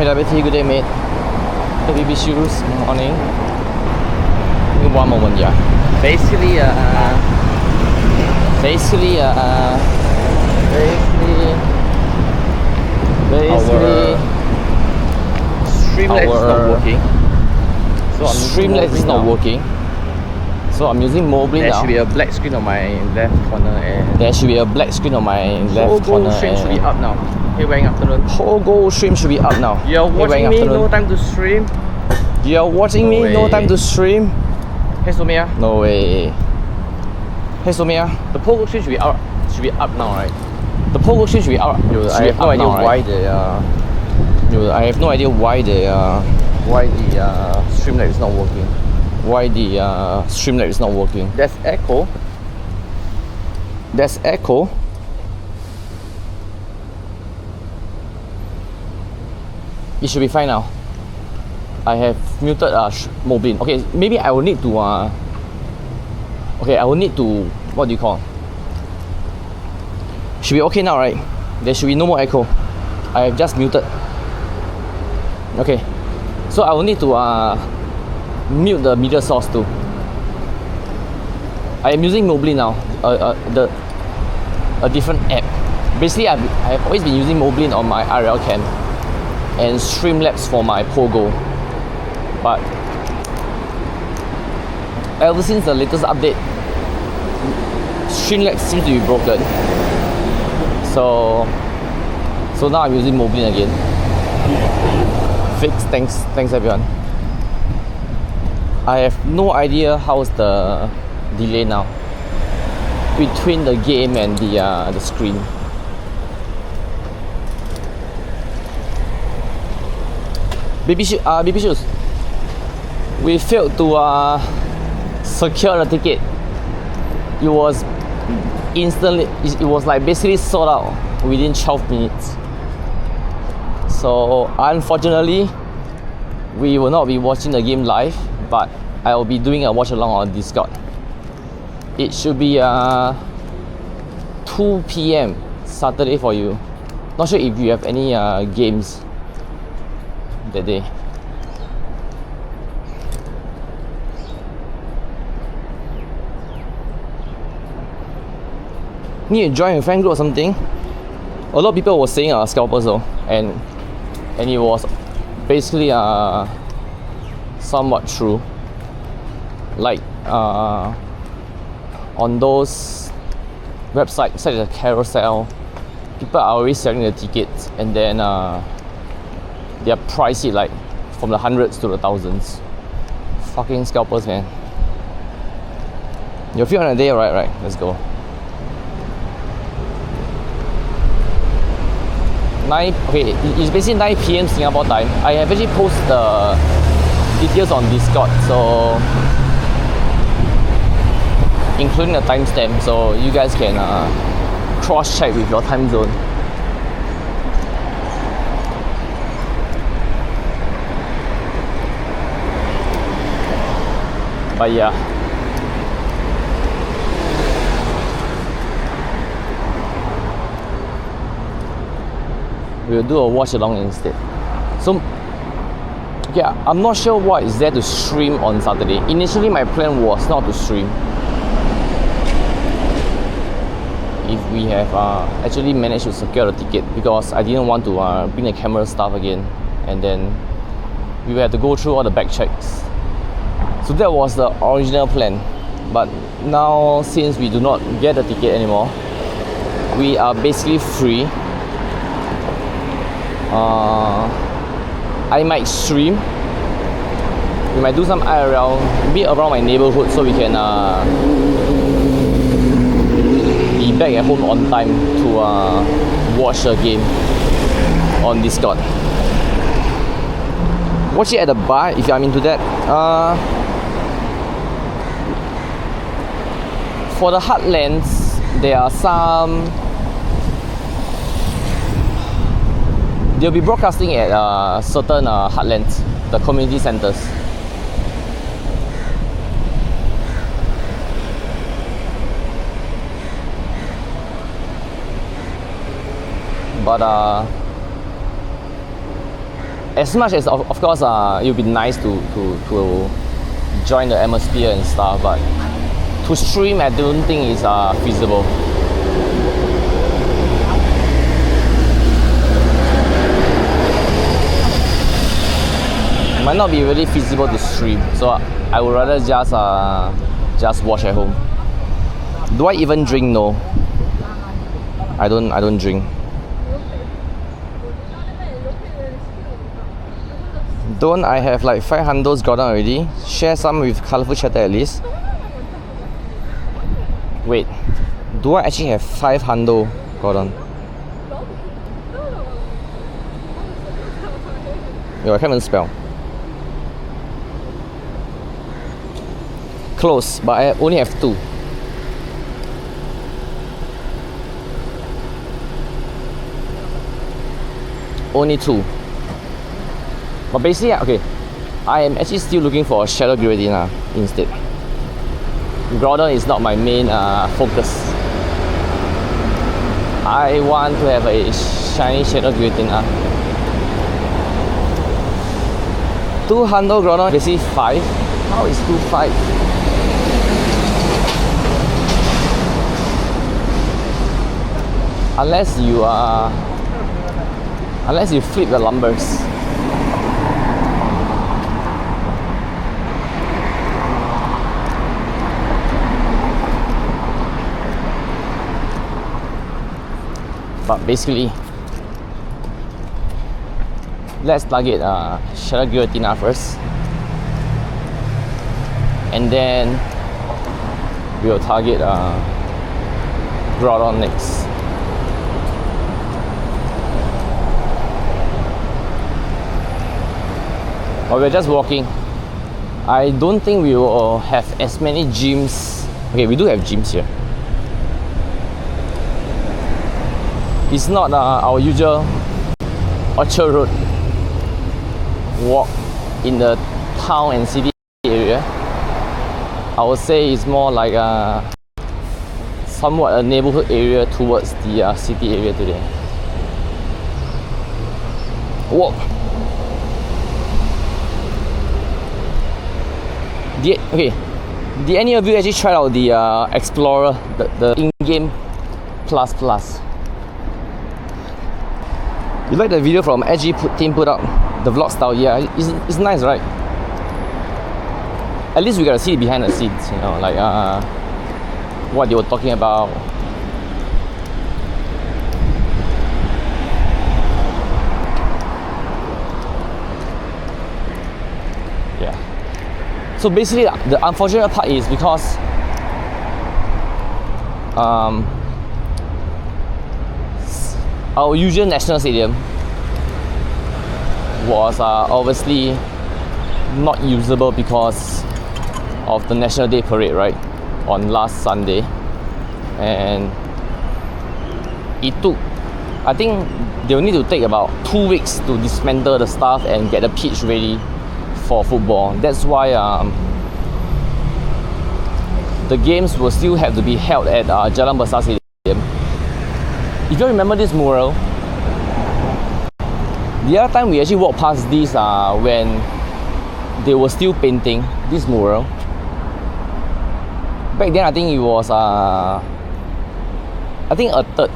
Hey WT, good day mate. WB shoes, morning. Give me one moment, yeah. Basically, Streamlabs is not working. So Streamlabs is not working. So I'm using Mobile now. There should be a black screen on my left corner and there should be a black screen on my left corner. Stream should be up now. Hey, Wang afternoon. Pogo stream should be up now. You're watching me, no time to stream. You're watching me, no time to stream. Hey Somia. No way. Hey Somia. The Pogo stream should be up now, right? The Pogo stream should be up. I have no idea why they I have no idea why the Streamlabs is not working. Why the Streamlabs is not working? There's echo. There's echo. It should be fine now. I have muted Mobile. Okay, maybe I will need to I will need to, what do you call? Should be okay now, right? There should be no more echo. I have just muted. Okay, so I will need to mute the media source too. I am using Mobile now, a different app. Basically, I've always been using Mobile on my RL cam and Streamlabs for my Pogo. But ever since the latest update, Streamlabs seems to be broken. So now I'm using Mobile again. Fixed. Thanks everyone. I have no idea how's the delay now between the game and the screen. Baby shoes. We failed to secure the ticket. It was instantly. It was like basically sold out within 12 minutes. So unfortunately, we will not be watching the game live, but I will be doing a watch along on Discord. It should be 2 p.m. Saturday for you. Not sure if you have any games that day. Need to join a fan group or something. A lot of people were saying scalpers though, and it was basically somewhat true. Like on those websites such as Carousel, people are always selling the tickets and then they're pricey like from the hundreds to the thousands. Fucking scalpers, man. You're free on a day, right? Let's go. 9, okay, it's basically 9 p.m. Singapore time. I have actually posted the details on Discord, so including the timestamp, so you guys can cross-check with your time zone. But yeah, we'll do a watch along instead. So yeah, I'm not sure what is there to stream on Saturday. Initially my plan was not to stream. If we have actually managed to secure the ticket, because I didn't want to bring the camera stuff again, and then we had to go through all the back checks. So that was the original plan. But now, since we do not get the ticket anymore, we are basically free. I might stream. We might do some IRL, maybe around my neighborhood, so we can be back at home on time to watch the game on Discord. Watch it at the bar if I'm into that. For the Heartlands, there are some. They'll be broadcasting at certain Heartlands, the community centers. But as much as of course it would be nice to join the atmosphere and stuff, but to stream I don't think is feasible. It might not be really feasible to stream, so I would rather just watch at home. Do I even drink? No. I don't drink. Don't I have like 5 handles Groudon already? Share some with Colourful Chatter at least. Wait, do I actually have 5 handle Groudon? Yo, I can't even spell. Close, but I only have 2. Only 2. But basically, okay, I am actually still looking for a Shadow Giratina instead. Groudon is not my main focus. I want to have a shiny Shadow Giratina. 2 handle Groudon, basically 5. How is 2 5? Unless you flip the numbers. But basically, let's target Shadow Giratina first, and then we'll target Groudon next. But we're just walking. I don't think we will have as many gyms. Okay, we do have gyms here. It's not our usual Orchard Road walk in the town and city area. I would say it's more like somewhat a neighborhood area towards the city area today. Walk. Did any of you actually try out the Explorer, the in-game plus? You like the video from Edgy team put out, the vlog style? Yeah, it's nice, right? At least we gotta see behind the scenes, you know, like what they were talking about. Yeah. So basically, the unfortunate part is because our usual national stadium was obviously not usable because of the National Day parade, right, on last Sunday, and I think they'll need to take about 2 weeks to dismantle the stuff and get the pitch ready for football. That's why the games will still have to be held at Jalan Besar Stadium. If you remember this mural, the other time we actually walked past this when they were still painting this mural. Back then I think it was a third.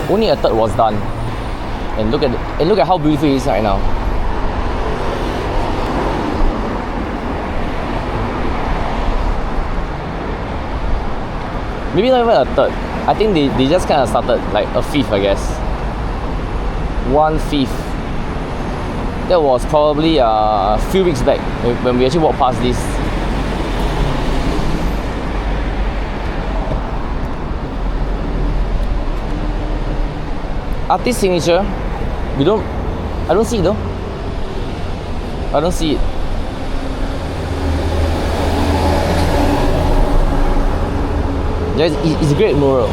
Only a third was done. And look at how beautiful it is right now. Maybe not even a third. I think they just kind of started like a fifth, I guess. 1/5. That was probably a few weeks back when we actually walked past this. Artist signature. I don't see it though. I don't see it. It's a great mural.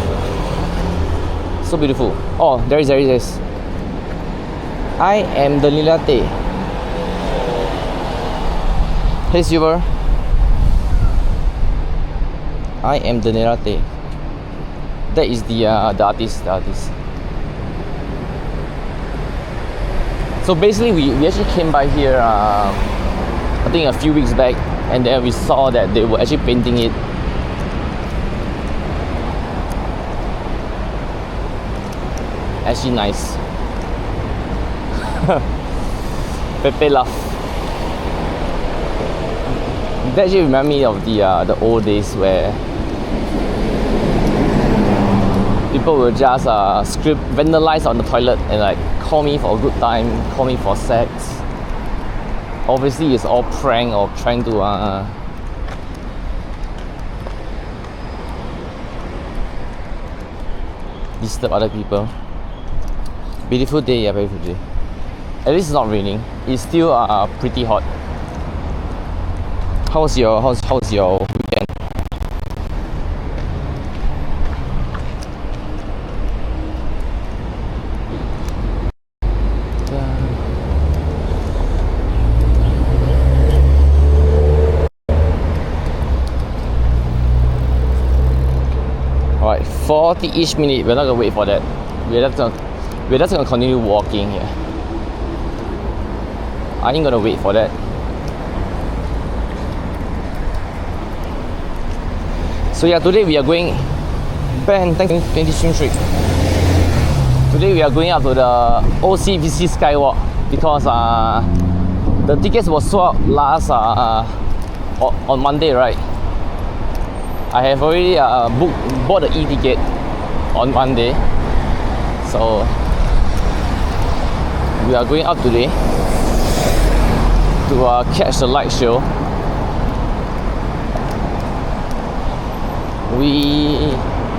So beautiful. Oh, there is. I am the Lilate. Hey Silver. I am the Lilate. That is the artist. So basically we actually came by here I think a few weeks back, and then we saw that they were actually painting it. Actually nice. Pepe laugh. That actually remind me of the old days where people will just vandalize on the toilet and like call me for a good time, call me for sex. Obviously it's all prank or trying to disturb other people. Beautiful day, yeah, beautiful day. At least it's not raining. It's still pretty hot. How's your weekend? Alright, 40-ish minute. We're not gonna wait for that. We're just gonna continue walking here. I ain't gonna wait for that. So yeah, today we are going Ben, thank you, 20 Stream Street. Today we are going up to the OCBC Skyway because the tickets were sold out last on Monday, right? I have already bought the e-ticket on Monday, so we are going up today to catch the light show.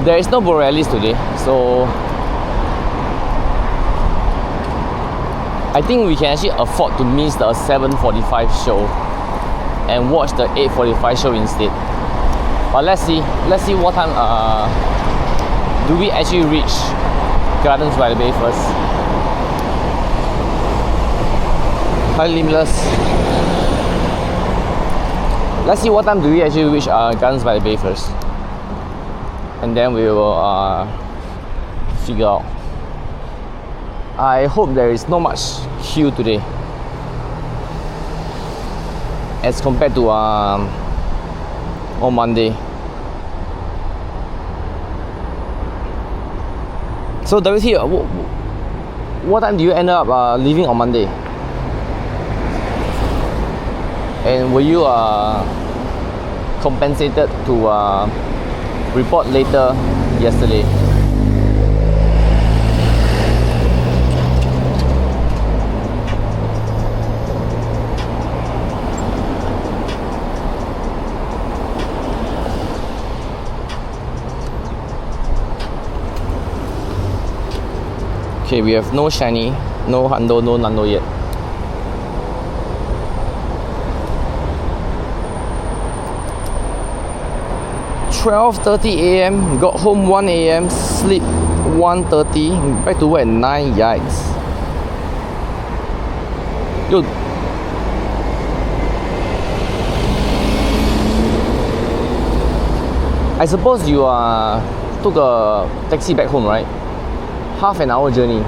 There is no Borealis today, so I think we can actually afford to miss the 7:45 show and watch the 8:45 show instead. But let's see what time do we actually reach Gardens by the Bay first. Hi Limless. Let's see what time do we actually reach Gardens by the Bay first, and then we will figure out. I hope there is not much queue today as compared to on Monday. So WT, what time do you end up leaving on Monday? And were you compensated to report later yesterday? Okay, we have no shiny, no hundo, no nando yet. $12:30 AM, got home 1 AM, sleep 1:30, back to work at 9, yikes. Yo, I suppose you took a taxi back home, right? Half an hour journey.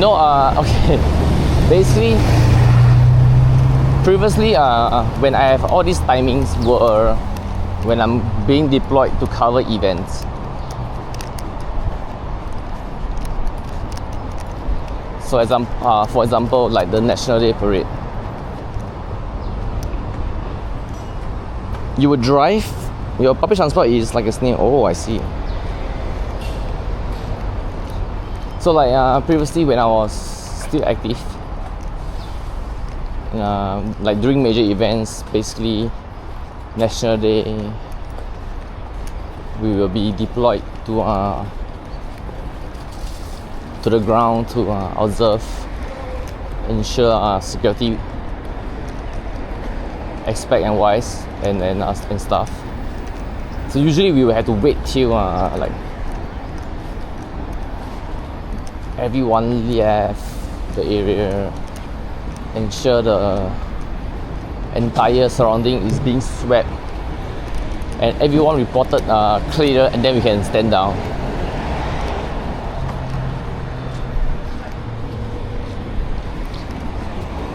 No, okay. Basically, previously, when I have all these timings were when I'm being deployed to cover events. So for example, like the National Day Parade. You would drive, your public transport is like a snail. Oh, I see. So like previously when I was still active, like during major events, basically National Day, we will be deployed to the ground to observe, ensure security aspect and wise and stuff. So usually we will have to wait till like everyone left the area, ensure the entire surrounding is being swept, and everyone reported clear, and then we can stand down.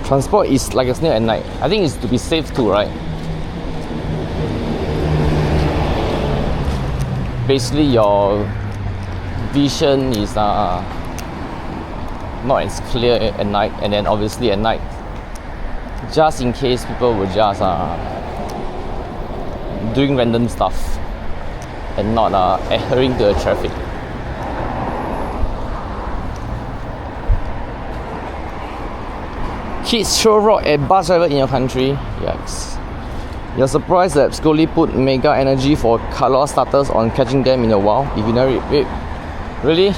Transport is like a snail at night. I think it's to be safe too, right? Basically your vision is not as clear at night, and then obviously at night, just in case people were just doing random stuff and not adhering to the traffic. Kids throw rock at bus driver in your country. Yikes. You're surprised that Scully put mega energy for color starters on catching them in a while. If you narrate, wait, really?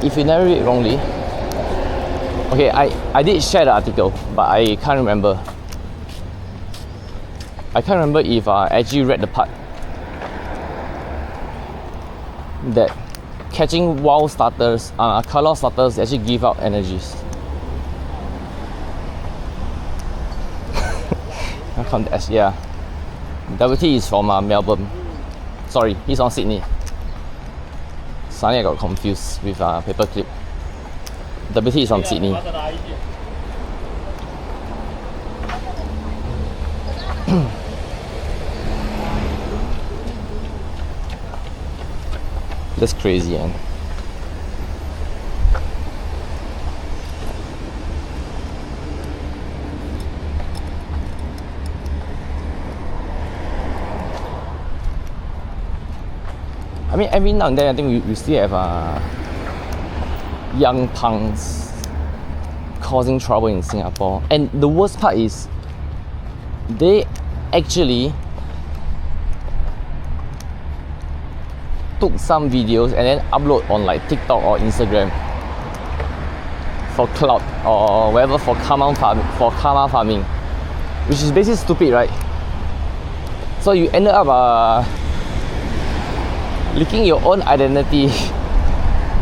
If you narrate it wrongly. Okay, I did share the article, but I can't remember. I can't remember if I actually read the part that catching wild starters, color starters actually give out energies. Yeah, WT is from Melbourne. Sorry, he's on Sydney. Suddenly I got confused with paperclip. WT is from Sydney. That's crazy, man. I mean, every now and then I think we still have young punks causing trouble in Singapore. And the worst part is they actually took some videos and then upload on like TikTok or Instagram for clout or whatever, for karma farming, which is basically stupid, right? So you ended up leaking your own identity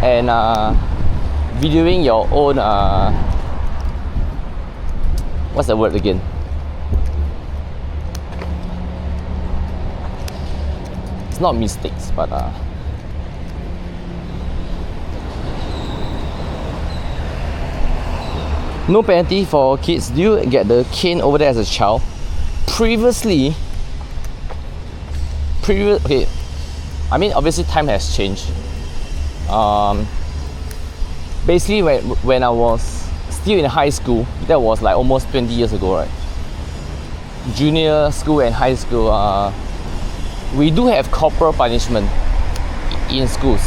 and videoing your own what's the word again? It's not mistakes, but no penalty for kids. Do you get the cane over there as a child? Previously, okay, I mean, obviously time has changed. Basically, when I was still in high school, that was like almost 20 years ago, right? Junior school and high school, we do have corporal punishment in schools.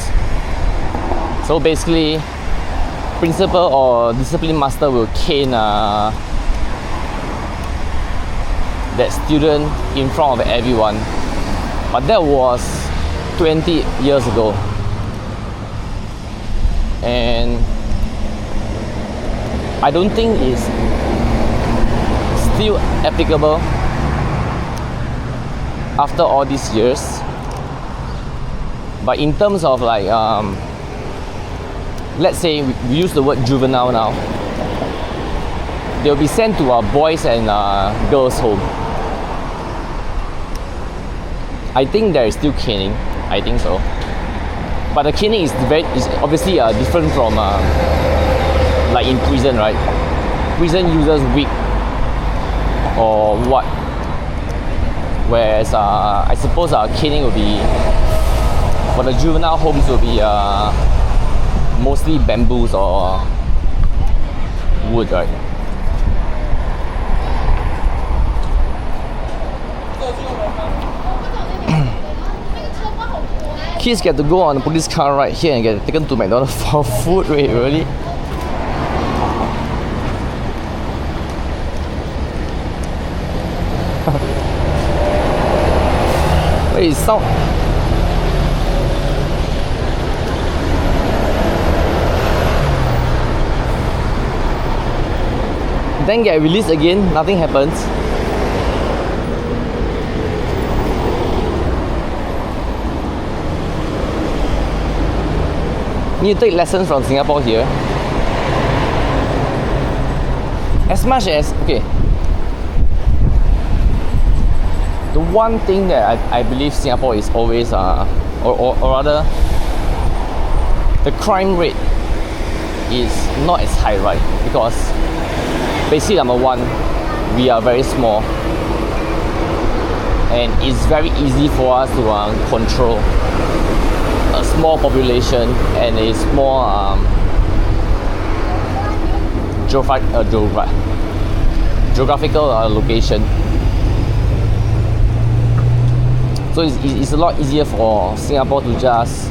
So basically, principal or discipline master will cane that student in front of everyone. But that was 20 years ago, and I don't think it's still applicable after all these years. But in terms of like let's say we use the word juvenile now, they'll be sent to a boys and girls home. I think there is still caning. I think so, but the caning is obviously different from like in prison, right? Prison uses whip or what, whereas I suppose caning will be, for the juvenile homes, will be mostly bamboos or wood, right? Kids get to go on a police car right here and get taken to McDonald's for food. Wait, really? Wait, sound. Then get released again, nothing happens. need to take lessons from Singapore here. As much as, okay, the one thing that I believe Singapore is always, or rather, the crime rate is not as high, right? Because basically, number one, we are very small, and it's very easy for us to control a small population and a small geographical location. So it's a lot easier for Singapore to just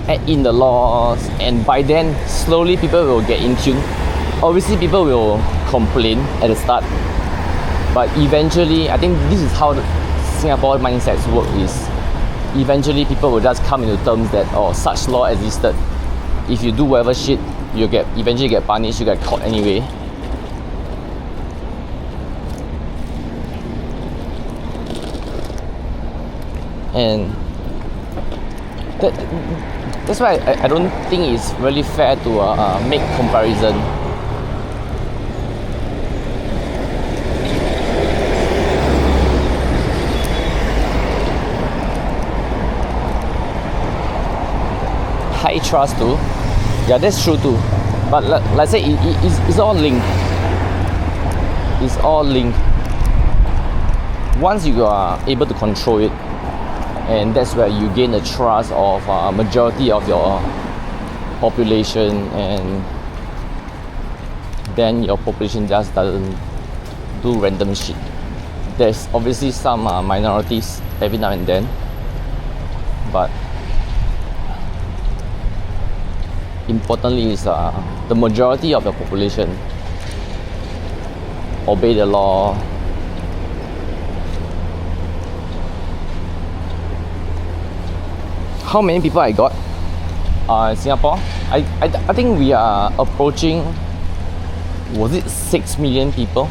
add in the laws, and by then slowly people will get in tune. Obviously people will complain at the start, but eventually I think this is how the Singapore mindsets work, is eventually people will just come into terms that, oh, such law existed. If you do whatever shit, you eventually get punished, you get caught anyway. And that's why I don't think it's really fair to make comparison. High trust too. Yeah, that's true too. But let's say it's all linked. It's all linked. Once you are able to control it, and that's where you gain the trust of a majority of your population, and then your population just doesn't do random shit. There's obviously some minorities every now and then, but importantly is the majority of the population obey the law. How many people I got in Singapore? I think we are approaching, was it 6 million people?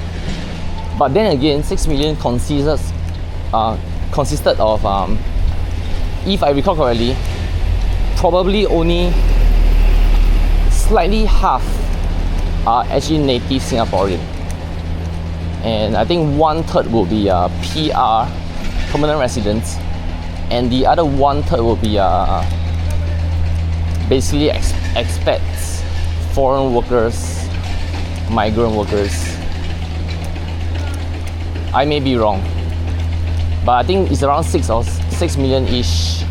But then again, 6 million consisted of, if I recall correctly, probably only slightly half are actually native Singaporean, and I think 1/3 will be PR, permanent residents, and the other 1/3 will be basically expats, foreign workers, migrant workers. I may be wrong, but I think it's around 6 million-ish.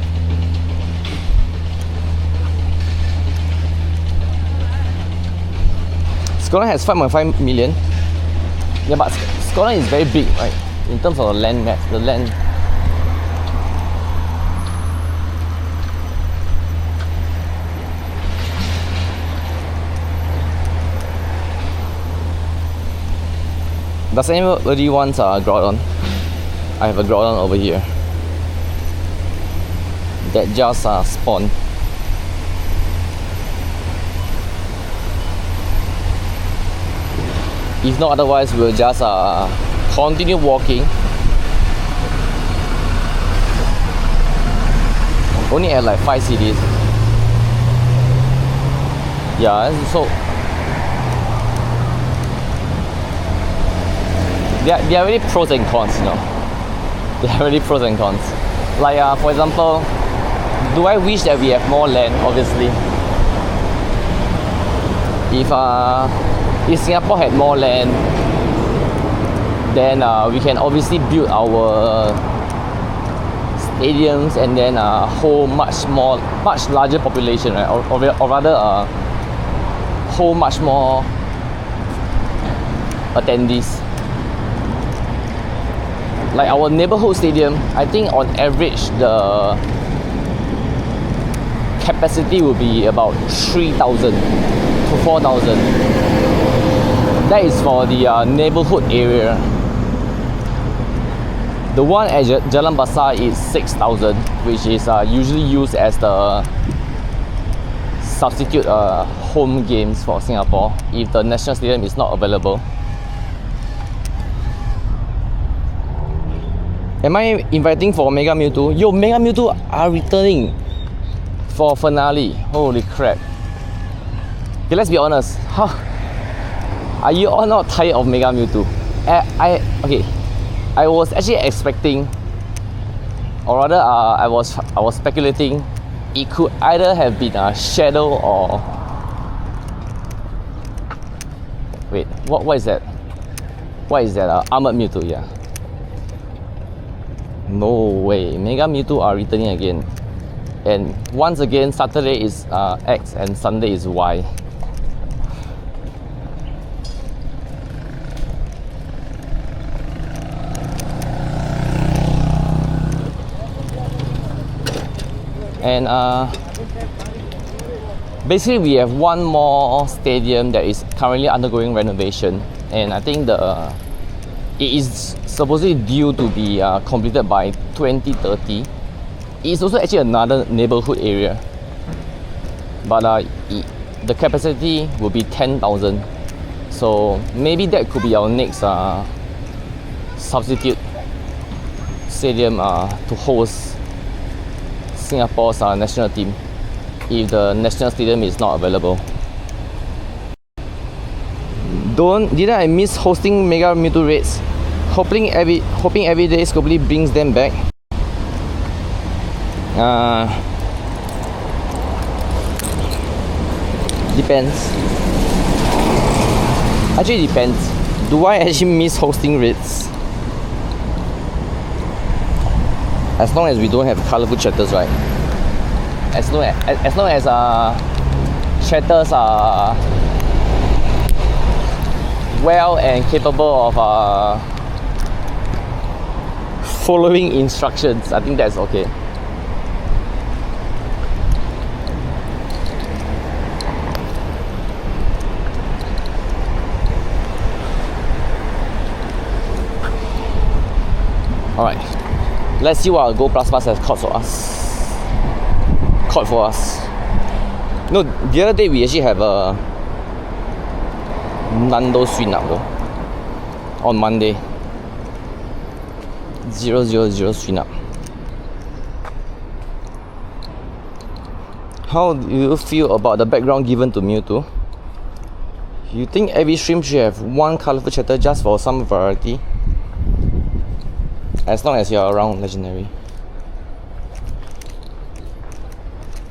Scotland has 5.5 million. Yeah, but Scotland is very big, right? In terms of the land mass, the land. Does anybody want Groudon? I have a Groudon over here that just spawned. If not, otherwise we'll just continue walking. Only at like 5 cities. Yeah, so there are really pros and cons, you know. There are really pros and cons. Like for example, do I wish that we have more land? Obviously, if Singapore had more land, then we can obviously build our stadiums and then hold much larger population, right? Or rather hold much more attendees. Like our neighborhood stadium, I think on average the capacity will be about 3,000 to 4,000. That is for the neighborhood area. The one at Jalan Besar is 6,000, which is usually used as the substitute home games for Singapore if the national stadium is not available. Am I inviting for Mega Mewtwo? Yo, Mega Mewtwo are returning for finale. Holy crap. Okay, let's be honest. Are you all not tired of Mega Mewtwo? I was actually expecting, or rather, I was speculating, it could either have been a Shadow or wait, what is that? What is that? Armored Mewtwo, yeah. No way, Mega Mewtwo are returning again. And once again, Saturday is X and Sunday is Y. And basically we have one more stadium that is currently undergoing renovation, and I think it is supposedly due to be completed by 2030. It's also actually another neighborhood area, but the capacity will be 10,000. So maybe that could be our next substitute stadium to host Singapore's national team if the national stadium is not available. Didn't I miss hosting Mega Mewtwo raids? Hoping every day Scopely brings them back. Depends. Actually depends. Do I actually miss hosting raids? As long as we don't have colorful chatters, right? As long as chatters are well and capable of following instructions, I think that's okay. Alright, let's see what our Go Plus Plus has caught for us. No, the other day we actually have a Nando swing up though. On Monday. 000 swing up. How do you feel about the background given to Mewtwo? You think every stream should have one colorful chatter just for some variety? As long as you're around, Legendary.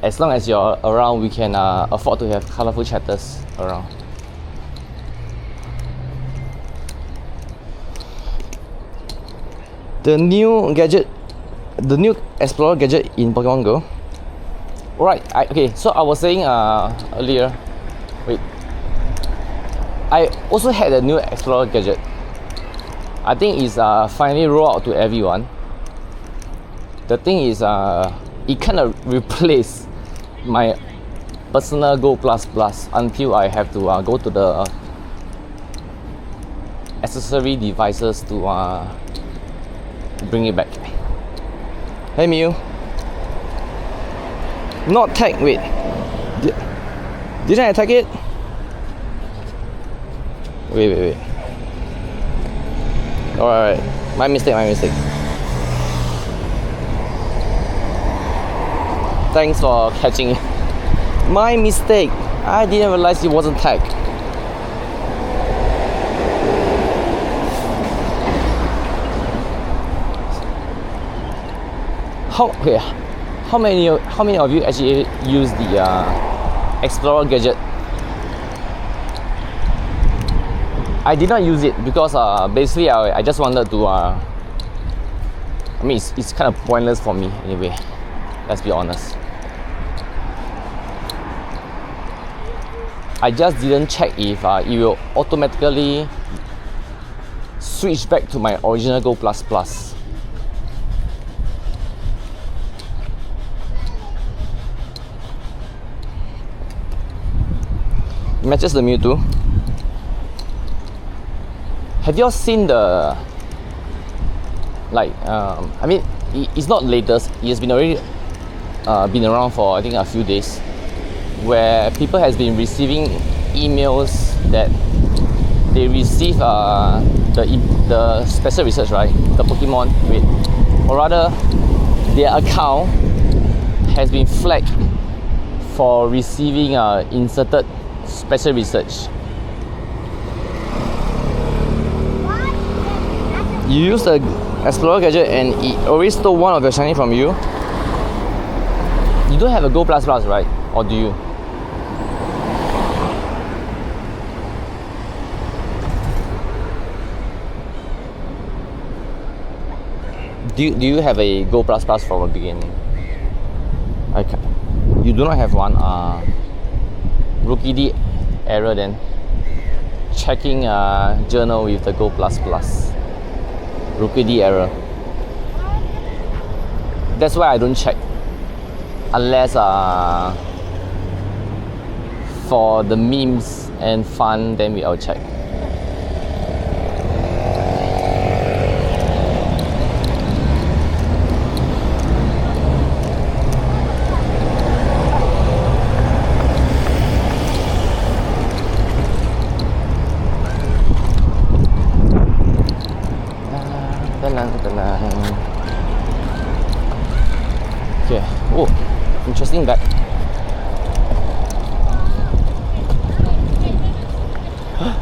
As long as you're around, we can afford to have colorful chatters around. The new Explorer gadget in Pokemon Go. Alright, okay, so I was saying earlier, wait, I also had a new Explorer gadget. I think it's finally rolled out to everyone. The thing is, it kind of replaced my personal Go Plus Plus until I have to go to the accessory devices to bring it back. Hey Mew. Not tag, wait. Didn't I tag it? Wait. Alright, my mistake. Thanks for catching it. My mistake. I didn't realize it wasn't tagged. How many of you actually use the Explorer gadget? I did not use it because basically I just wanted to I mean it's kind of pointless for me anyway, let's be honest. I just didn't check if it will automatically switch back to my original Go Plus Plus. Matches the Mewtwo. Have you all seen the I mean it's not latest, it has been already been around for I think a few days, where people has been receiving emails that they receive the special research, right? The Pokemon or rather their account has been flagged for receiving inserted special research. You use the Explorer gadget and it already stole one of your shiny from you. You don't have a Go Plus Plus, right? Or do you? Do you have a Go Plus Plus from the beginning? Okay. You do not have one. Rookie D error then. Checking journal with the Go Plus Plus. Rookie D error. That's why I don't check. Unless for the memes and fun, then I'll check. Okay. Oh, interesting bag.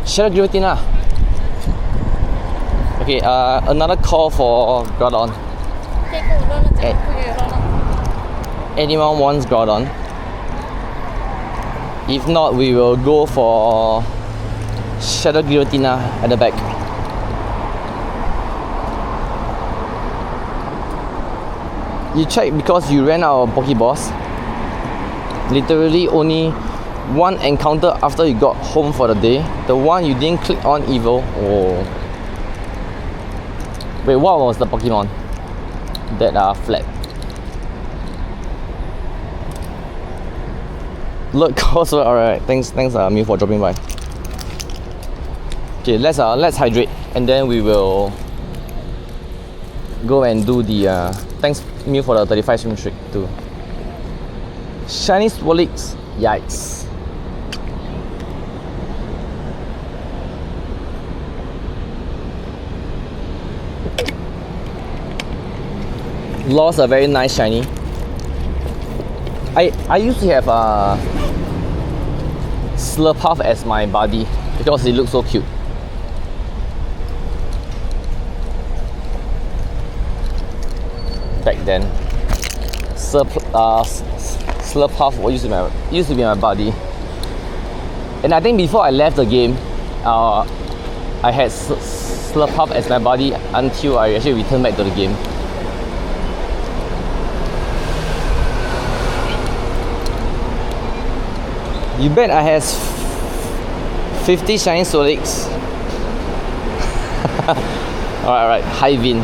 Shadow Giratina. Okay, another call for Groudon. Anyone wants Groudon? If not, we will go for Shadow Giratina at the back. You check because you ran out of Pokeballs. Literally only one encounter after you got home for the day. The one you didn't click on Evo. Oh. Wait, what was the Pokemon that fled? Look, also alright. Thanks, Mew for dropping by. Okay, let's hydrate and then we will go and do the. Thanks, Mew, for the 35 swim streak too. Shiny Swirlix, yikes. Lost a very nice shiny. I used to have Slurpuff as my buddy because it looks so cute. Back then, Slurpuff used to be my buddy, and I think before I left the game, I had Slurpuff as my buddy until I actually returned back to the game. You bet I has 50 shiny Swirlix. Alright, high Vin.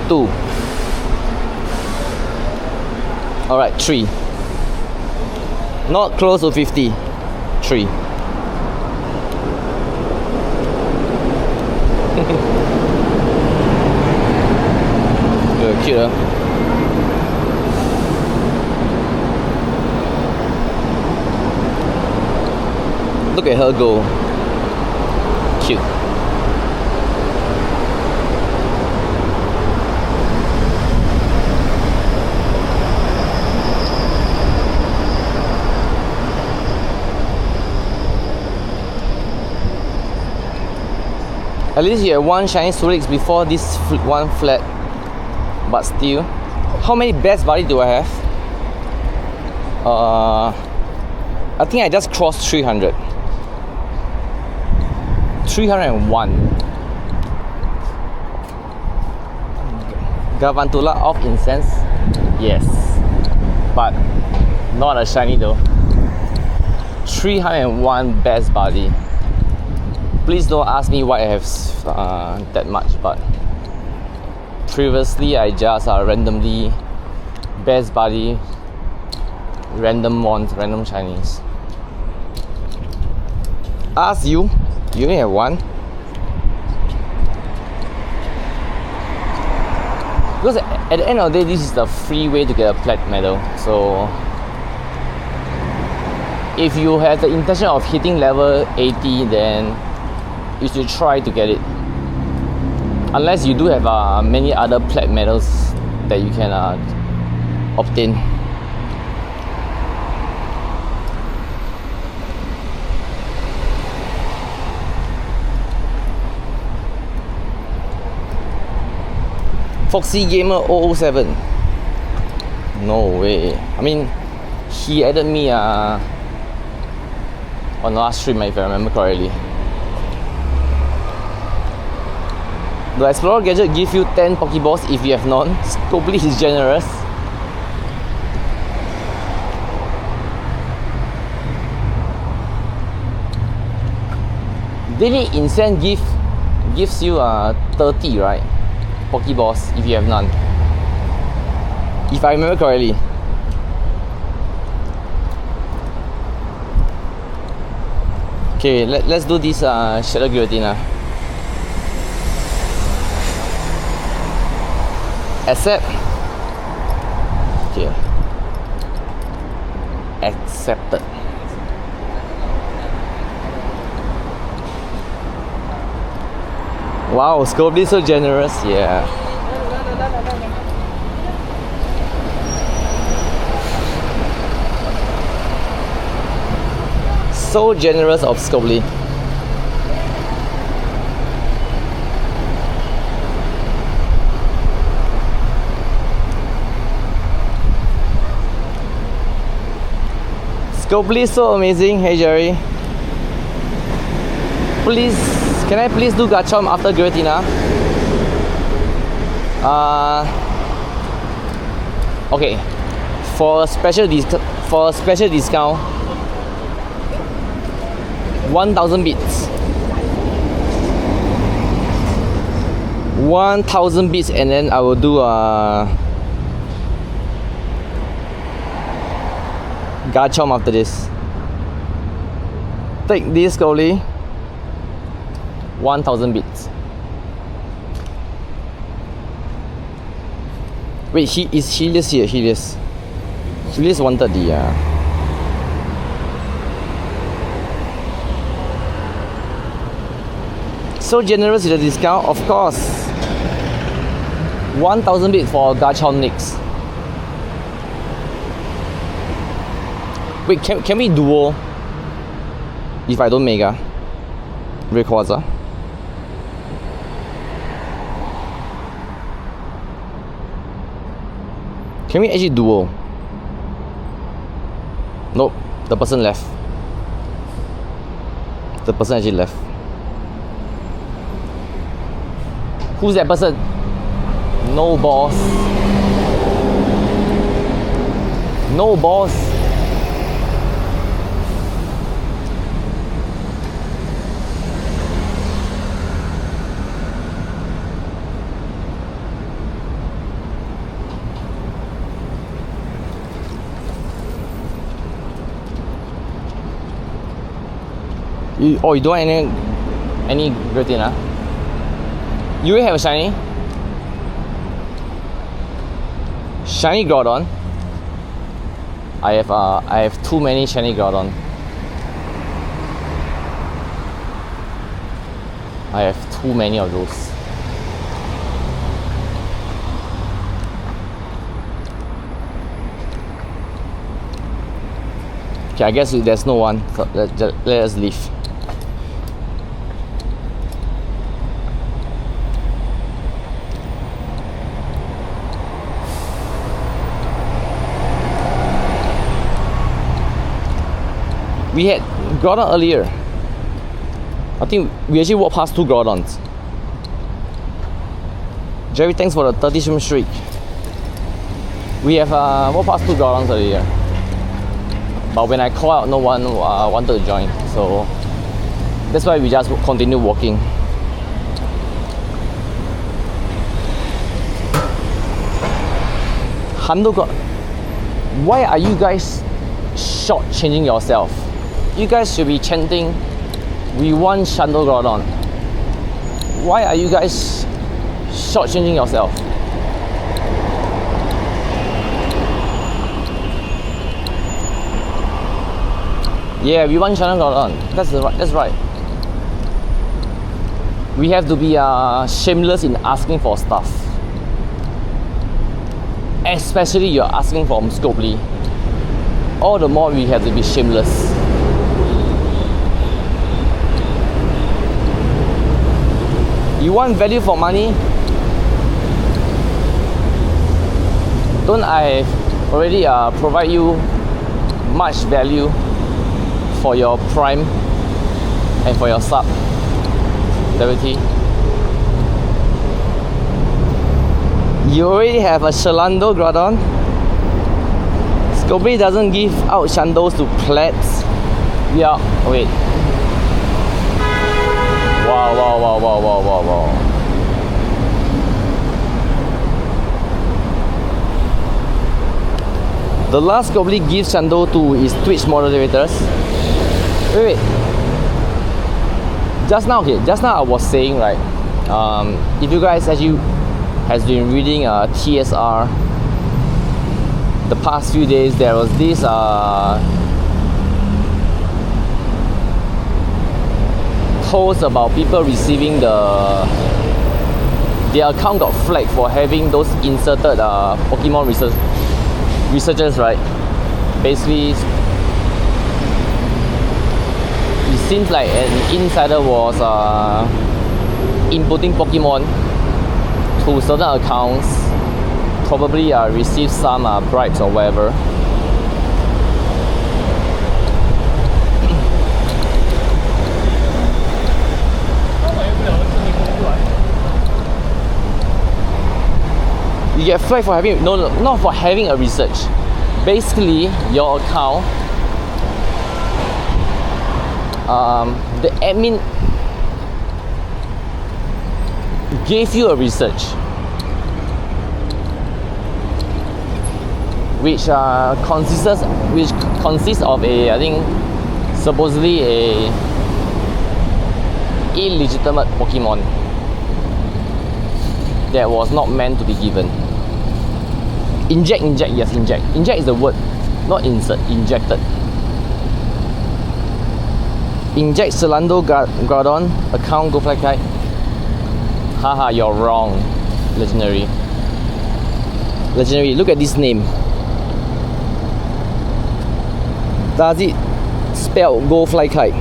Two. Alright, 3. Not close to 50. 3. Cute, huh? Look at her go. Cute. At least you have one shiny Swirlix before this one fled. But still, how many best buddy do I have? I think I just crossed 300. 301. Garvantula of Incense, yes, but not a shiny though. 301 best buddy. Please don't ask me why I have that much, but previously I just randomly best buddy, random ones, random shinies. Ask you. You only have one? Because at the end of the day, this is the free way to get a plat medal. So if you have the intention of hitting level 80, then you should try to get it. Unless you do have many other plat medals that you can obtain. Foxy Gamer 007. No way. I mean, he added me on the last stream, if I remember correctly. The Explorer gadget gives you 10 Pokeballs if you have none. Scopely is generous. Daily Incense gives you 30, right? Pokeballs if you have none. If I remember correctly. Okay, let's do this Shadow Giratina. Accept. Okay. Accepted. Wow, Scopely is so generous, yeah. So generous of Scopely. Scopely is so amazing. Hey Jerry. Please, can I please do Garchomp after Giratina? Okay. For a special discount, 1,000 bits. 1,000 bits, and then I will do Garchomp after this. Take this, Scopely. 1,000 bits. Wait, is Helios here? Helios wanted the so generous with the discount, of course. 1,000 bits for Garchomp next. Wait, can we duo if I don't Mega Rayquaza? Can we actually duo? Nope, the person left. The person actually left. Who's that person? No boss. No boss. You don't want any Giratina? You will have a shiny? Shiny Groudon? I have too many shiny Groudon. I have too many of those. Okay, I guess there's no one, so let us leave. We had Groudon earlier. I think we actually walked past 2 Groudons. Jerry, thanks for the 30 swim streak. We have walked past 2 Groudons earlier. But when I call out, no one wanted to join. So that's why we just continue walking. Why are you guys short-changing yourself? You guys should be chanting, "We want Shandor Groudon." Why are you guys short-changing yourself? Yeah, we want Shandor Groudon. That's right. We have to be shameless in asking for stuff. especially you're asking from Scopely, all the more we have to be shameless. You want value for money? Don't I already provide you much value for your Prime and for your sub? WT. You already have a Shalando Groudon. Scopely doesn't give out Shandos to plats. Yeah, wait. Wow. The last Scopely gives Shando to is Twitch moderators. Wait. Just now I was saying, right, if you guys actually has been reading TSR the past few days, there was this post about people receiving their account got flagged for having those inserted Pokemon researchers, right? Basically, it seems like an insider was inputting Pokemon to certain accounts, probably received some bribes or whatever. You get flagged for having, no, not for having a research. Basically, your account, the admin gave you a research, which consists of a, I think, supposedly a illegitimate Pokemon that was not meant to be given. Inject, yes, inject. Inject is the word, not insert, injected. Inject Shalando Groudon, account go fly kite. Haha, you're wrong. Legendary, look at this name. Does it spell go fly kite?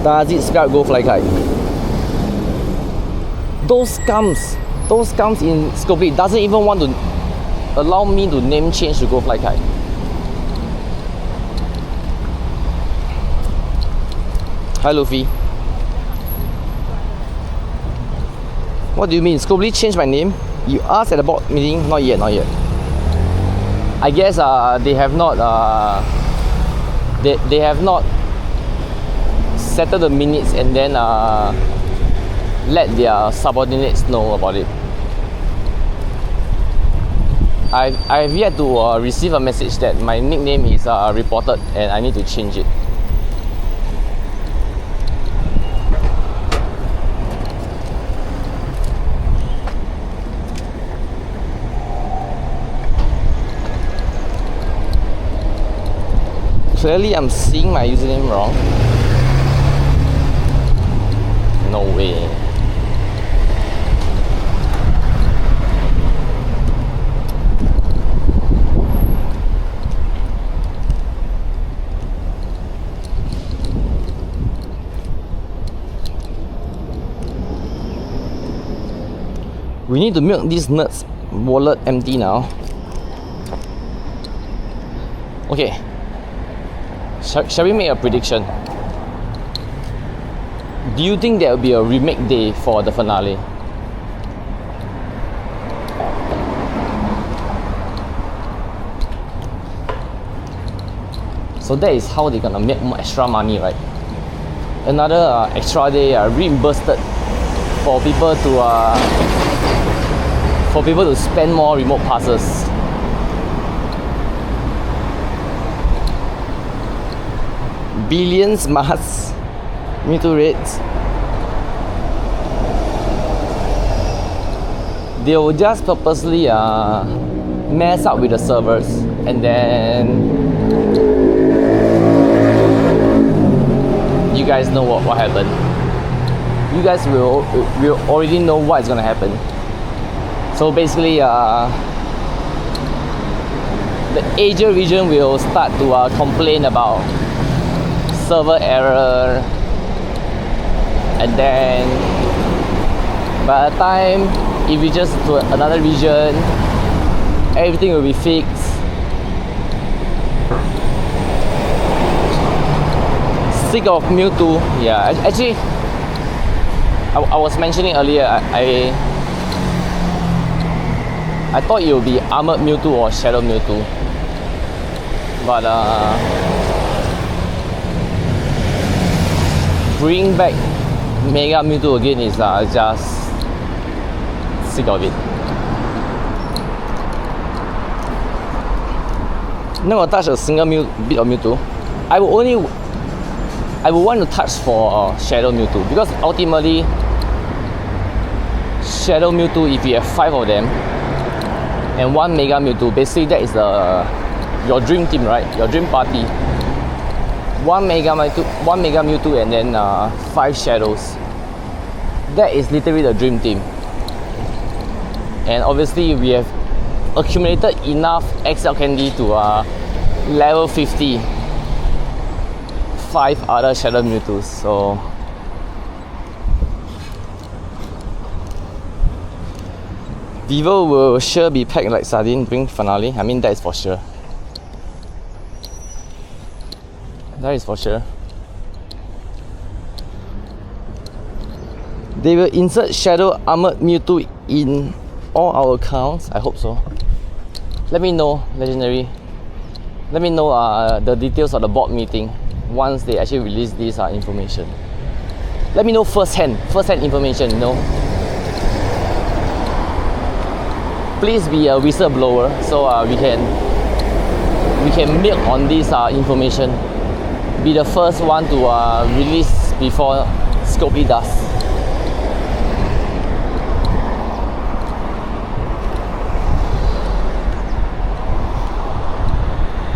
Does it spell go fly kite? Those scums in Scopely doesn't even want to allow me to name change to go fly kite. Hi Luffy. What do you mean? Scopely changed my name? You asked at the board meeting? Not yet. I guess they have not they have not settled the minutes and then let their subordinates know about it. I've yet to receive a message that my nickname is reported and I need to change it. Clearly I'm seeing my username wrong. No way. We need to milk this nerd's wallet empty now. Okay. Shall we make a prediction? Do you think there will be a remake day for the finale? So that is how they're gonna make more extra money, right? Another extra day reimbursed for people to spend more remote passes. Billions masks, Mewtwo rates. They will just purposely mess up with the servers and then you guys know what happened. you guys will already know what's gonna happen. So basically, the Asia region will start to complain about server error, and then by the time it reaches to another region, everything will be fixed. Sick of Mewtwo. Yeah, actually, I was mentioning earlier, I thought it would be Armored Mewtwo or Shadow Mewtwo, but bring back Mega Mewtwo again is just sick of it. Not gonna touch a single bit of Mewtwo. I will want to touch for Shadow Mewtwo, because ultimately Shadow Mewtwo, if you have 5 of them and 1 Mega Mewtwo, basically that is your dream team, right? Your dream party. 1 Mega Mewtwo and then 5 Shadows. That is literally the dream team. And obviously we have accumulated enough XL candy to level 50 5 other Shadow Mewtwo's. So Vivo will sure be packed like sardine during finale. I mean, that is for sure. That is for sure. They will insert Shadow Armored Mewtwo in all our accounts. I hope so. Let me know, Legendary. Let me know the details of the board meeting once they actually release this information. Let me know first-hand information, you know. Please be a whistleblower so we can milk on this information. Be the first one to release before Scopely does.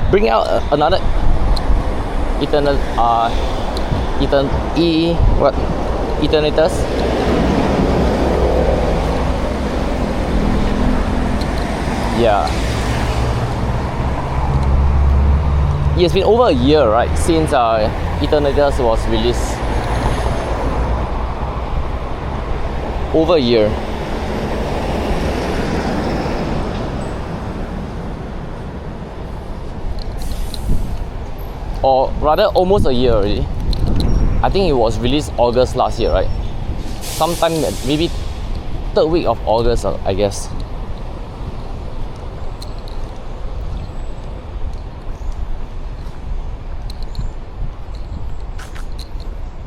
Bring out another Eternatus. Yeah. It has been over a year, right, since Eternatus was released. Over a year. Or rather, almost a year already. I think it was released August last year, right? Sometime maybe 3rd week of August, I guess.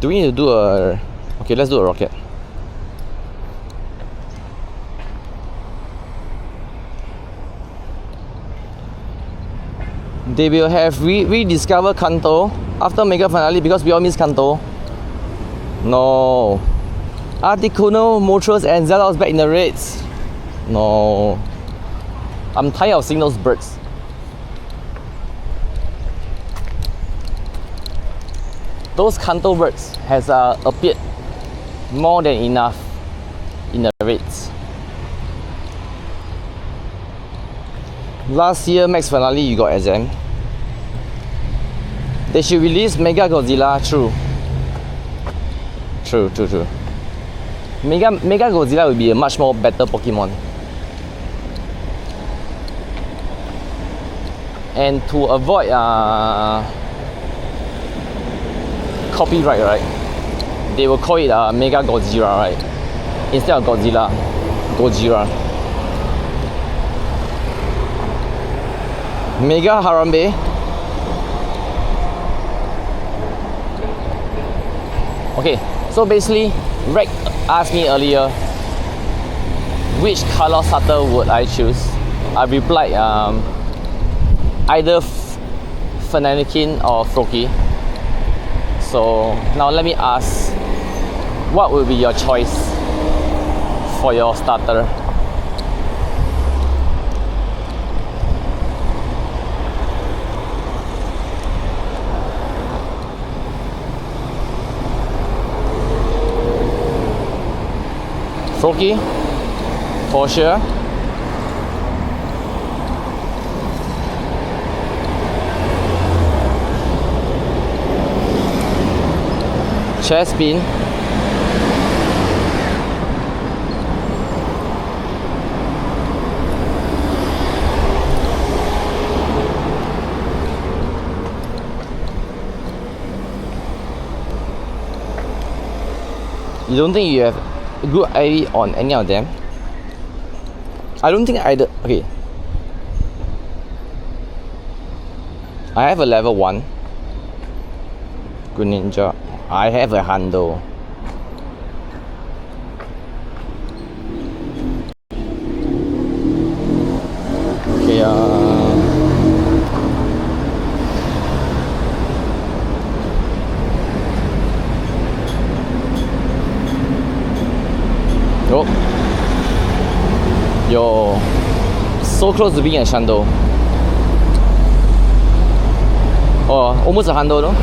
Do we need to do a... Okay, let's do a rocket. They will have rediscovered Kanto after Mega Finale because we all miss Kanto. No. Articuno, Moltres and Zelos back in the raids. No. I'm tired of seeing those birds. Those Kanto birds has appeared more than enough in the raids. Last year Max Finale you got exam. They should release Mega Godzilla. True. Mega Godzilla will be a much more better Pokemon. And to avoid copyright, right? They will call it Mega Godzilla, right? Instead of Godzilla, Gojira. Mega Harambe. Okay, so basically, Rek asked me earlier which color starter would I choose. I replied either Fennekin or Froakie. So now let me ask, what will be your choice for your starter? Froakie, for sure. Chespin. You don't think you have a good idea on any of them? I don't think either. Okay. I have a level 1 Good Ninja. I have a Hundo. Okay, oh. Yo, so close to being a Shando. Oh, almost a Hundo though.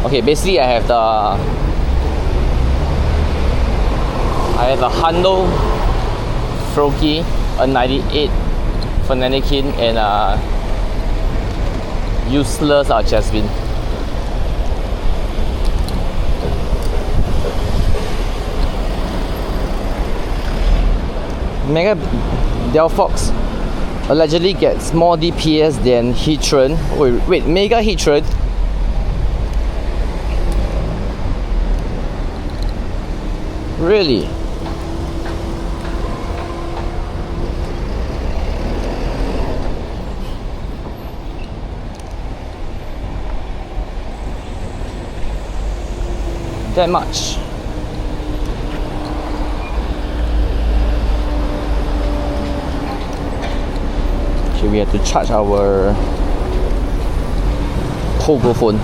Okay, basically I have a Hundo, Froakie, a 98 Fennekin, and a useless Chespin. Mega Delphox allegedly gets more DPS than Heatran. Wait, Mega Heatran? Really? That much? Okay, we have to charge our Pogo phone.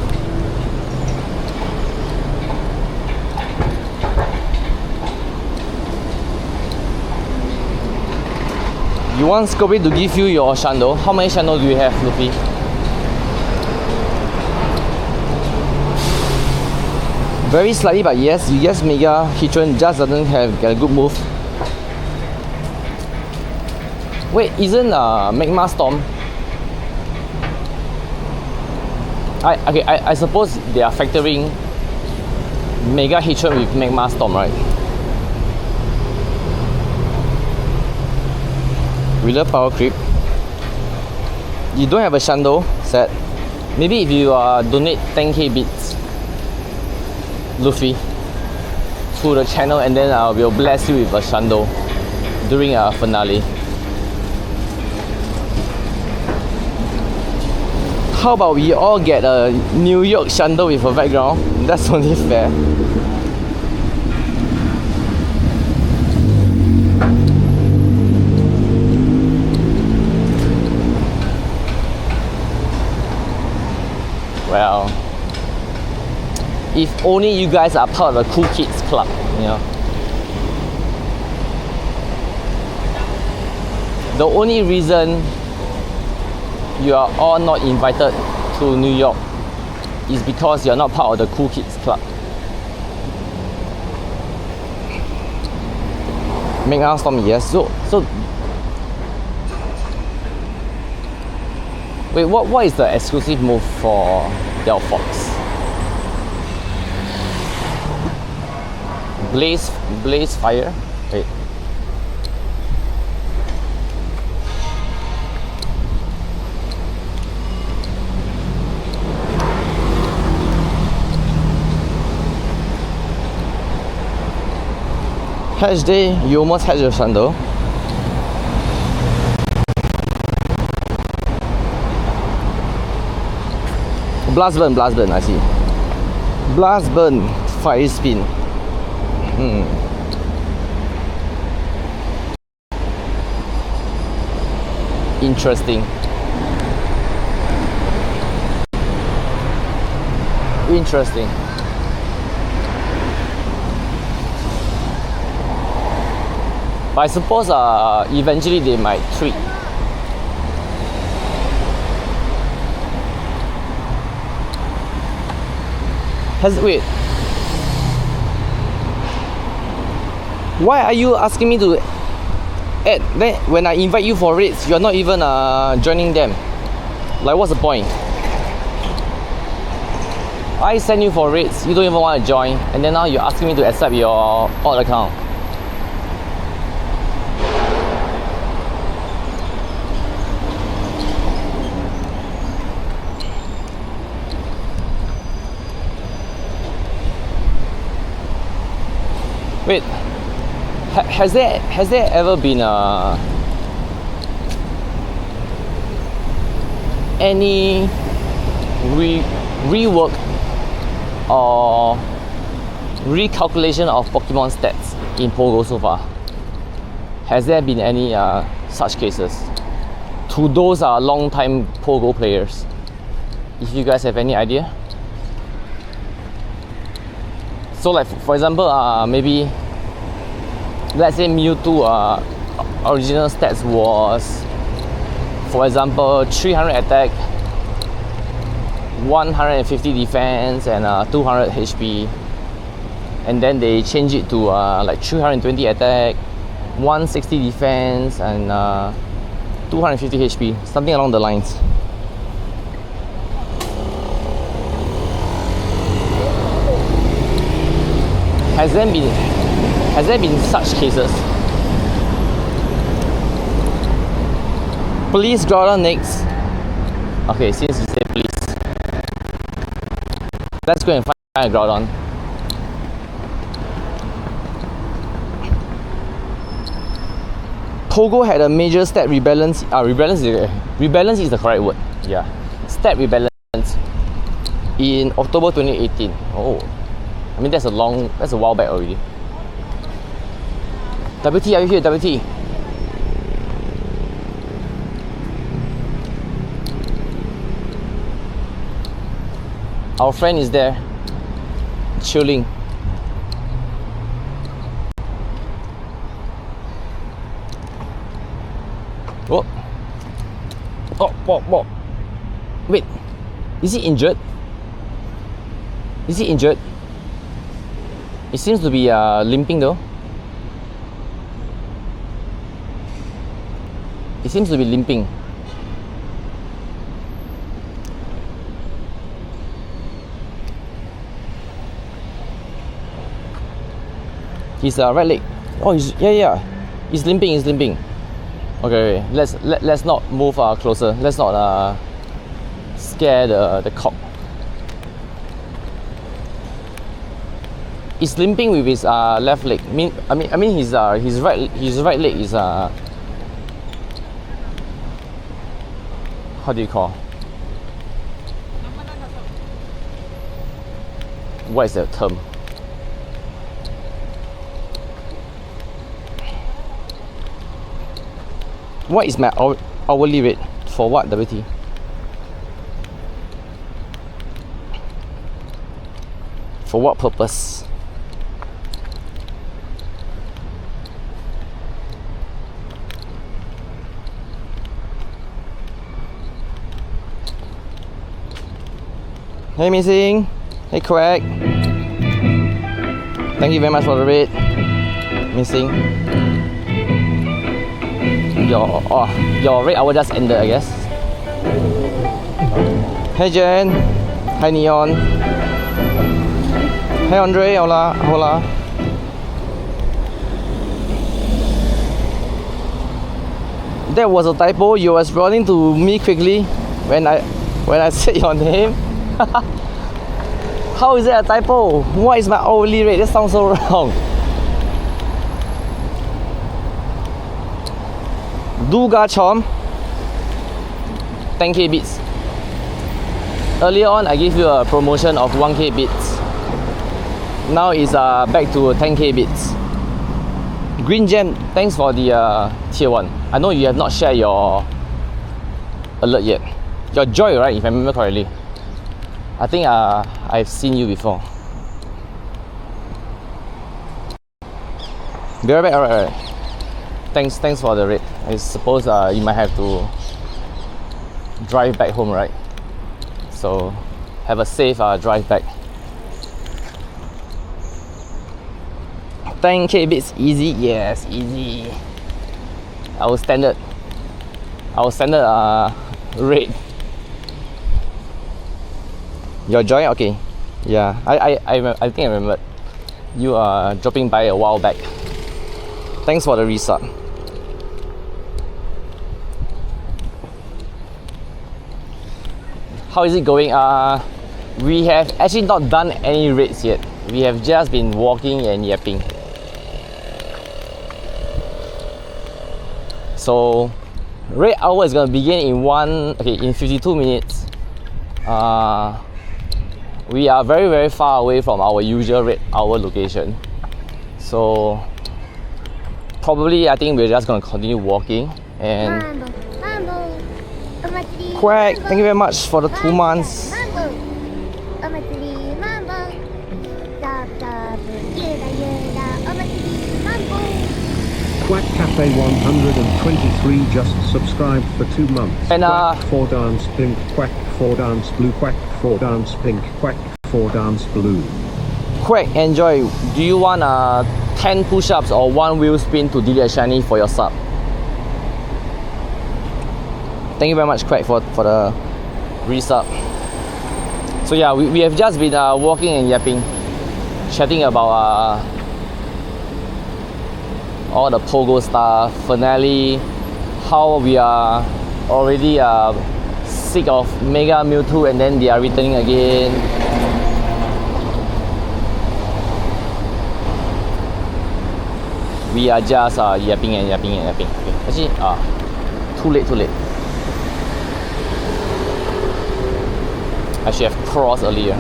You want Scobie to give you your Shando? How many Shando do you have, Luffy? Very slightly, but yes, Mega Heatran just doesn't have a good move. Wait, isn't Magma Storm? I suppose they are factoring Mega Heatran with Magma Storm, right? Wheeler Power Creep. You don't have a Shando set. Maybe if you donate 10k bits, Luffy, to the channel, and then I will bless you with a Shando during a finale. How about we all get a New York Shando with a background? That's only fair. Well, if only you guys are part of the Cool Kids Club, you know. The only reason you are all not invited to New York is because you're not part of the Cool Kids Club. Mega Storm, yes. So wait, what is the exclusive move for Delphox? Blaze Fire? Wait. Hatch Day, you almost had your Shando. Blast Burn, I see. Blast Burn, Fire Spin. Interesting. But I suppose eventually they might tweak Wait. Why are you asking me to add? Then when I invite you for raids, you're not even joining them. Like, what's the point? I send you for raids, you don't even want to join, and then now you're asking me to accept your odd account. Wait, has there ever been any rework or recalculation of Pokemon stats in Pogo so far? Has there been any such cases to those long-time Pogo players? If you guys have any idea. So like for example, maybe let's say Mewtwo original stats was, for example, 300 attack, 150 defense and 200 HP, and then they change it to like 320 attack, 160 defense and 250 HP, something along the lines. Has there been such cases? Please, Groudon next. Okay, since you say please, let's go and find a Groudon. Pogo had a major stat rebalance. Rebalance is the correct word. Yeah, stat rebalance in October 2018. Oh, I mean that's a while back already. WT, are you here? WT. Our friend is there, chilling. Oh. Oh. Wait, is he injured? Is he injured? It seems to be limping though. It seems to be limping. His right leg. Oh, yeah. He's limping. Okay, let's not move closer. Let's not scare the cop. He's limping with his left leg. I mean his right leg is how do you call? What is the term? What is my hourly rate for what, WT? For what purpose? Hey Missing, hey Quack. Thank you very much for the raid, Missing. Your raid hour just ended, I guess. Hey Jen, hi Neon. Hey Andre, hola. That was a typo. You were responding to me quickly when I said your name. How is that a typo? What is my hourly rate? That sounds so wrong. Duga Chom, 10k bits. Earlier on I gave you a promotion of 1k bits. Now it's back to 10k bits. Green Gem, thanks for the tier 1. I know you have not shared your alert yet. Your Joy, right, if I remember correctly. I think I've seen you before. Be right back. Alright. Thanks for the raid. I suppose you might have to drive back home, right? So have a safe drive back. 10k bits easy, yes, easy. Our standard rate. Your joy, okay. Yeah, I think I remembered. You are dropping by a while back. Thanks for the resub. How is it going? We have actually not done any raids yet. We have just been walking and yapping. So raid hour is gonna begin in 52 minutes. We are very far away from our usual raid hour location. So probably I think we're just gonna continue walking. And Quack, thank you very much for the 2 months. Quack Cafe 123 just subscribed for 2 months. And Quack 4 dance pink, Quack 4 dance blue, Quack 4 dance pink, Quack 4 dance blue. Quack, enjoy. Do you want 10 push-ups or 1 wheel spin to delete a shiny for your sub? Thank you very much, Quack, for the resub. So yeah, we have just been walking and yapping, chatting about all the Pogo stuff, finale, how we are already sick of Mega Mewtwo and then they are returning again. We are just yapping and yapping and yapping. Okay. Actually, too late. I should have crossed earlier.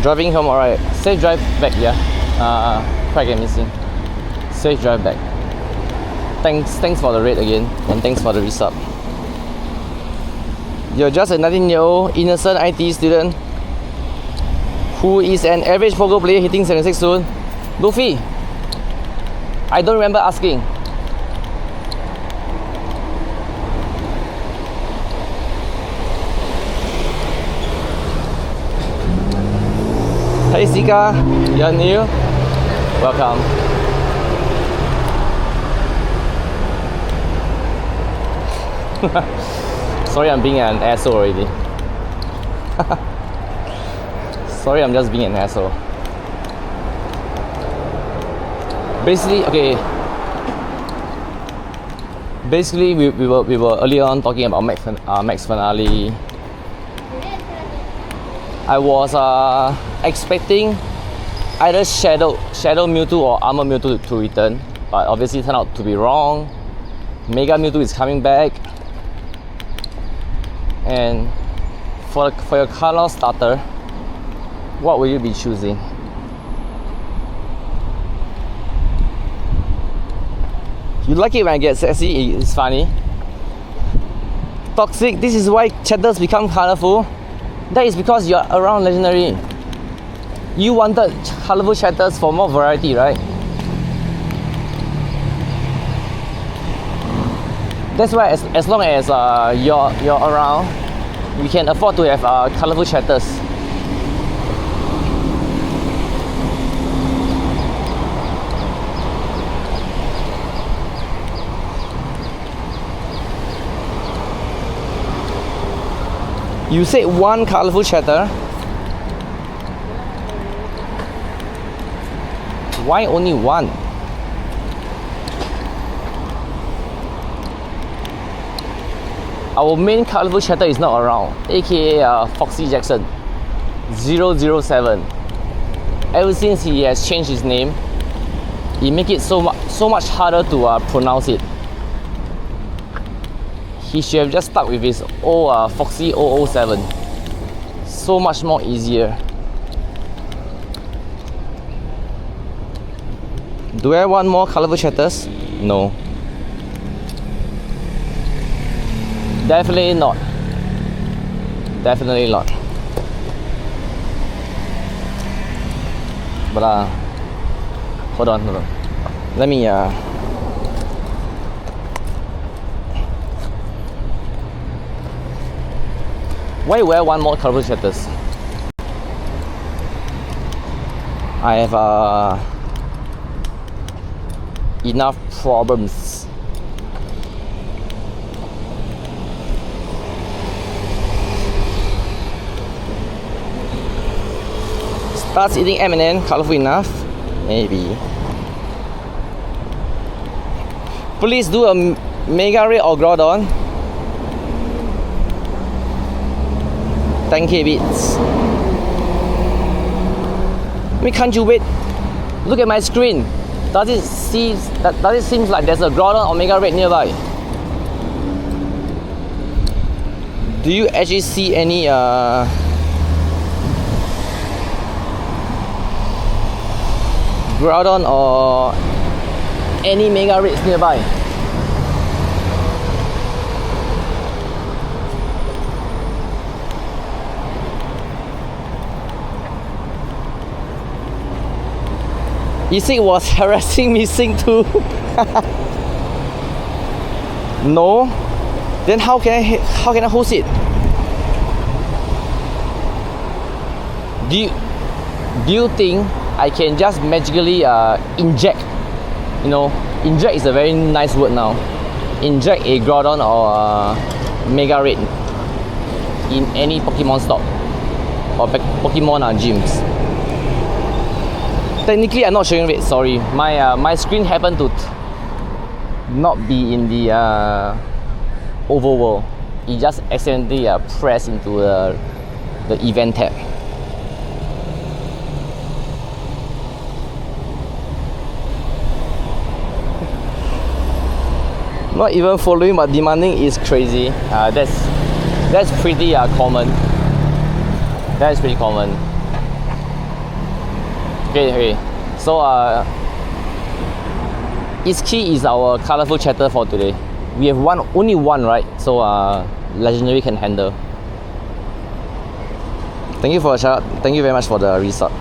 Driving home, alright. Safe drive back, yeah. Quite missing. Safe drive back. Thanks for the raid again, and thanks for the resub. You're just a 19-year-old innocent IT student who is an average Pogo player hitting 76 soon. Luffy, I don't remember asking. Hey Sika, you're new? Welcome. Sorry, I'm being an asshole already. Sorry, I'm just being an asshole. Basically, we were earlier on talking about Max Finale. I was expecting either Shadow Mewtwo or Armor Mewtwo to return, but obviously it turned out to be wrong. Mega Mewtwo is coming back, and for your color starter, what will you be choosing? You like it when I get sassy? It's funny. Toxic, this is why chatters become colorful. That is because you're around Legendary. You wanted colorful chatters for more variety, right? That's why as long as you're around, we can afford to have colorful chatters. You said one colorful chatter. Why only one? Our main colorful chatter is not around, aka Foxy Jackson 007. Ever since he has changed his name, he make it so much harder to pronounce it. He should have just stuck with his old Foxy 007. So much more easier. Do I want more colorful chatters? No. Definitely not. Definitely not. But hold on. Let me Why would I want more colorful chapters? I have enough problems. Starts eating M&M, colorful enough? Maybe. Please do a Mega Red or Groudon. 10k bits. Why can't you wait? Look at my screen. Does it seem like there's a Groudon or Mega Red nearby? Do you actually see any Groudon or any Mega Reds nearby? Isik was harassing me Sing too. No? Then how can I host it? Do you think I can just magically inject? You know, inject is a very nice word now. Inject a Groudon or a Mega Red in any Pokemon store or Pokemon gyms. Technically, I'm not showing red. Sorry, my screen happened to not be in the overworld. It just accidentally pressed into the event tab. Not even following but demanding is crazy. That's pretty common. That is pretty common. Okay. So Iski is our colorful chatter for today. We have only one, right? So legendary can handle. Thank you for the shout. Thank you very much for the resort.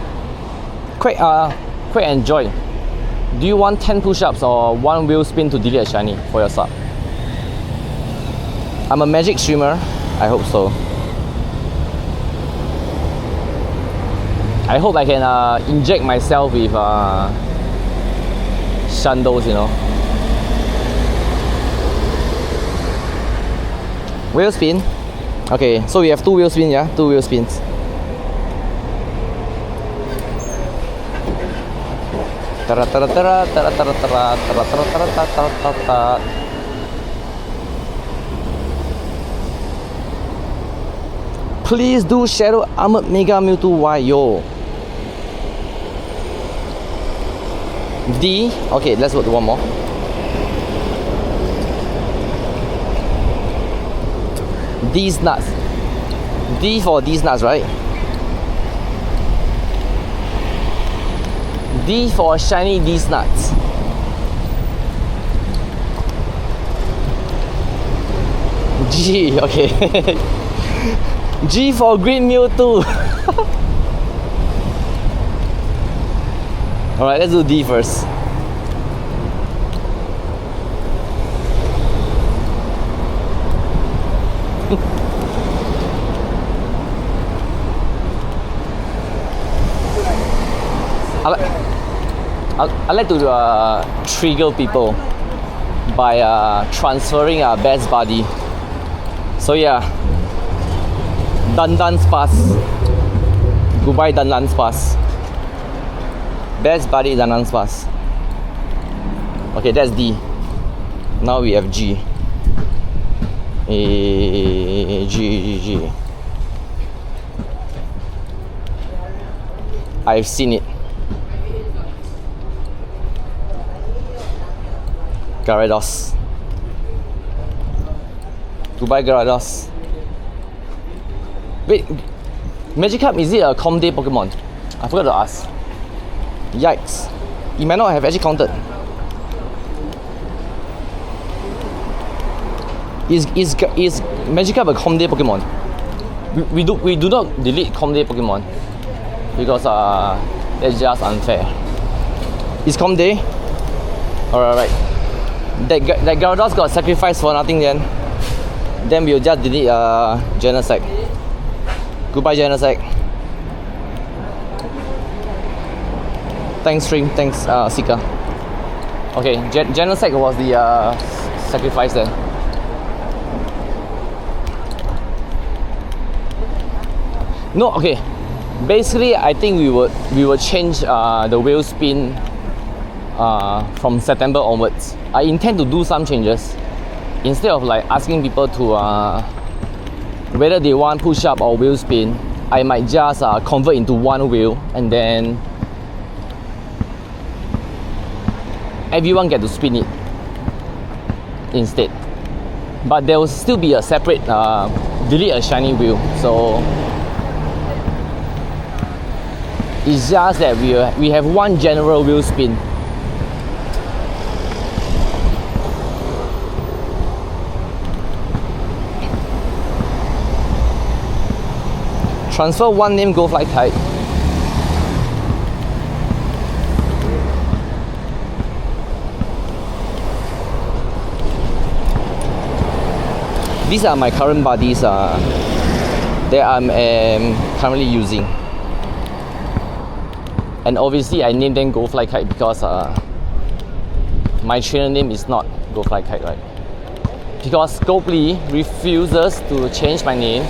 Quick enjoy. Do you want 10 push-ups or 1 wheel spin to delete a shiny for your sub? I'm a magic streamer. I hope so. I hope I can inject myself with shandos, you know. Wheel spin. Okay, so we have 2 wheel spins, yeah? 2 wheel spins. Please do Shadow Armored Mega Mewtwo. Why, yo? D. Okay, let's go to one more. These nuts. D for these nuts, right? D for shiny these nuts. G. Okay. G for green Mewtwo. Alright, let's do D first. I like to trigger people by transferring best buddy. So yeah, Dandan's pass. Goodbye Dandan's pass. Best buddy Dandan's pass. Okay, that's D. Now we have G. G. I've seen it. Gyarados. Goodbye Gyarados. Wait, Magikarp, is it a Comday Pokemon? I forgot to ask. Yikes. It might not have actually counted. Is Magikarp a Comday Pokemon? We do not delete Comday Pokemon because that's just unfair. Is Comday? Alright. That Gyarados got sacrificed for nothing then we'll just delete Genocide. Goodbye, Genesec. Thanks, Stream. Thanks, Sika. Okay, Genesec was the sacrifice there. No, okay. Basically, I think we would change the wheel spin from September onwards. I intend to do some changes. Instead of like asking people to whether they want push up or wheel spin, I might just convert into one wheel and then everyone get to spin it instead. But there will still be a separate delete a shiny wheel. So it's just that we have one general wheel spin. Transfer one name, go fly kite. These are my current buddies that I'm currently using. And obviously I named them Go Fly Kite because my trainer name is not Go Fly Kite, right? Because Scopely refuses to change my name.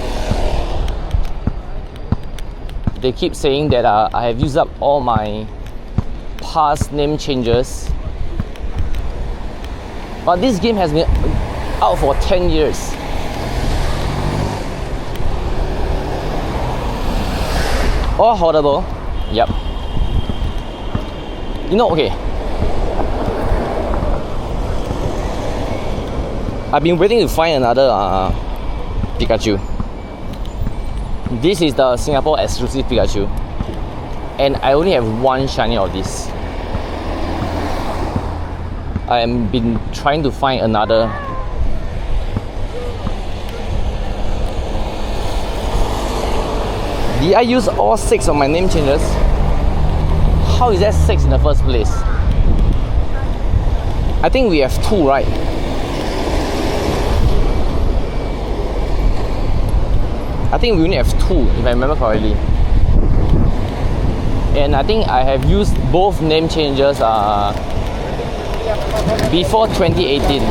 They keep saying that I have used up all my past name changes. But this game has been out for 10 years. All horrible. Yep. You know, okay. I've been waiting to find another Pikachu. This is the Singapore exclusive Pikachu. And I only have one shiny of this. I have been trying to find another. Did I use all 6 of my name changes? How is that 6 in the first place? I think we have 2, right? I think we only have 2, if I remember correctly. And I think I have used both name changes before 2018.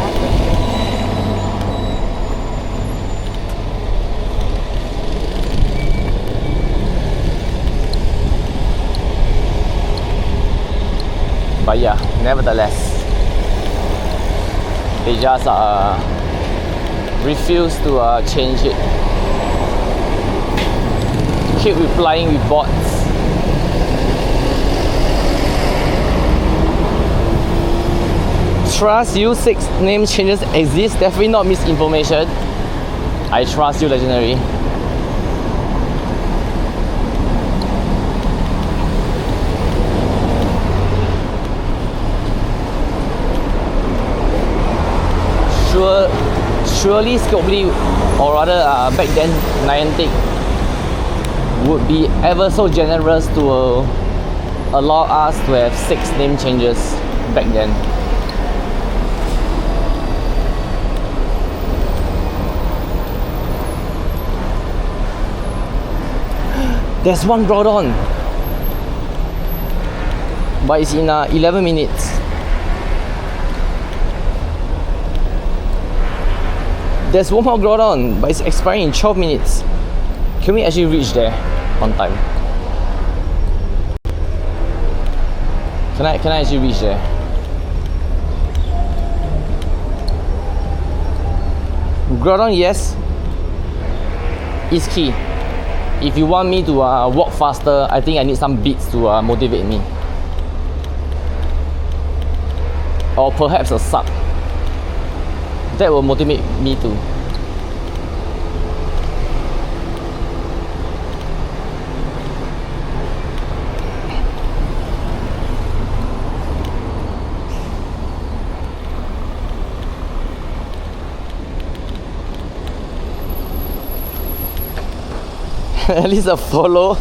But yeah, nevertheless, they just refuse to change it. Keep replying with bots. Trust you, 6 name changes exist, definitely not misinformation. I trust you, Legendary. Surely Scopely, or rather back then Niantic, would be ever so generous to allow us to have 6 name changes back then. There's one Groudon, but it's in 11 minutes. There's one more Groudon, but it's expiring in 12 minutes. Can we actually reach there on time? Can I actually reach there? Groudon, yes, is key. If you want me to walk faster, I think I need some beats to motivate me. Or perhaps a sub. That will motivate me too. At least a follow.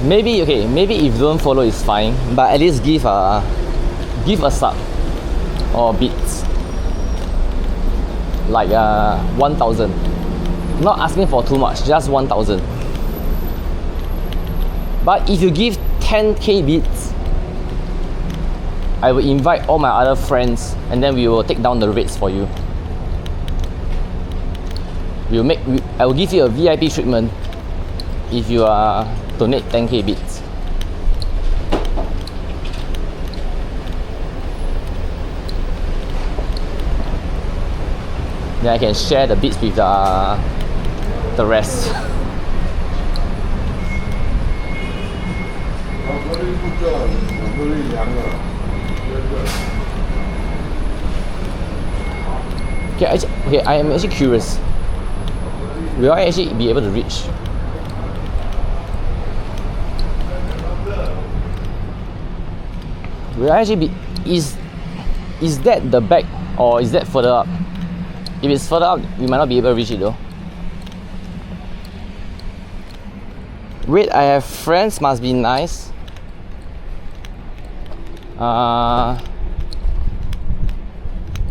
Maybe if you don't follow it's fine, but at least give a sub. or bits. Like 1,000. Not asking for too much, just 1,000. But if you give 10k bits, I will invite all my other friends and then we will take down the rates for you. I will give you a VIP treatment if you donate 10k bits. Then I can share the bits with the rest. Okay, I am actually curious. Will I actually be able to reach? Will I actually be? Is that the back or is that further up? If it's further up, we might not be able to reach it though. Wait, I have friends must be nice.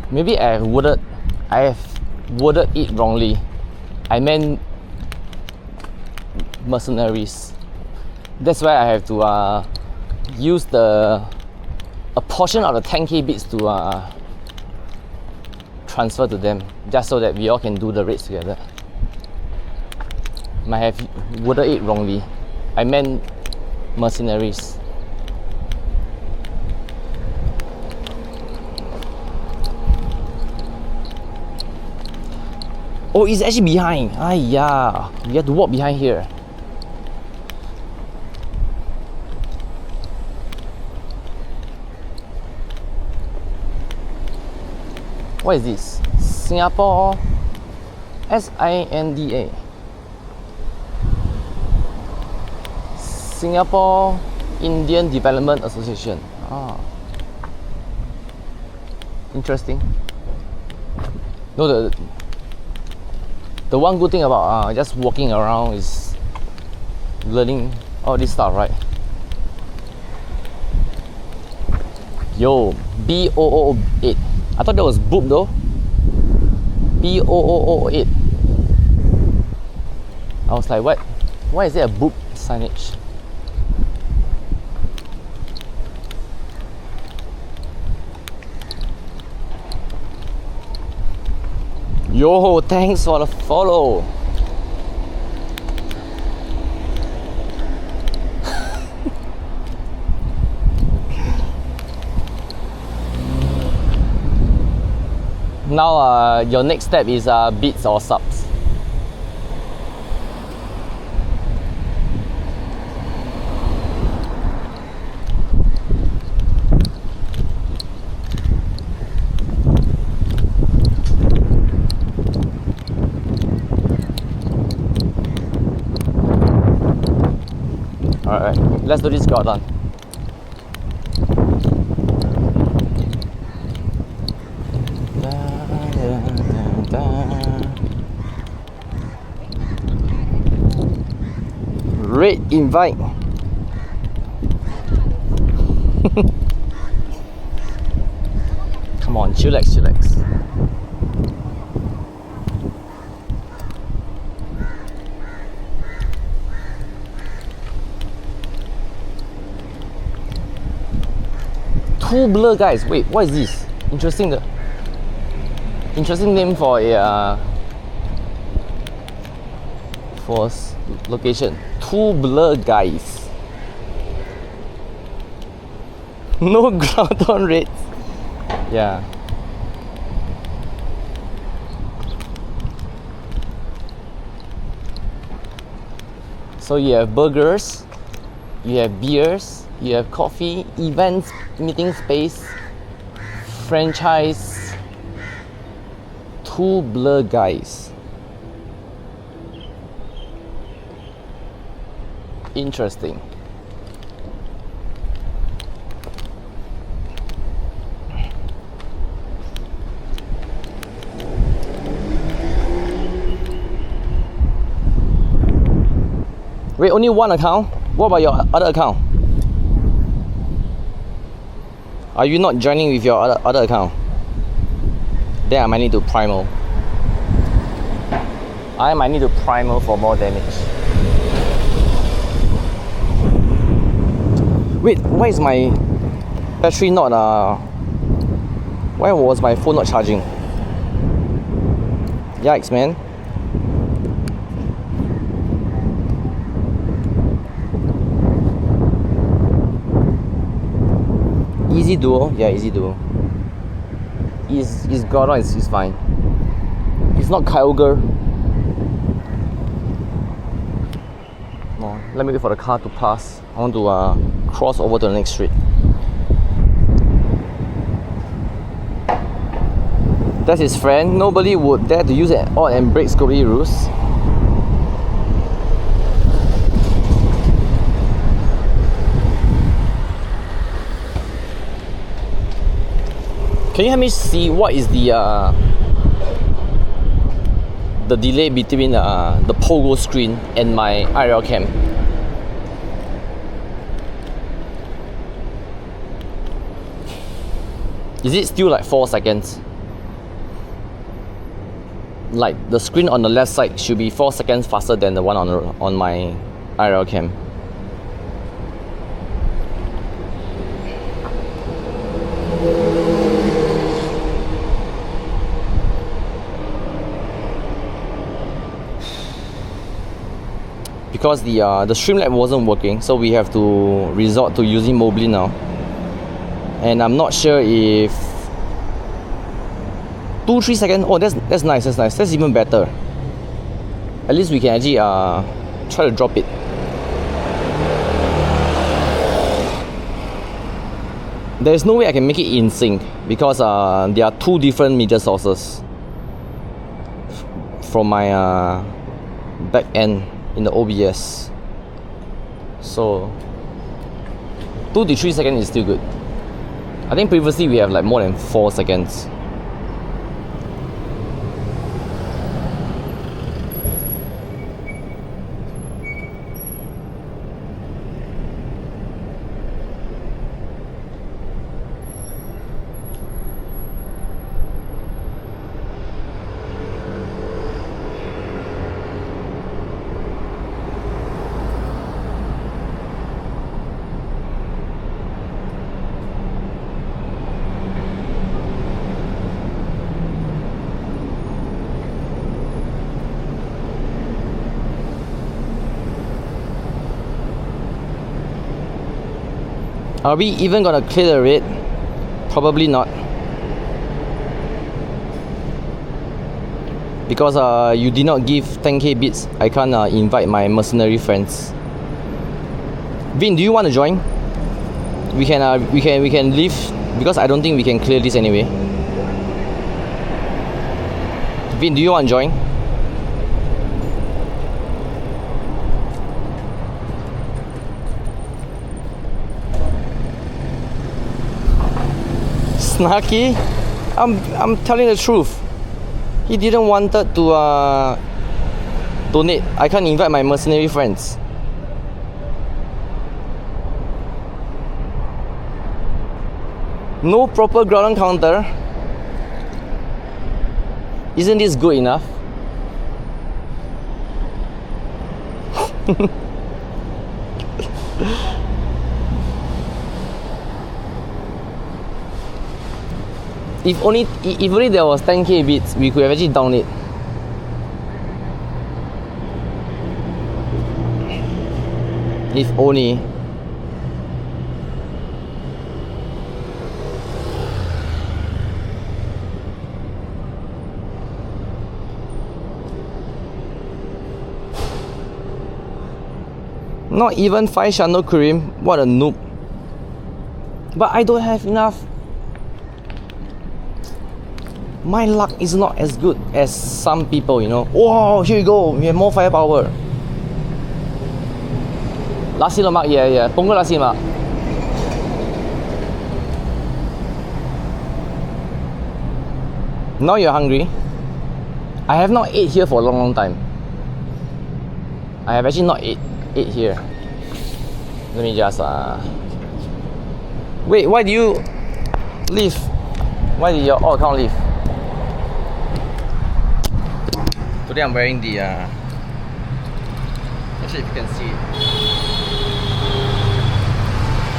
Maybe I have worded it wrongly. I meant mercenaries. That's why I have to use a portion of the 10k bits to transfer to them, just so that we all can do the race together. Might have worded it wrongly. I meant mercenaries. Oh, it's actually behind. Yeah, we have to walk behind here. What is this? Singapore SINDA. Singapore Indian Development Association. Interesting. No, the one good thing about just walking around is learning all this stuff, right? Yo, B0008. I thought that was boop though. B0008. I was like, what? Why is there a boop signage? Yo, thanks for the follow. Now your next step is bits or subs. Alright, let's do this Groudon. Red invite. Come on, chillax, chillax. Two blur guys. Wait, what is this? Interesting name for a location. Two blur guys. No Groudon rates. Yeah. So you have burgers, you have beers, you have coffee, events, meeting space, franchise. Two blur guys. Interesting. Wait, only one account? What about your other account? Are you not joining with your other account? then I might need to primal. I might need to primal for more damage. Wait, why is my battery not why was my phone not charging? Yikes, man. Easy duo, yeah, easy duo. Is Groudon is fine. It's not Kyogre. No, let me wait for the car to pass. I want to cross over to the next street. That's his friend. Nobody would dare to use it or and break Scooby rules. Can you help me see what is the delay between the pogo screen and my IRL cam? Is it still like 4 seconds? Like the screen on the left side should be 4 seconds faster than the one on my IRL cam. Because the Streamlab wasn't working, so we have to resort to using Mobily now. And I'm not sure if 2-3 seconds. Oh, that's nice. That's even better. At least we can actually try to drop it. There is no way I can make it in sync because there are two different media sources from my back end in the OBS. So 2 to 3 seconds is still good. I think previously we have like more than 4 seconds. Are we even gonna clear the raid? Probably not. Because you did not give 10k bits, I can't invite my mercenary friends. Vin, do you want to join? We can leave because I don't think we can clear this anyway. Vin, do you want to join? Snarky? I'm telling the truth. He didn't wanted to donate. I can't invite my mercenary friends. No proper Groudon counter. Isn't this good enough? If only there was 10k bits, we could have actually downed it. If only. Not even 5 Shano Cream. What a noob. But I don't have enough. My luck is not as good as some people, you know. Whoa, here you go. We have more firepower. Nasi lemak, yeah. Punggol nasi lemak. Now you're hungry. I have not ate here for a long time. I have actually not ate here. Let me just wait, why do you leave? Why did your account leave? Today I'm wearing the actually if you can see it,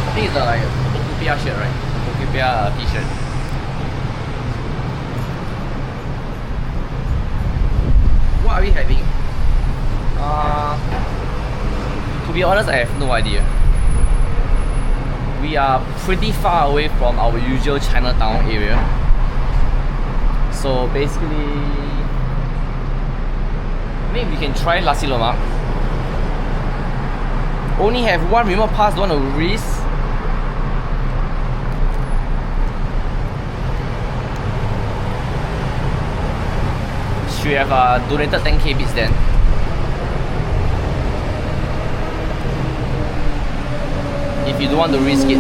I think it's like a Pokepia shirt, right? Pokepia t-shirt. What are we having? To be honest, I have no idea. We are pretty far away from our usual Chinatown area. So basically, maybe we can try Nasi Lemak. Only have one remote pass, don't want to risk. Should have donated 10k bits then. If you don't want to risk it.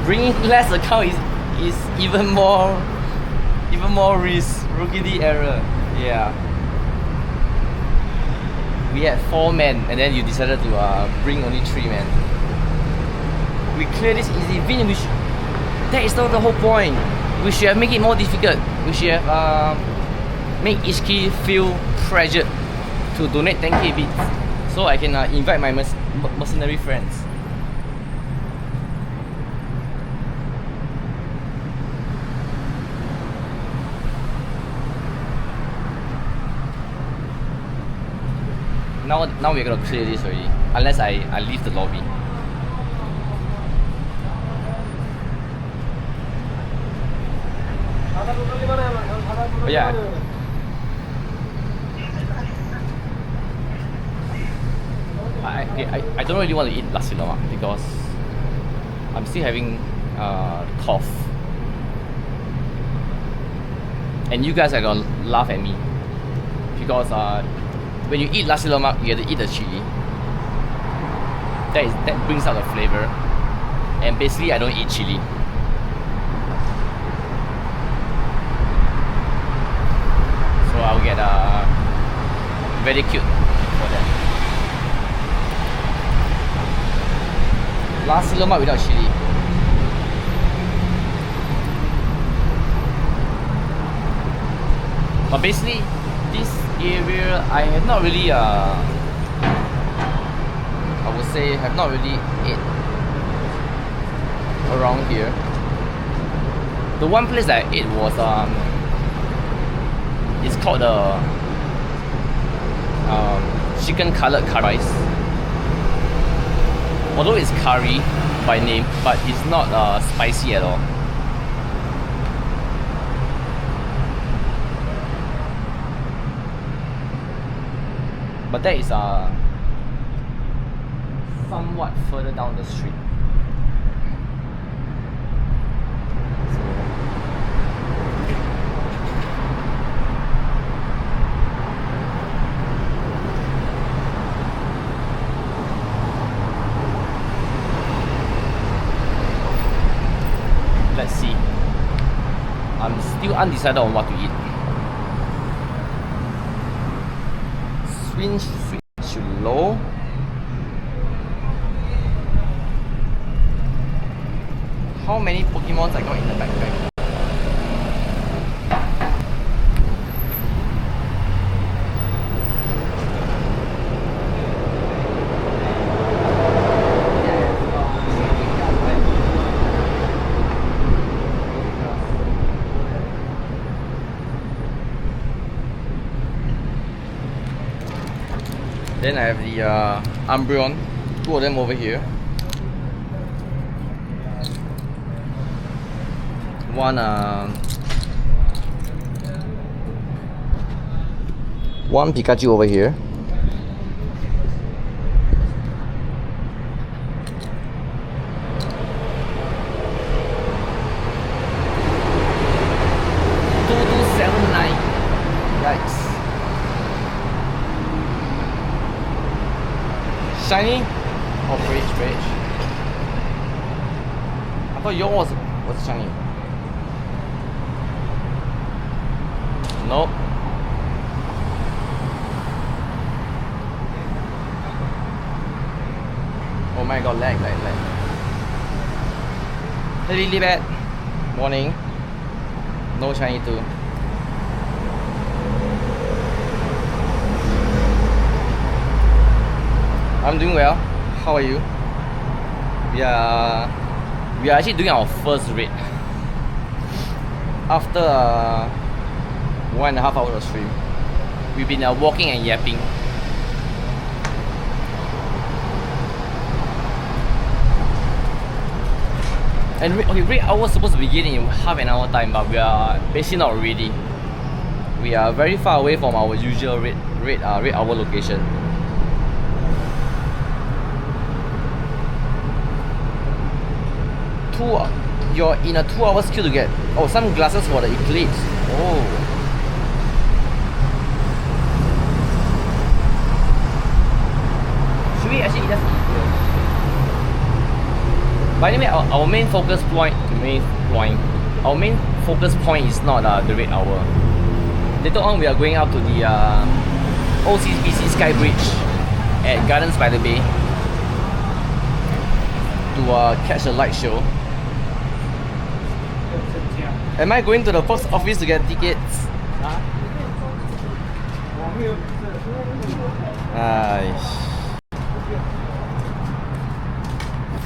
Bringing less account is even more risk, rookie error. Yeah. We had 4 men and then you decided to bring only 3 men. We clear this easy. Vin, that is not the whole point. We should have made it more difficult. We should have made each key feel pressured to donate 10k bits so I can invite my mercenary friends. Now we're gonna clear this already, unless I leave the lobby. But yeah. I don't really want to eat Nasi Lemak because I'm still having cough. And you guys are gonna laugh at me because when you eat Nasi Lemak, you have to eat the chili. That brings out the flavor. And basically, I don't eat chili. So I'll get very cute for that. Nasi Lemak without chili. But basically, this area I have not really I would say have not really ate around here. The one place that I ate was it's called the chicken cutlet curry rice. Although it's curry by name, but it's not spicy at all. But that is somewhat further down the street. Let's see. I'm still undecided on what to eat. Switch to low. How many Pokemons I got in the backpack? Then I have the Umbreon, 2 of them over here. One Pikachu over here. Yikes. Shiny? Oh, Rage. I thought yours was shiny. Nope. my god, lag. Hey Lilybet, morning. No Chinese too. I'm doing well. How are you? We are actually doing our first raid after 1.5 hours of stream. We've been walking and yapping. And raid hour was supposed to begin in half an hour time, but we are basically not ready. We are very far away from our usual raid hour location. You're in a 2 hours queue to get some glasses for the eclipse. Oh. Should we actually just eat here? By the way, our main focus point is not the raid hour. Later on, we are going up to the OCBC Skyway at Gardens by the Bay to catch a light show. Am I going to the post office to get tickets?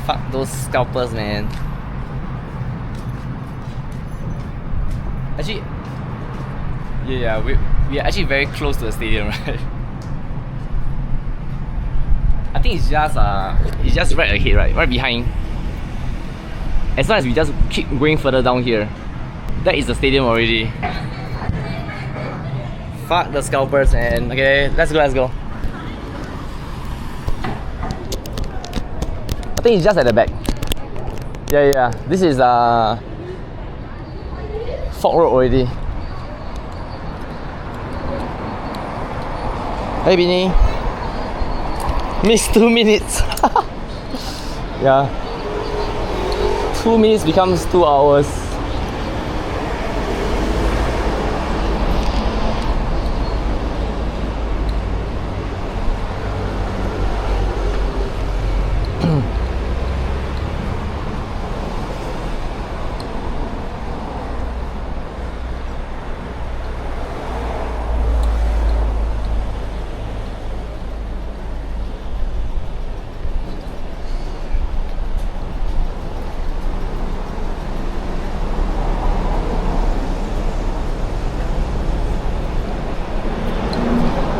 Fuck those scalpers, man. Actually, yeah, we are actually very close to the stadium, right? I think it's just right ahead, right behind. As long as we just keep going further down here, that is the stadium already. Fuck the scalpers, man. Okay, let's go. I think it's just at the back. Yeah. This is Fort Road already. Hey Bini. Missed 2 minutes. Yeah. 2 minutes becomes 2 hours.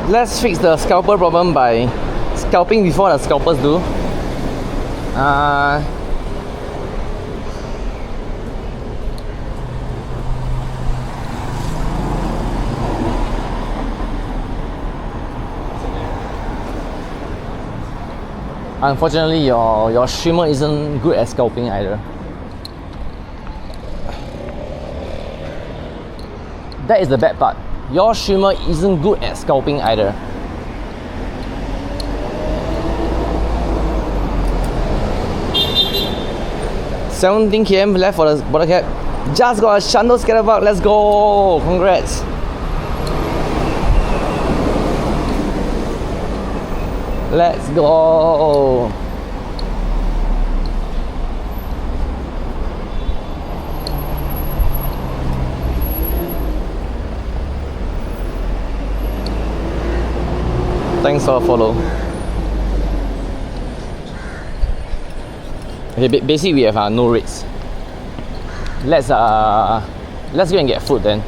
Let's fix the scalper problem by scalping before the scalpers do. Unfortunately, your streamer isn't good at scalping either. That is the bad part. Your streamer isn't good at scalping either. $17 km left for the border cap. Just got a Shanto Scatterbug. Let's go! Congrats. Let's go. Thanks for the follow. Okay, basically we have no rates. Let's go and get food then.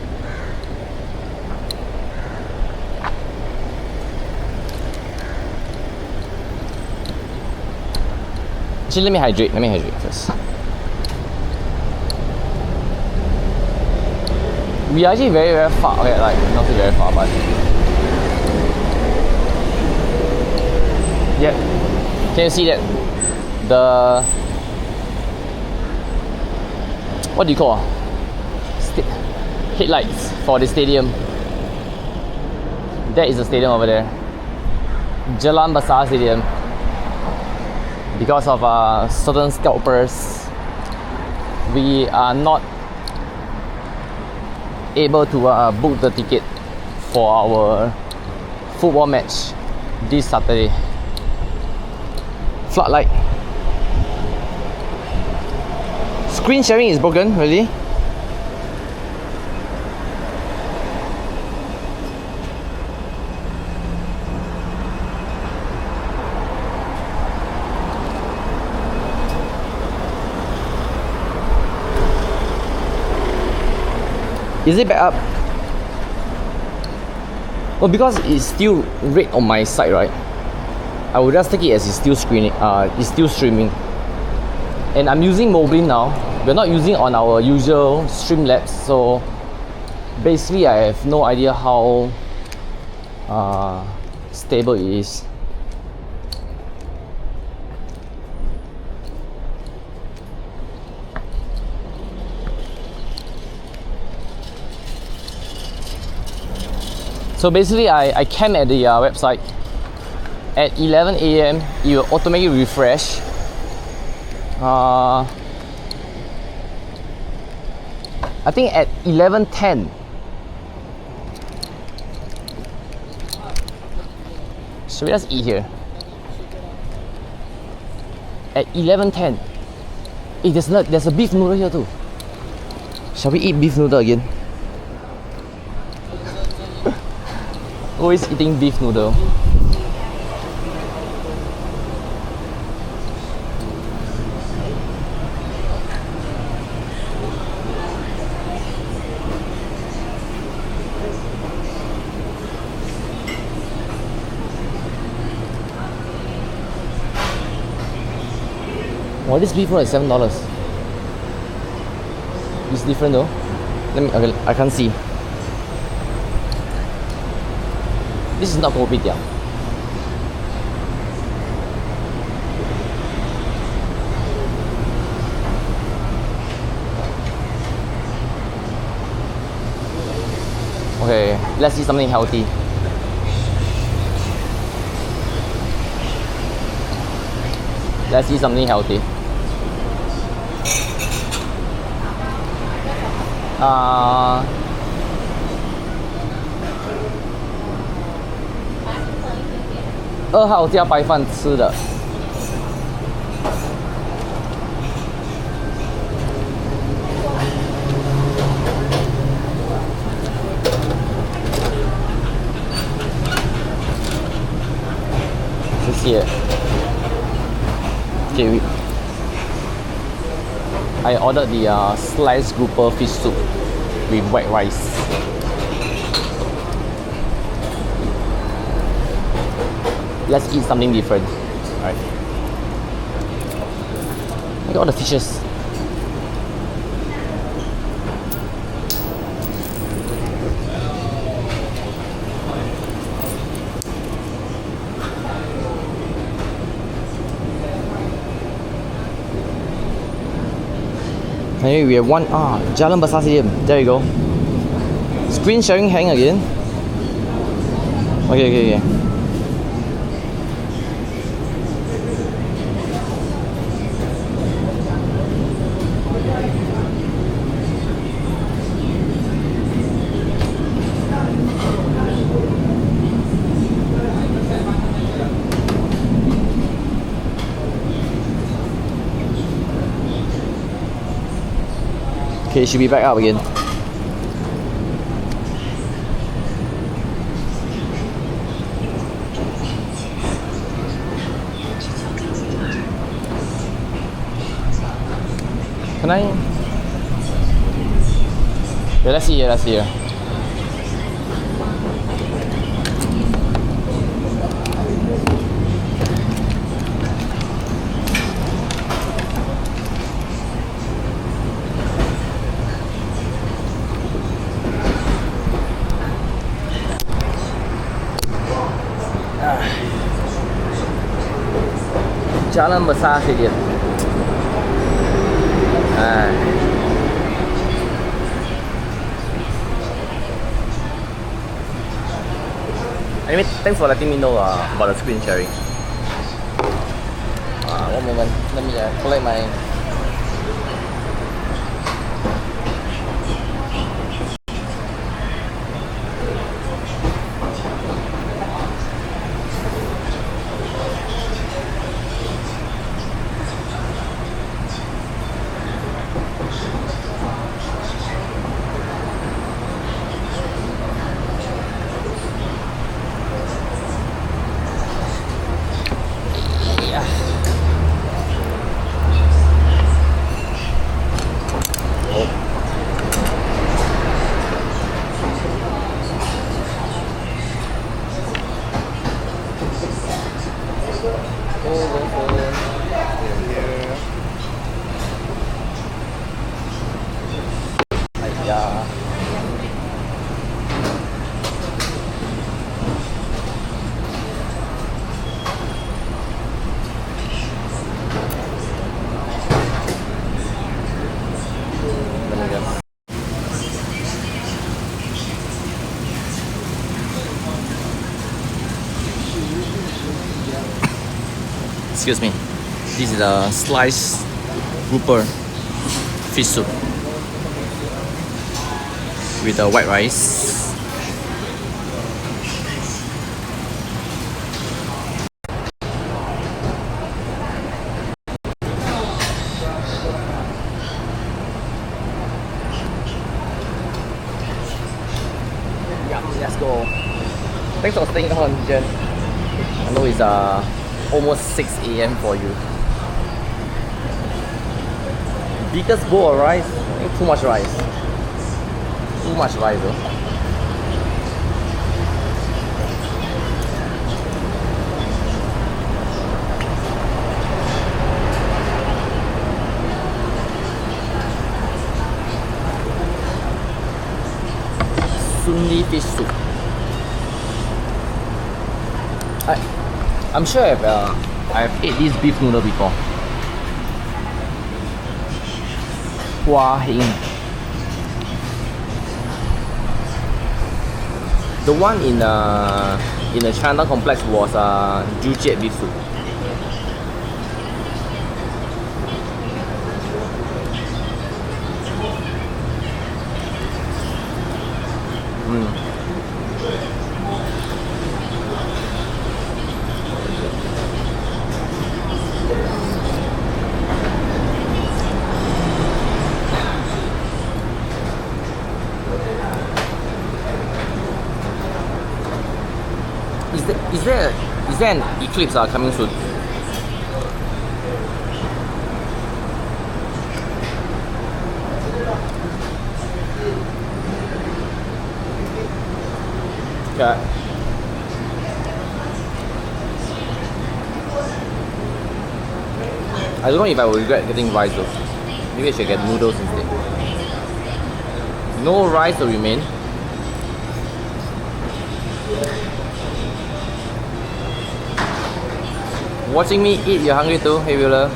Actually, let me hydrate first. We are actually very, very far. Okay, like not very far, but yeah. Can you see that? The what do you call headlights for the stadium? That is the stadium over there, Jalan Besar Stadium. Because of certain scalpers, we are not able to book the ticket for our football match this Saturday. Floodlight. screen sharing is broken, really? Is it back up? Well, because it's still red on my side, right? I will just take it as it's still screening. It's still streaming. And I'm using Moblin now. We're not using on our usual Streamlabs, so basically I have no idea how stable it is. So basically I came at the website at 11 AM. It will automatically refresh. I think at 11:10. Should we just eat here? At 11:10. Hey, there's a beef noodle here too. Shall we eat beef noodle again? Always eating beef noodle. Wow, this beef noodle is $7. It's different though. Okay, I can't see. This is not kopitiam. Okay, let's eat something healthy. Let's eat something healthy. Uh, 2号加白饭吃的。谢谢。Okay, I ordered the sliced grouper fish soup with white rice. Let's eat something different. Alright. Look at all the fishes. Anyway, we have one Jalan Besar Stadium. There you go. Screen sharing hang again. Okay. Okay, it should be back up again. Can I? Yeah, let's see here. Jalan Besar Stadium. Anyway, thanks for letting me know about the screen sharing. One moment, let me collect my. Excuse me. This is a sliced grouper fish soup with the white rice. Yeah, let's go. Thanks for staying on, Jen. I know it's almost 6 a.m. for you. Biggest bowl of rice? I think too much rice. Too much rice though. Sunli fish soup. I'm sure I've ate this beef noodle before. Hua Hing. The one in the China complex was Jujiet beef soup. Is there an eclipse coming soon? Okay. I don't know if I will regret getting rice though. Maybe I should get noodles instead. No rice will remain. Watching me eat, you're hungry too, hey Wheeler?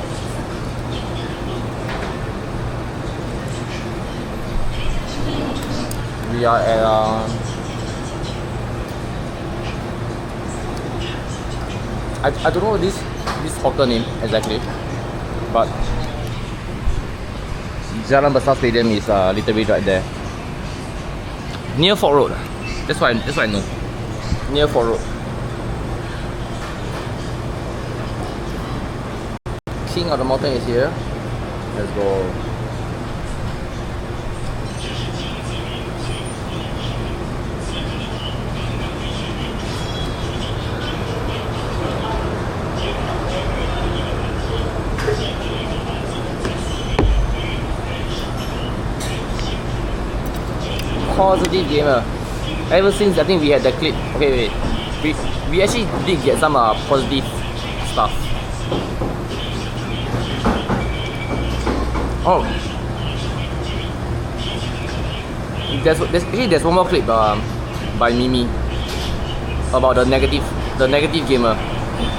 We are at I don't know this hawker name exactly, but Jalan Besar Stadium is literally right there. Near Fort Road. That's what I know. Near Fort Road. King of the mountain is here. Let's go. Positive gamer. Ever since I think we had the clip. Okay, wait. We actually did get some positive stuff. Oh, there's one more clip by Mimi about the negative gamer,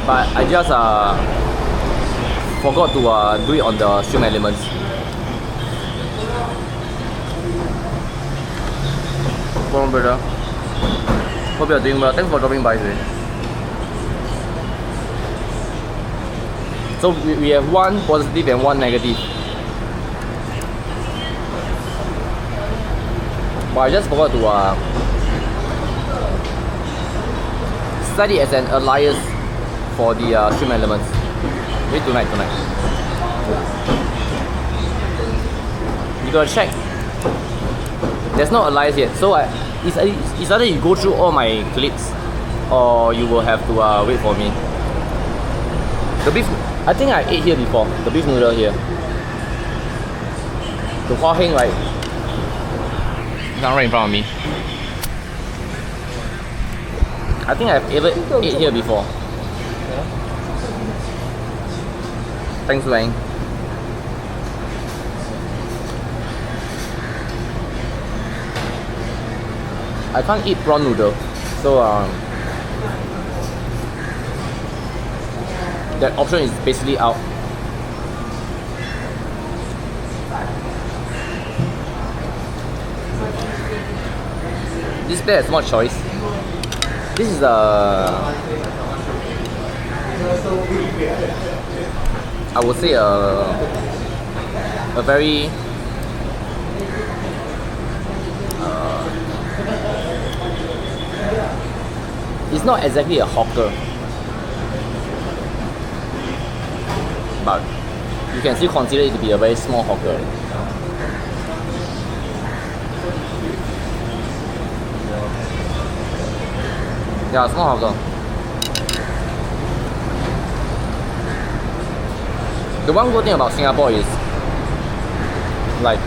but I just forgot to do it on the stream elements. Come on, brother. Hope you're doing well. Thanks for dropping by today. So we have one positive and one negative. But I just forgot to set it as an alias for the stream elements. Wait tonight. You gotta check. There's no alias yet, so it's either you go through all my clips or you will have to wait for me. The beef, I think I ate here before. The beef noodle here. The Hua Hing, right? Not right in front of me. I think I've ever ate here before. Thanks, Wang. I can't eat prawn noodle, so that option is basically out. This place has more choice. This is I would say a very it's not exactly a hawker, but you can still consider it to be a very small hawker. Yeah, small hawker. The one good thing about Singapore is like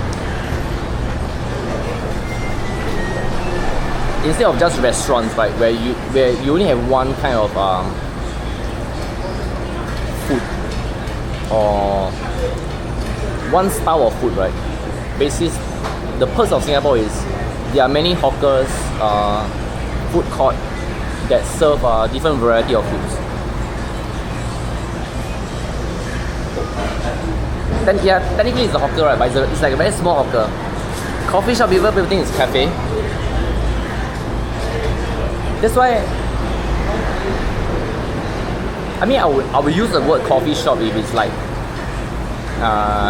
instead of just restaurants, right, where you only have one kind of food or one style of food, right? Basically, the perks of Singapore is there are many hawkers, food court that serve different variety of foods. Then yeah, technically it's a hawker, right? But it's like a very small hawker. Coffee shop, people think it's cafe. That's why I mean I would use the word coffee shop if it's like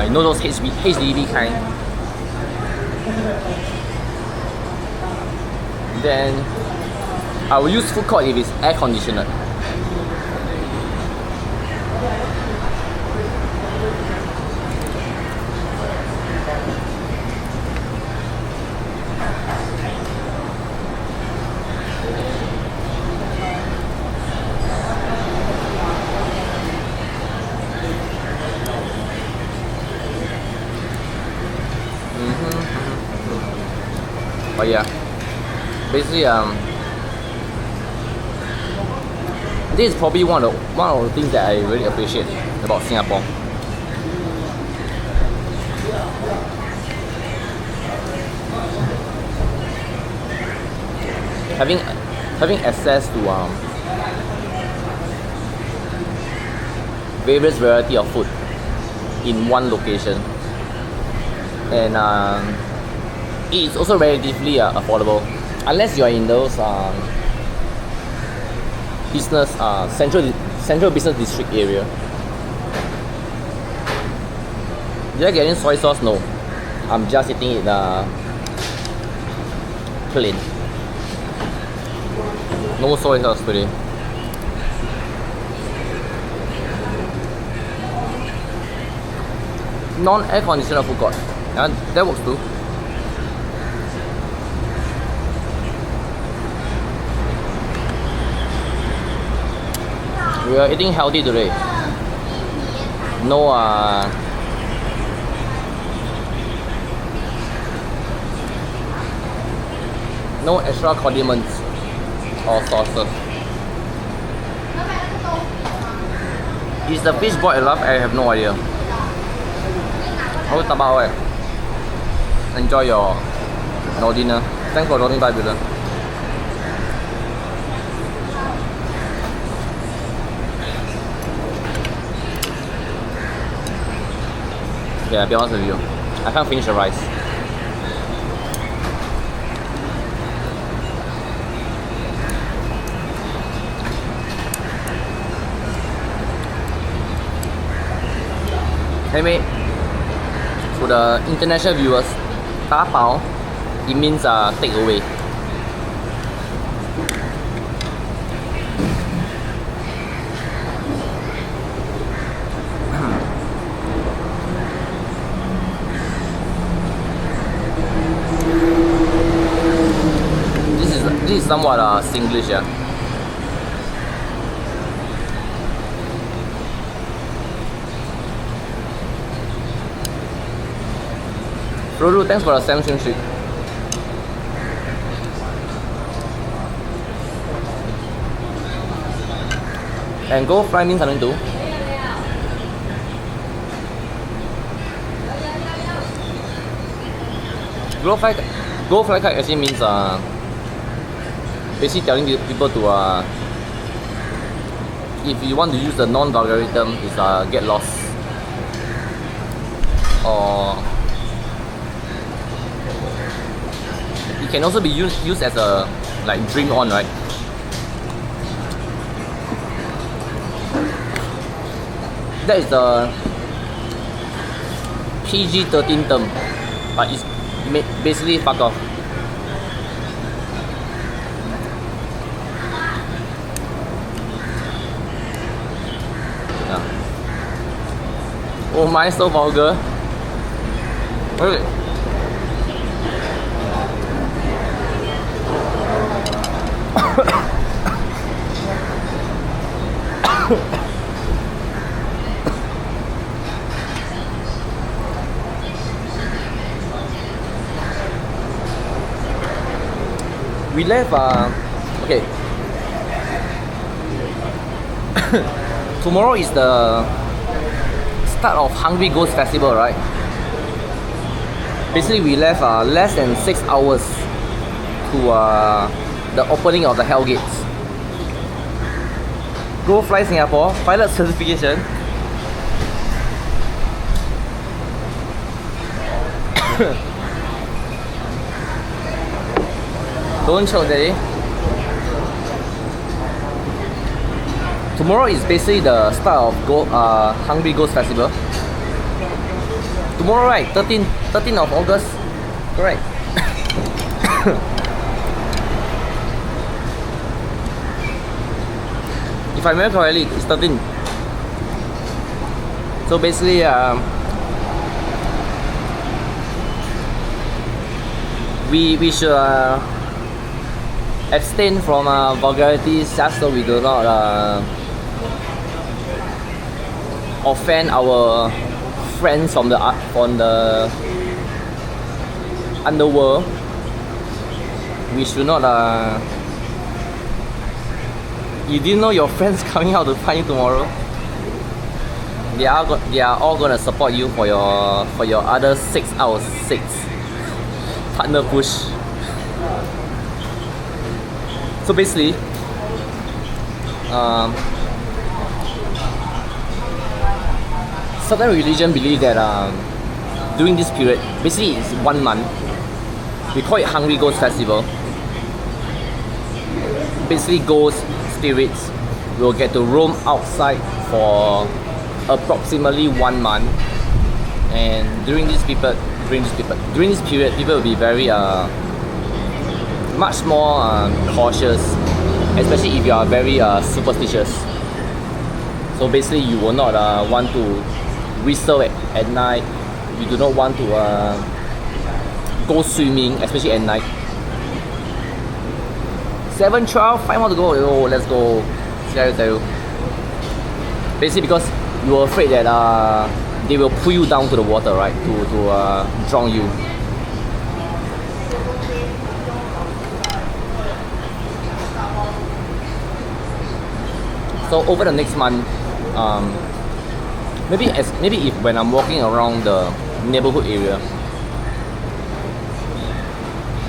you know those HDB kind. Then I will use food court if it's air conditioned. But yeah, basically this is probably one of the things that I really appreciate about Singapore. Having access to various variety of food in one location, and it's also relatively affordable, unless you are in those business central business district area. Did I get any soy sauce? No, I'm just eating it plain. No soy sauce today. Non-air conditioner food court. Yeah, that works too. We are eating healthy today. No no extra condiments or sauces. Is the fish boiled enough? I have no idea. Oh, tabao. Enjoy your dinner. Thanks for dropping by, brother. Yeah, I'll be honest with you, I can't finish the rice. Anyway, for the international viewers, 打包 it means take away. This is somewhat Singlish, yeah. Ruru, thanks for the Samsung ship. And go fly means something too. Go fly kite actually means basically telling people to if you want to use the non-vulgar term is get lost, or it can also be used as a like dream on, right? that is the PG-13 term, but it's basically fuck off. Yeah. Oh my, so vulgar. Okay. We left, okay. Tomorrow is the start of Hungry Ghost Festival, right? Basically, we left less than 6 hours to the opening of the Hell Gates. Go Fly Singapore, pilot certification. Don't choke, Daddy. Tomorrow is basically the start of Hungry Ghost Festival. Tomorrow, right? 13th of August. Correct. If I remember correctly, it's 13. So basically, we should abstain from vulgarities just so we do not offend our friends from the underworld. We should not you didn't know your friends coming out to find you tomorrow? They are all gonna support you for your other 6 hours. 6 partner push. So basically, certain religion believe that during this period, basically it's 1 month. We call it Hungry Ghost Festival. Basically, ghost spirits will get to roam outside for approximately 1 month, and during this period, people will be very much more cautious, especially if you are very superstitious. So basically, you will not want to whistle at night. You do not want to go swimming, especially at night. 7, 12, 5 more to go. Oh, let's go. Tell you. Basically, because you are afraid that they will pull you down to the water, right? To drown you. So over the next month, maybe if when I'm walking around the neighborhood area,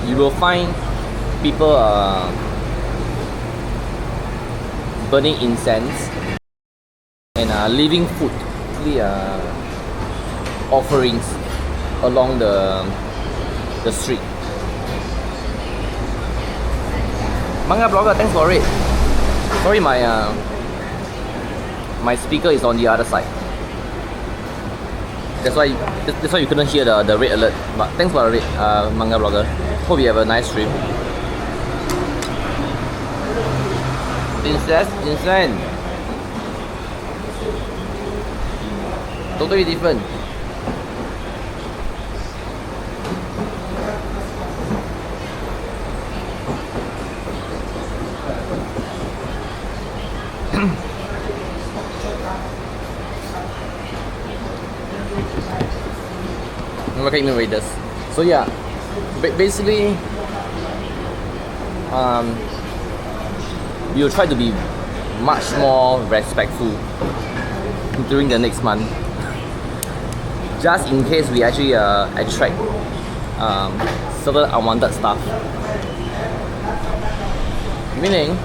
you will find people burning incense and leaving food, offerings along the street. Manga blogger, thanks for it. Sorry, my speaker is on the other side. That's why you couldn't hear the red alert. But thanks for the red, manga blogger. Hope you have a nice stream. Insane. Totally different. Okay, Raiders. So yeah, basically, we'll try to be much more respectful during the next month, just in case we actually attract certain unwanted stuff. Meaning,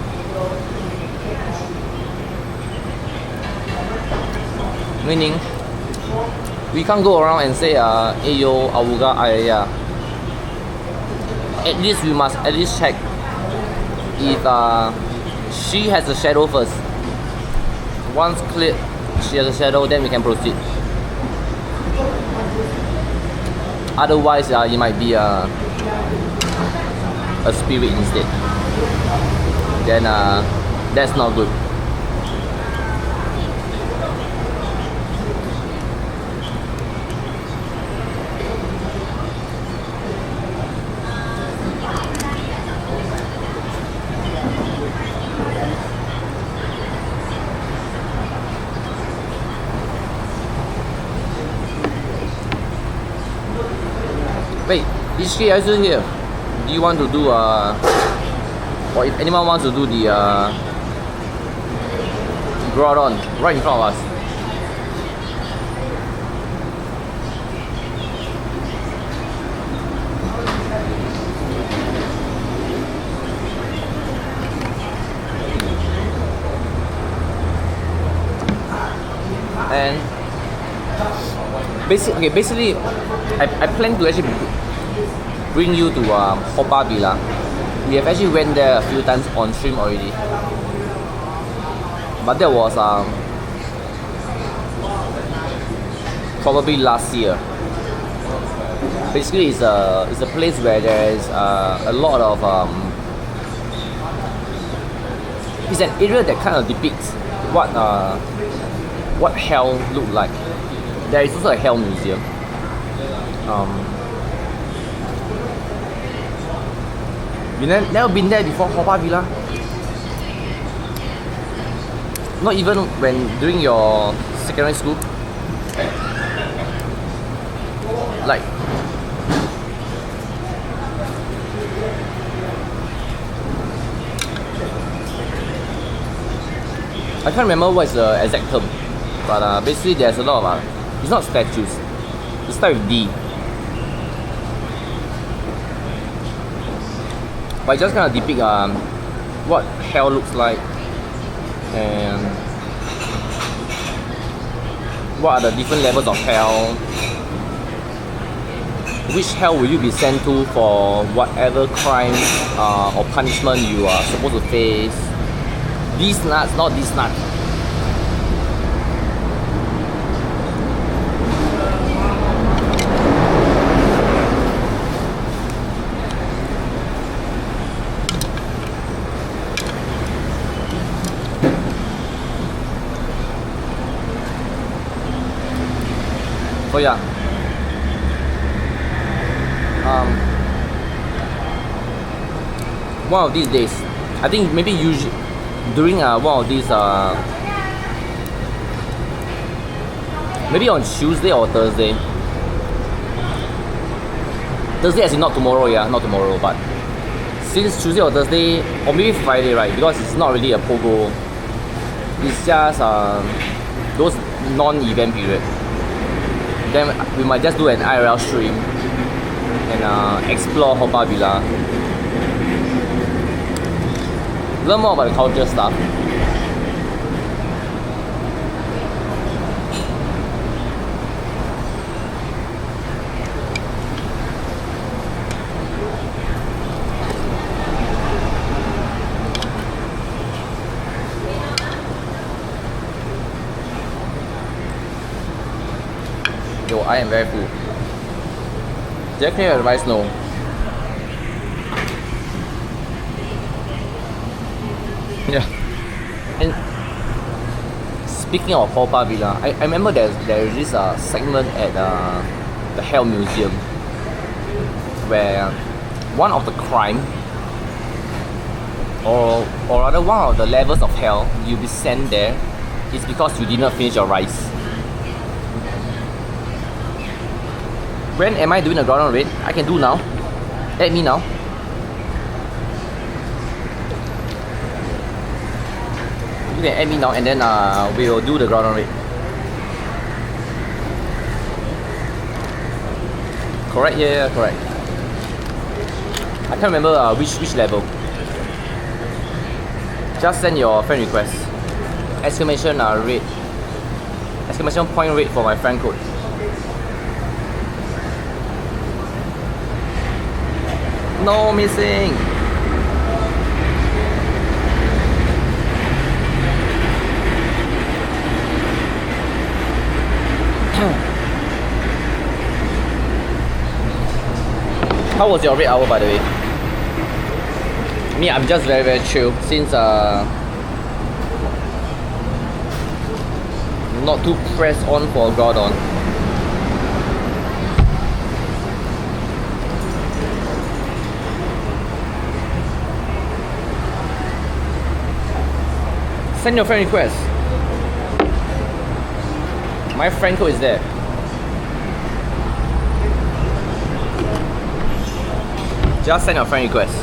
we can't go around and say, hey yo, awuga, ayaya. At least we must at least check if she has a shadow first. Once cleared, she has a shadow, then we can proceed. Otherwise, it might be a spirit instead. Then that's not good. Wait, Ishiki, are you still here? Do you want to do or if anyone wants to do the Groudon right in front of us? And basically, I plan to actually bring you to Haw Par Villa. We have actually went there a few times on stream already, but that was probably last year. Basically, it's a place where there is a lot of it's an area that kind of depicts what hell looked like. There is also a hell museum. You never been there before, Haw Par Villa? Not even when during your secondary school? Like, I can't remember what is the exact term, but basically there's a lot of it's not statues. It starts with D. But it just kind of depict what hell looks like and what are the different levels of hell. Which hell will you be sent to for whatever crime or punishment you are supposed to face. These nuts, not these nuts. So yeah, one of these days, I think maybe usually during one of these maybe on Tuesday or Thursday. Thursday as in not tomorrow, yeah, not tomorrow, but since Tuesday or Thursday or maybe Friday, right? Because it's not really a pogo. It's just those non-event period. Then we might just do an IRL stream and explore Haw Par Villa. Learn more about the culture stuff. Yo, I am very full. Did I clear your rice? No. Yeah. And speaking of Haw Par Villa, I remember there is this segment at the Hell Museum where one of the crime or rather one of the levels of hell you'll be sent there is because you did not finish your rice. When am I doing a Groudon raid? I can do now. Add me now. You can add me now and then we will do the Groudon raid. Correct? Yeah, correct. I can't remember which level. Just send your friend request. Exclamation raid. Exclamation point raid for my friend code. No missing. How was your red hour, by the way? Me, I'm just very, very chill since not too pressed on for Groudon. Send your friend request. My friend code is there. Just send your friend request.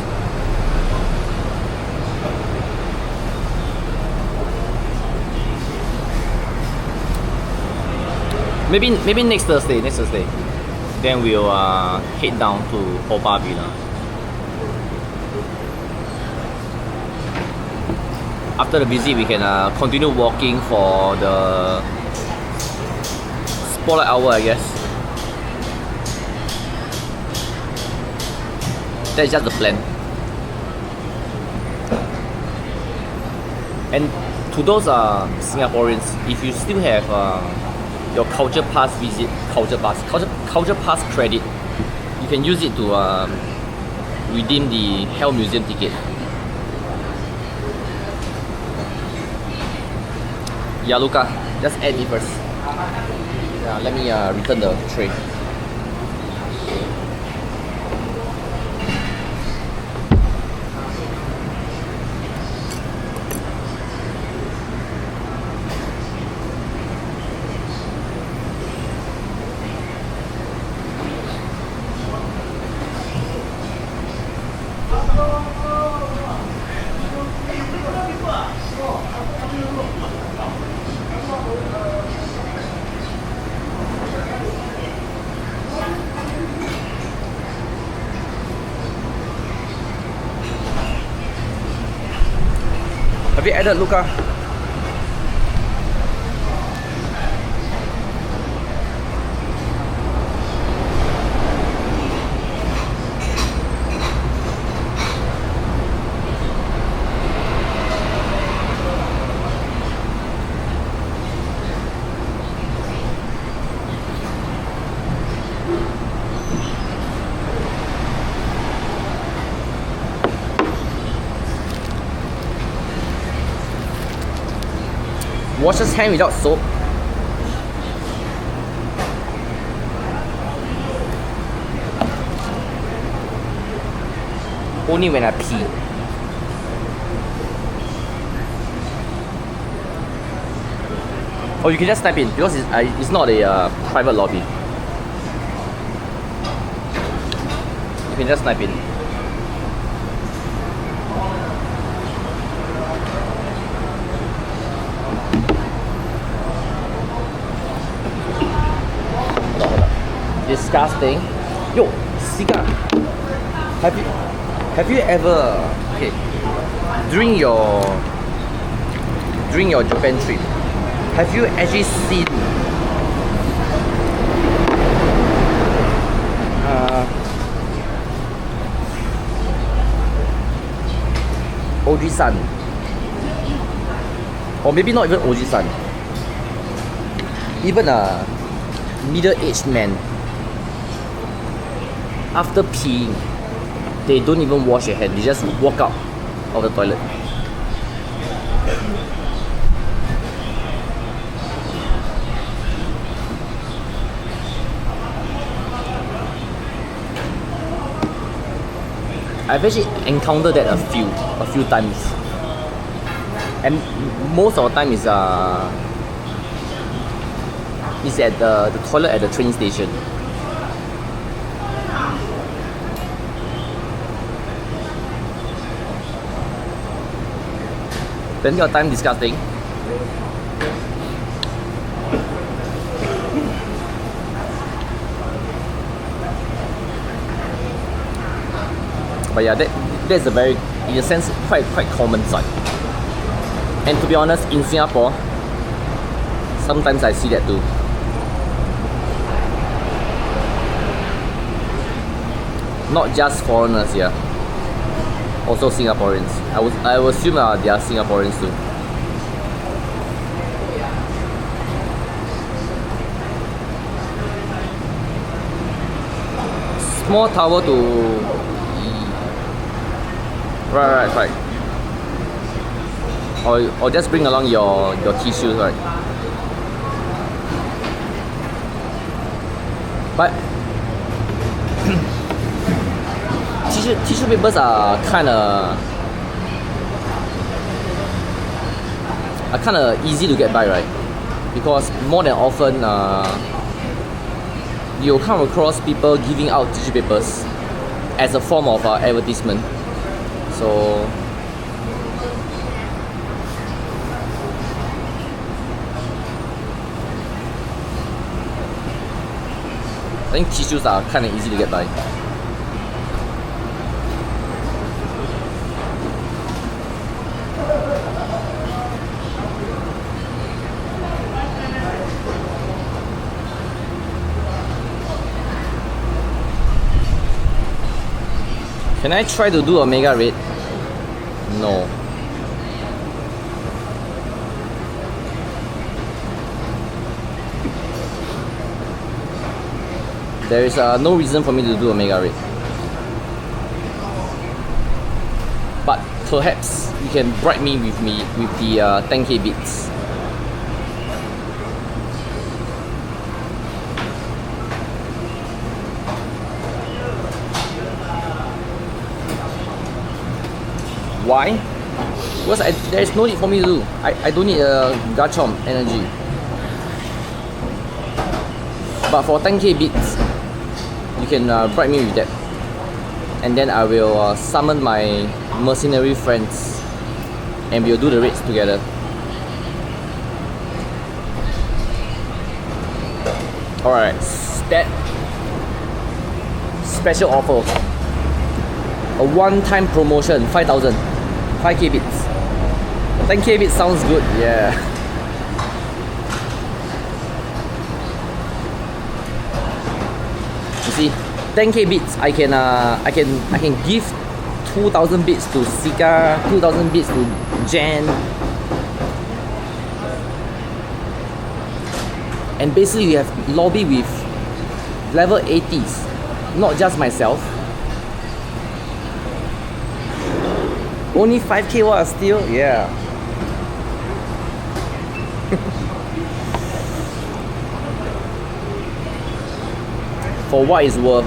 Maybe next Thursday. Then we'll head down to Opa Villa. After the visit, we can continue walking for the spotlight hour, I guess. That's just the plan. And to those Singaporeans, if you still have your culture pass credit, you can use it to redeem the Hell Museum ticket. Yeah, Luca, just add me first. Yeah, let me return the tray. Have you added, Luca? Wash his hand without soap. Only when I pee. Oh, you can just type in because it's not a private lobby. You can just type in. Disgusting. Yo, Sika, have you ever during your Japan trip, have you actually seen Oji-san, or maybe not even Oji-san, even a middle-aged man? After peeing, they don't even wash their hands. They just walk out of the toilet. I've actually encountered that a few times, and most of the time is at the toilet at the train station. Plenty of time disgusting. But yeah, that's a very, in a sense, quite common sight. And to be honest, in Singapore, sometimes I see that too. Not just foreigners here. Also Singaporeans. I would assume they are Singaporeans too. small towel to. Right. Or just bring along your tissues, right? But tissue papers are kind of easy to get by, right? Because more than often you'll come across people giving out tissue papers as a form of advertisement. So I think tissues are kind of easy to get by. Can I try to do a mega raid? No. There is no reason for me to do a mega raid. But perhaps you can bribe me with the 10k bits. Why? Because there is no need for me to do. I don't need a Garchomp energy. But for 10k bits, you can bribe me with that. And then I will summon my mercenary friends and we'll do the raids together. Alright, that special offer. A one-time promotion, 5,000. 5k bits. 10k bits sounds good, yeah. You see, 10k bits I can give 2,000 bits to Sika, 2,000 bits to Jan. And basically you have lobby with level 80s, not just myself. Only 5k was still, yeah. For what it's worth,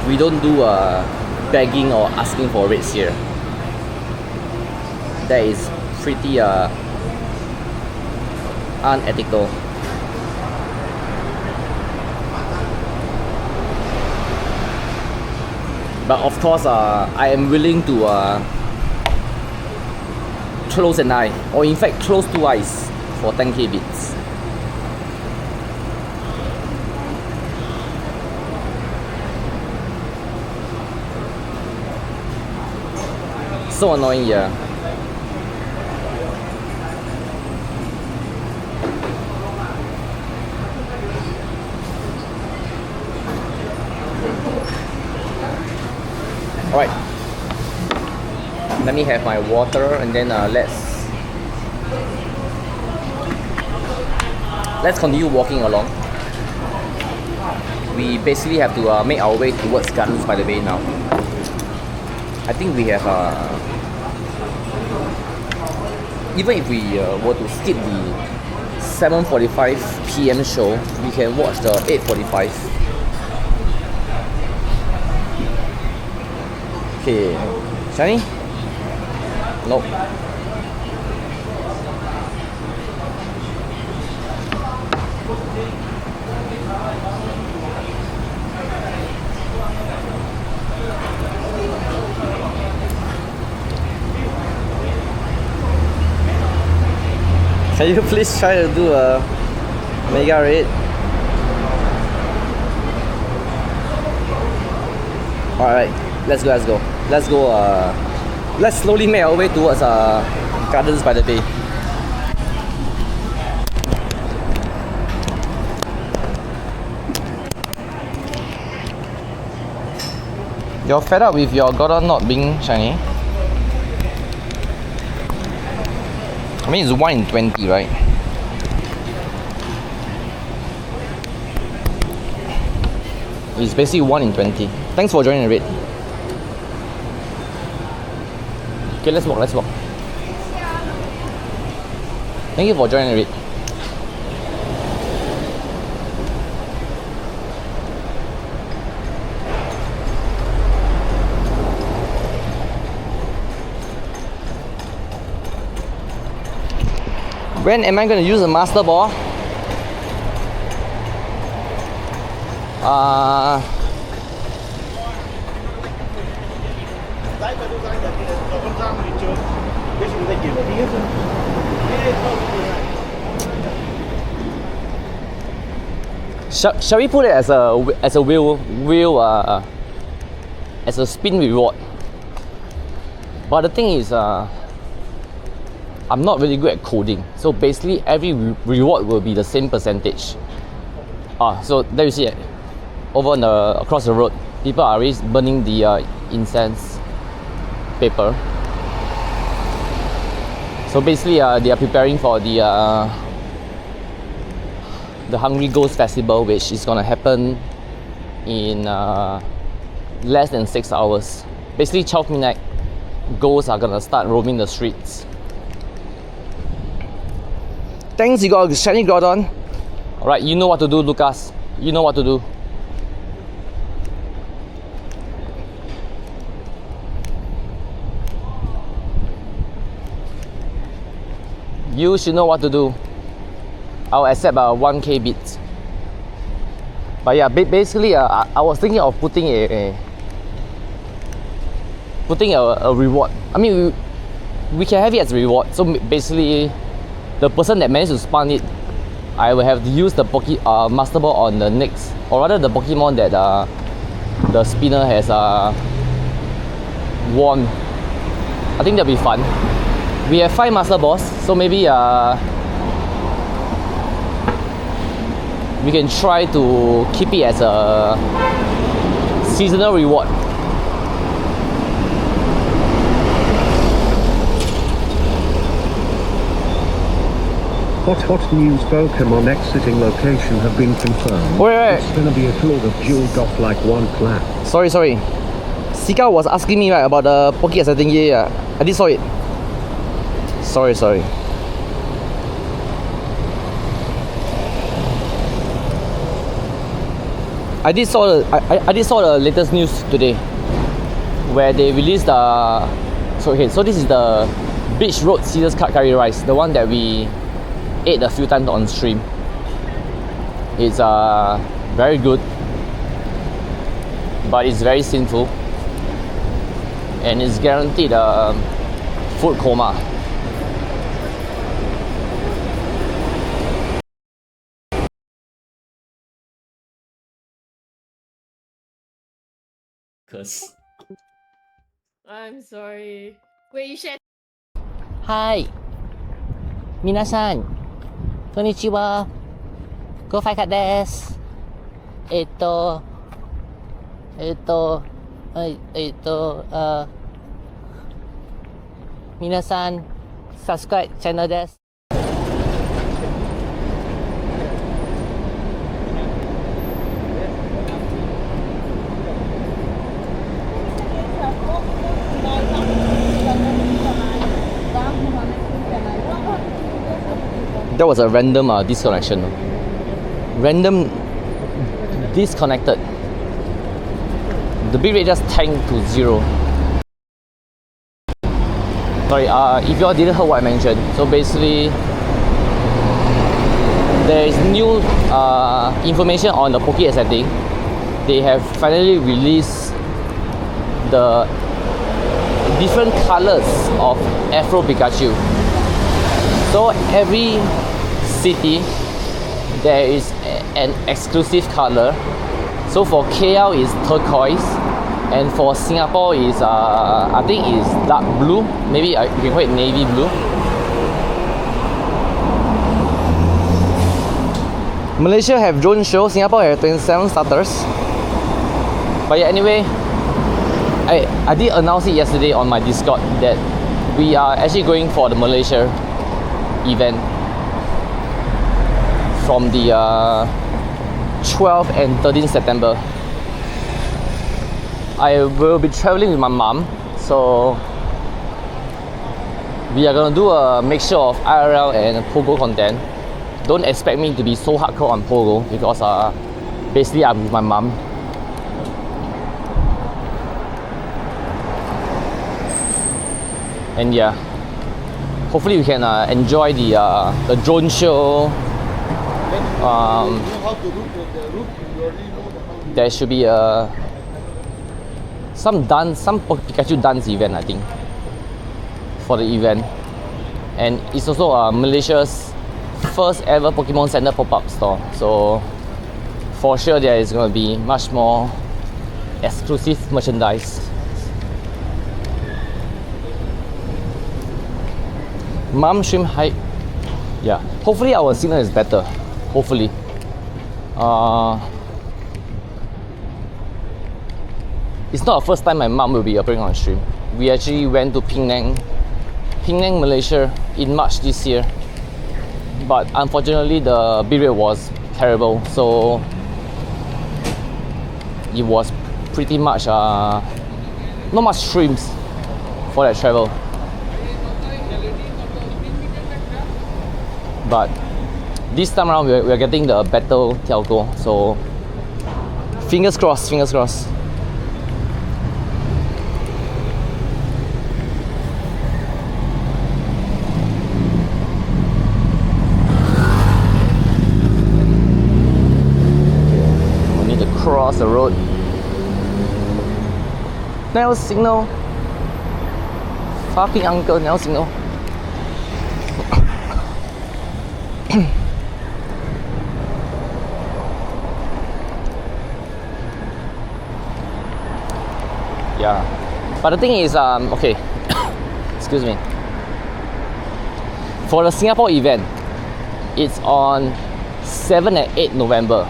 we don't do begging or asking for rates here. That is pretty unethical. But of course, I am willing to close an eye, or in fact close two eyes for 10k bits. So annoying, yeah. Alright, let me have my water and then let's continue walking along. We basically have to make our way towards Gardens by the Bay now. I think we have even if we were to skip the 7:45 PM show, we can watch the 8:45. Okay, shiny? Nope. Can you please try to do a mega raid? Alright, let's go. Let's slowly make our way towards Gardens by the Bay. You're fed up with your Groudon not being shiny? I mean, it's 1 in 20, right? It's basically 1 in 20. Thanks for joining the raid. Okay, let's walk. Thank you for joining the raid. When am I going to use the master ball? Shall we put it as a wheel as a spin reward? But the thing is, I'm not really good at coding, so basically every reward will be the same percentage. So there you see it. Over on across the road, people are already burning the incense paper. So basically, they are preparing for the Hungry Ghost Festival, which is gonna happen in less than 6 hours. Basically, 12 midnight, ghosts are gonna start roaming the streets. Thanks, you got a shiny Groudon. Alright, you know what to do, Lucas. You know what to do. You should know what to do. I'll accept 1k bits. But yeah, basically, I was thinking of putting a reward. I mean, we can have it as a reward. So basically, the person that managed to spawn it, I will have to use the Master Ball on the next, or rather the Pokemon that the spinner has won. I think that'll be fun. We have 5 Master Balls, so maybe we can try to keep it as a seasonal reward. Hot news, Pokemon exiting location have been confirmed. Wait. It's gonna be a cloud of jeweled off like one clap. Sorry. Sika was asking me about the Poké setting. Yeah. I did saw it. Sorry. I did saw the latest news today, where they released the. So this is the Beach Road Caesar's Cut Curry Rice, the one that we ate a few times on stream. It's very good, but it's very sinful, and it's guaranteed food coma. I'm sorry. Wait, you shared. Hi, 皆さん、こんにちは。ごファイカです。皆さん、サブスクライブチャンネルです。That was a random disconnection. Random disconnected. The bitrate just tanked to 0. Sorry, if you all didn't hear what I mentioned. So basically, there is new information on the Poké setting. They have finally released the different colors of Afro Pikachu. So every city there is an exclusive color. So for KL is turquoise, and for Singapore is I think is dark blue. Maybe you can call it navy blue. Malaysia have drone show. Singapore have 27 starters. But yeah, anyway, I did announce it yesterday on my Discord that we are actually going for the Malaysia event from the 12th and 13th September. I will be traveling with my mom, so we are gonna do a mixture of IRL and Pogo content. Don't expect me to be so hardcore on Pogo because basically I'm with my mom. And yeah, hopefully we can enjoy the drone show. There should be some Pikachu dance event, I think, for the event. And it's also Malaysia's first ever Pokemon Center pop-up store, so for sure there is going to be much more exclusive merchandise. Mom stream hype. Yeah, hopefully our signal is better. Hopefully. It's not the first time my mom will be appearing on stream. We actually went to Penang, Malaysia in March this year. But unfortunately the bill rate was terrible, so it was pretty much not much streams for that travel. But this time around we're getting the better telco, so fingers crossed, fingers crossed. We need to cross the road. No signal. Fucking uncle, no signal. Yeah, but the thing is, okay, excuse me. For the Singapore event, it's on 7 and 8 November.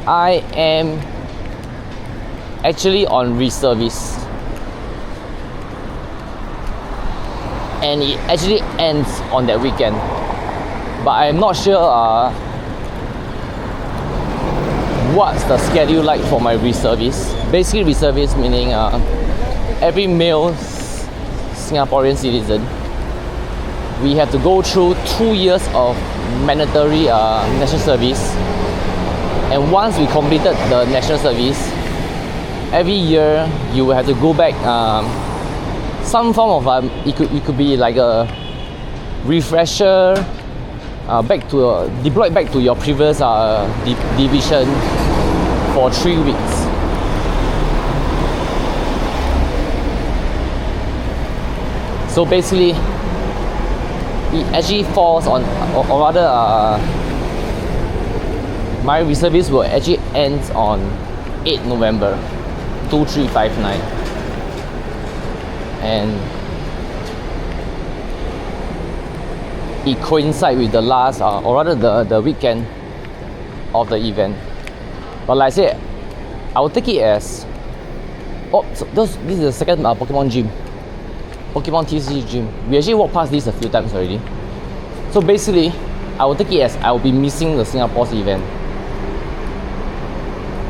I am actually on reservice, and it actually ends on that weekend. But I'm not sure what's the schedule like for my reservice. Basically, reservice meaning every male Singaporean citizen, we have to go through 2 years of mandatory national service. And once we completed the national service, every year you will have to go back some form of it could be like a refresher, back to deployed back to your previous division for 3 weeks. So basically, it actually falls on, or rather, my reservice will actually end on 8 November 2359, and it coincides with the last, or rather the weekend of the event. But like I said, I will take it as, so this is the second Pokemon gym, Pokemon TCG gym. We actually walked past this a few times already. So basically, I will take it as I will be missing the Singapore's event.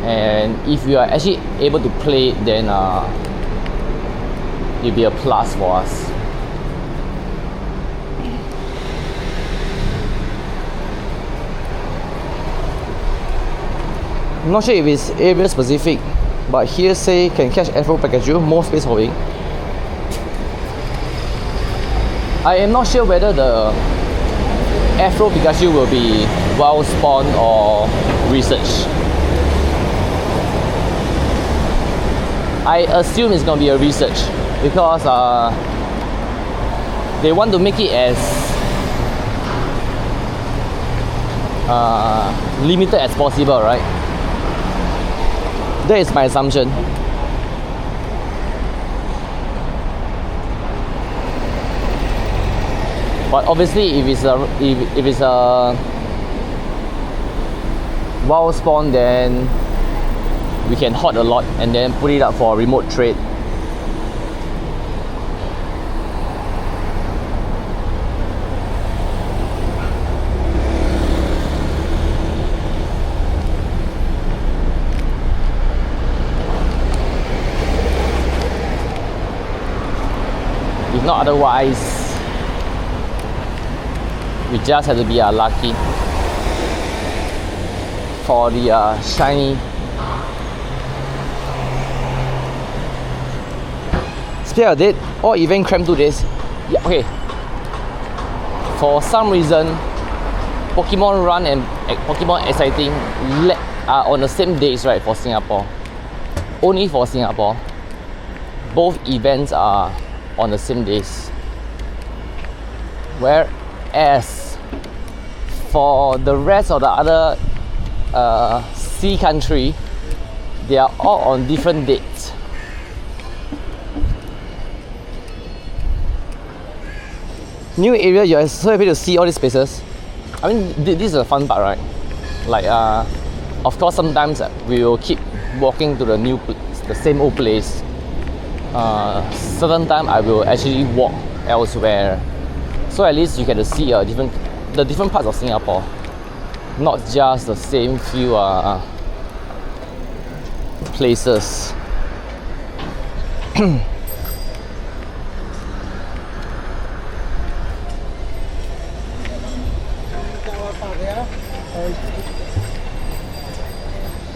And if you are actually able to play it, then it'll be a plus for us. I'm not sure if it's area specific, but here say can catch Afro Pikachu, more space holding. I am not sure whether the Afro Pikachu will be wild spawn or research. I assume it's gonna be a research because they want to make it as limited as possible, right? That is my assumption. But obviously, if it's a wild spawn, then we can hot a lot and then put it up for a remote trade. Not otherwise, we just have to be lucky for the shiny. Speaking of it, all event crammed 2 days. Yeah, okay. For some reason, Pokemon Run and Pokemon Exciting are on the same days, right, for Singapore. Only for Singapore. Both events are on the same days. Whereas for the rest of the other sea country, they are all on different dates. New area, you're so happy to see all these places. I mean, this is a fun part, right? Like, of course, sometimes we will keep walking to the same old place. Certain time I will actually walk elsewhere, so at least you get to see the different parts of Singapore, not just the same few places.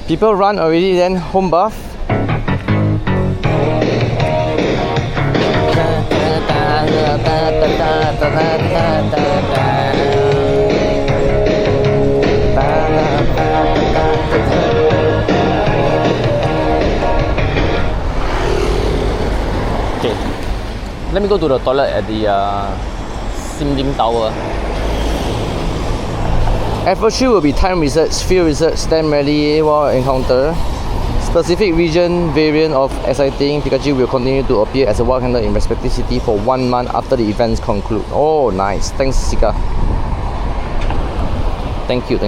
People run already, then home bath. Okay, let me go to the toilet at the Sim Lim Tower. Effort 3 will be time research, field research, then rally will encounter. Specific region variant of Exciting Pikachu will continue to appear as a wild handler in respective city for 1 month after the events conclude. Oh, nice. Thanks, Sika. Thank you.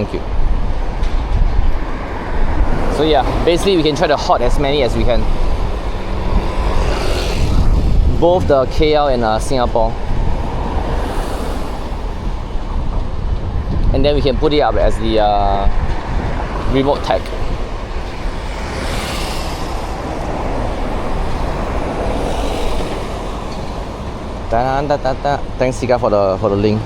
So yeah, basically we can try to hot as many as we can. Both the KL and Singapore. And then we can put it up as the remote tag. Thanks, Sika, for the link.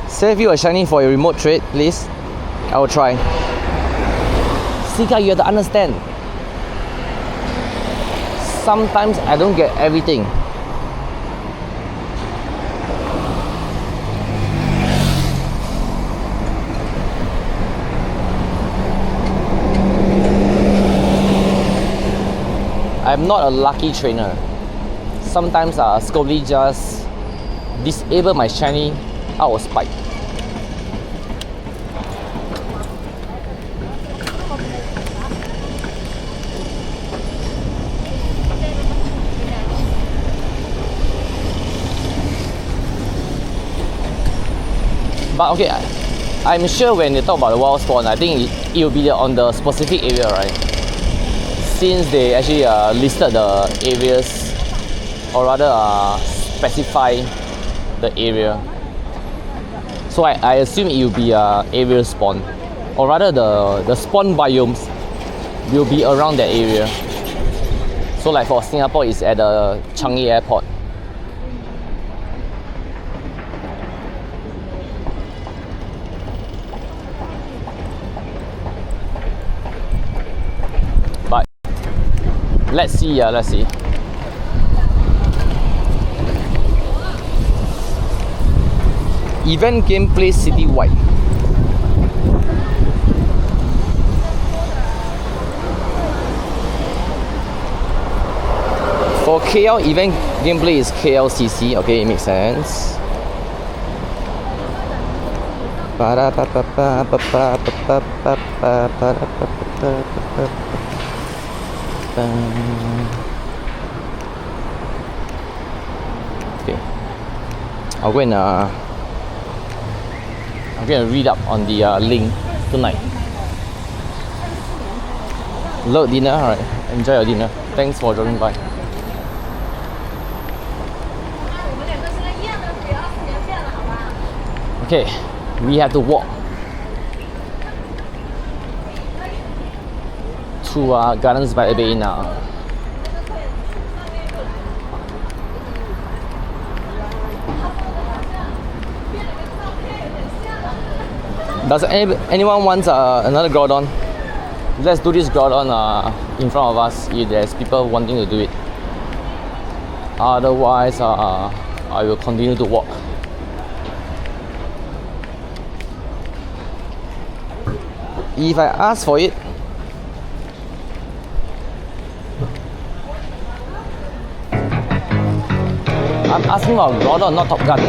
Save you a shiny for your remote trade, please. I will try. Sika, you have to understand. Sometimes I don't get everything. I'm not a lucky trainer. Sometimes Scobly just disable my shiny out of spite. But okay, I'm sure when they talk about the wild spawn, I think it will be on the specific area, right? Since they actually listed the areas, or rather specify the area. So I assume it will be area spawn, or rather the spawn biomes will be around that area. So like for Singapore, it's at the Changi Airport. But let's see. Event gameplay citywide. For KL, event gameplay is KLCC. Okay, it makes sense. Okay, I'll go and I'm going to read up on the link tonight. Load dinner, alright. Enjoy your dinner. Thanks for dropping by. Okay, we have to walk through Gardens by the Bay now. Does anyone want another Groudon? Let's do this Groudon in front of us if there's people wanting to do it. Otherwise, I will continue to walk. If I ask for it, I'm asking for Groudon, not Top Gun.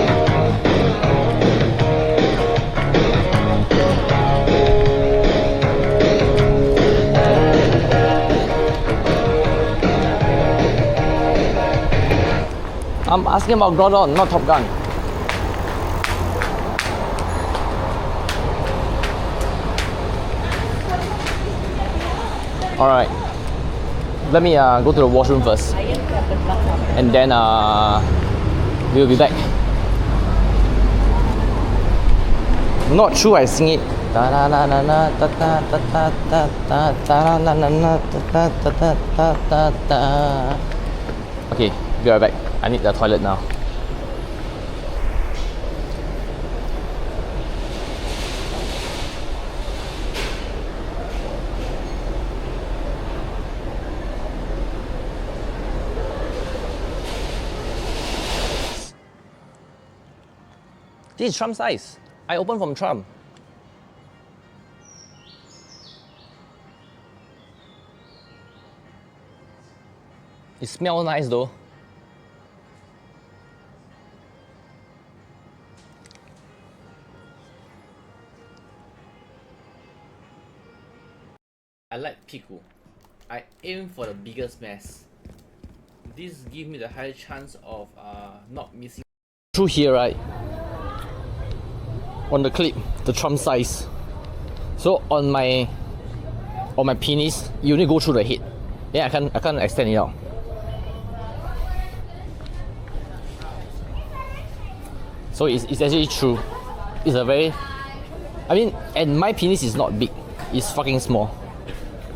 I'm asking about Groudon, not Top Gun. Alright. Let me go to the washroom first. And then we'll be back. Not true, I sing it. Okay, be right back. I need the toilet now. This is Trump size. I opened from Trump. It smells nice though. I like Piku. I aim for the biggest mass. This gives me the higher chance of not missing. Through here, right? On the clip, the Trump size. So on my penis, you only go through the head. Yeah, I can't extend it out. So it's actually true. It's a very, and my penis is not big. It's fucking small.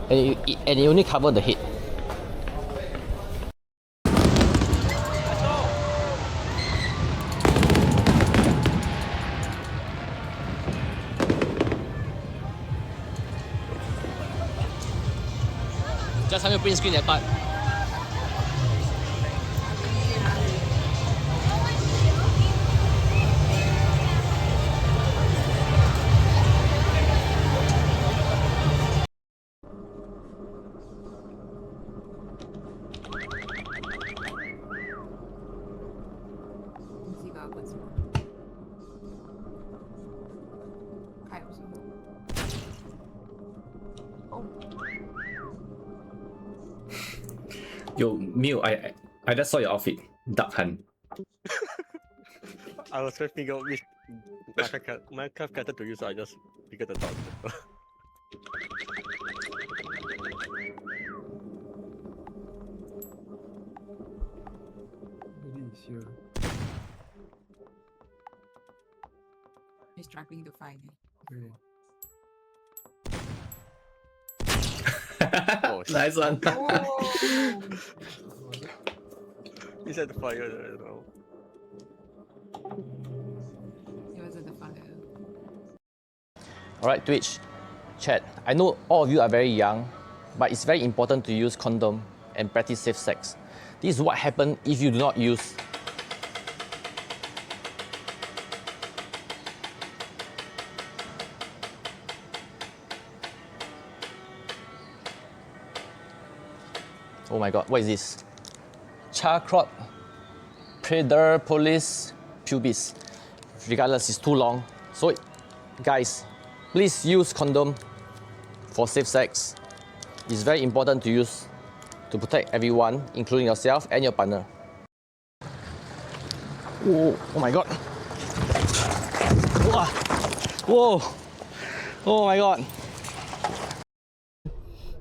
And it only covers the head. Just help me print screen that part. Yo, Mew, I just saw your outfit. Duck Hunt. I was trying to figure out which Minecraft character to use, so I just figured the dog. He's struggling to find it. Oh, Nice one. He said the fire as well. It wasn't the fire. Alright, Twitch, chat. I know all of you are very young, but it's very important to use condom and practice safe sex. This is what happens if you do not use. Oh my god, what is this? Charcrot Predapolis pubis. Regardless, it's too long. So, guys, please use condom for safe sex. It's very important to use to protect everyone, including yourself and your partner. Oh my god. Whoa. Oh my god.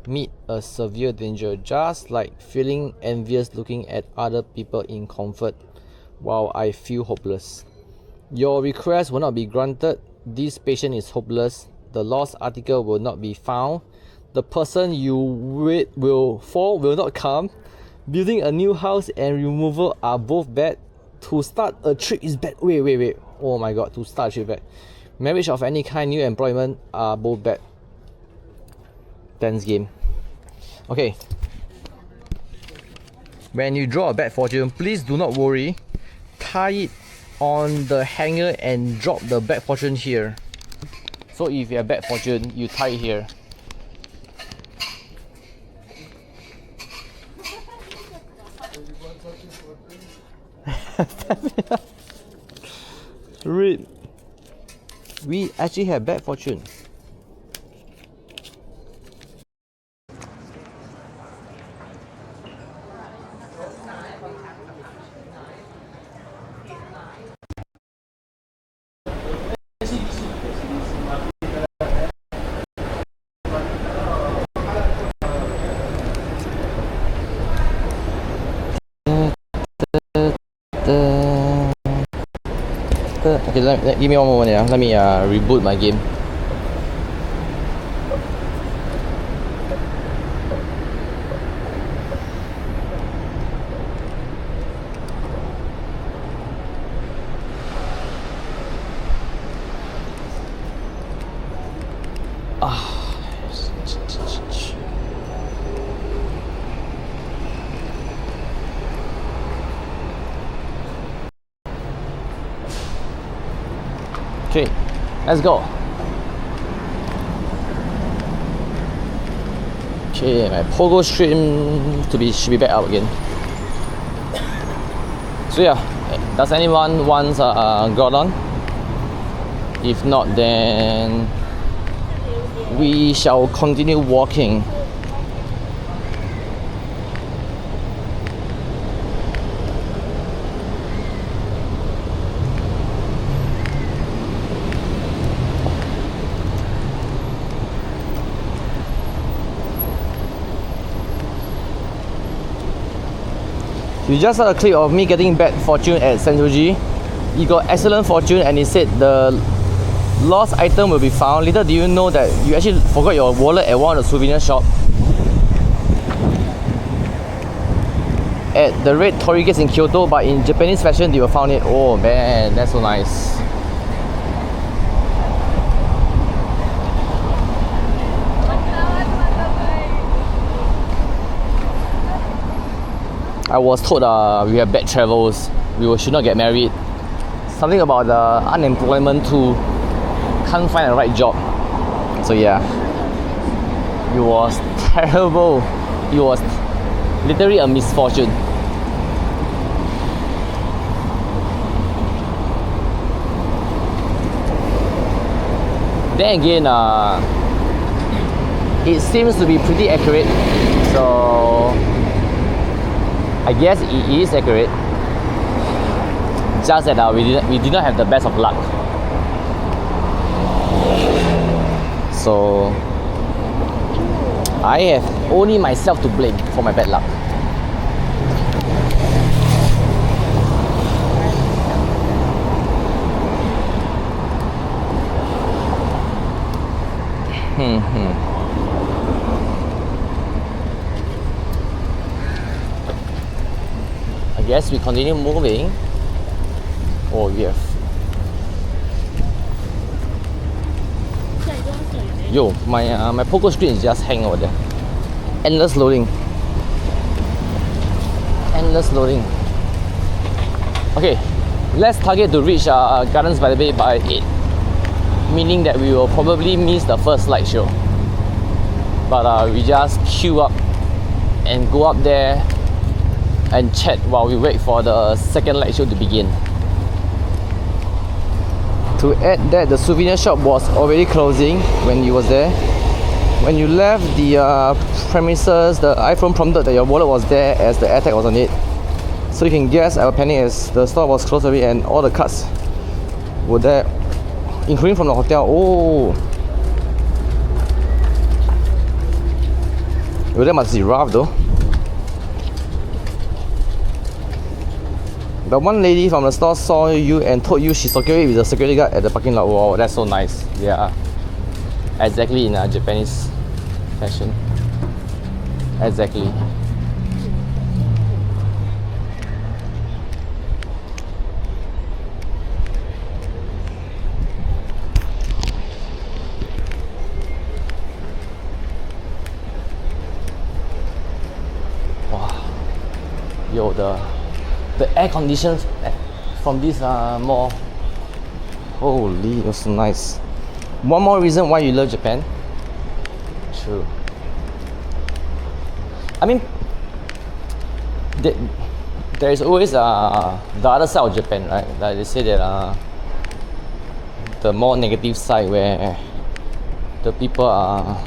Meet a severe danger, just like feeling envious looking at other people in comfort while I feel hopeless. Your request will not be granted. This patient is hopeless. The lost article will not be found. the person you wait will not come. Building a new house and removal are both bad. To start a trip is bad. Wait. Oh my god, to start a trip bad. Marriage of any kind, new employment are both bad. Tense game. Okay. When you draw a bad fortune, please do not worry. Tie it on the hanger and drop the bad fortune here. So if you have bad fortune, you tie it here. Read. We actually have bad fortune. Okay, give me one moment. Yeah. Let me reboot my game. Okay, let's go. Okay, my pogo stream should be back up again. So yeah, does anyone want Groudon? If not, then we shall continue walking. You just saw a clip of me getting bad fortune at Sentoji. You got excellent fortune and it said the lost item will be found. Little do you know that you actually forgot your wallet at one of the souvenir shop. At the red torii gates in Kyoto, but in Japanese fashion they will found it. Oh man, that's so nice. I was told we have bad travels, we should not get married. Something about the unemployment too, can't find the right job. So yeah, it was terrible. It was literally a misfortune. Then again, it seems to be pretty accurate. So I guess it is accurate. Just that we did not have the best of luck. So I have only myself to blame for my bad luck. I guess we continue moving. Oh yes. Yo, my poker screen is just hanging over there. Endless loading. Endless loading. Okay, let's target to reach Gardens by the Bay by 8. Meaning that we will probably miss the first light show. But we just queue up and go up there and chat while we wait for the second light show to begin. To add that, the souvenir shop was already closing when you was there. When you left the premises, the iPhone prompted that your wallet was there as the AirTag was on it. So you can guess our panic as the store was closed already and all the cards were there, including from the hotel. Oh, well, that must be rough though. The one lady from the store saw you and told you she's okay with the security guard at the parking lot. Wow, that's so nice. Yeah, exactly in Japanese. fashion. Exactly. Wow. Yo, the air conditions from this mall. Holy, it was so nice. One more reason why you love Japan. True. I mean, there is always the other side of Japan, right? Like they say that the more negative side where the people are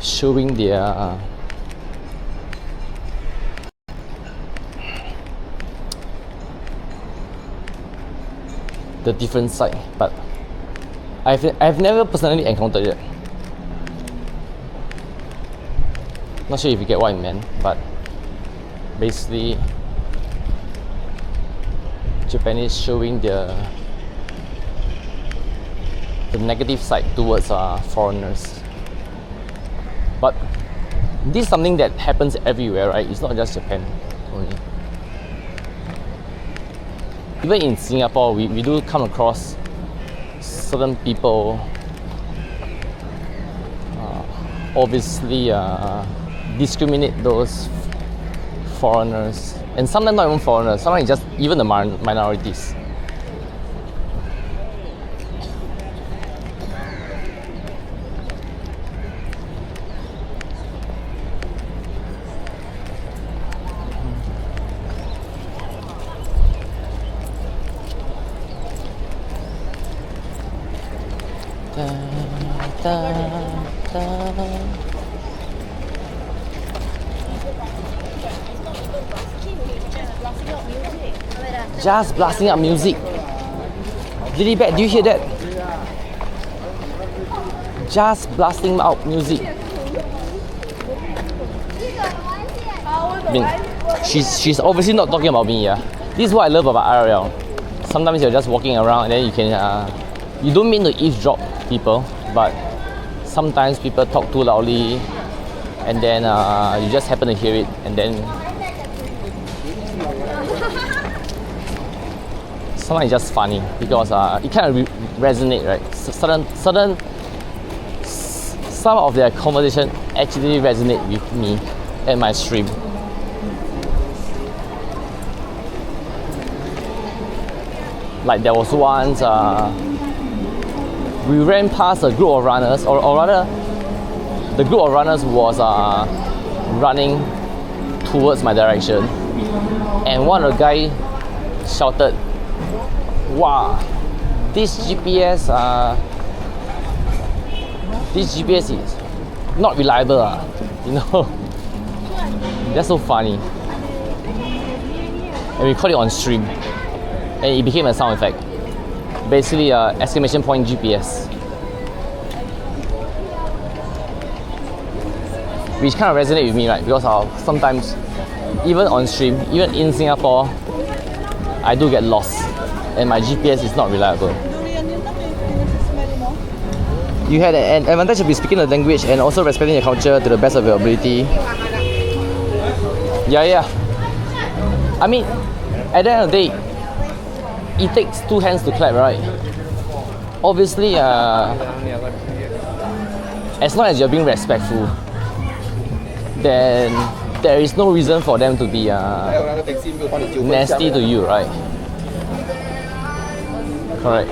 showing their the different side, but I've never personally encountered it. Not sure if you get what I meant, but basically Japan is showing the negative side towards foreigners. But this is something that happens everywhere, right? It's not just Japan only. Even in Singapore, we do come across certain people obviously discriminate those foreigners, and sometimes not even foreigners, sometimes just even the minorities. Just blasting up music. Lily Bat, do you hear that? Just blasting out music. I mean, she's obviously not talking about me, yeah. This is what I love about IRL. Sometimes you're just walking around and then you can you don't mean to eavesdrop people, but sometimes people talk too loudly and then you just happen to hear it, and then sometimes it's just funny because it kind of resonate, right? Some of their conversation actually resonate with me and my stream. Like there was once we ran past a group of runners, or rather the group of runners was running towards my direction, and one of the guys shouted, "Wow, this GPS is not reliable, you know." That's so funny. And we caught it on stream, and it became a sound effect. Basically, exclamation point GPS, which kind of resonate with me, right? Because sometimes, even on stream, even in Singapore, I do get lost, and my GPS is not reliable. You had an advantage of speaking the language and also respecting the culture to the best of your ability. Yeah. I mean, at the end of the day, it takes two hands to clap, right? Obviously, as long as you're being respectful, then there is no reason for them to be nasty to you, right? Correct.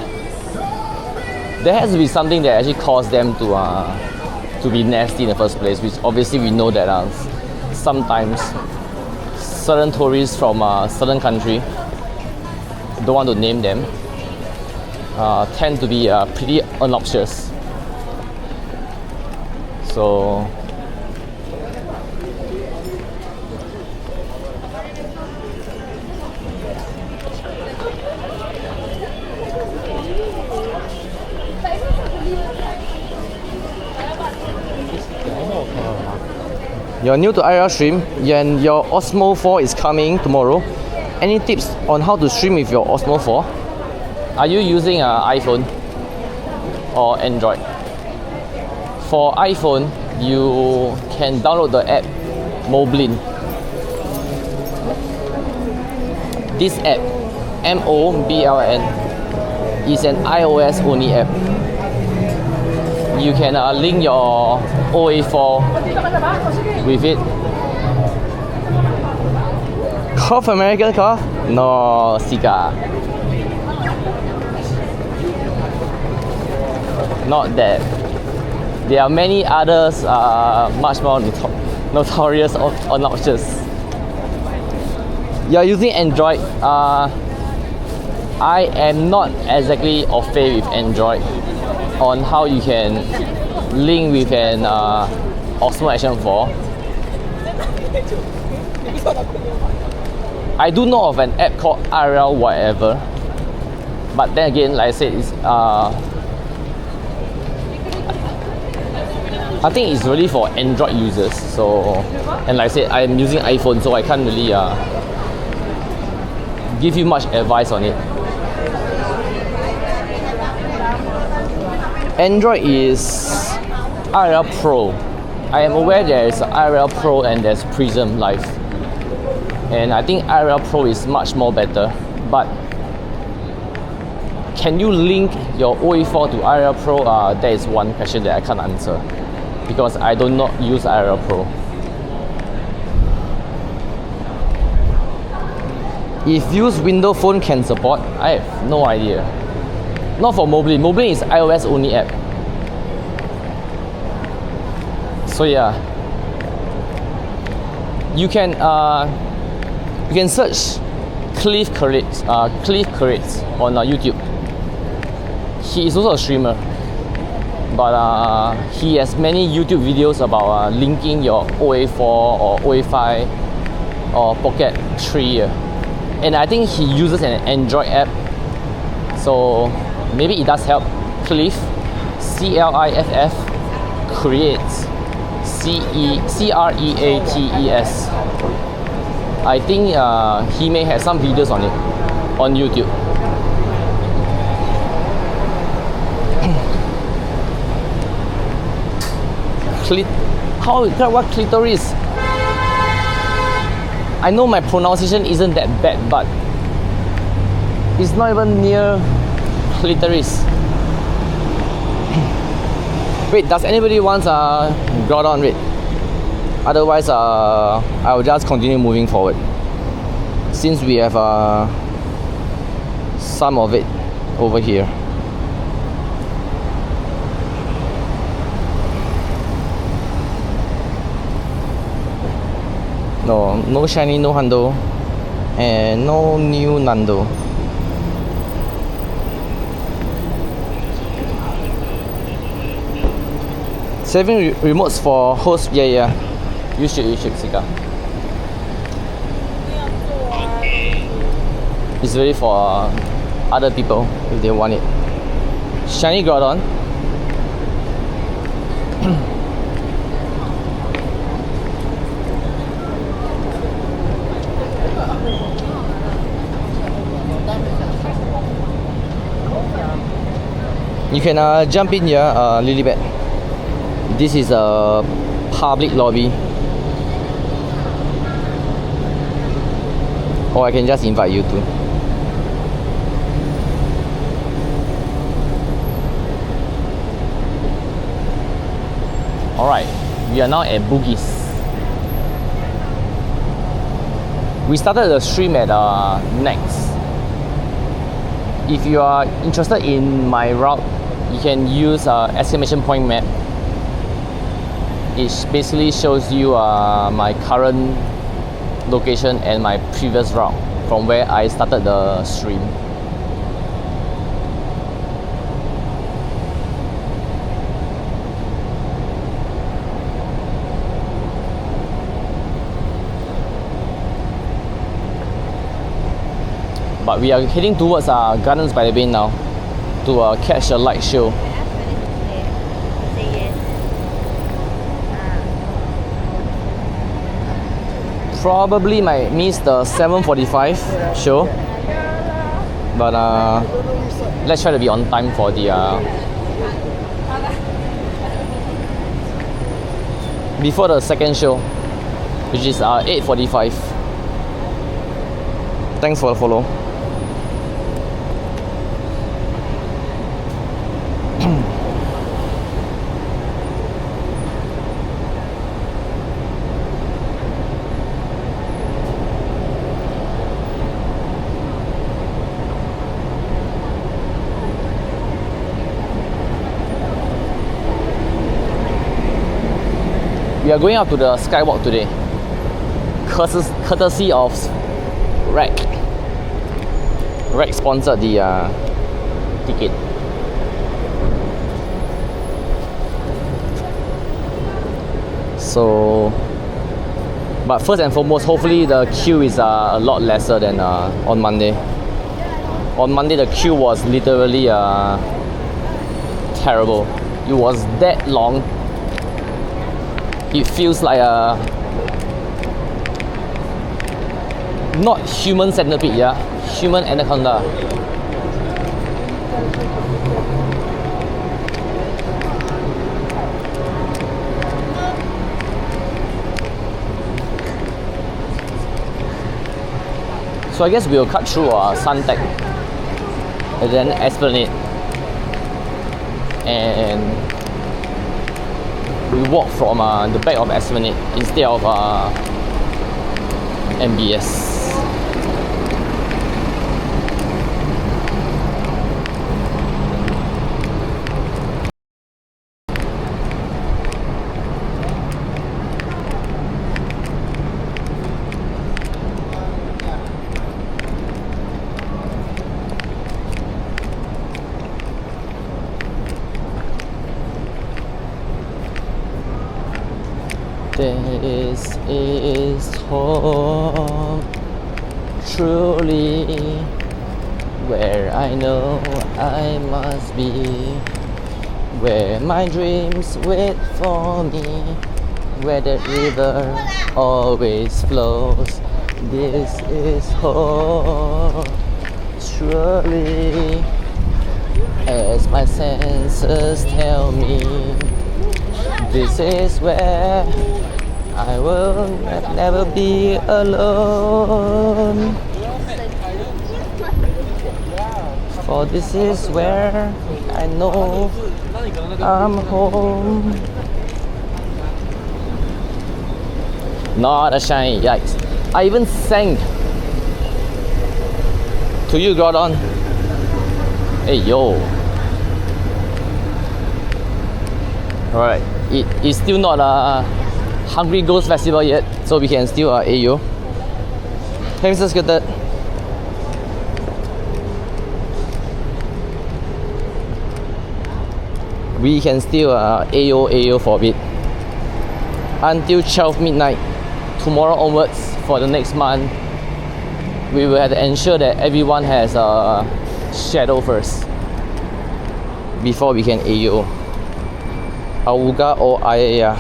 There has to be something that actually caused them to be nasty in the first place, which obviously we know that sometimes certain tourists from a certain country, don't want to name them, tend to be pretty obnoxious. So you're new to IRL stream and your Osmo 4 is coming tomorrow. Any tips on how to stream with your Osmo 4? Are you using an iPhone or Android? For iPhone, you can download the app Moblin. This app, Mobln, is an iOS only app. You can link your OA4 with it. Cough, American cough? No, Sika. Not that. There are many others much more notorious or obnoxious. You are using Android. I am not exactly au fait with Android on how you can link with an Osmo Action 4. I do know of an app called RL whatever, but then again, like I said, it's I think it's really for Android users. So, and like I said, I'm using iPhone, so I can't really give you much advice on it. Android is RL Pro. I am aware there is RL Pro and there's Prism Live, and I think RL Pro is much more better. But can you link your OA4 to RL Pro? That is one question that I can't answer because I do not use RL Pro. If use Windows Phone can support, I have no idea. Not for Moblin. Moblin is iOS only app. So yeah, you can search Cliff Courates on YouTube. He is also a streamer, but he has many YouTube videos about linking your OA4 or OA5 or Pocket 3, and I think he uses an Android app, so maybe it does help. Cliff, CLIFF, creates, CREATES. I think he may have some videos on it on YouTube. What clitoris? I know my pronunciation isn't that bad, but it's not even near clitoris. Wait, does anybody want Groudon? Wait. Otherwise, I will just continue moving forward. Since we have some of it over here. No shiny, no hundo, and no new Nando. Saving remotes for host, yeah. You should, Sika. It's really for other people if they want it. Shiny Groudon. You can jump in here, Lilybet. This is a public lobby. Or I can just invite you to. Alright, we are now at Bugis. We started the stream at Next. If you are interested in my route, you can use exclamation point map. It basically shows you my current location and my previous route from where I started the stream. But we are heading towards Gardens by the Bay now to catch a light show. Probably might miss the 7:45 show, but let's try to be on time for the before the second show, which is 8:45. Thanks for the follow. We are going up to the Skywalk today, courtesy of REC. REC sponsored the ticket. So, but first and foremost, hopefully the queue is a lot lesser than on Monday. On Monday the queue was literally terrible. It was that long. It feels like a not human centipede, yeah, human anaconda. So I guess we'll cut through Suntec and then Esplanade, and we walk from the back of Esplanade instead of MBS. This is home, truly, where I know I must be, where my dreams wait for me, where the river always flows. This is home, truly, as my senses tell me. This is where I will never be alone. For this is where I know I'm home. Not a shiny, yikes. I even sang to you, Groudon. Hey yo. Alright, it is still not a Hungry Ghost Festival yet, so we can still AO. Hey Mr. Skittered. We can still AO for a bit until 12 midnight tomorrow onwards. For the next month, we will have to ensure that everyone has a shadow first before we can AO. Auga or Aya.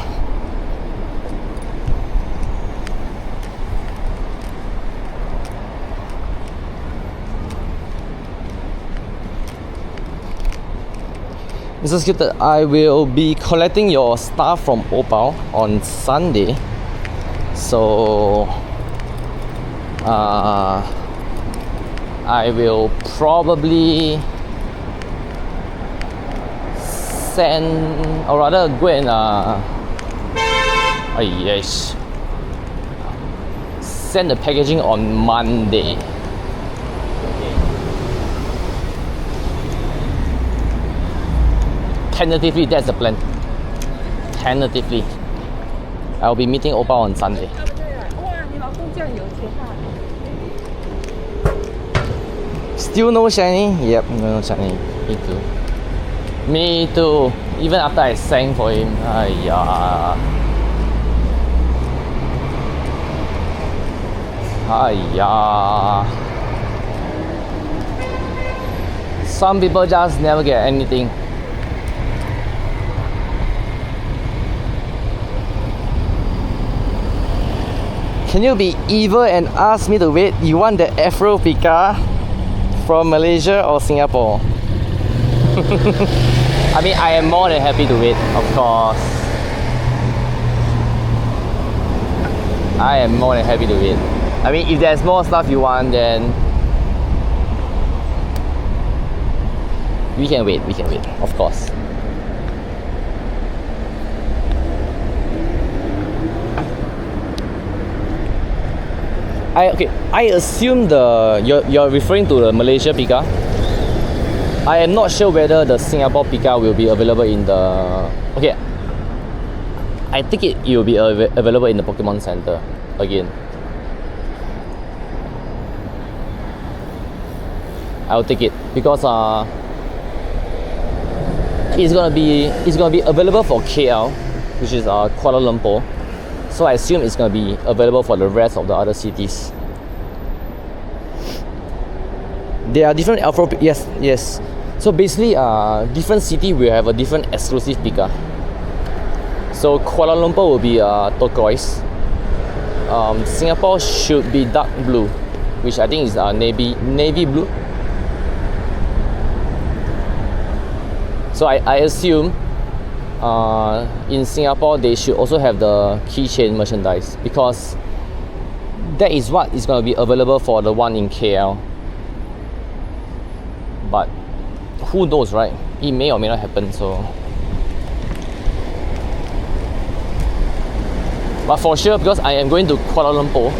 Mr. Skittered, I will be collecting your stuff from Opal on Sunday. So I will probably send, or rather go and send the packaging on Monday. Tentatively, that's the plan. Tentatively, I'll be meeting Opal on Sunday. Still no shiny? Yep, no shiny. Me too. Me too. Even after I sang for him. Aiya. Some people just never get anything. Can you be evil and ask me to wait? You want the Afro Pika from Malaysia or Singapore? I mean, I am more than happy to wait, of course. I am more than happy to wait. I mean, if there's more stuff you want, then we can wait, of course. I assume you're referring to the Malaysia Pika. I am not sure whether the Singapore Pika will be available in the... Okay, I think it will be available in the Pokemon Center again. I'll take it because it's gonna be available for KL, which is Kuala Lumpur. So I assume it's gonna be available for the rest of the other cities. There are different alpha. Yes. So basically, different city will have a different exclusive Pika. So Kuala Lumpur will be turquoise. Singapore should be dark blue, which I think is navy blue. So I assume in Singapore they should also have the keychain merchandise because that is what is going to be available for the one in KL. But who knows, right? It may or may not happen. So, but for sure, because I am going to Kuala Lumpur,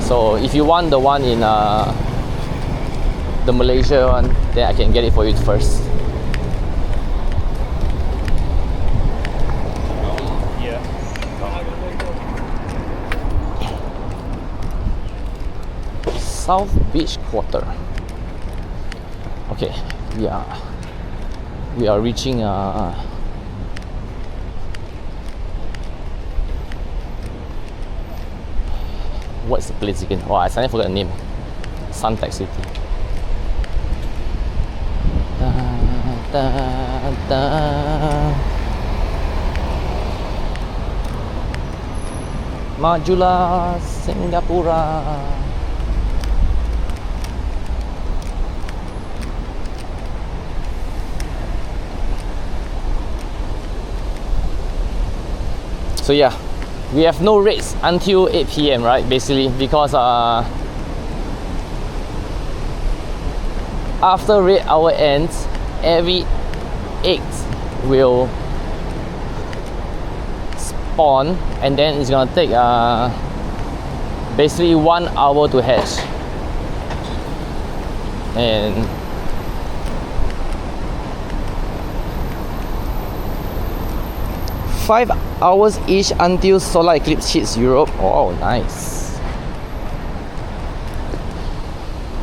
so if you want the one in the Malaysia one, then I can get it for you first. South Beach Quarter. Okay, we are reaching what's the place again? Oh, I suddenly forgot the name. Suntec City. Majulah Singapura. So yeah, we have no rates until 8 PM, right? Basically, because after rate hour ends, every egg will spawn, and then it's gonna take basically 1 hour to hatch. And five hours each until solar eclipse hits Europe. Oh, nice.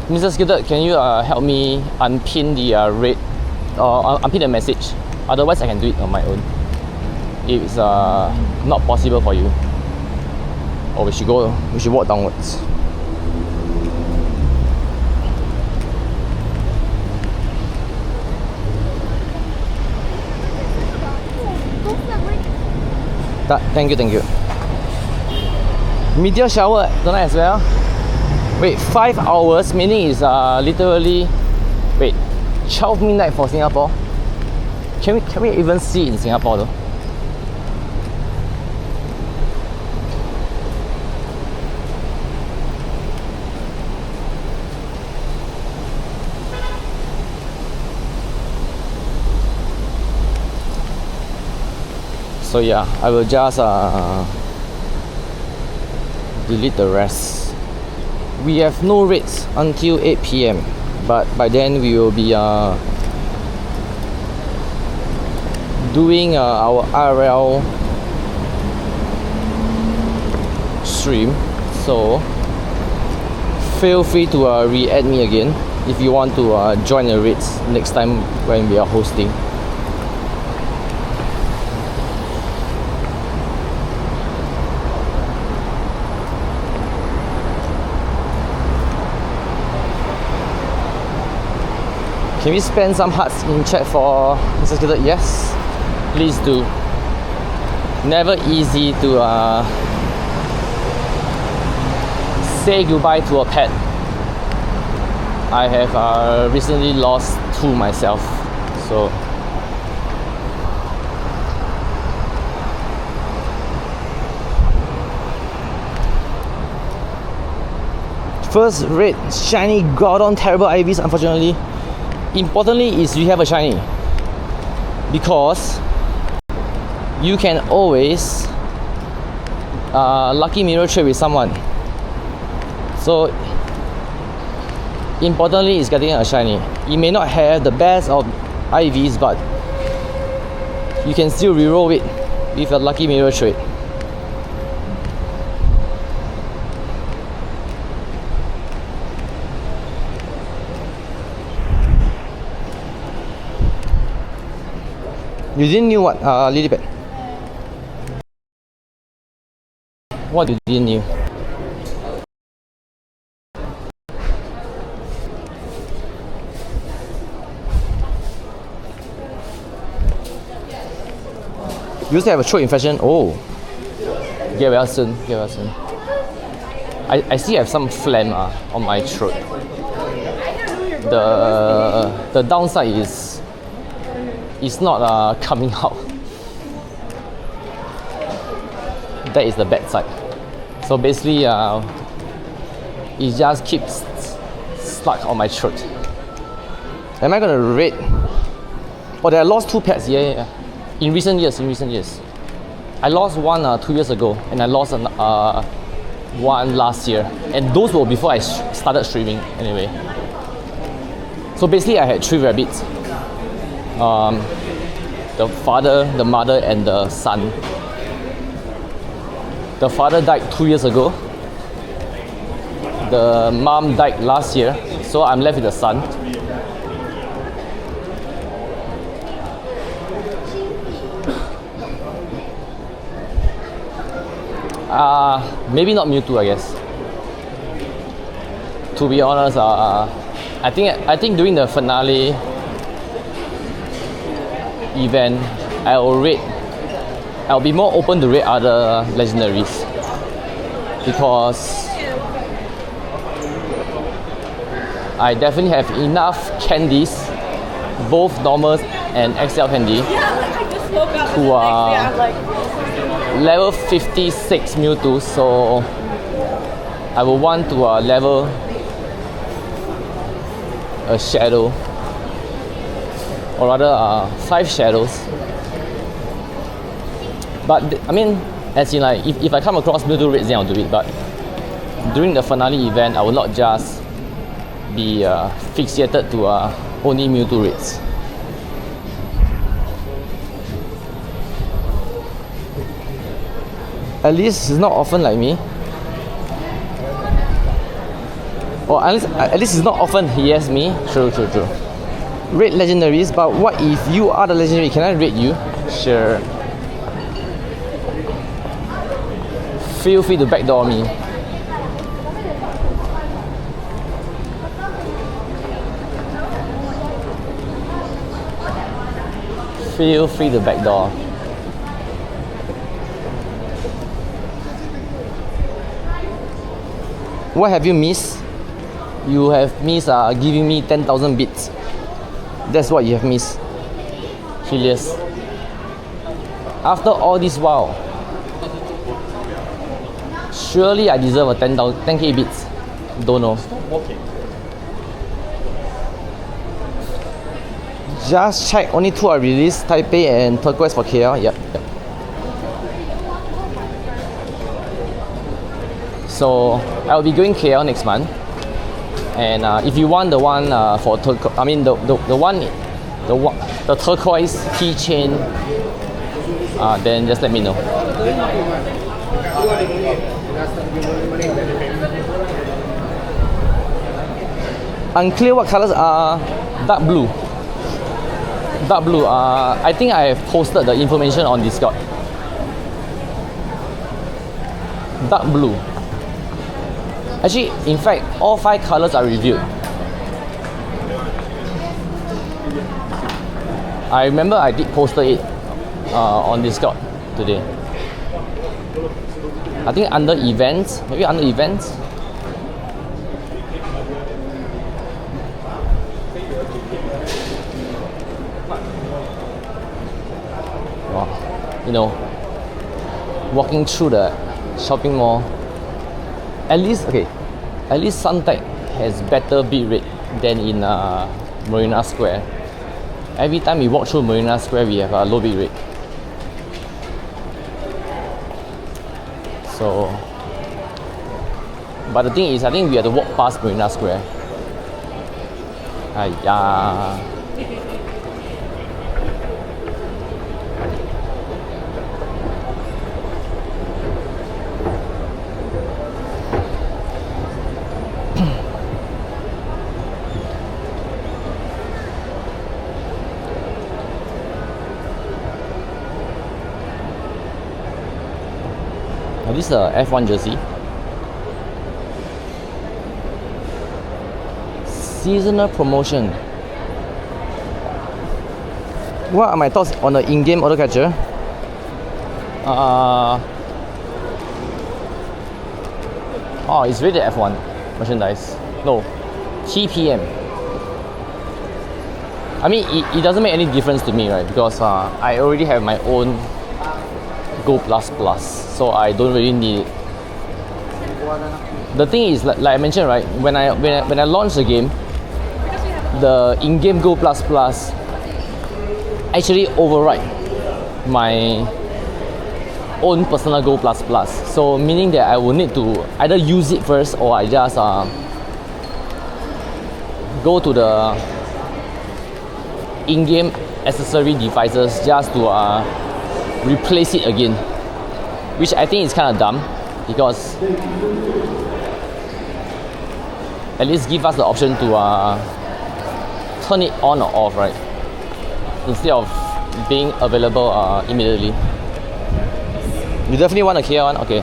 Mr. Skittered, can you help me unpin the rate or unpin the message? Otherwise, I can do it on my own. If it's not possible for you, or we should walk downwards. Thank you. Meteor shower tonight as well. Wait, 5 hours, meaning is literally 12 midnight for Singapore. Can we even see in Singapore though? So yeah, I will just delete the rest. We have no rates until 8 PM, but by then we will be doing our IRL stream. So feel free to re-add me again if you want to join the rates next time when we are hosting. Can we spend some hearts in chat for Mr. Skittered? Yes, please do. Never easy to say goodbye to a pet. I have recently lost two myself, so first red shiny Groudon terrible IVs, unfortunately. Importantly is you have a shiny, because you can always lucky mirror trade with someone. So importantly is getting a shiny. You may not have the best of IVs, but you can still reroll it with a lucky mirror trade. You didn't knew what, Lilipad? What you didn't knew? You used to have a throat infection. Oh, get well soon. Get well soon. I still have some phlegm on my throat. The downside is it's not coming out. That is the bad side. So basically, it just keeps stuck on my throat. Am I gonna rate? Oh, I lost 2 pets. Yeah. In recent years. I lost one 2 years ago, and I lost one last year. And those were before I started streaming anyway. So basically, I had 3 rabbits. The father, the mother, and the son. The father died 2 years ago. The mom died last year, so I'm left with the son. Maybe not Mewtwo, I guess. To be honest, I think during the finale event, I'll be more open to rate other legendaries, because I definitely have enough candies, both normal and XL candy, who are level 56 Mewtwo, so I will want to level a shadow, or rather 5 shadows. But I mean, as in like, if I come across Mewtwo raids, then I'll do it. But during the finale event, I will not just be fixated to only Mewtwo raids. At least it's not often like me. Or at least it's not often he asks me. True. Rate legendaries, but what if you are the legendary? Can I rate you? Sure. Feel free to backdoor me. Feel free to backdoor. What have you missed? You have missed giving me 10,000 bits. That's what you have missed. Helios. After all this while, surely I deserve a 10k bits. Don't know. Just check, only 2 are released, Taipei and Turquoise for KL. Yep. So I'll be going KL next month. And if you want the one for the turquoise keychain, then just let me know. Unclear what colors are. Dark blue. I think I have posted the information on Discord. Dark blue. Actually, in fact, all 5 colors are revealed. I remember I did post it on Discord today. I think under events, maybe under events. Wow, you know, walking through the shopping mall. At least, okay, at least Suntec has better bit rate than in Marina Square. Every time we walk through Marina Square, we have a low bit rate. So, but the thing is, I think we have to walk past Marina Square. Aiya. This is a F1 jersey. Seasonal promotion. What are my thoughts on the in-game auto catcher? Oh, it's rated F1 merchandise. No, TPM. I mean, it doesn't make any difference to me, right? Because I already have my own Go Plus Plus, so I don't really need it. The thing is, like I mentioned, right? When I launch the game, the in-game Go Plus Plus actually override my own personal Go Plus Plus. So meaning that I will need to either use it first, or I just go to the in-game accessory devices just to replace it again, which I think is kind of dumb, because at least give us the option to turn it on or off, right? Instead of being available immediately. You definitely want a clear one? Okay.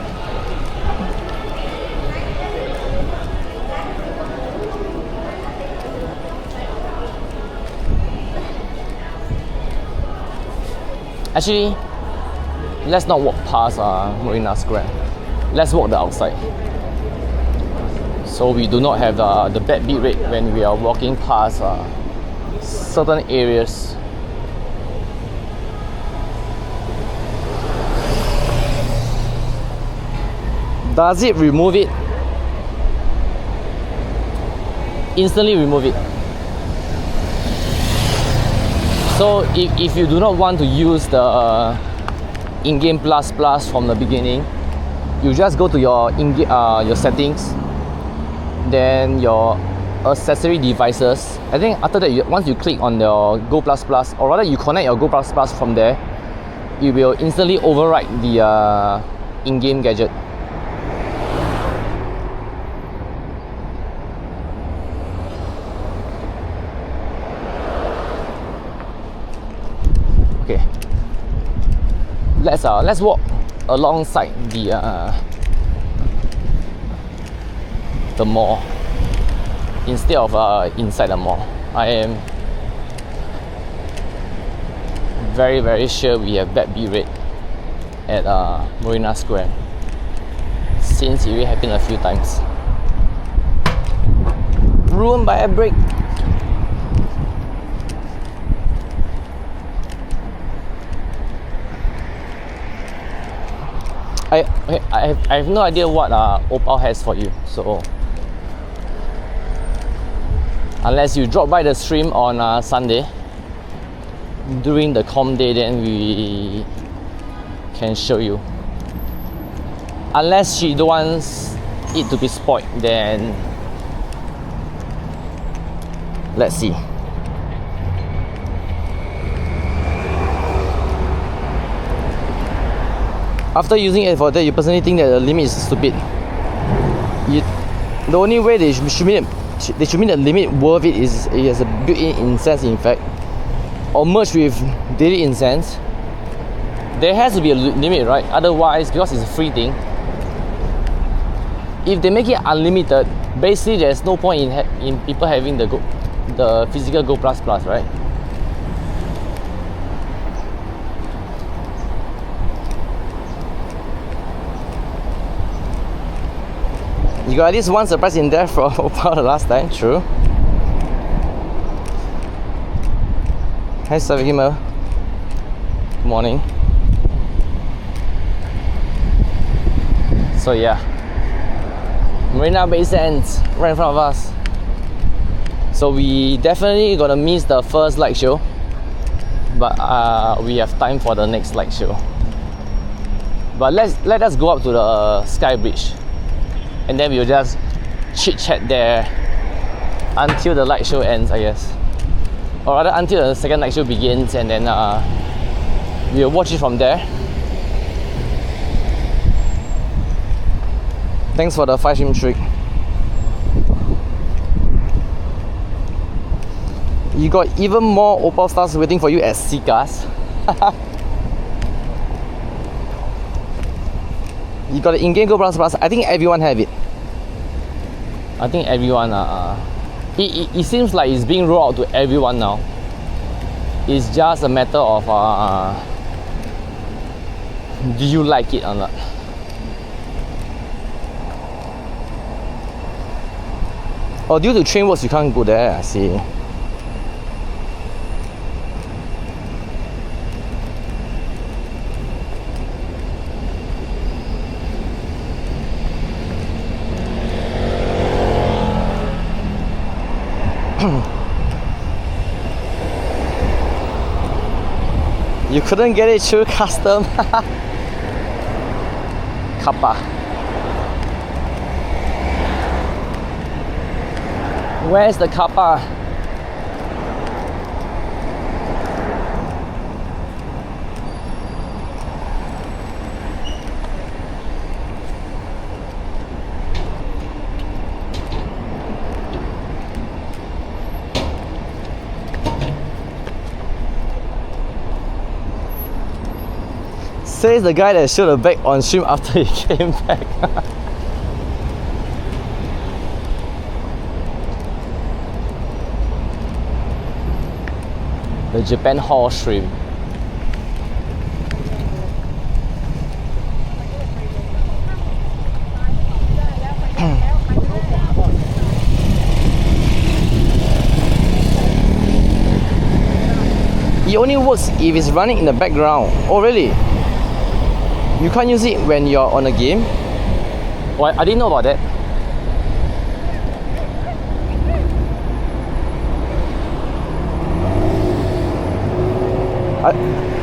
Actually, let's not walk past Marina Square. Let's walk the outside. So we do not have the bad beat rate when we are walking past certain areas. Does it remove it? Instantly remove it. So if you do not want to use the in-game plus plus from the beginning, you just go to your your settings, then your accessory devices. I think after that, once you click on your Go Plus Plus, or rather you connect your Go Plus Plus from there, it will instantly override the in-game gadget. Okay, let's walk alongside the mall instead of inside the mall. I am very sure we have bad B rate at Marina Square, since it already happened a few times. Ruined by a break. I have no idea what Opal has for you, so unless you drop by the stream on Sunday during the com day, then we can show you. Unless she don't want it to be spoiled, then let's see. After using it for that, you personally think that the limit is stupid. The only way they should make the limit worth it is it has a built-in incense, in fact, or merge with daily incense. There has to be a limit, right? Otherwise, because it's a free thing, if they make it unlimited, basically there's no point in people having the physical Go Plus Plus, right? You got at least one surprise in there for Opal the last time, true. Hi Savima. Good morning. So yeah, Marina Bay Sands, right in front of us. So we definitely gonna miss the first light show, but we have time for the next light show. But let us go up to the Sky Bridge, and then we'll just chit chat there until the light show ends, I guess, or rather until the second light show begins, and then we'll watch it from there. Thanks for the 5 stream trick. You got even more Opal stars waiting for you at Seagas. You got the in-game Go Plus. I think everyone have it. I think everyone it seems like it's being rolled out to everyone now. It's just a matter of do you like it or not? Oh, due to train works you can't go there, I see. You couldn't get it through custom. Kappa. Where's the kappa? Says the guy that showed the bag on stream after he came back. The Japan Hall stream. It only works if it's running in the background. Oh really? You can't use it when you're on a game? Well, I didn't know about that.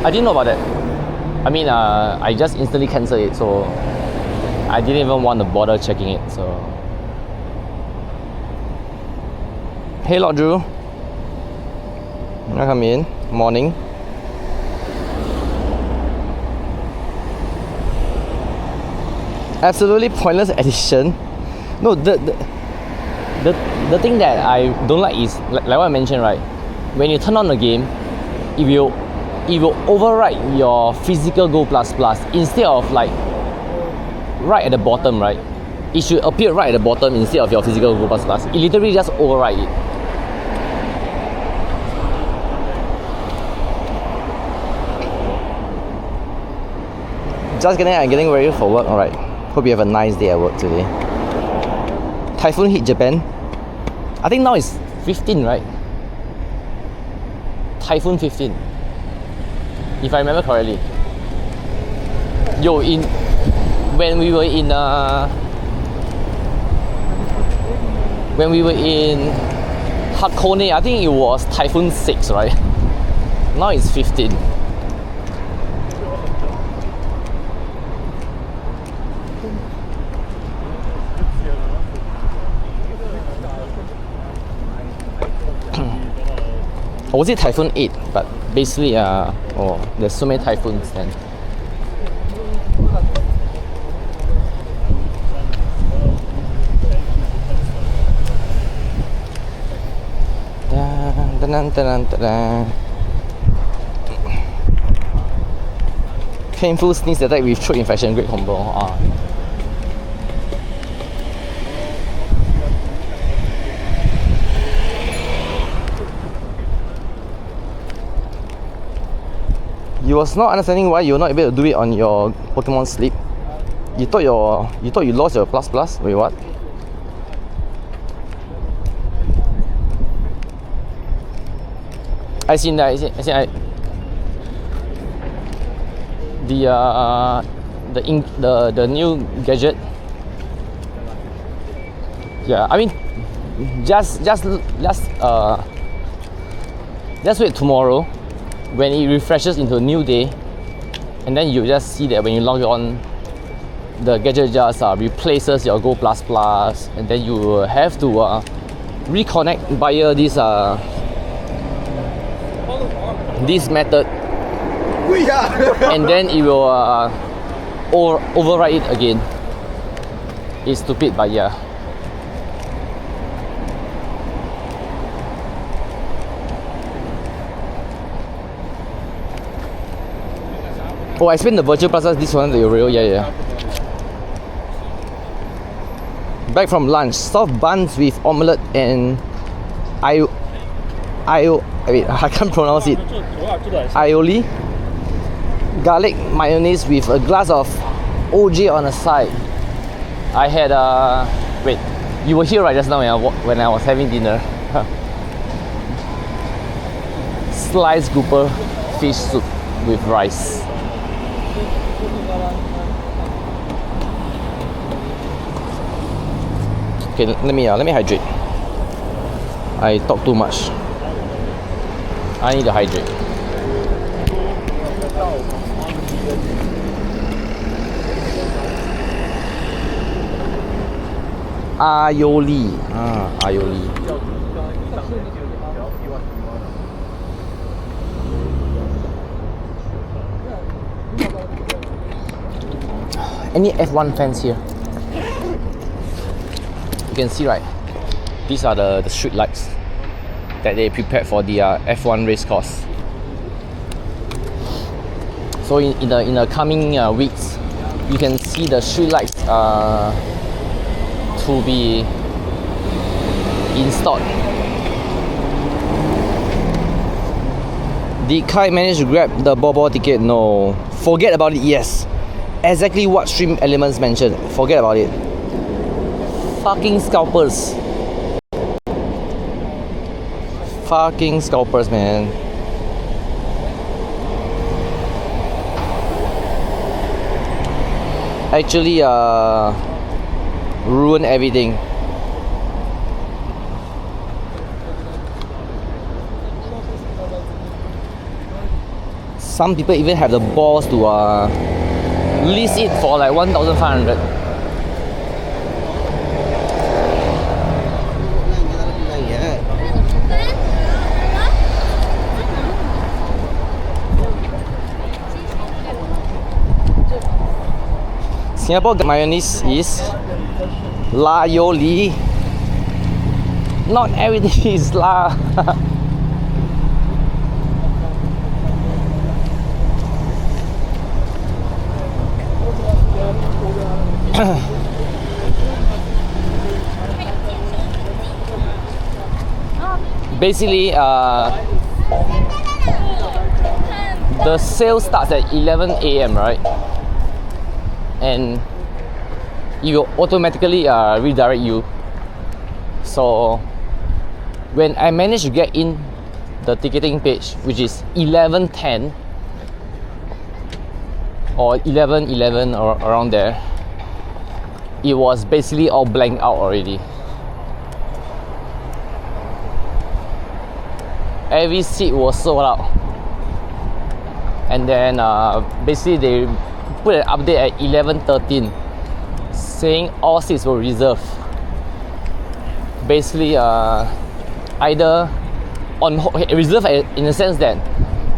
I didn't know about that. I mean, I just instantly cancelled it, so I didn't even want to bother checking it. So, hey, Lord Drew. Come in. Morning. Absolutely pointless addition. No, the thing that I don't like is like what I mentioned, right? When you turn on the game, it will override your physical Go Plus Plus instead of like right at the bottom, right? It should appear right at the bottom instead of your physical Go Plus Plus. It literally just override it. Just kidding, I'm getting ready for work. Alright. Hope you have a nice day at work today. Typhoon hit Japan. I think now it's 15, right? Typhoon 15. If I remember correctly. Yo, when we were in Hakone, I think it was Typhoon 6, right? Now it's 15. Or was it Typhoon 8? But basically, there's so many typhoons then. Painful sneeze attack with throat infection, great combo. You was not understanding why you're not able to do it on your Pokemon Sleep. You thought you lost your plus plus? Wait, what? I seen that. The new gadget. Yeah, I mean, just wait tomorrow when it refreshes into a new day, and then you just see that when you log on, the gadget just replaces your Go++, and then you will have to reconnect via this method, and then it will override it again. It's stupid, but yeah. Oh, I spent the virtual plus this one, the real, yeah. Back from lunch, soft buns with omelette and wait, I can't pronounce it. Aioli, garlic mayonnaise with a glass of OJ on the side. I had wait, you were here right just now when I was having dinner. Sliced grouper fish soup with rice. Okay, let me hydrate. I talk too much. I need to hydrate. Aioli. Aioli. Any F1 fans here? You can see, right? These are the street lights that they prepared for the F1 race course. So in the coming weeks, you can see the street lights to be installed. Did Kai manage to grab the Bobo ticket? No. Forget about it, yes. Exactly what Stream Elements mentioned. Forget about it. Fucking scalpers. Fucking scalpers, man. Actually, ruin everything. Some people even have the balls to list it for like 1,500. Singapore mayonnaise is Layoli. Not everything is La. Basically, the sale starts at 11 a.m. right? And it will automatically redirect you. So when I managed to get in the ticketing page, which is 11:10 or 11:11 or around there, it was basically all blanked out already. Every seat was sold out, and then basically they put an update at 11:13 saying all seats were reserved. Basically, either on reserved in the sense that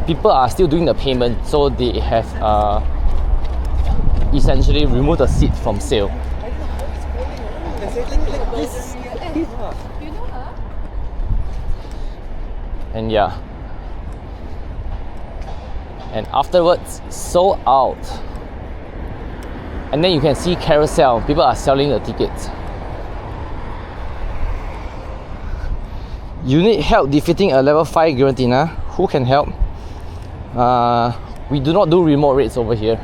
people are still doing the payment, so they have essentially removed the seat from sale. And yeah, and afterwards sold out. And then you can see carousel, people are selling the tickets. You need help defeating a level 5 Giratina? Who can help? We do not do remote raids over here.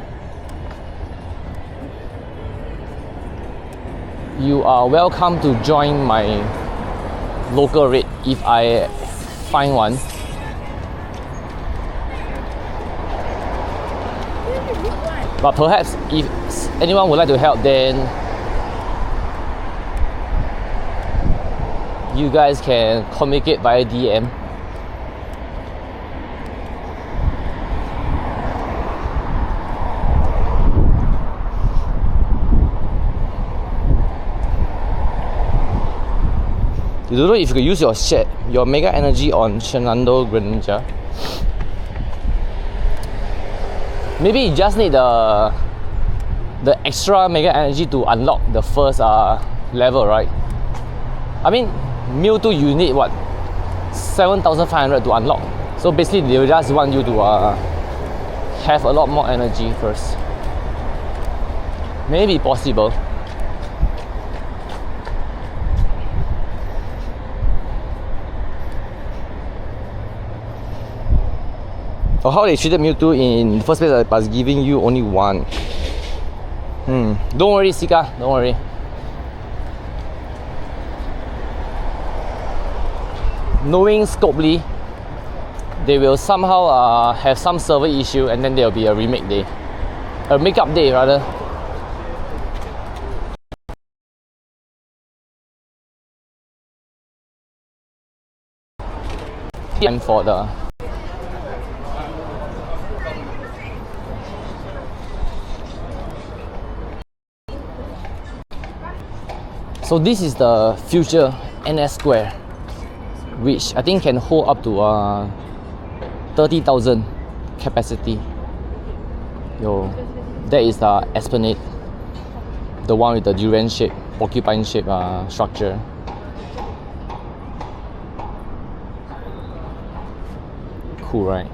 You are welcome to join my local raid if I find one. But perhaps if anyone would like to help, then you guys can communicate via DM. You don't know if you could use your Mega Energy on Shenando Greninja. Maybe you just need the extra Mega Energy to unlock the first level, right? I mean, Mewtwo you need what? 7,500 to unlock. So basically they just want you to have a lot more energy first. Maybe possible. Or how they treated Mewtwo in the first place by giving you only one. Don't worry, Sika, don't worry. Knowing Scopely, they will somehow have some server issue and then there will be a remake day. A makeup day rather. And for the so this is the future NS Square, which I think can hold up to 30,000 capacity. Yo, that is the Esplanade, the one with the durian shape, porcupine shape structure. Cool, right?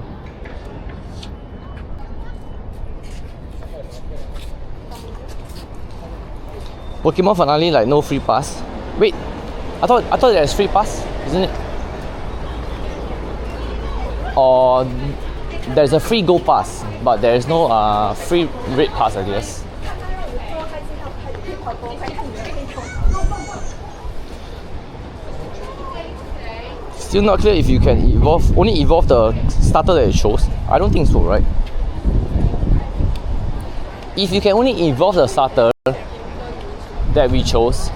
Pokemon finale, like no free pass. Wait, I thought there's free pass, isn't it? Or there's a free Go pass, but there is no free red pass, I guess. Still not clear if you can only evolve the starter that you chose. I don't think so, right? If you can only evolve the starter that we chose,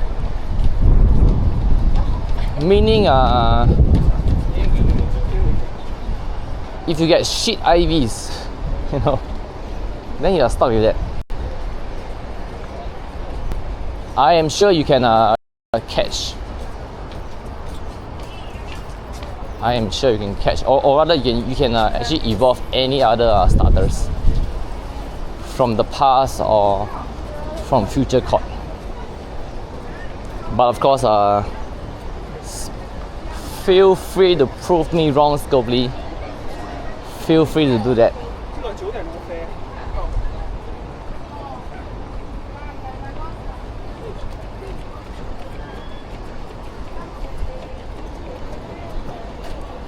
meaning if you get shit IVs, you know, then you are stuck with that. I am sure you can catch. I am sure you can catch, or rather you can actually evolve any other starters from the past or from future court. But of course, feel free to prove me wrong, Scopely. Feel free to do that.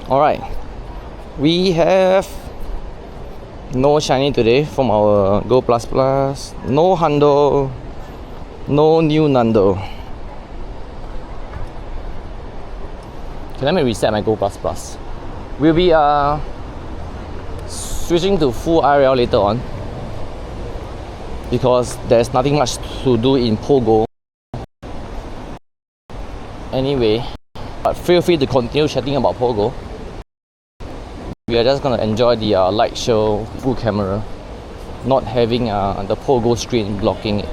Alright, we have no shiny today from our Go Plus Plus, no Hundo, no new Nando. Okay, let me reset my Go Plus Plus. We'll be switching to full IRL later on because there's nothing much to do in Pogo anyway. But feel free to continue chatting about Pogo. We are just gonna enjoy the light show full camera, not having the Pogo screen blocking it.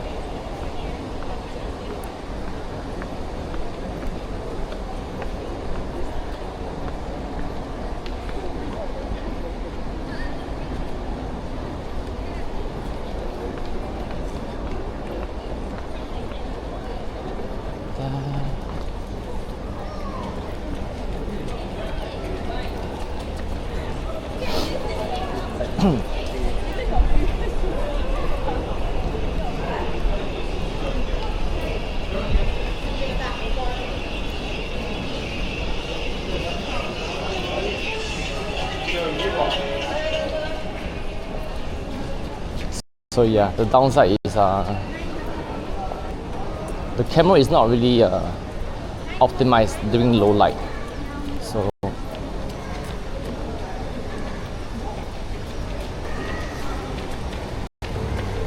So yeah, the downside is the camera is not really optimized during low light. So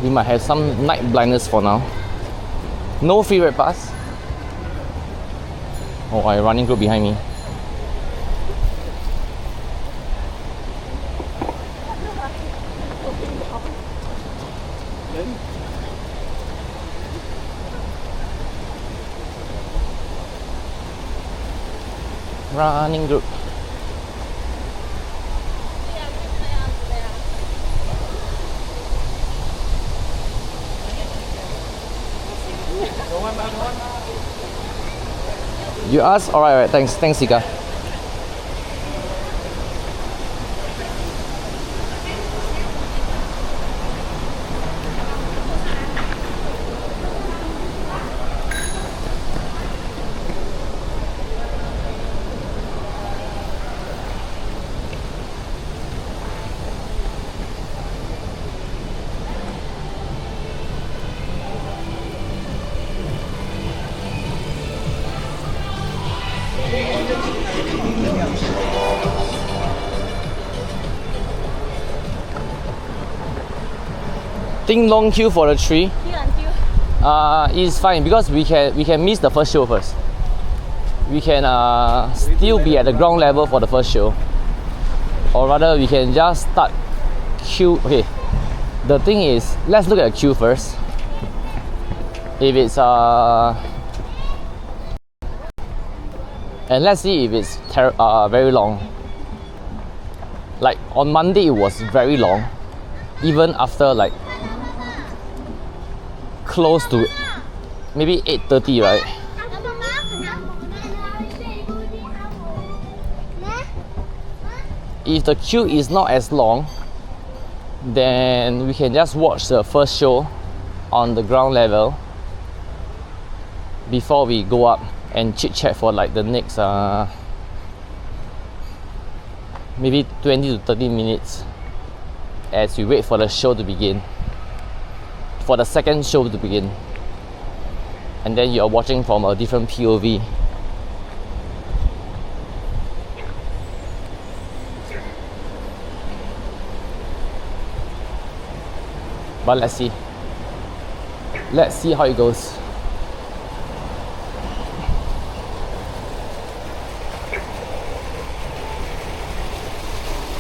we might have some night blindness for now. No free red pass. Oh, a running group behind me. Running group. You ask? Alright, thanks, Sika. Think long queue for the tree. It's fine because we can miss the first show first. We can still be at the ground level for the first show, or rather we can just start queue. Okay, the thing is, let's look at the queue first. If it's and let's see if it's very long. Like on Monday it was very long, even after like close to maybe 8:30, right? If the queue is not as long, then we can just watch the first show on the ground level before we go up and chit chat for like the next maybe 20 to 30 minutes as we wait for the show to begin, for the second show to begin, and then you're watching from a different POV. But let's see how it goes.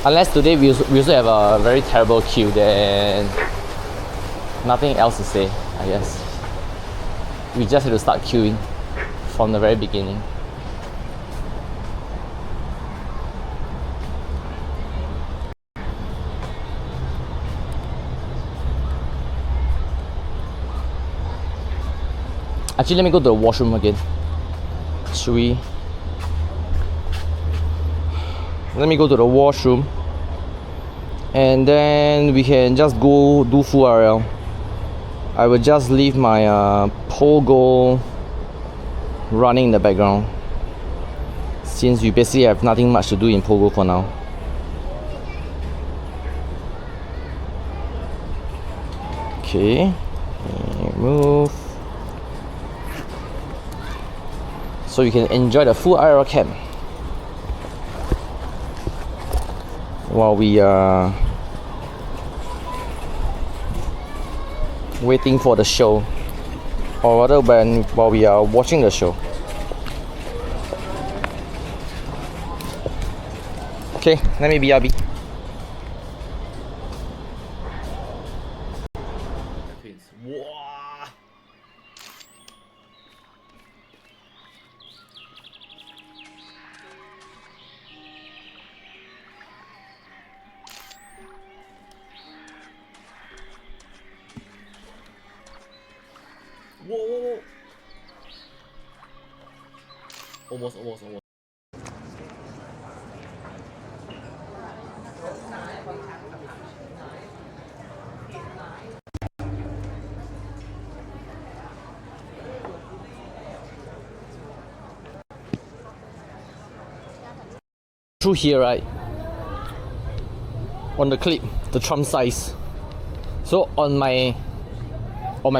Unless today we also have a very terrible queue, then nothing else to say, I guess. We just have to start queuing from the very beginning. Actually, let me go to the washroom again. Should we? Let me go to the washroom, and then we can just go do full RL. I will just leave my pogo running in the background, since we basically have nothing much to do in pogo for now. Okay, move. So you can enjoy the full IRL camp while we are waiting for the show, or rather while we are watching the show. Okay, let me BRB. Whoa. Almost. Through here, right? On the clip, the thumb size. So on my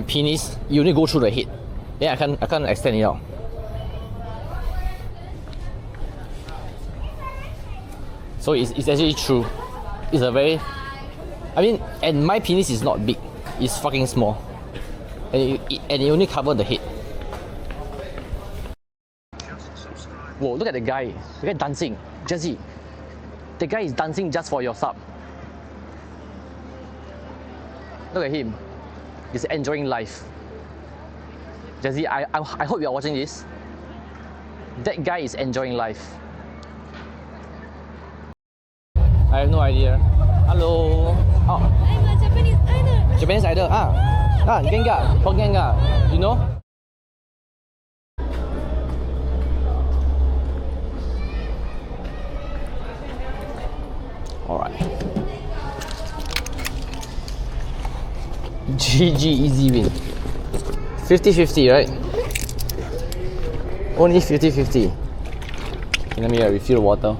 penis, you only go through the head. Yeah, I can't extend it out. So it's actually true. It's a very, and my penis is not big. It's fucking small, and it only covers the head. Whoa, look at the guy. The guy dancing. Jesse, the guy is dancing just for your sub. Look at him. He's enjoying life. Jesse, I hope you are watching this. That guy is enjoying life. I have no idea. Hello. Oh. I'm a Japanese idol. Japanese idol. Gengar. From Gengar. You know? Alright. GG, easy win. 50-50, right? Only 50-50. Okay, let me refill water.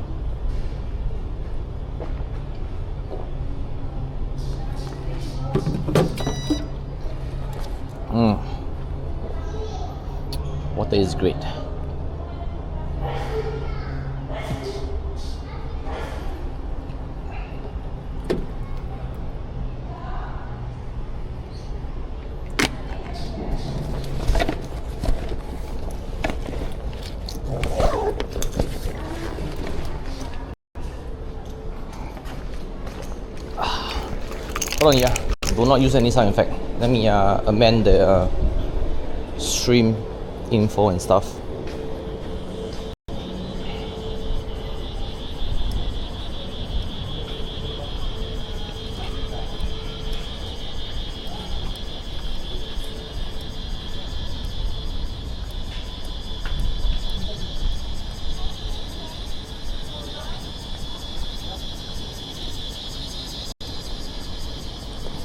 Water is great. Hold on, yeah. Do not use any sound effect. Let me amend the stream info and stuff.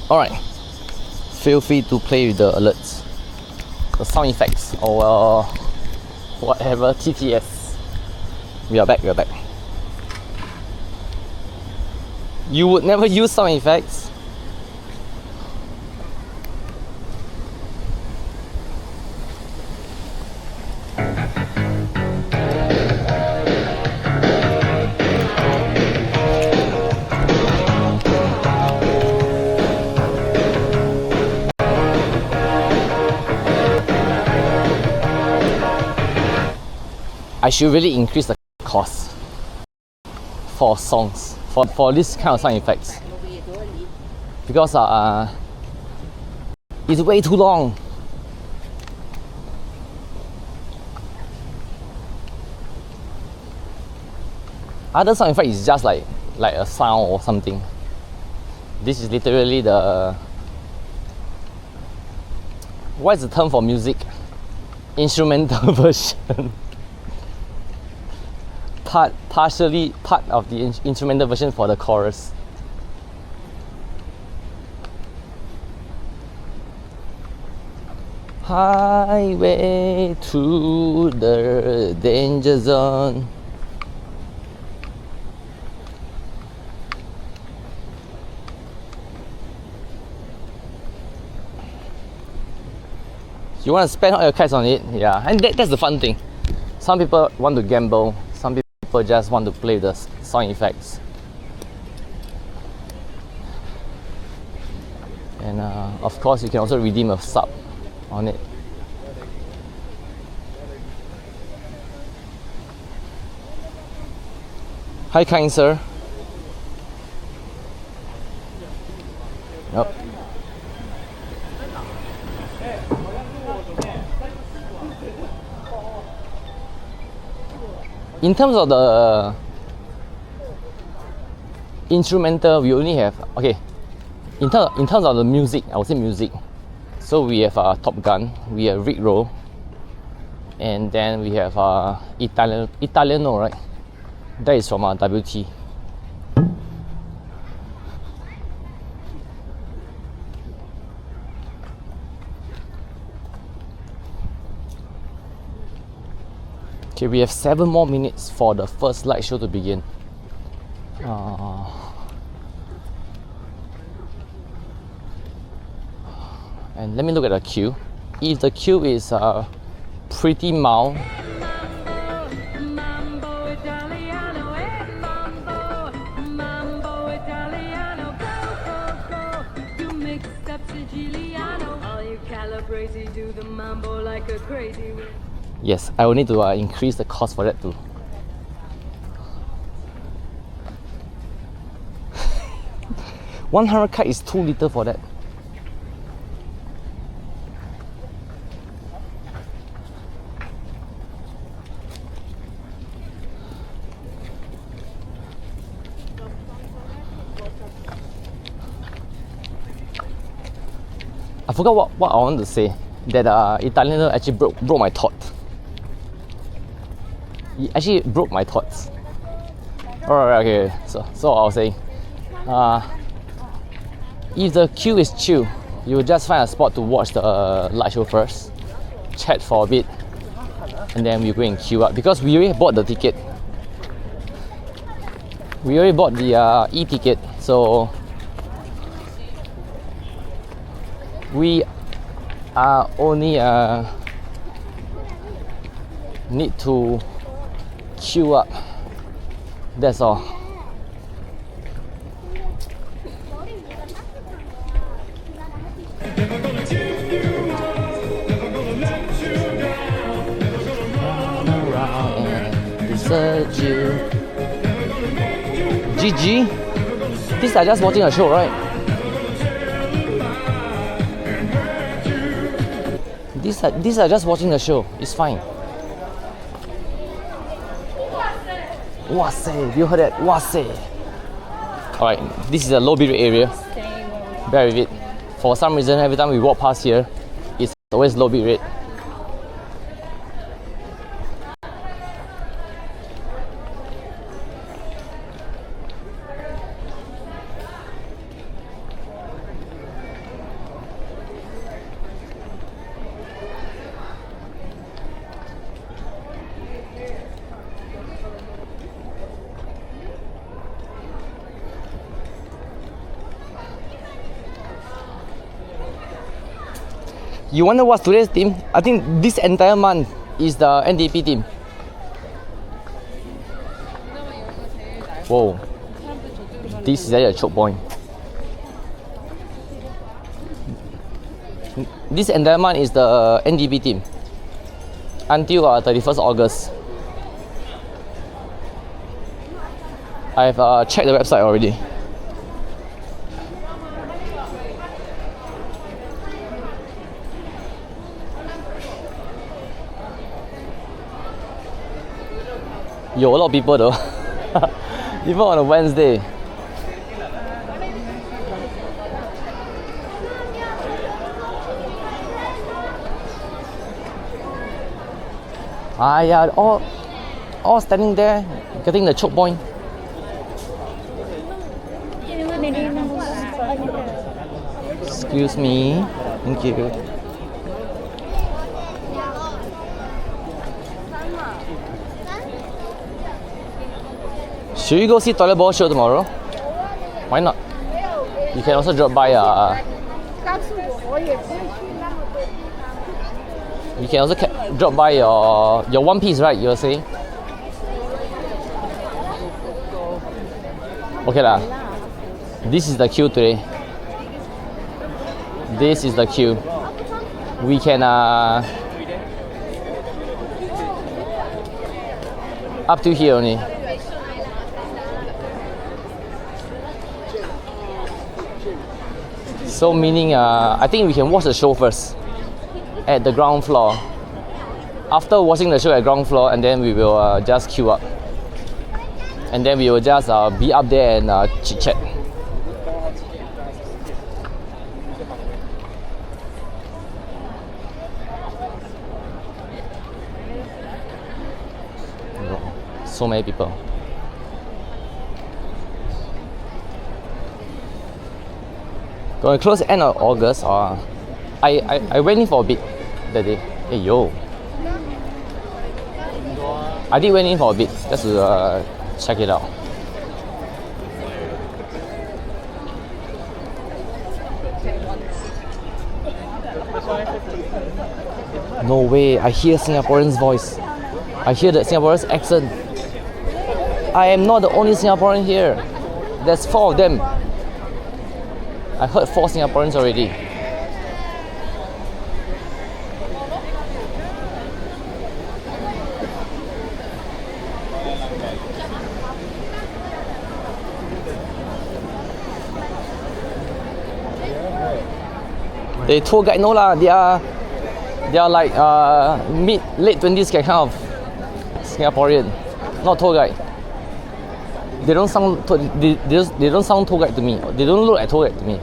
Alright, feel free to play with the alerts, the sound effects, or whatever, TTS. We are back. You would never use sound effects? I should really increase the cost for songs, for this kind of sound effects, because it's way too long. Other sound effect is just like a sound or something. This is literally the, what is the term for music? Instrumental version. Partially part of the instrumental version for the chorus. Highway to the danger zone. You want to spend all your cash on it, yeah, and that's the fun thing. Some people want to gamble, some people just want to play the sound effects. And of course, you can also redeem a sub on it. Hi, kind sir. Yep. In terms of the instrumental, we only have, okay, in terms of the music, I would say music. So we have Top Gun, we have Rick Roll, and then we have Italiano, right? That is from WT. Okay, we have 7 more minutes for the first light show to begin. And let me look at the queue. If the queue is pretty mild, Yes, I will need to increase the cost for that too. $100 is too little for that. I forgot what I wanted to say. That Italian actually broke my thought. He actually broke my thoughts. Alright, okay. So I was saying, if the queue is chill, you will just find a spot to watch the light show first, chat for a bit, and then we go and queue up because we already bought the ticket. We already bought the e-ticket, so we are only need to queue up. That's all. Desert you. GG. These are just watching a show, right? These are just watching the show. It's fine. Wahseh, you heard that? Wahseh. Alright, this is a low bitrate area. Bear with it. For some reason, every time we walk past here, it's always low bitrate. You wonder what's today's team? I think this entire month is the NDP team. Whoa. This is a choke point. This entire month is the NDP team. Until 31st August. I've checked the website already. Yo, a lot of people though. Even on a Wednesday. Yeah, all standing there, getting the choke point. Excuse me. Thank you. Should we go see Toilet Bowl show tomorrow? Why not? You can also drop by you can also drop by your One Piece, right? You were saying? Okay lah. This is the queue today. This is the queue. We can up to here only. So meaning, I think we can watch the show first at the ground floor. After watching the show at ground floor, and then we will just queue up. And then we will just be up there and chit chat. So many people. Going to close end of August. I went in for a bit that day. Hey yo. I did went in for a bit just to check it out. No way, I hear Singaporean's voice. I hear the Singaporean's accent. I am not the only Singaporean here. There's 4 of them. I heard 4 Singaporeans already. The tour guide no lah. They are like late 20s kind of Singaporean, not tour guide. They don't sound they don't sound tour guide to me. They don't look like tour guide to me.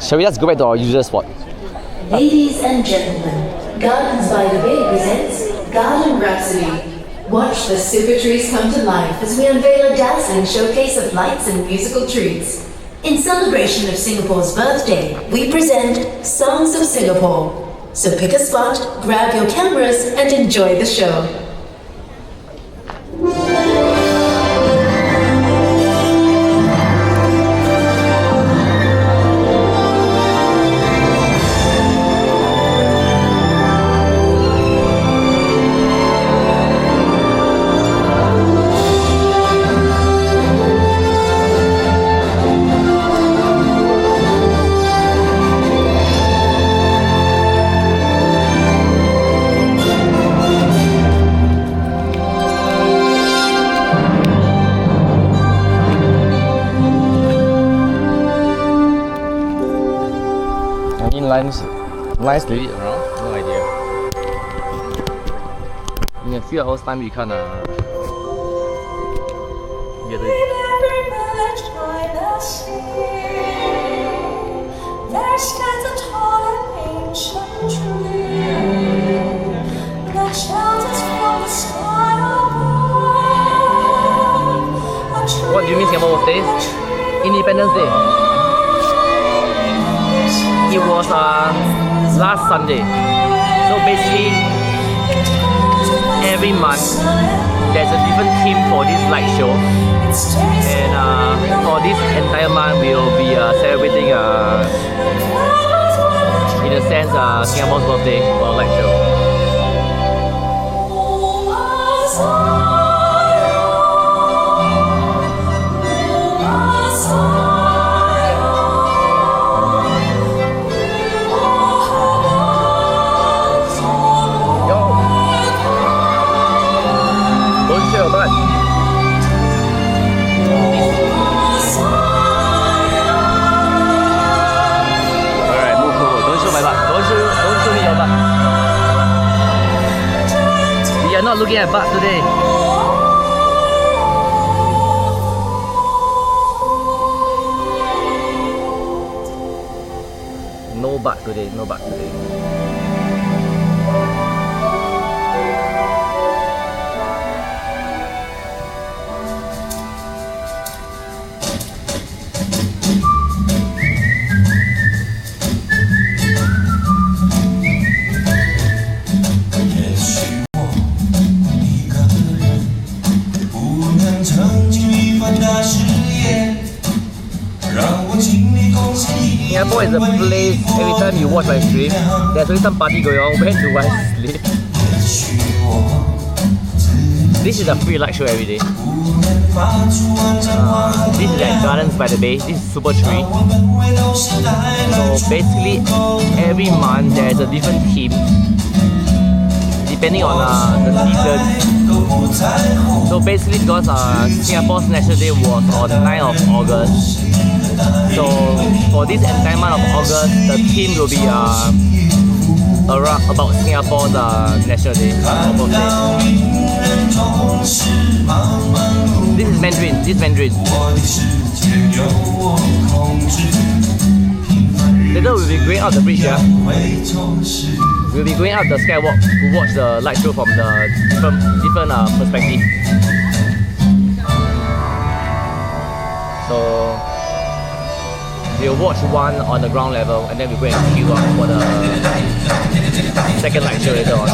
Shall we just go back to our usual spot? Ladies and gentlemen, Gardens by the Bay presents Garden Rhapsody. Watch the super trees come to life as we unveil a dazzling showcase of lights and musical treats. In celebration of Singapore's birthday, we present Songs of Singapore. So pick a spot, grab your cameras, and enjoy the show. Lines lead it around? No idea. In a few hours time we can get it. There stands a tall and ancient tree that shelters from the sky above. What do you mean Singapore birthday? Independence Day. It was last Sunday. So basically, every month there's a different theme for this light show. And for this entire month, we will be celebrating, in a sense, Singapore's birthday for a light show. We are not looking at butt today. No butt today, no butt today. Singapore is a place, every time you watch my stream, there's always some party going on. Where do I sleep? This is a free light show every day. This is at Gardens by the Bay. This is Super Tree. So basically, every month there's a different theme depending on the season. So basically, because Singapore's National Day was on 9th of August. So for this entire month of August, the theme will be around about Singapore's National Day or birthday. This is Mandarin. This is Mandarin. Later we'll be going up the bridge here. We'll be going up the skywalk to watch the light show from the different perspective. So we'll watch one on the ground level and then we'll go and queue up for the second light show later on.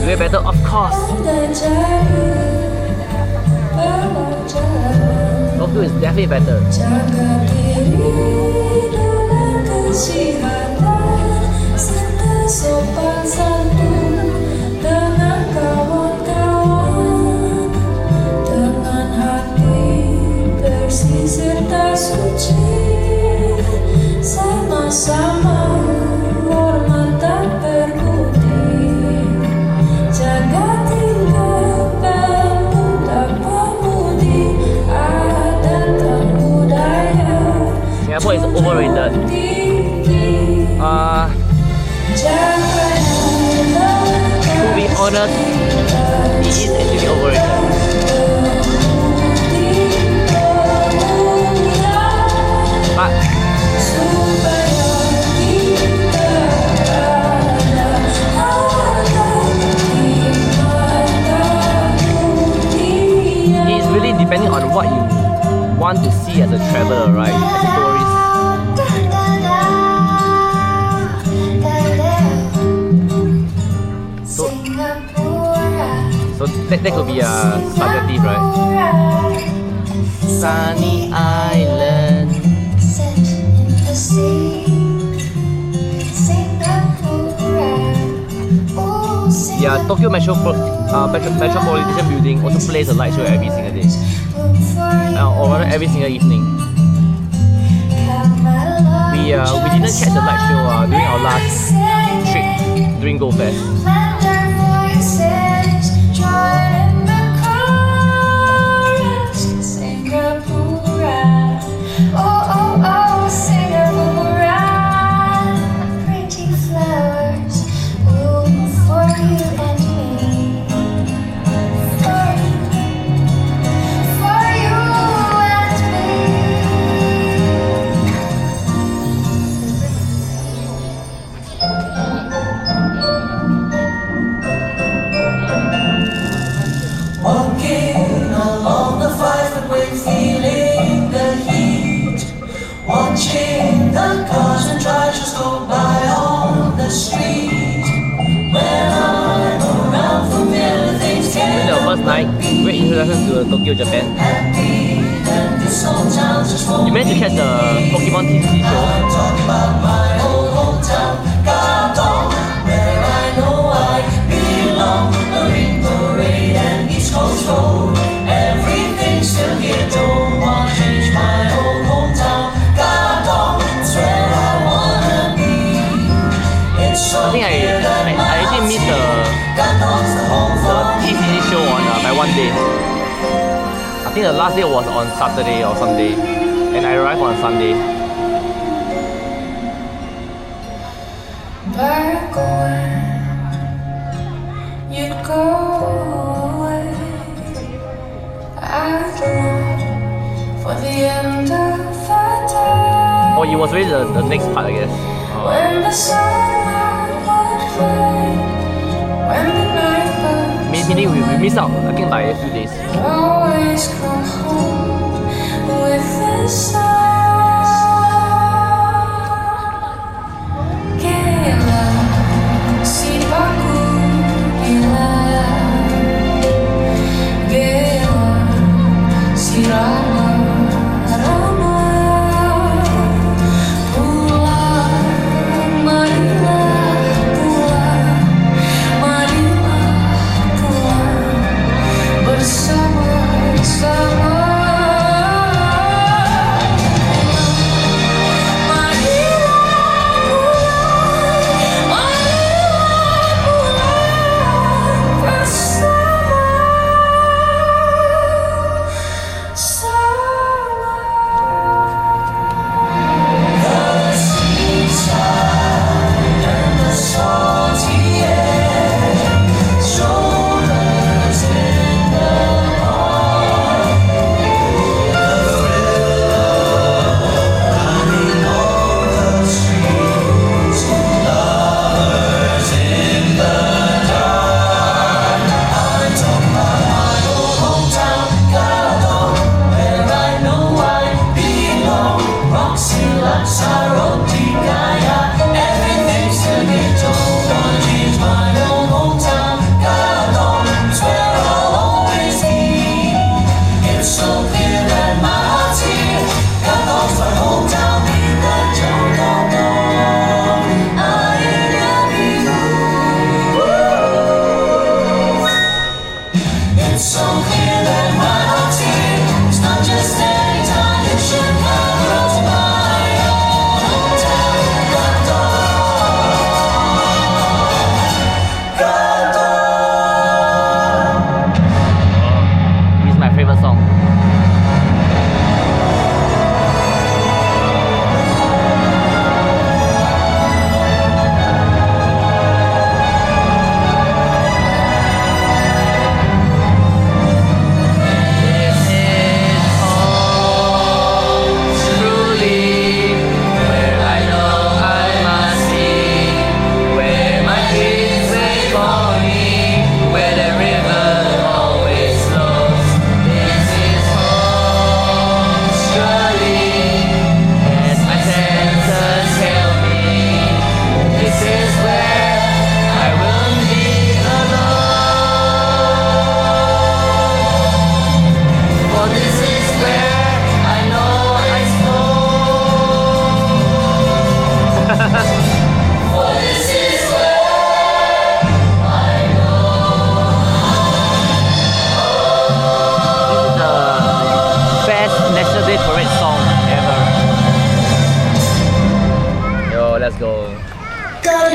Way better, of course. Tokyo is definitely better. Jaga diri dengan kesihapan serta sopan santun dengan kawan-kawan, dengan hati bersih serta suci, sama-sama hormat dan berbudi, jaga tingkah pemuda pemudi adat dan budaya. Singapore is overrated. To be honest, it is actually overrated. But it's really depending on what you want to see as a traveler, right? As a tourist. So that could be subjective, right? Sunny Island. Yeah, Tokyo Metropolitan Building also plays a light show every single day. Or rather every single evening. We didn't catch the light show during our last trip during Go Fest. Watching the cars and tractors go by on the street. When I'm around, familiar things During the first night, great introduction to Tokyo, Japan. You managed to catch the Pokemon TV show. talk about my old hometown, Groudon, where I know I belong. Marine Parade and East Coast Road, everything's still here. Don't want to change my old hometown, Groudon, it's where I wanna be. It's so I think I actually missed the TCG show by one day. I think the last day was on Saturday or Sunday, and I arrived on Sunday. Back when you'd go away, I'd long for the end of the day. Oh, it was really the next part, I guess. When the sunlight would fade, when the night burns, Meaning we missed out, I think, by a few days. always come home with the sun. Gila, si baku gila, gila, si rama rama, pulang marilah pulang, marilah pulang bersama-sama.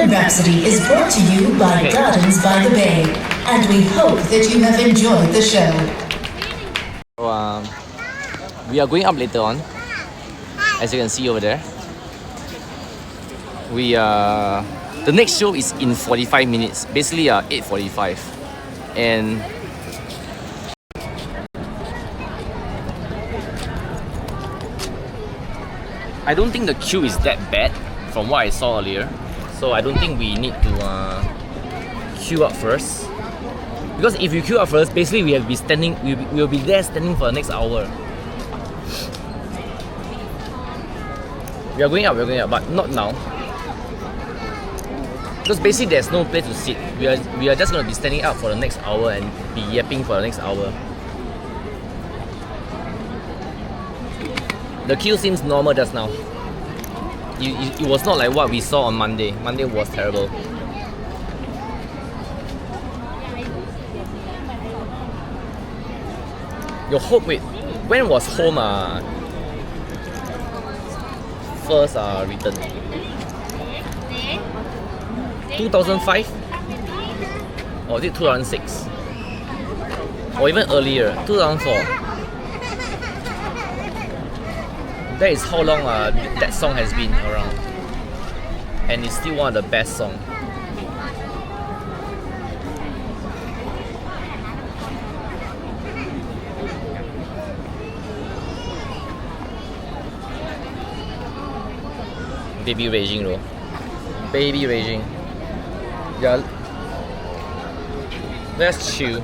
Garden Rhapsody is brought to you by Gardens by the Bay, and we hope that you have enjoyed the show. So, we are going up later on, as you can see over there. The next show is in 45 minutes, basically 8:45, and I don't think the queue is that bad from what I saw earlier, so I don't think we need to queue up first. Because if you queue up first, basically we will be there standing for the next hour. We are going up, but not now. Because basically there's no place to sit. We are just going to be standing up for the next hour and be yapping for the next hour. The queue seems normal just now. It was not like what we saw on Monday. Monday was terrible. Wait, when was home first written? 2005? Or is it 2006? Or even earlier, 2004? That is how long that song has been around. And it's still one of the best songs. Baby raging though. Baby raging. Yeah. Let's chill.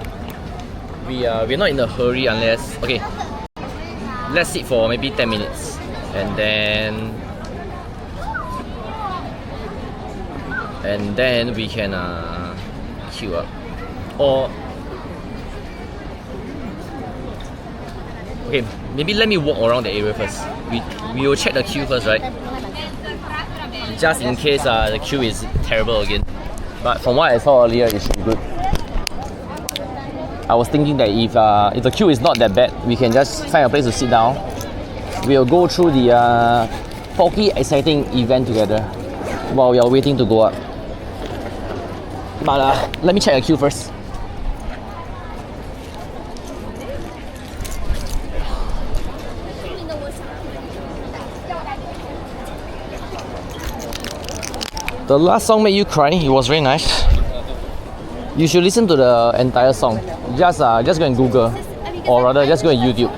We're not in a hurry unless okay. Let's sit for maybe 10 minutes and then we can queue up. Or okay, maybe let me walk around the area first. We will check the queue first, right? Just in case the queue is terrible again. But from what I saw earlier, it should be good. I was thinking that if the queue is not that bad, we can just find a place to sit down. We'll go through the Pocky exciting event together while we are waiting to go up. But let me check the queue first. The last song made you cry. It was very nice. You should listen to the entire song. Just go and Google, or rather, just go and YouTube.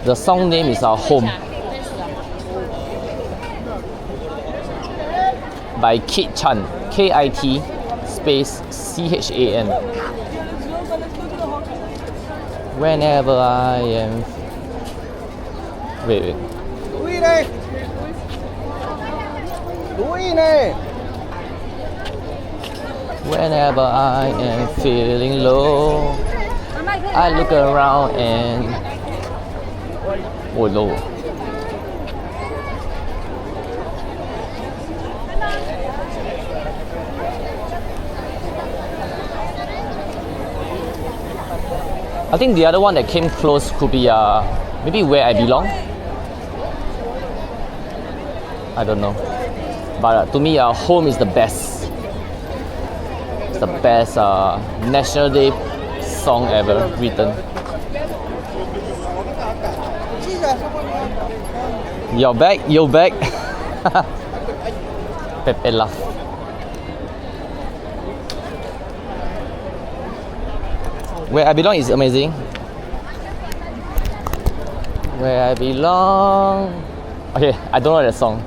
The song name is Home by Kit Chan. KIT space CHAN. Whenever I am. Wait. Whenever I am feeling low, I look around and low. I think the other one that came close could be maybe Where I Belong. I don't know, but to me, Home is the best. It's the best National Day song ever written. You're back. Pepe laugh. Where I Belong is amazing. Where I Belong. Okay, I don't know that song.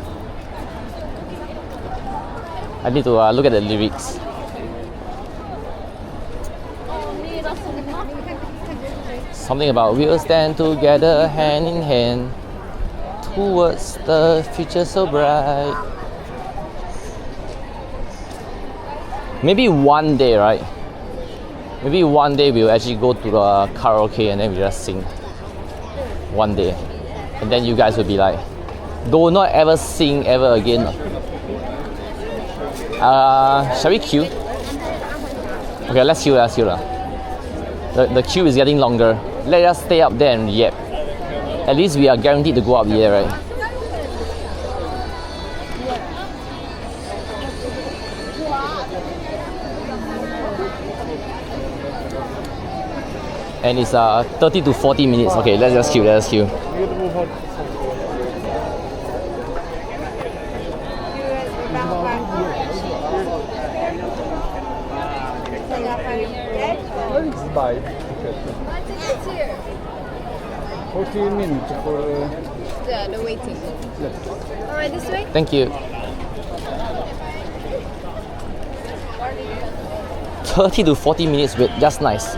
I need to look at the lyrics. Something about we'll stand together hand in hand towards the future so bright. Maybe one day, right? Maybe one day we'll actually go to the karaoke and then we just sing. One day. And then you guys will be like, do not ever sing ever again. Shall we queue? Okay, let's queue. The queue is getting longer. Let us stay up there and yap. At least we are guaranteed to go up here, right? And it's 30 to 40 minutes. Okay, let's just queue, let's queue. Bye. 40 minutes for The waiting. Alright, this way? Thank you. 30 to 40 minutes wait, just nice.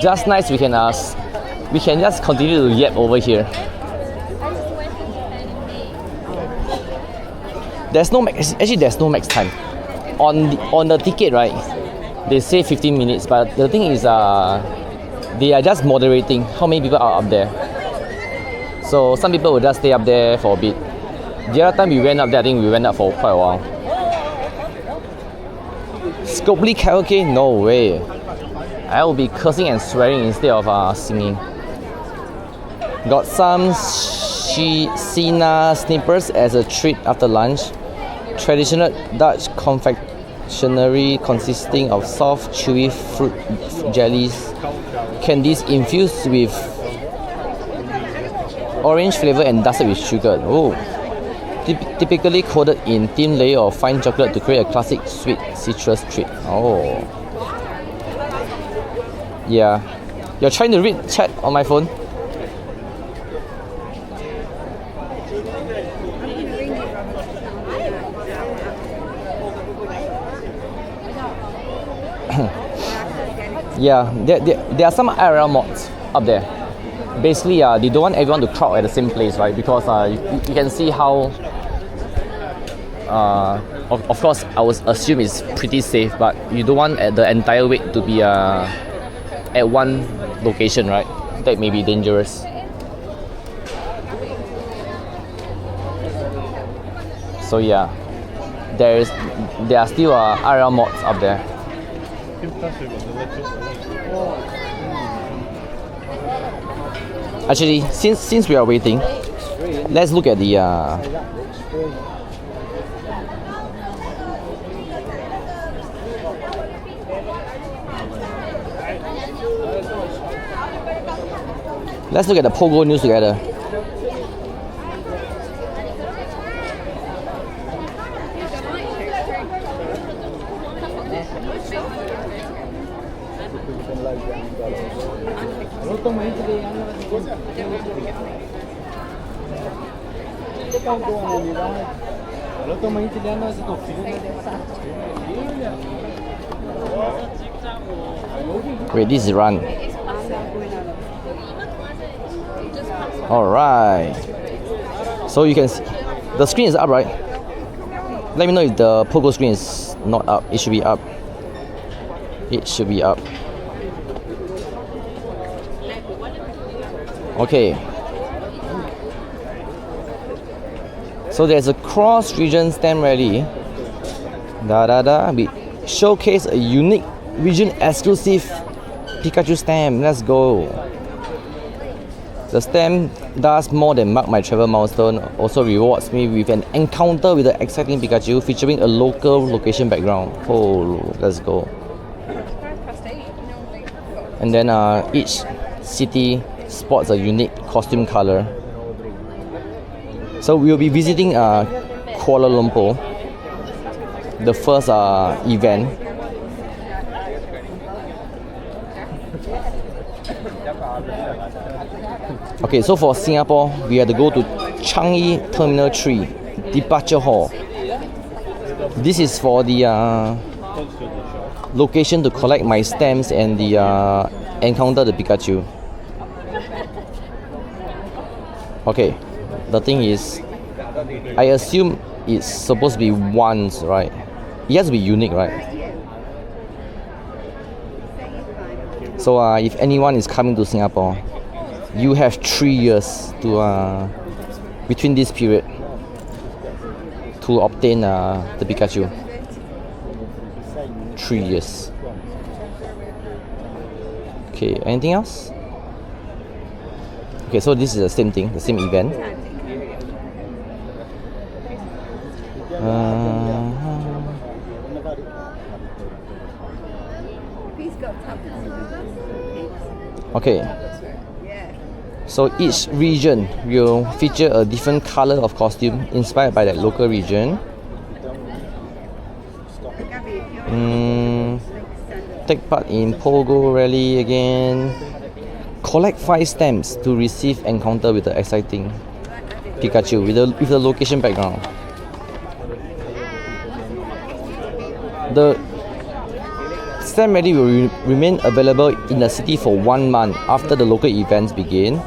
Just nice, we can just continue to yap over here. There's no max, actually there's no max time. On the ticket, right, they say 15 minutes, but the thing is they are just moderating how many people are up there. So some people will just stay up there for a bit. The other time we went up there, I think we went up for quite a while. Scopely karaoke? No way. I will be cursing and swearing instead of singing. Got some Sina snippers as a treat after lunch. Traditional Dutch confectionery consisting of soft, chewy fruit jellies, candies infused with orange flavor and dusted with sugar. Oh, typically coated in thin layer of fine chocolate to create a classic sweet citrus treat. Oh, yeah. You're trying to read chat on my phone? Yeah, there are some IRL mods up there. Basically, they don't want everyone to crowd at the same place, right? Because you can see how, of course, I would assume it's pretty safe, but you don't want the entire wait to be at one location, right? That may be dangerous. So yeah, there are still IRL mods up there. Actually, since we are waiting, let's look at the let's look at the Pogo news together. Wait, this is run. Alright. So you can see the screen is up, right? Let me know if the Pogo screen is not up. It should be up. It should be up. Okay. So there's a cross-region stamp rally. We showcase a unique region-exclusive Pikachu stamp. Let's go. The stamp does more than mark my travel milestone. Also rewards me with an encounter with the exciting Pikachu featuring a local location background. Oh, let's go. And then each city sports a unique costume color. So we'll be visiting Kuala Lumpur, the first event. Okay, so for Singapore, we have to go to Changi Terminal 3, Departure Hall. This is for the location to collect my stamps and the encounter the Pikachu. Okay, the thing is, I assume it's supposed to be once, right? It has to be unique, right? So if anyone is coming to Singapore, you have 3 years to between this period to obtain the Pikachu. 3 years. Okay, anything else? Okay, so this is the same thing, the same event. He's got tablets. Okay. So each region will feature a different color of costume inspired by that local region. Take part in Pogo Rally again. Collect 5 stamps to receive encounter with the exciting Pikachu with the location background. The stamp rally will remain available in the city for 1 month after the local events begin.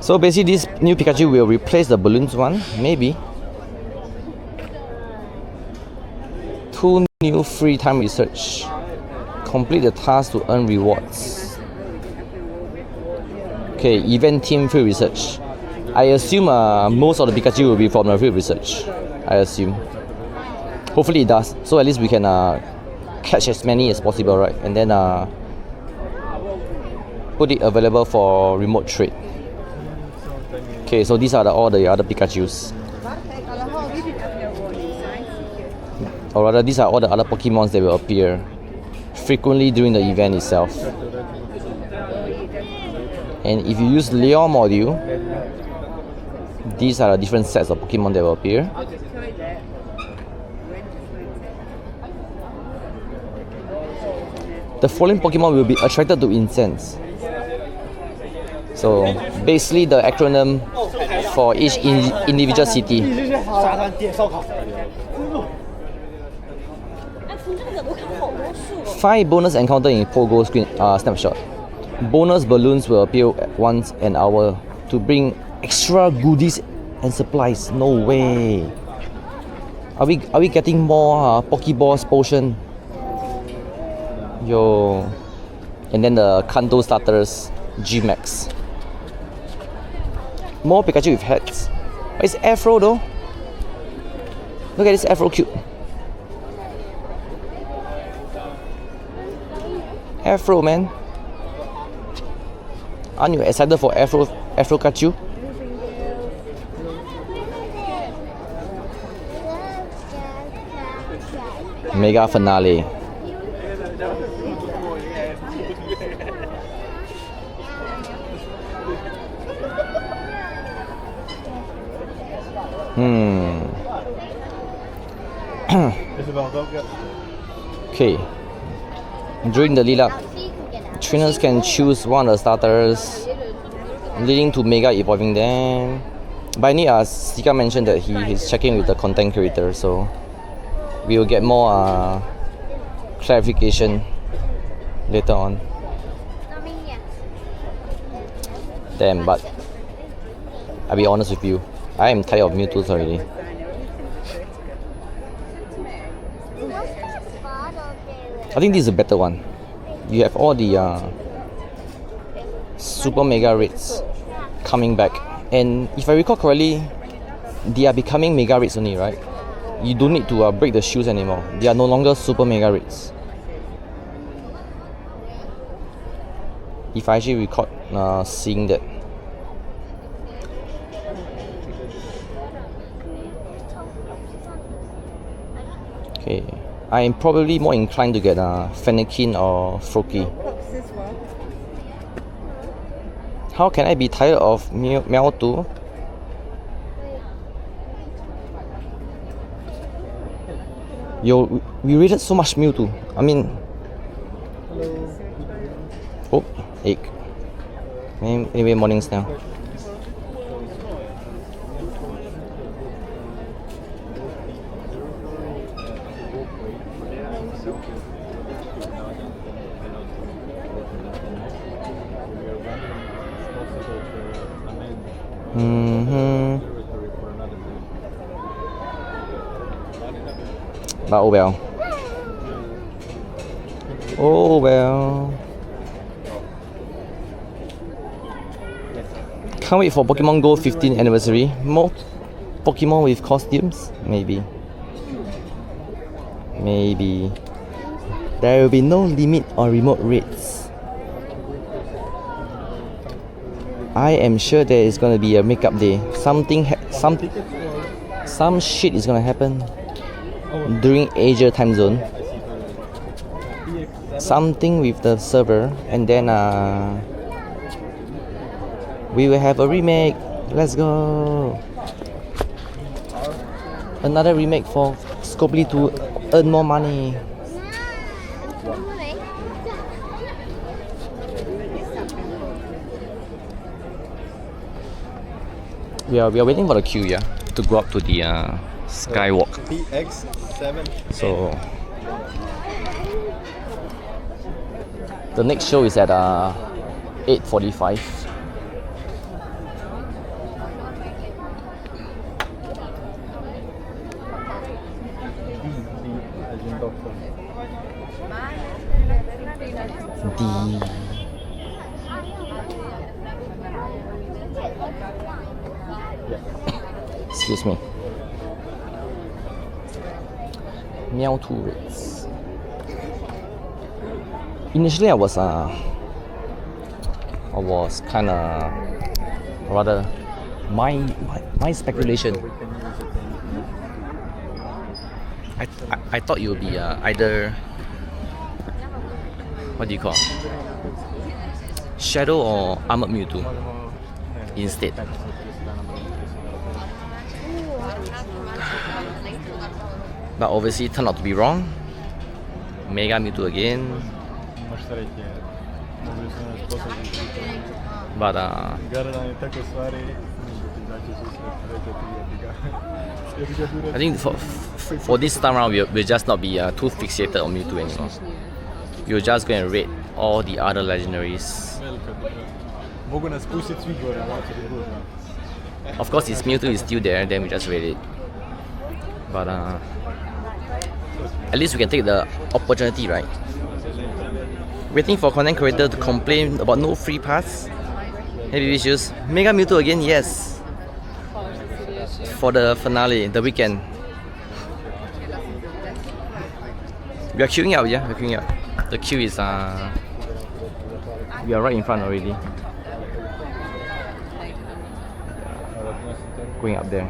So basically this new Pikachu will replace the balloons one, maybe. 2 new free time research. Complete the task to earn rewards. Okay, event team field research. I assume most of the Pikachu will be from the field research. I assume. Hopefully it does. So at least we can catch as many as possible, right? And then put it available for remote trade. Okay, so these are all the other Pikachus. Or rather, these are all the other Pokemons that will appear frequently during the event itself. And if you use Lure module, these are the different sets of Pokemon that will appear. The following Pokemon will be attracted to incense. So basically the acronym for each individual city. 5 bonus encounter in Pogo screen snapshot. Bonus balloons will appear once an hour to bring extra goodies and supplies. No way. Are we getting more Pokeballs potion? Yo. And then the Kanto starters G-Max. More Pikachu with hats. But it's Afro though. Look at this Afro cute. Afro, man. Aren't you excited for Afro Pikachu? Mega finale. Okay. During the lead up, trainers can choose one of the starters, leading to Mega evolving them. But I need Sika mentioned that he is checking with the content creator, so we will get more clarification later on. Damn, but I'll be honest with you, I am tired of Mewtwo's already. I think this is a better one. You have all the Super Mega Raids coming back, and if I recall correctly, they are becoming Mega Raids only, right? You don't need to break the shoes anymore. They are no longer Super Mega Raids. If I actually record seeing that. Okay, I am probably more inclined to get Fennekin or Froakie. How can I be tired of Mewtwo? Yo, we rated so much Mewtwo. I mean, oh, egg. Anyway, mornings now. But oh well. Oh well. Can't wait for Pokemon Go 15th anniversary. More Pokemon with costumes? Maybe. Maybe. There will be no limit on remote raids. I am sure there is gonna be a makeup day. Some shit is gonna happen during Asia time zone. Something with the server, and then we will have a remake. Let's go. Another remake for Scopely to earn more money. We are waiting for the queue, yeah, to go up to the skywalk. PX7. So the next show is at 8:45. Excuse me. Meow turrets. Initially, I was kind of rather my speculation. I thought it would be either, what do you call, Shadow or Armored Mewtwo instead. But obviously turned out to be wrong. Mega Mewtwo again. But I think for this time around we'll just not be too fixated on Mewtwo anymore. We'll just go and raid all the other legendaries. Of course, if Mewtwo is still there, then we just raid it. But at least we can take the opportunity, right? Waiting for content creator to complain about no free pass. Heavy wishes. Mega Mewtwo again, yes. For the finale, the weekend. We are queuing up, yeah, we're queuing up. The queue is we are right in front already. Going up there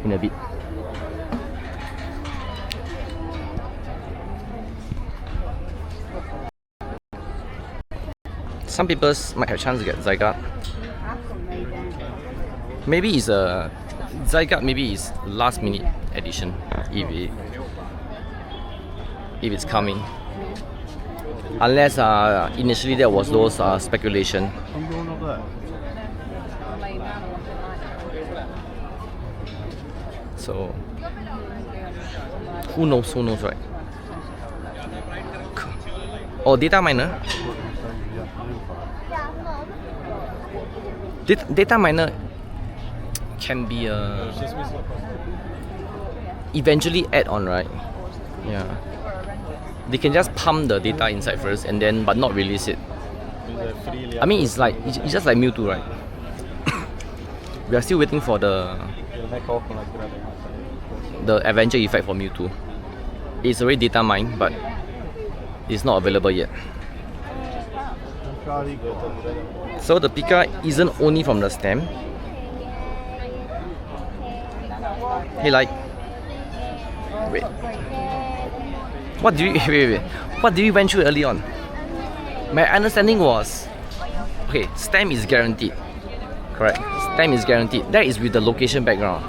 in a bit. Some people might have a chance to get Zygarde. Maybe it's a Zygarde. Maybe it's last minute edition if it's coming. Unless initially there was those speculation. So who knows? Who knows, right? Oh, data miner. Data miner can be eventually add on, right? Yeah. They can just pump the data inside first and then but not release it. I mean it's just like Mewtwo, right? We are still waiting for the adventure effect for Mewtwo. It's already data mined, but it's not available yet. So the Pika isn't only from the stem. Hey, like, wait. What do we went through early on? My understanding was, okay, stem is guaranteed. Correct. Stem is guaranteed. That is with the location background.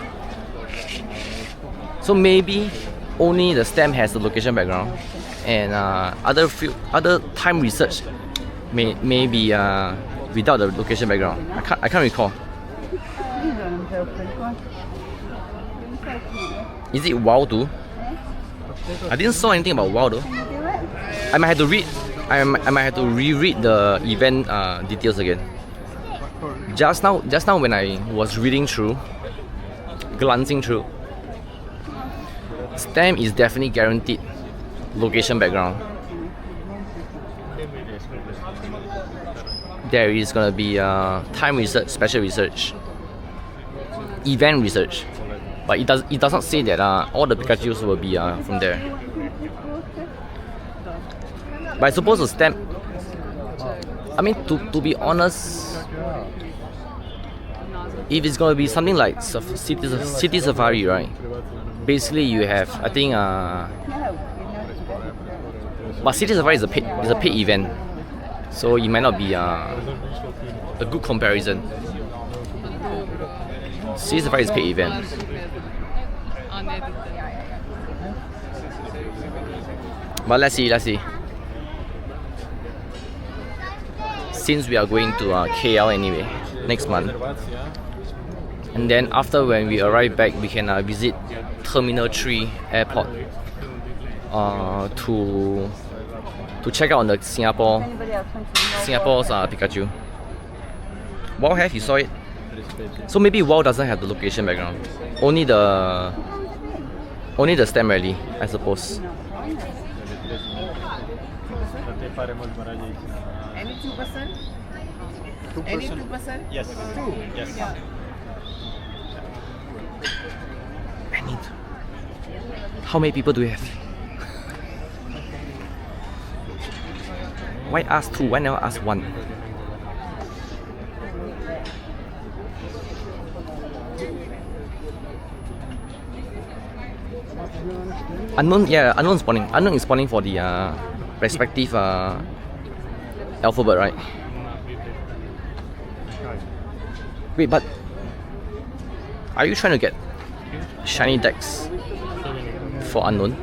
So maybe only the stem has the location background, and other time research may be without the location background. I can't recall. Is it WoW too? I didn't saw anything about WoW though. I might have to read. I might have to reread the event details again. Just now when I was reading through, glancing through, stem is definitely guaranteed location background. There is gonna be time research, special research, event research, but it does not say that all the Pikachus will be from there. But I suppose the stem, I mean, to be honest, If it's gonna be something like city safari, right? Basically, you have I think but city safari is a paid event, so it might not be a good comparison. City safari is a paid event. But let's see. Since we are going to KL anyway next month, and then after when we arrive back, we can visit Terminal 3 airport to check out on the Singapore's Pikachu. WoW have, you saw it? So maybe WoW doesn't have the location background. Only the stamp rally, I suppose. Any 2%? Any 2%? Yes. Yes. I need. How many people do we have? Why ask 2? Why never ask 1? Unknown, yeah, unknown spawning. Unknown is spawning for the respective alphabet, right? Wait, but are you trying to get shiny decks for unknown?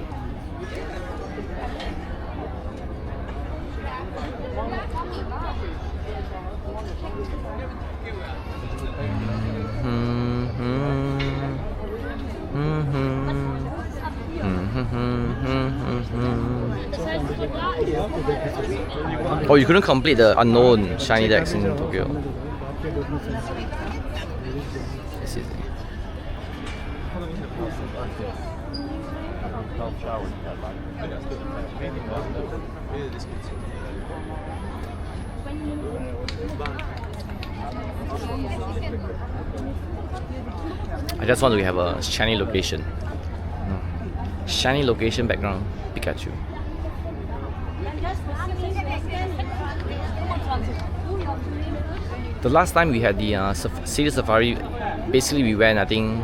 Oh, you couldn't complete the unknown shiny decks in Tokyo. This is I just want to have a shiny location. Shiny location background Pikachu. The last time we had the city safari, basically we went I think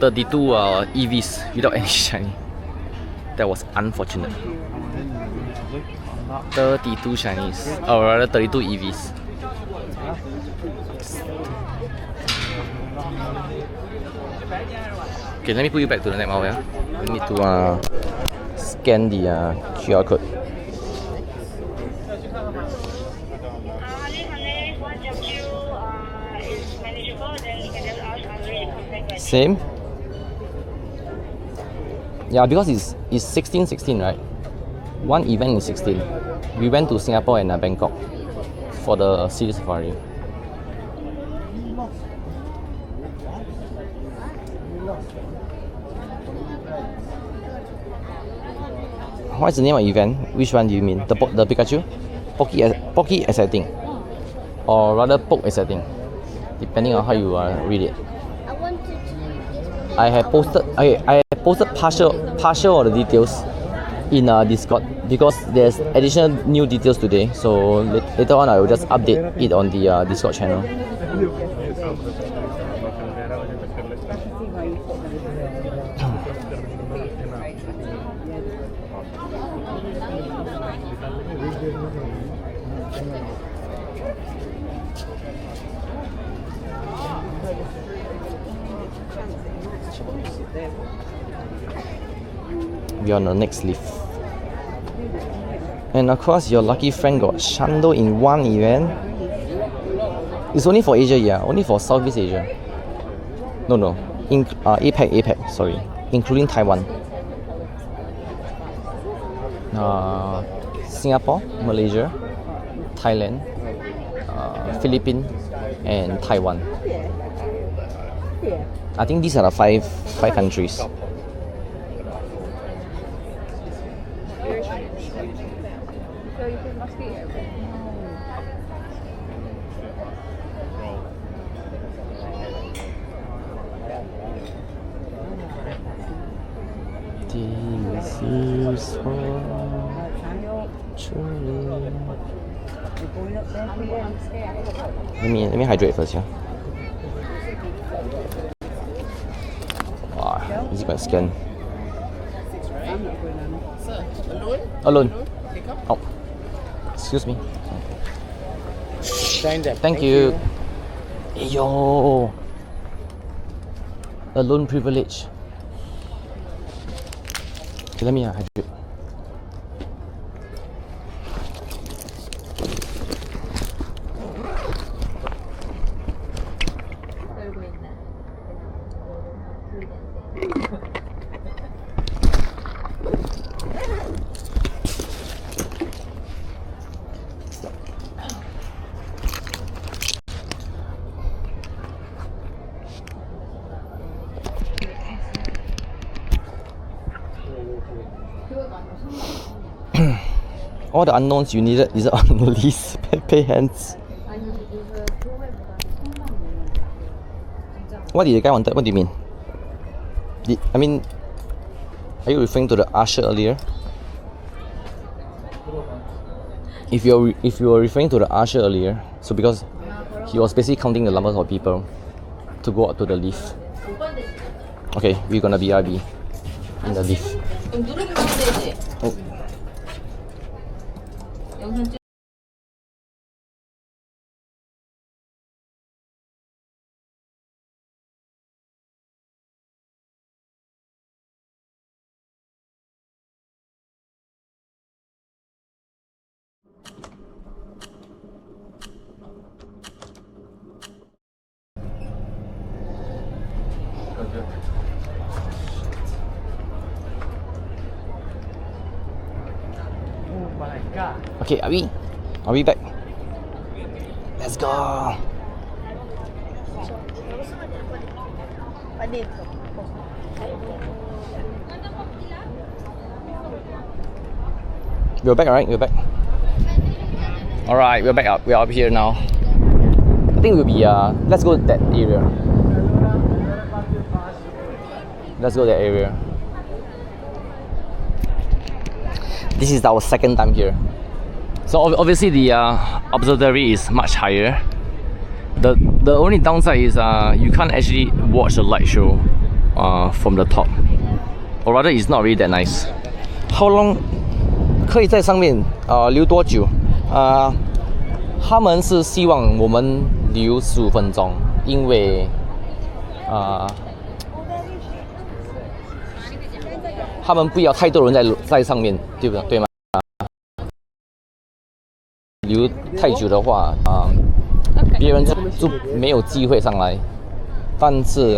32 EVs without any shiny. That was unfortunate. 32 shinies, or rather 32 EVs. Okay, let me put you back to the net now, yeah? We need to scan the QR code. Same? Yeah, because it's 16, right? One event is 16. We went to Singapore and Bangkok for the city safari. What's the name of the event? Which one do you mean? The Pikachu? Pocky exciting. Or rather Poke exciting. Depending on how you read it. I have posted partial of the details in Discord because there's additional new details today. So later on I will just update it on the Discord channel. We are on the next lift. And of course your lucky friend got Shando in one event. It's only for Asia, yeah, only for Southeast Asia. No. APAC, sorry. Including Taiwan. Singapore, Malaysia, Thailand, Philippines and Taiwan. I think these are the five countries. This is for truly. Let me hydrate first, yeah. Wow, easy to scan. Alone. Oh, excuse me. Thank you. Yo, alone privilege. Okay, let me hydrate. All the unknowns you needed is on the list. Pay hands. What did the guy wanted? What do you mean? Are you referring to the usher earlier? If you were referring to the usher earlier, so because he was basically counting the numbers of people to go up to the lift. Okay, we're gonna BRB in the lift. Oh. Okay, are we back? Let's go. We're back, alright? We're back. Alright, we're back up. We're up here now. I think we'll be let's go to that area. Let's go to that area. This is our second time here. So obviously the observatory is much higher. The only downside is you can't actually watch the light show from the top, or rather it's not really that nice. How long 可以在上面留多久？他们是希望我们留15分钟，因为他们不要太多人在上面，对不对？对吗？留太久的话，别人就没有机会上来。但是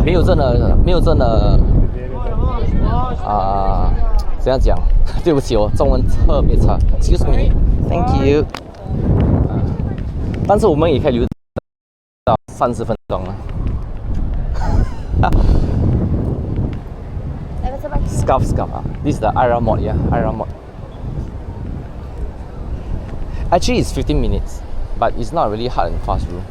没有真的怎样讲？对不起，我中文特别差。Excuse me, thank you。但是我们也可以留到30分钟了。Scarf. This is the IRA mod, yeah, IRA mod. Actually, it's 15 minutes, but it's not really hard and fast rule.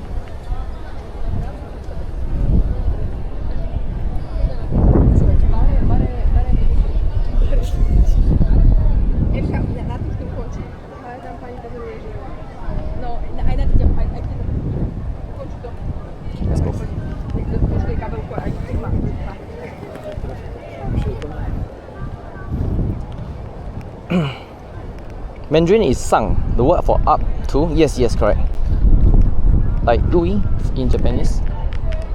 Let's go. Mandarin is sang, the word for up to. Yes, correct. Like ui in Japanese.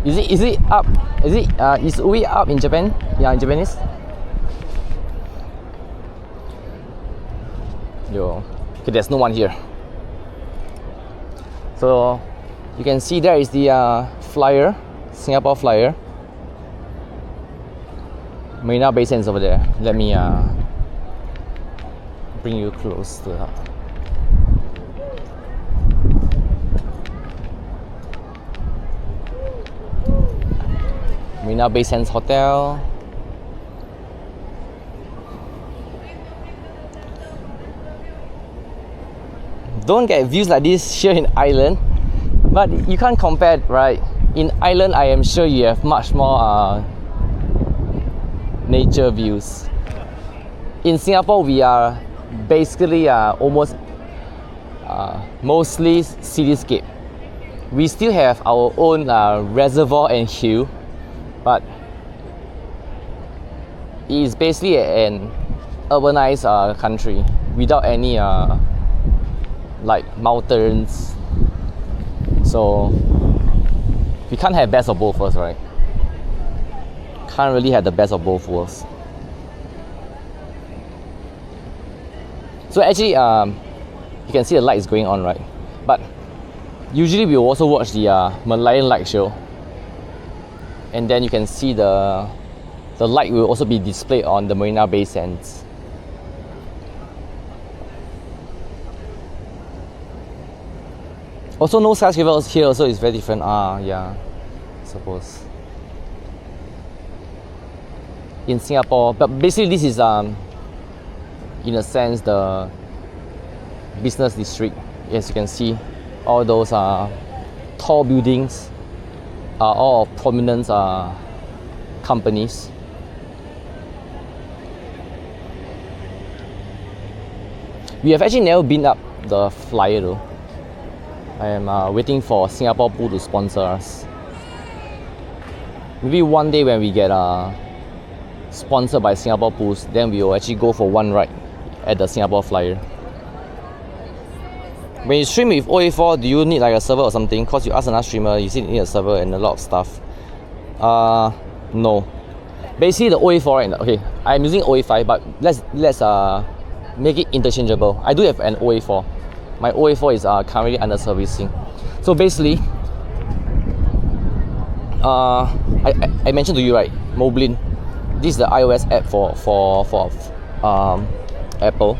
Is it up? Is ui up in Japan? Yeah, in Japanese. Yo, okay, there's no one here. So you can see there is the flyer, Singapore flyer. Marina Bay Sands over there. Let me bring you close to her. Marina Bay Sands Hotel. Don't get views like this here in Ireland, but you can't compare, right? In Ireland, I am sure you have much more nature views. In Singapore, we are basically almost mostly cityscape. We still have our own reservoir and hill, but it is basically an urbanized country without any like mountains. So we can't have best of both worlds, right? Can't really have the best of both worlds. So actually, you can see the lights going on, right? But usually we will also watch the Malayan light show, and then you can see the light will also be displayed on the Marina Bay Sands. Also, no skyscrapers here also is very different. Yeah, I suppose. In Singapore, but basically this is in a sense the business district. As you can see, all those tall buildings are all prominent companies. We have actually never been up the flyer though. I am waiting for Singapore Pool to sponsor us. Maybe one day when we get sponsored by Singapore Pools, then we will actually go for one ride at the Singapore Flyer. When you stream with OA4, do you need like a server or something? Cause you ask another streamer, you see you need a server and a lot of stuff. No. Basically the OA4 right now, okay, I'm using OA5, but let's make it interchangeable. I do have an OA4. My OA4 is currently under servicing. So basically, I mentioned to you, right, Moblin. This is the iOS app for Apple.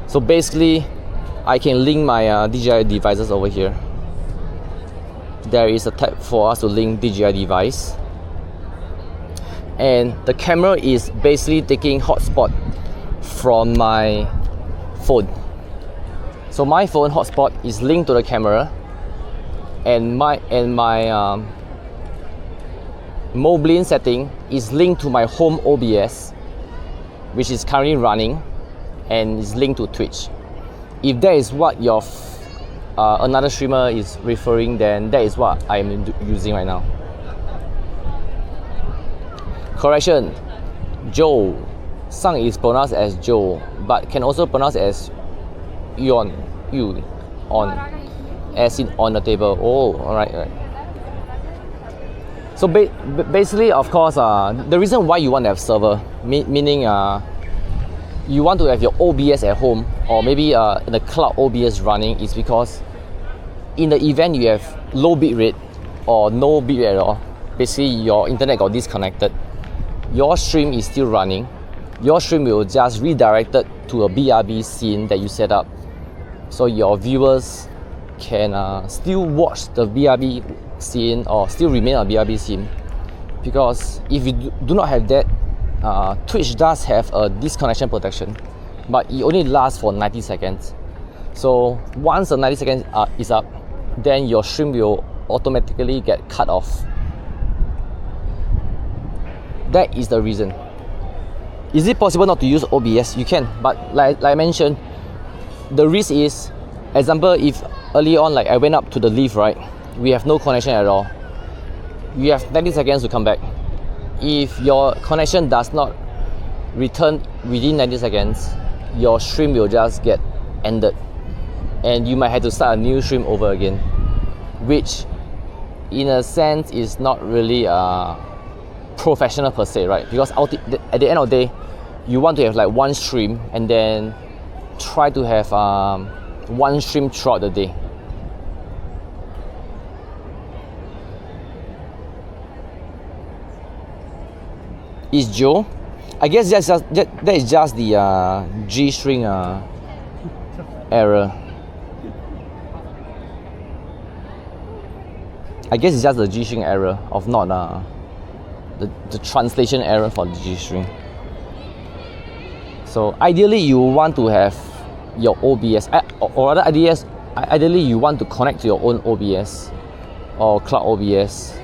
So basically, I can link my DJI devices over here. There is a tab for us to link DJI device, and the camera is basically taking hotspot from my phone. So my phone hotspot is linked to the camera, and my Moblin setting is linked to my home OBS, which is currently running and is linked to Twitch. If that is what your another streamer is referring, then that is what I'm using right now. Correction, Joe. Sang is pronounced as Joe, but can also pronounce as Yon, you, on, as in on the table. Oh, alright. So basically, of course, the reason why you want to have server, meaning you want to have your OBS at home, or maybe the cloud OBS running, is because in the event you have low bit rate or no bit rate at all, basically your internet got disconnected, your stream is still running. Your stream will just redirect it to a BRB scene that you set up, so your viewers can still watch the BRB scene or still remain on BRB scene. Because if you do not have that, Twitch does have a disconnection protection, but it only lasts for 90 seconds. So once the 90 seconds is up, then your stream will automatically get cut off. That is the reason. Is it possible not to use OBS? You can, but like I mentioned, the risk is, example, if early on, like I went up to the lift, right, we have no connection at all. You have 90 seconds to come back. If your connection does not return within 90 seconds, your stream will just get ended, and you might have to start a new stream over again, which in a sense is not really professional per se, right? Because at the end of the day, you want to have like one stream and then try to have one stream throughout the day. Is Joe? I guess that is just the G string error. I guess it's just the G string error of not the translation error for the G string. So ideally you want to have your OBS, or rather ideally you want to connect to your own OBS or cloud OBS.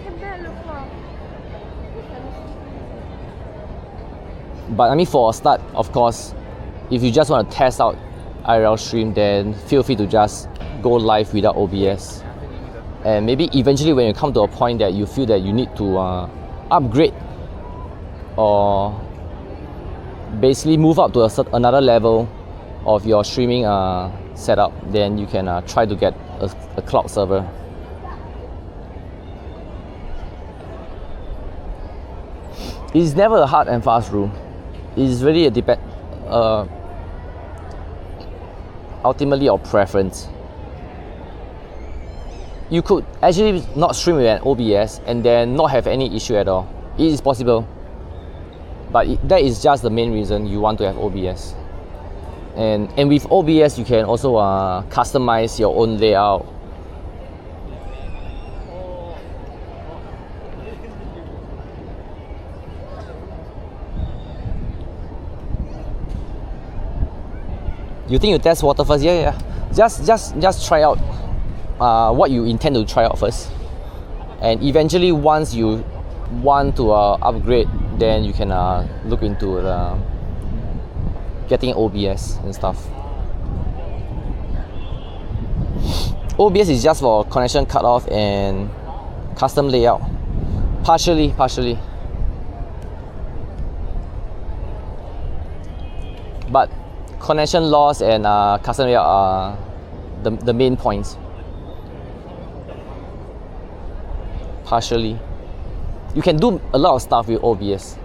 But I mean, for a start, of course, if you just want to test out IRL stream, then feel free to just go live without OBS. And maybe eventually when you come to a point that you feel that you need to upgrade or basically move up to another level of your streaming setup, then you can try to get a cloud server. It's never a hard and fast rule. It's really ultimately your preference. You could actually not stream with an OBS and then not have any issue at all. It is possible. But that is just the main reason you want to have OBS. And with OBS, you can also customize your own layout. You think you test water first? Yeah. Just try out what you intend to try out first. And eventually, once you want to upgrade, then you can look into getting OBS and stuff. OBS is just for connection cutoff and custom layout. Partially. But connection loss and custom layout are the main points. Partially. You can do a lot of stuff with OBS.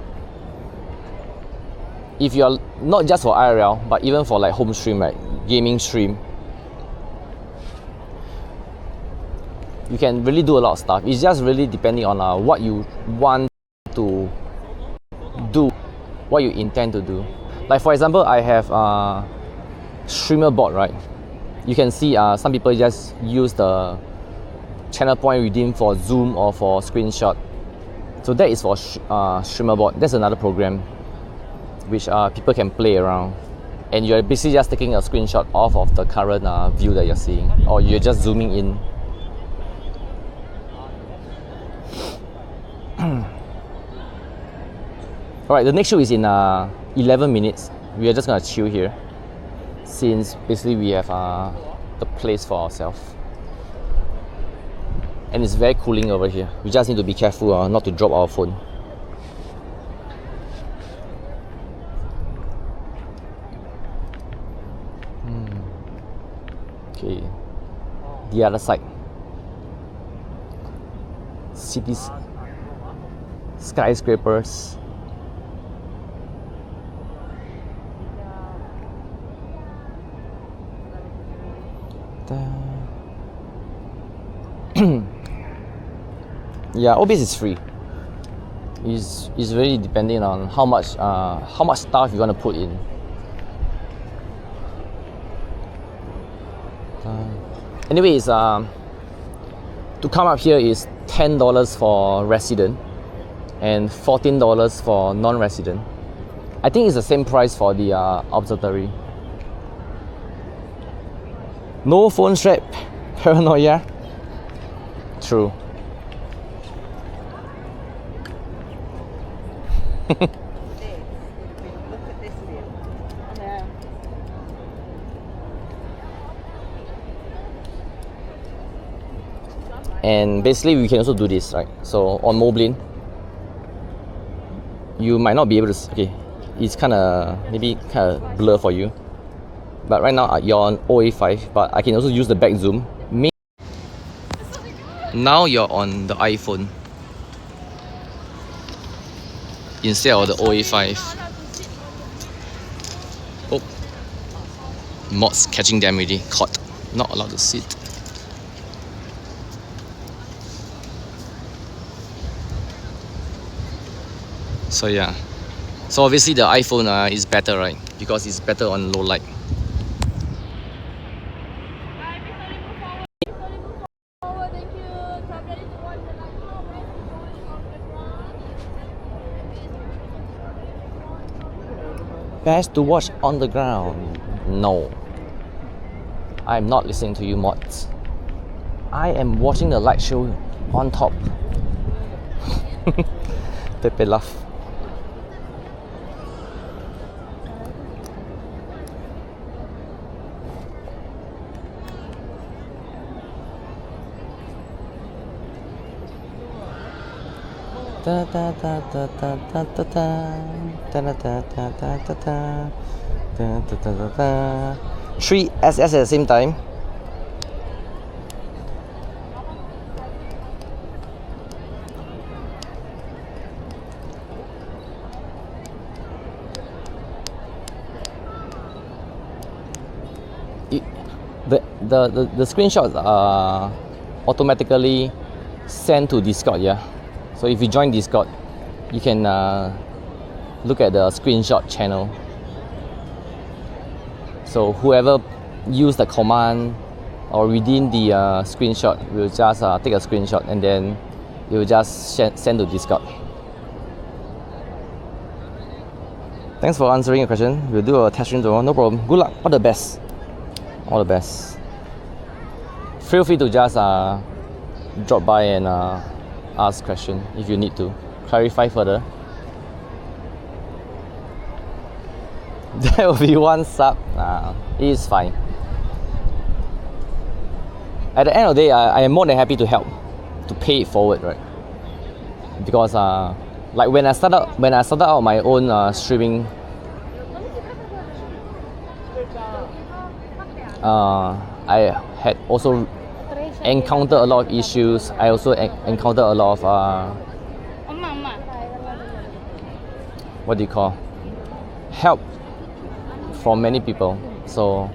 If you're not just for IRL, but even for like home stream, right? Gaming stream. You can really do a lot of stuff. It's just really depending on what you want to do, what you intend to do. Like for example, I have streamer board, right? You can see some people just use the channel point redeem for Zoom or for screenshot. So that is for streamer board. That's another program which people can play around. And you're basically just taking a screenshot off of the current view that you're seeing, or you're just zooming in. Alright, the next show is in 11 minutes. We are just gonna chill here, since basically we have the place for ourselves. And it's very cooling over here. We just need to be careful not to drop our phone. Okay, the other side. Cities, skyscrapers. Yeah, OBS is free. It's really depending on how much stuff you want to put in. Anyways, to come up here is $10 for resident and $14 for non-resident. I think it's the same price for the observatory. No phone strap, paranoia. True. And basically we can also do this, right? So on Moblin, you might not be able to see, okay, it's maybe kind of blur for you, but right now you're on OA5, but I can also use the back zoom. Now you're on the iPhone instead of the OA5. Oh, mods catching them already, caught, not allowed to sit. So yeah, so obviously the iPhone is better, right? Because it's better on low light. Best to watch on the ground. No, I'm not listening to you mods. I am watching the light show on top. Pepe laugh. Three SS at the same time. The screenshots are automatically sent to Discord, yeah. So if you join Discord, you can look at the screenshot channel. So whoever use the command or within the screenshot will just take a screenshot and then it will just send to Discord. Thanks for answering your question. We'll do a test stream tomorrow. No problem. Good luck. All the best. All the best. Feel free to just drop by and ask question if you need to clarify further. There will be one sub. It is fine. At the end of the day, I am more than happy to help to pay it forward, right? Because like when I started out my own streaming, I had also encountered a lot of issues. I also encountered a lot of what do you call, help from many people. So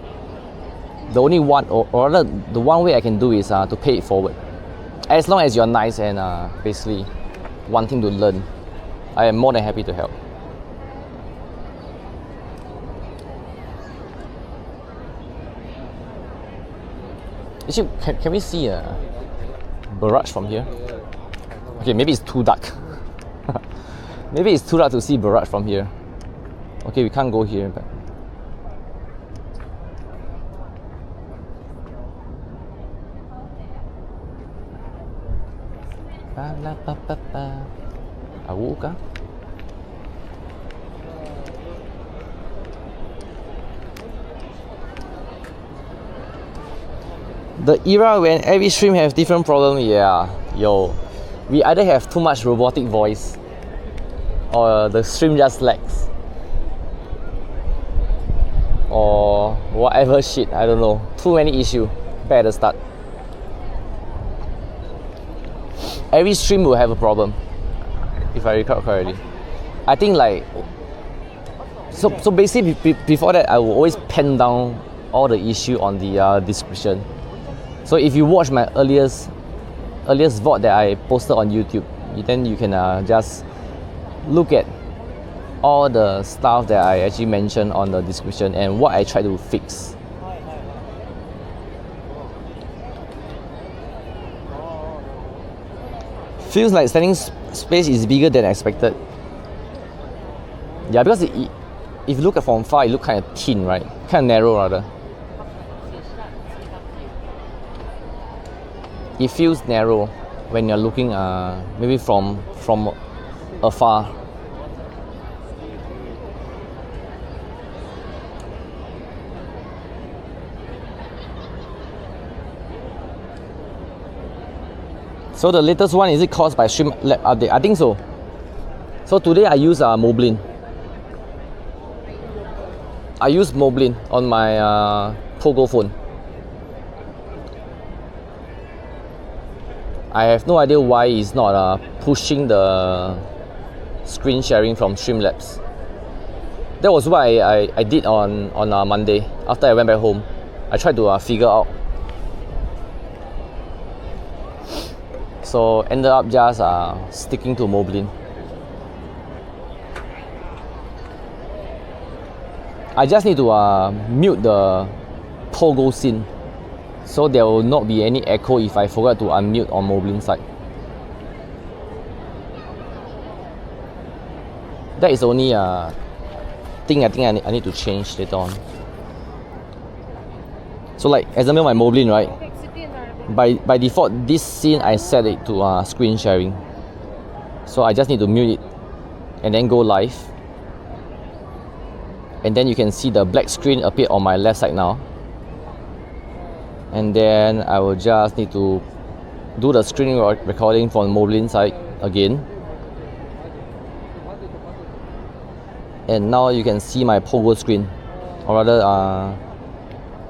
the only one, or rather the one way I can do is to pay it forward. As long as you're nice and basically wanting to learn, I am more than happy to help. Actually, can we see a barrage from here? Okay, maybe it's too dark. Maybe it's too dark to see barrage from here. Okay, we can't go here. But Awuka. The era when every stream have different problem, yeah, yo. We either have too much robotic voice or the stream just lags. Or whatever shit, I don't know. Too many issues back at the start. Every stream will have a problem, if I recall correctly. I think like, so basically before that I will always pen down all the issue on the description. So if you watch my earliest VOD that I posted on YouTube, then you can just look at all the stuff that I actually mentioned on the description and what I try to fix. Feels like standing space is bigger than expected. Yeah, because if you look at from far, it looks kind of thin, right? Kind of narrow rather. It feels narrow when you're looking maybe from afar. So the latest one, is it caused by Streamlabs update? I think so. So today I use Moblin. I use Moblin on my Pogo phone. I have no idea why it's not pushing the screen sharing from Streamlabs. That was what I did on Monday after I went back home. I tried to figure out. So ended up just sticking to Moblin. I just need to mute the Pogo scene, so there will not be any echo if I forgot to unmute on Moblin side. That is only thing I think I need to change later on. So like example my Moblin, right? By default this scene I set it to screen sharing. So I just need to mute it and then go live. And then you can see the black screen appear on my left side now. And then I will just need to do the screen recording from Moblin side again. and now you can see my pogo screen, or rather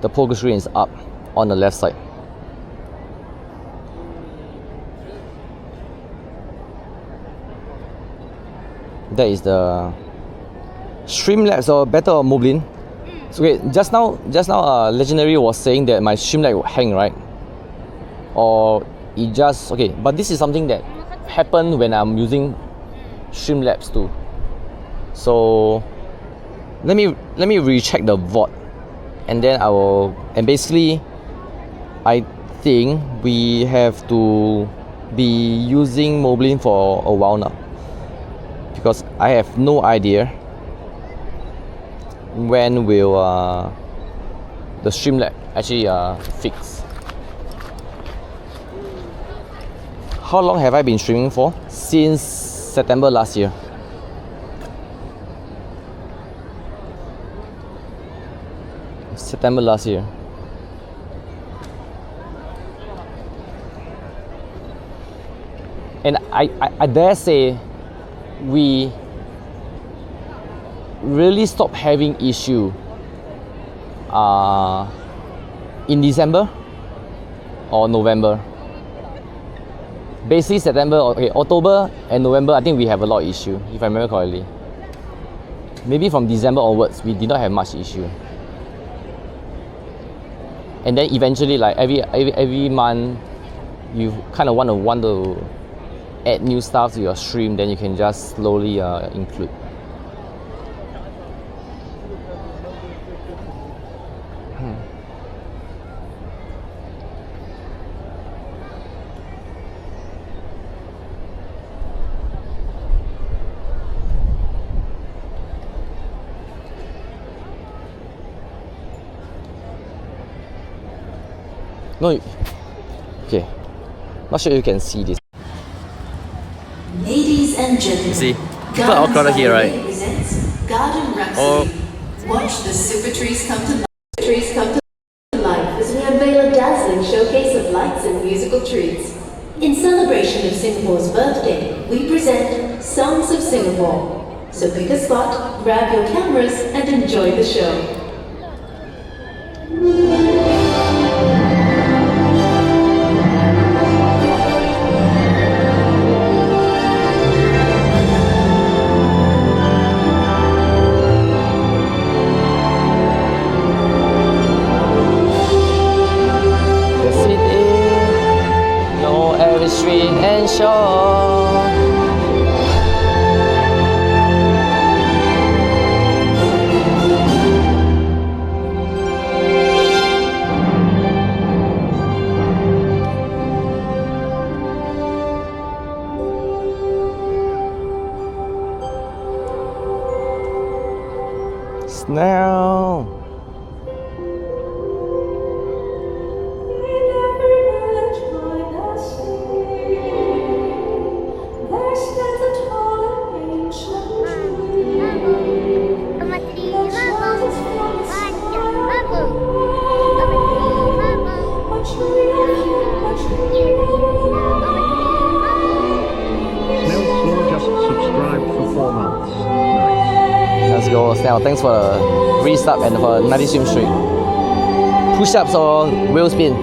the pogo screen is up on the left side. That is the Streamlabs or better or Moblin. So okay, just now Legendary was saying that my Streamlabs would hang, right? Or it just okay, but this is something that happened when I'm using Streamlabs too. So let me recheck the VOD, and then basically I think we have to be using Moblin for a while now, because I have no idea when will the Streamlabs actually fix. How long have I been streaming for? Since September last year. September last year. And I dare say we really stopped having issue in December or November. Basically September, okay, October and November, I think we have a lot of issue, if I remember correctly. Maybe from December onwards, we did not have much issue. And then eventually, like every month, you kind of want to add new stuff to your stream, then you can just slowly include. No, okay. Not sure if you can see this. Ladies and gentlemen, You see, people are all crowded here, right? Garden Rhapsody. Oh. Watch the super trees come to life as we unveil a dazzling showcase of lights and musical treats. In celebration of Singapore's birthday, we present Songs of Singapore. So pick a spot, grab your cameras, and enjoy the show. Street and shore. Snail. Let's go, Snell. Thanks for the restart and for 90 swim streak. Push-ups or wheel spin?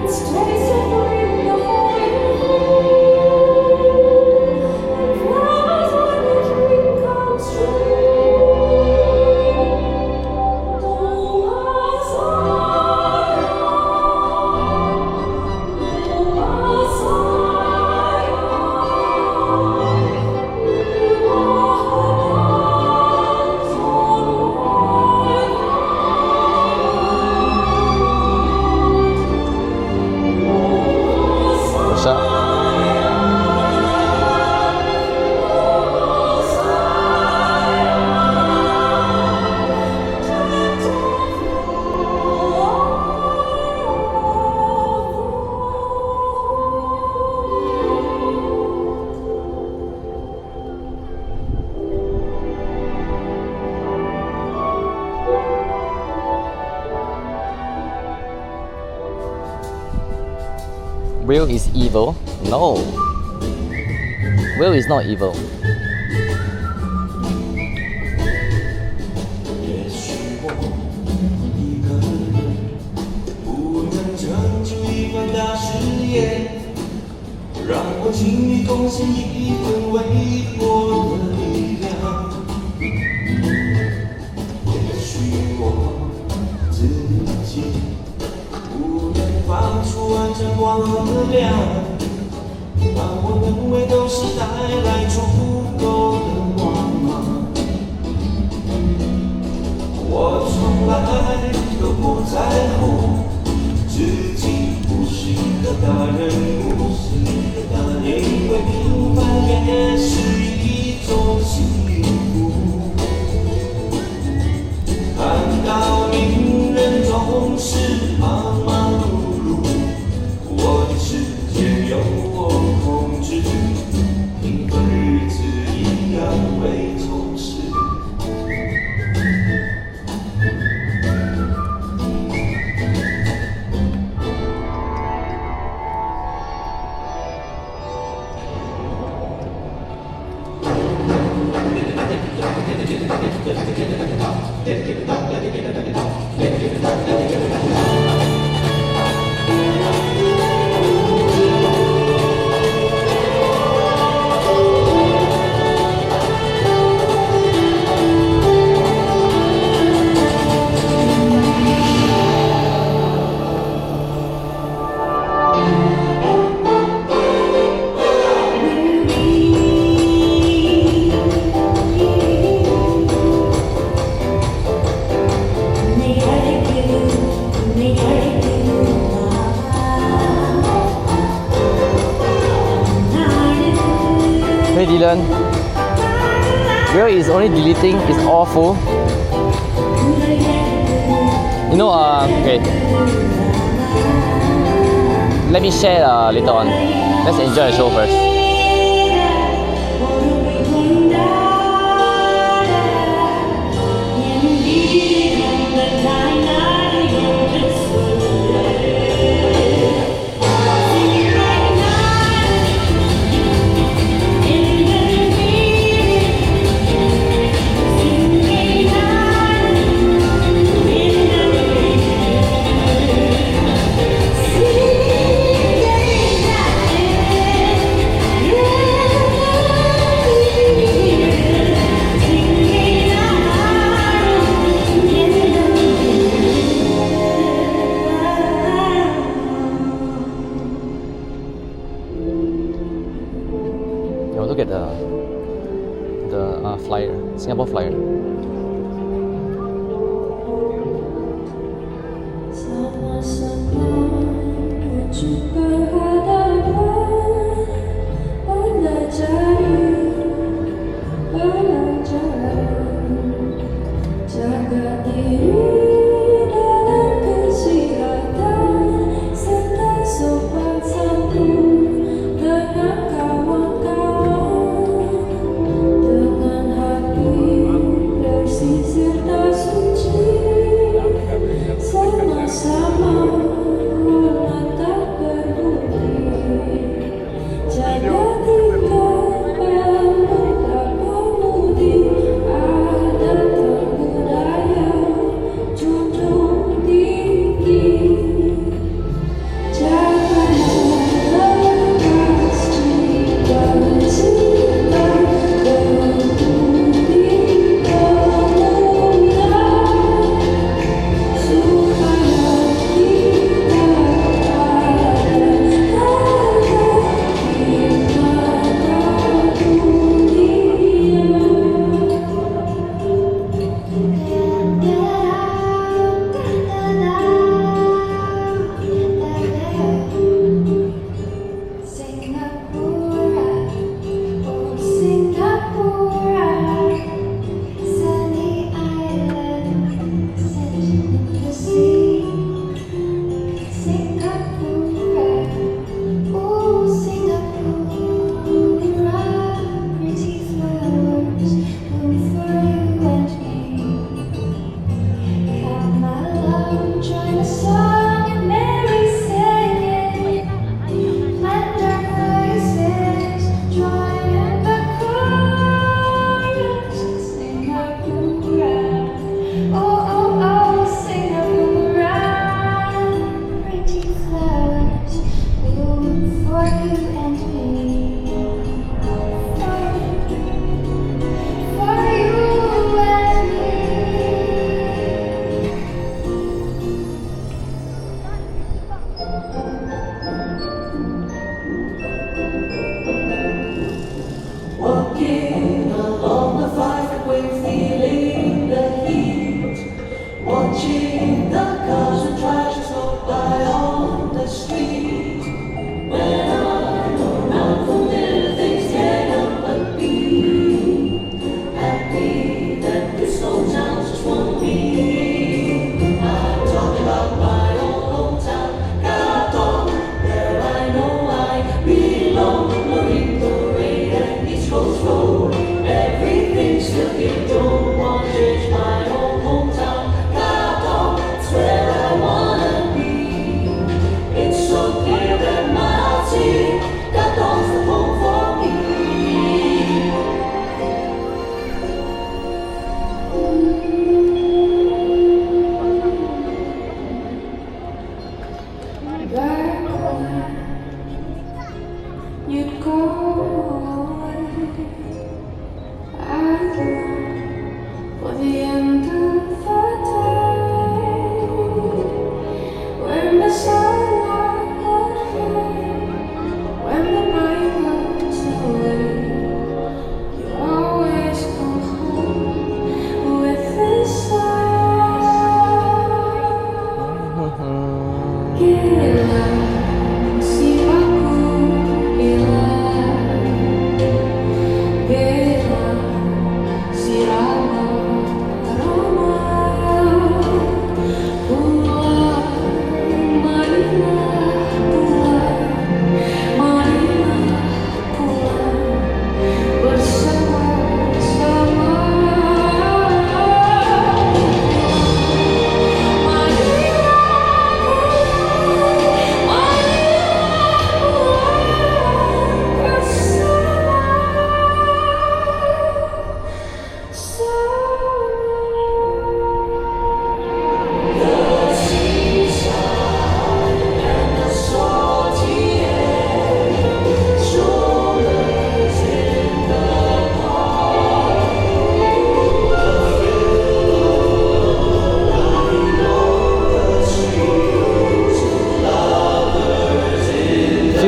Will is evil? No. Will is not evil. 让我请你贡献一份微薄的力量。也许我自己不能发出完整光亮，但我能为都市带来足够的光芒。我从来都不在乎自己不是一个大人物，因为平凡也是一种幸福。看到名人总是忙忙碌碌，我的世界由我控制，平凡日子一样被充实。Hey Dylan, Will is only deleting, it's awful. You know, okay. Let me share later on. Let's enjoy the show first. Look at the flyer, Singapore flyer. Sama-sama tak perlu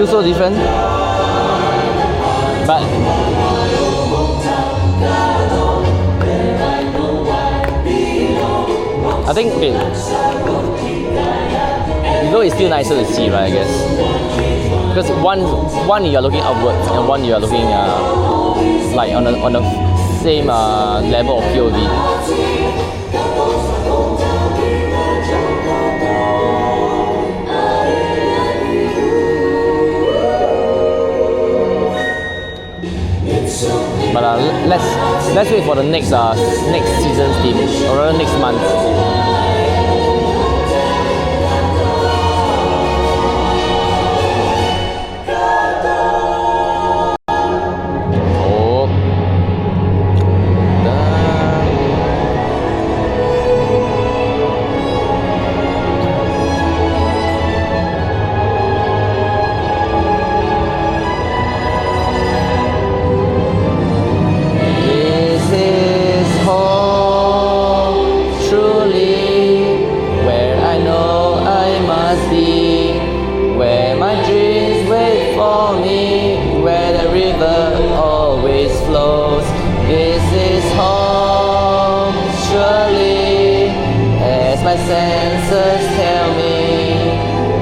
feels so different. But I think okay. Though it's still nicer to see, right? I guess because one you are looking upwards and one you are looking like on the same level of POV. But let's wait for the next season's team, or rather next month. Senses tell me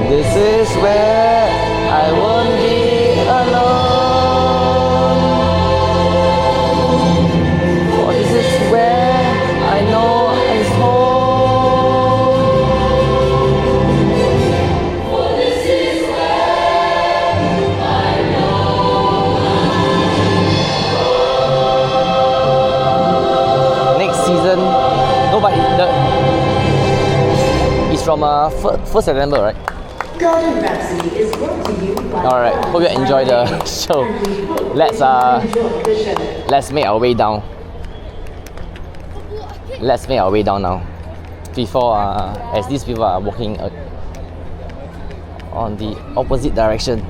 this is where I won't be alone. For this is where I know I'm home. For this is where I know I'm home. Next season, no, but it's from 1st September, right? Golden Rhapsody is brought to you by Alright, hope you enjoy the show. Let's make our way down. Let's make our way down now. Before as these people are walking on the opposite direction.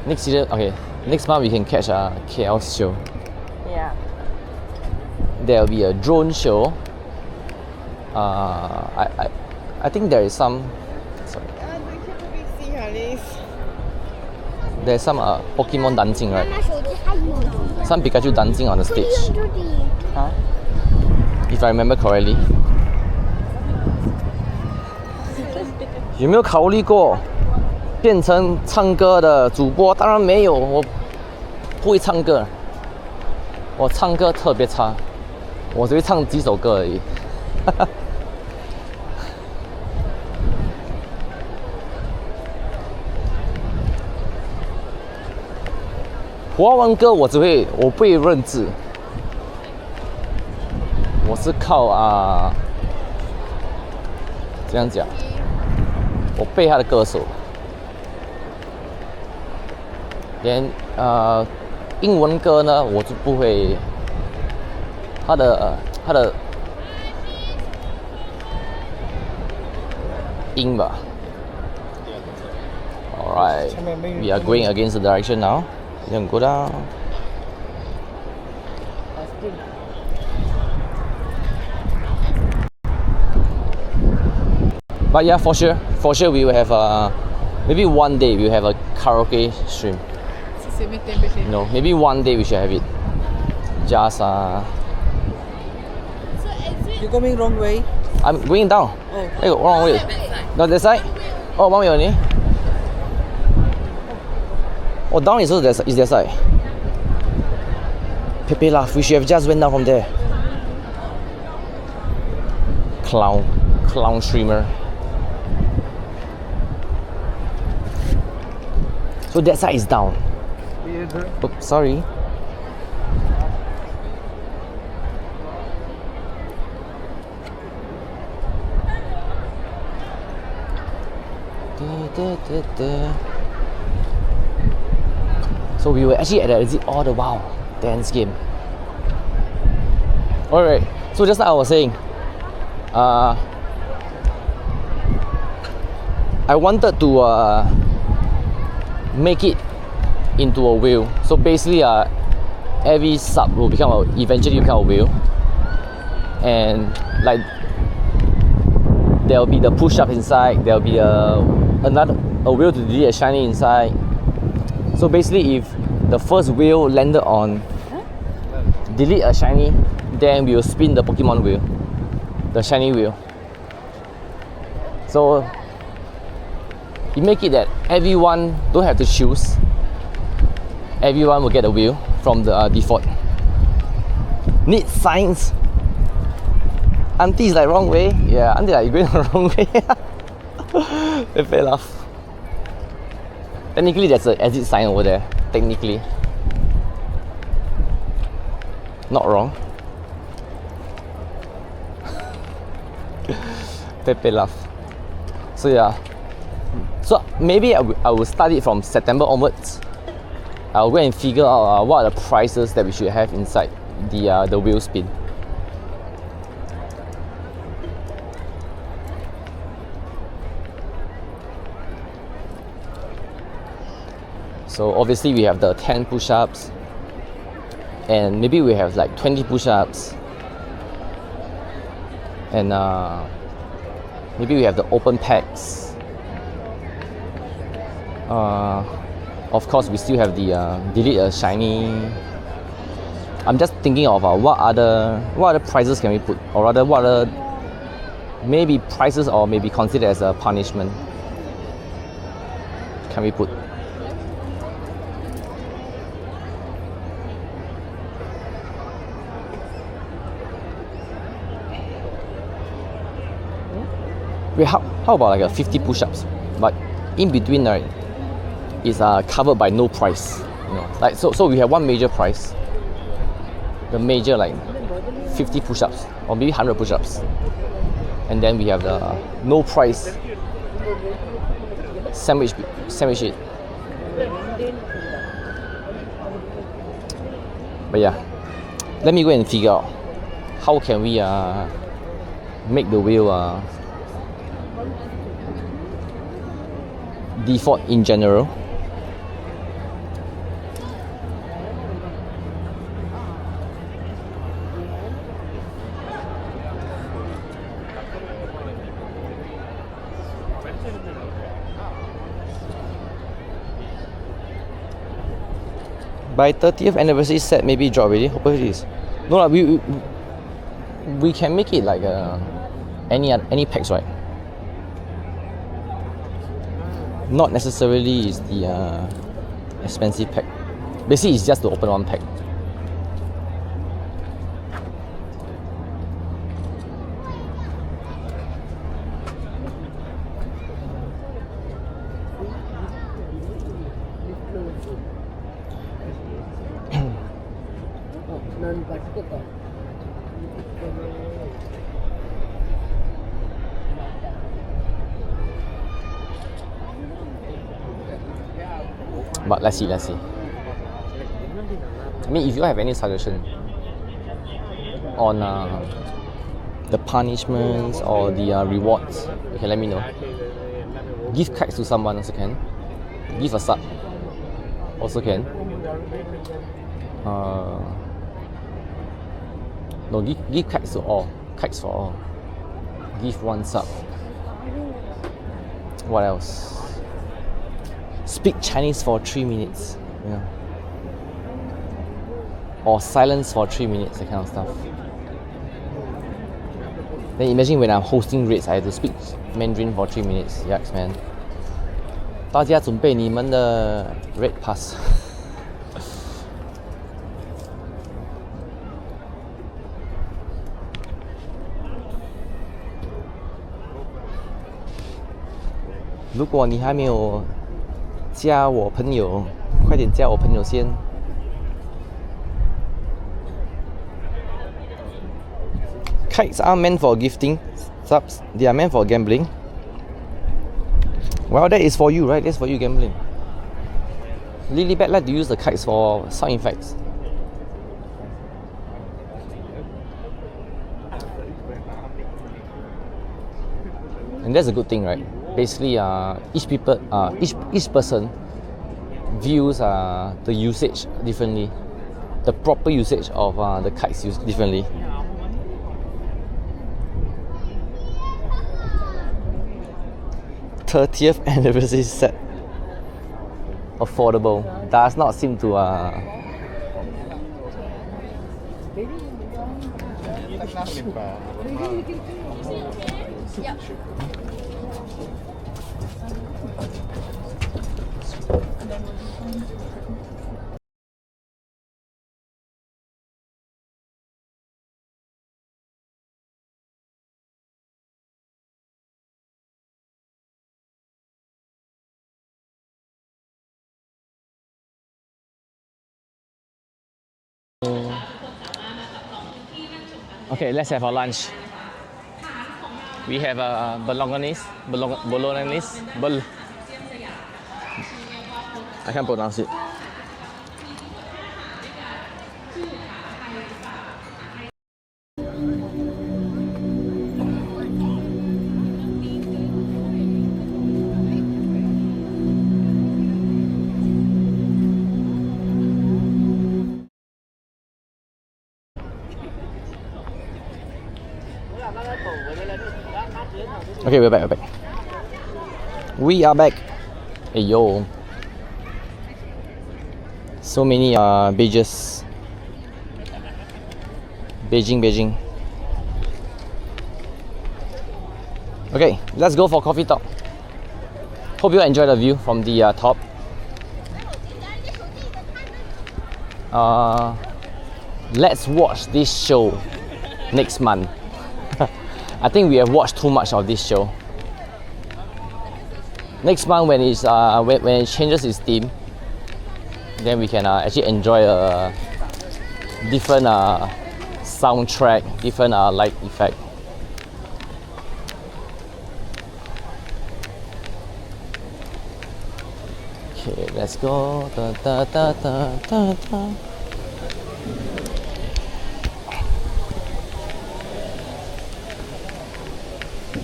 Next year, okay. Next month we can catch a KL show. Yeah. There will be a drone show. I think there is some. Sorry. There's some Pokemon dancing, right? Some Pikachu dancing on the stage. Huh? If I remember correctly. 有没有考虑过变成唱歌的主播？当然没有，我不会唱歌，我唱歌特别差。我只会唱几首歌而已。华文歌我不会认字，我是靠这样讲，我背他的歌手，连英文歌呢我就不会。他的音吧。Alright, we are going against the direction now. You can go down. But yeah, for sure we will have maybe one day we will have a karaoke stream. No, maybe one day we should have it. Just You're coming wrong way. I'm going down. Oh. Hey, wrong way. No, that side? Oh, one way only. Oh, down is also is that side. Pepe laugh. We should have just went down from there. Clown streamer. So that side is down. Oh, sorry. So we were actually at the exit all the while. Dance game. Alright, so just like I was saying, I wanted to make it into a wheel. So basically every sub will eventually become a wheel. And like There will be the push-up inside. There will be a wheel to delete a shiny inside. So basically, if the first wheel landed on delete a shiny, then we will spin the Pokemon wheel, the shiny wheel. So you make it that everyone don't have to choose. Everyone will get a wheel from the default. Need science. Auntie is like wrong way. Yeah, auntie like going the wrong way. They fair laugh. Technically, there's an exit sign over there. Technically, not wrong. Pepe laugh. So yeah. So maybe I will start it from September onwards. I'll go and figure out what are the prices that we should have inside the wheel spin. So obviously we have the 10 push-ups, and maybe we have like 20 push-ups, and maybe we have the open packs. Of course, we still have the delete a shiny. I'm just thinking of what other prizes can we put, or rather what other maybe prizes or maybe considered as a punishment can we put. Wait, how about like a 50 push-ups, but in between, right, is covered by no prize. You know, like so we have one major prize, the major like 50 push-ups or maybe 100 push-ups, and then we have the no prize sandwich it. But yeah, let me go and figure out how can we make the wheel default in general. By 30th anniversary set, maybe drop already. Hopefully it is. No lah, we can make it like any packs, right? Not necessarily is the expensive pack. Basically, it's just to open one pack. But let's see. I mean, if you have any suggestion on the punishments or the rewards, you can let me know. Give kites to someone also can. Give a sub also can. No, give kites to all. Kites for all. Give one sub. What else? Speak Chinese for 3 minutes. Yeah. Or silence for 3 minutes, that kind of stuff. Then imagine when I'm hosting raids, I have to speak Mandarin for 3 minutes. Yikes, man. 大家准备你们的 raid pass. "如果你还没有加我朋友，快点加我朋友先。Kites are meant for gifting subs. They are meant for gambling. Well, that is for you, right? That's for you gambling. Lilybet like to use the kites for sound effects. And that's a good thing, right? Basically, each person views the usage differently, the proper usage of the kites used differently. 30th anniversary set. Affordable. Does not seem to Okay, let's have our lunch. We have bolognese. I can't pronounce it. Okay, we're back. We are back. Hey yo. So many badges. Beijing. Okay, let's go for coffee talk. Hope you enjoy the view from the top. Let's watch this show next month. I think we have watched too much of this show. Next month when it changes its theme, then we can actually enjoy a different soundtrack, different light effect. Okay, let's go.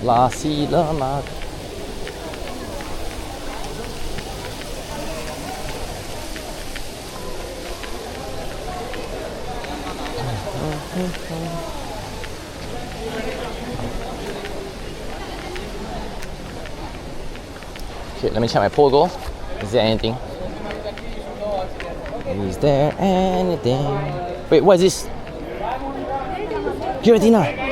Nasi lemak. Okay, let me check my pogo. Is there anything? Is there anything? Wait, what is this? Giratina.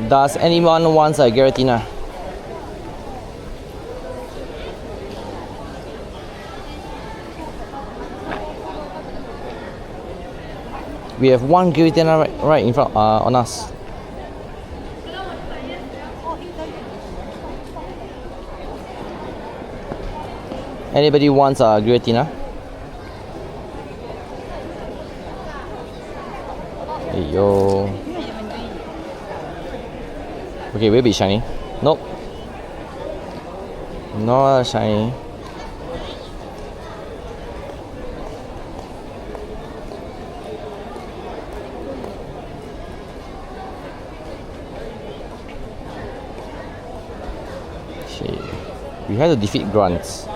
Does anyone want a Giratina? We have one Giratina right in front on us. Anybody wants a Giratina? Hey yo. Okay, will it be shiny? Nope. Not shiny. Okay. We have to defeat grunts.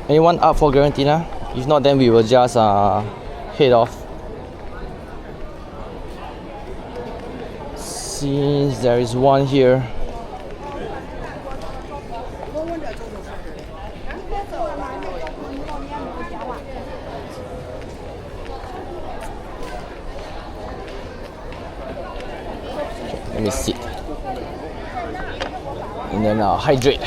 Anyone up for Giratina? If not, then we will just head off. Since there is one here. Okay, let me sit. And then hydrate.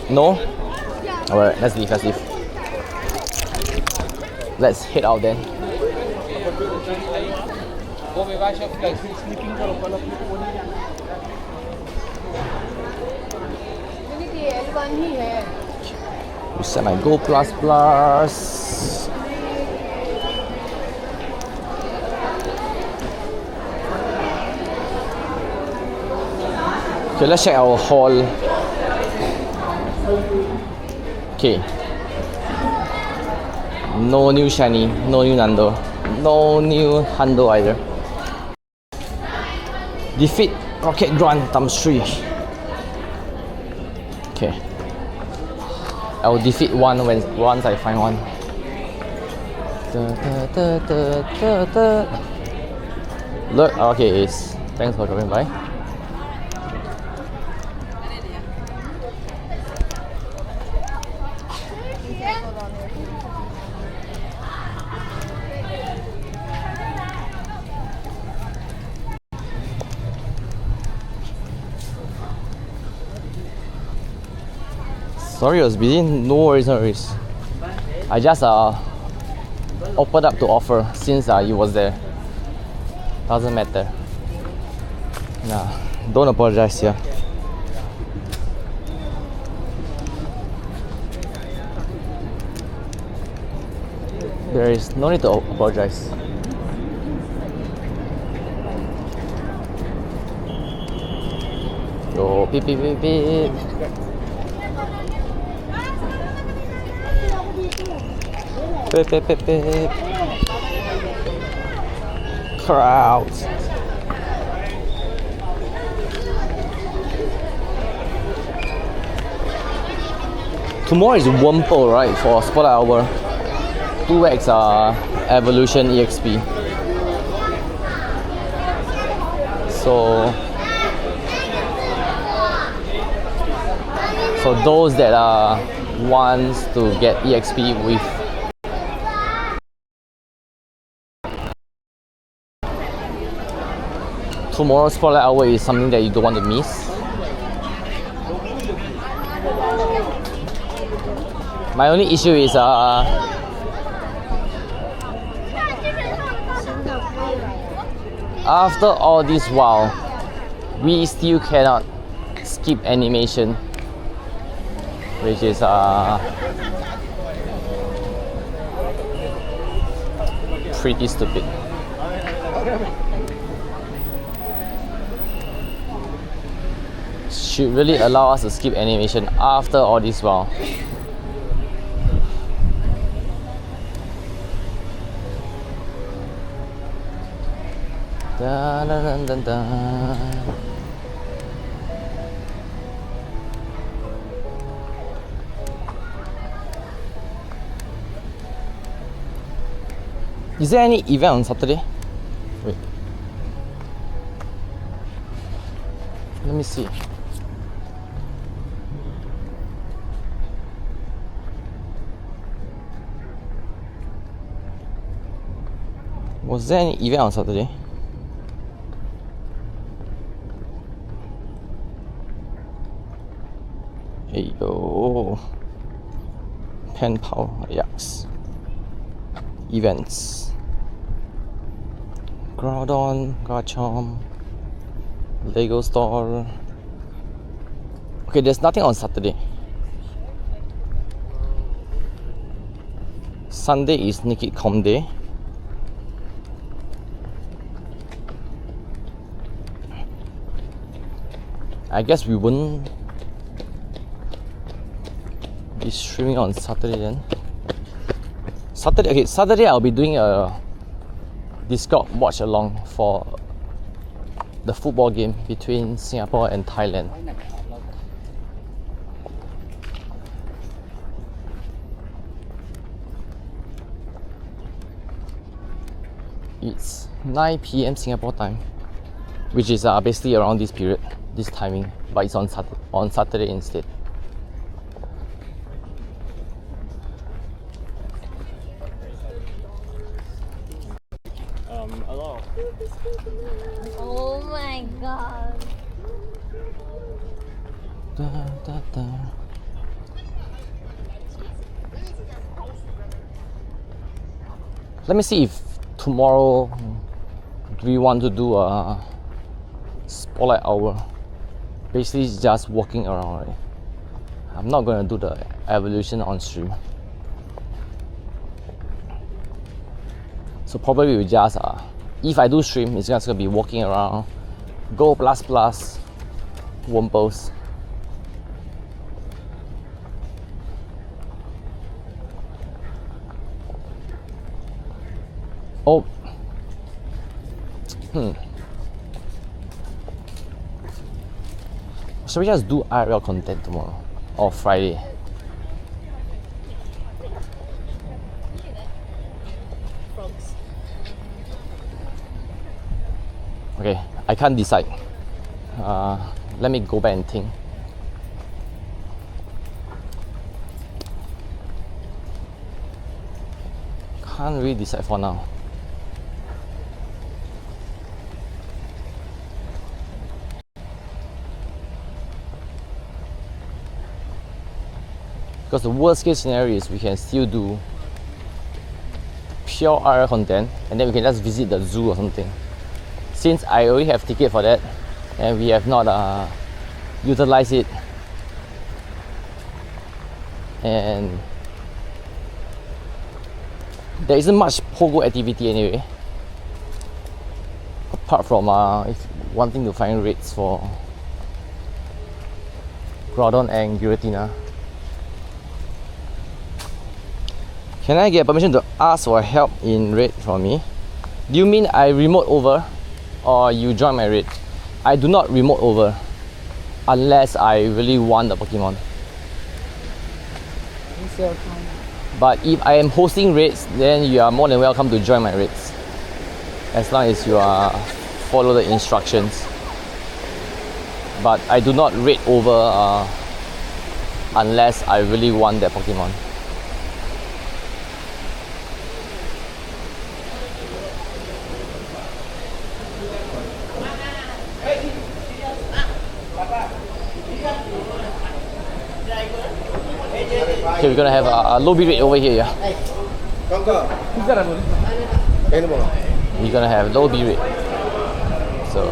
No? Alright, let's leave. Let's head out then. Reset my Go Plus Plus. Okay, let's check our hall. Okay. No new shiny, no new Nando, no new Hundo either. Defeat Rocket Grunt times 3. Okay. I will defeat one once I find one. Look, okay, Ace. Thanks for dropping by. Sorry, I was busy. No worries, no worries. I just opened up to offer since you was there. Doesn't matter. Nah, don't apologize here. There is no need to apologize. Yo, beep beep beep beep. Beep beep beep beep. Crowds. Tomorrow is Wumpo, right? For Spotlight Hour. 2x Evolution EXP. So those that wants to get EXP with tomorrow's Spotlight Hour is something that you don't want to miss. My only issue is after all this while, we still cannot skip animation, which is pretty stupid. Should really allow us to skip animation after all this while. Dun, dun, dun, dun. Is there any event on Saturday? Wait. Let me see. Was there any event on Saturday? Hey yo. Pen Power, yucks. Events. Groudon, Garchomp, Lego store. Okay, there's nothing on Saturday. Sunday is Nikit Com Day. I guess we wouldn't be streaming on Saturday then. Saturday I'll be doing a Discord watch along for the football game between Singapore and Thailand. It's 9 PM Singapore time, which is basically around this period, this timing, but it's on Saturday instead. Oh my god. Da, da, da. Let me see if tomorrow we want to do a Spotlight Hour. Basically it's just walking around, right? I'm not gonna do the evolution on stream. So probably we just if I do stream, it's just gonna be walking around, go plus Wumpos. Oh. Shall we just do IRL content tomorrow or Friday? Frogs. Okay, I can't decide. Let me go back and think. Can't really decide for now. Because the worst case scenario is we can still do pure RL content and then we can just visit the zoo or something. Since I already have ticket for that and we have not utilized it, and there isn't much pogo activity anyway, apart from if wanting to find rates for Groudon and Giratina. Can I get permission to ask for help in raid from me? Do you mean I remote over or you join my raid? I do not remote over unless I really want the Pokemon. But if I am hosting raids, then you are more than welcome to join my raids, as long as you follow the instructions. But I do not raid over unless I really want that Pokemon. Okay, we're gonna have a lobby rate over here, yeah? We're gonna have lobby rate. So,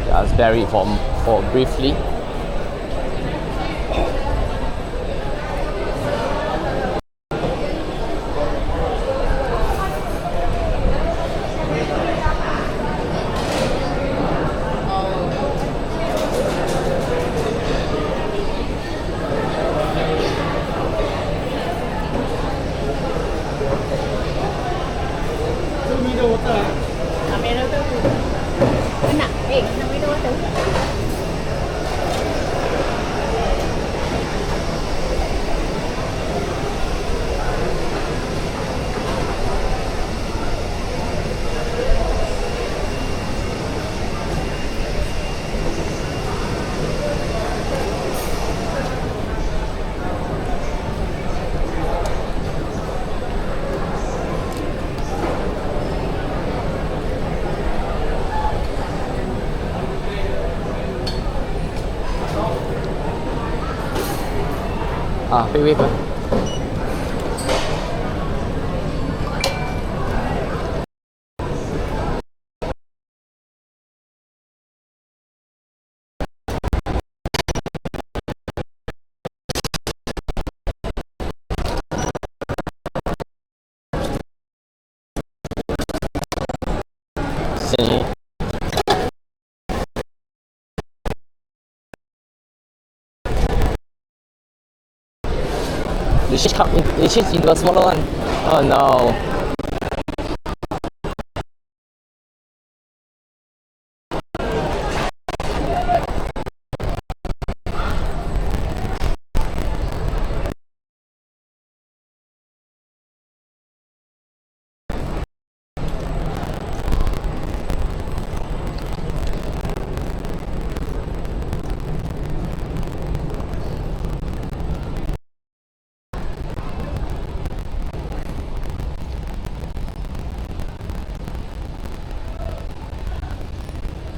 yeah, let's bear it for briefly. Wait. They changed into a smaller one. Oh no.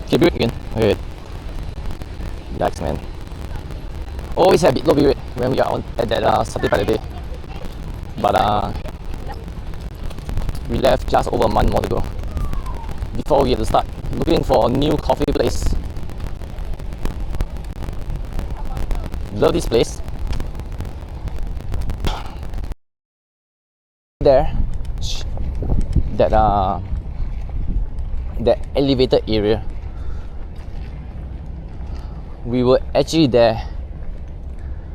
Okay, be again. Okay. Yikes, man. Always have low rate when we are on at that Saturday by the day. But we left just over a month more to go before we have to start looking for a new coffee place. Love this place. There, that elevated area. We were actually there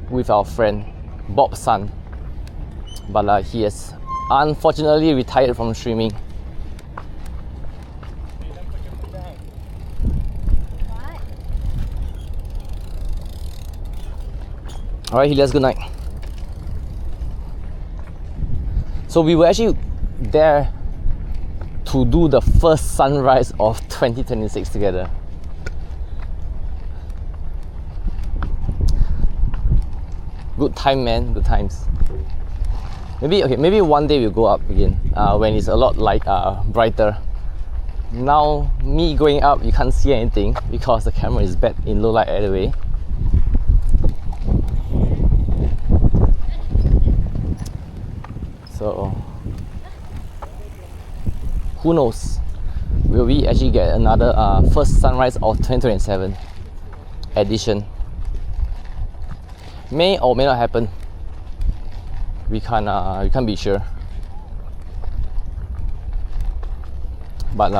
with our friend Bob's son, but he has unfortunately retired from streaming. Alright, Helios, good night. So we were actually there to do the first sunrise of 2026 together. Good time, man, good times. Maybe one day we'll go up again when it's a lot brighter. Now, me going up, you can't see anything because the camera is bad in low light anyway. So, who knows? Will we actually get another first sunrise of 2027 edition? May or may not happen. We can't be sure. But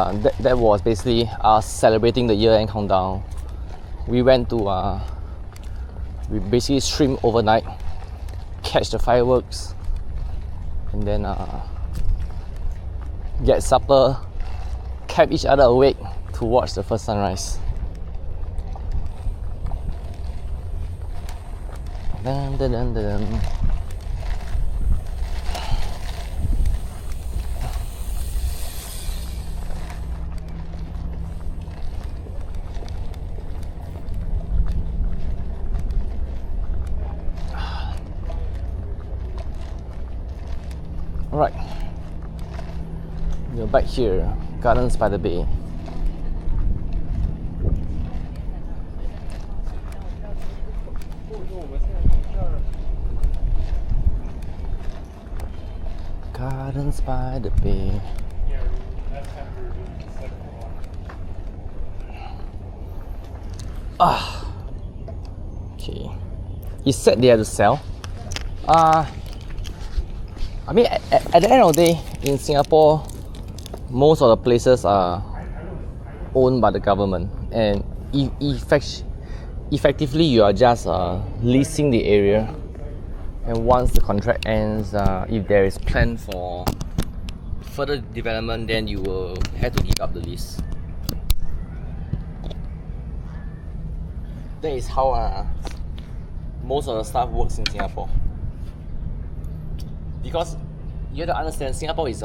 that was basically us celebrating the year-end countdown. We went to we basically streamed overnight, catch the fireworks, and then get supper, kept each other awake to watch the first sunrise. Dun, dun, dun, dun. Alright, we're back here, Gardens by the Bay. Gardens by the Bay. Okay. He said they had to sell. I mean, at the end of the day, in Singapore, most of the places are owned by the government, and effectively you are just leasing the area. And once the contract ends, if there is plan for further development, then you will have to give up the lease. That is how most of the stuff works in Singapore. Because you have to understand, Singapore is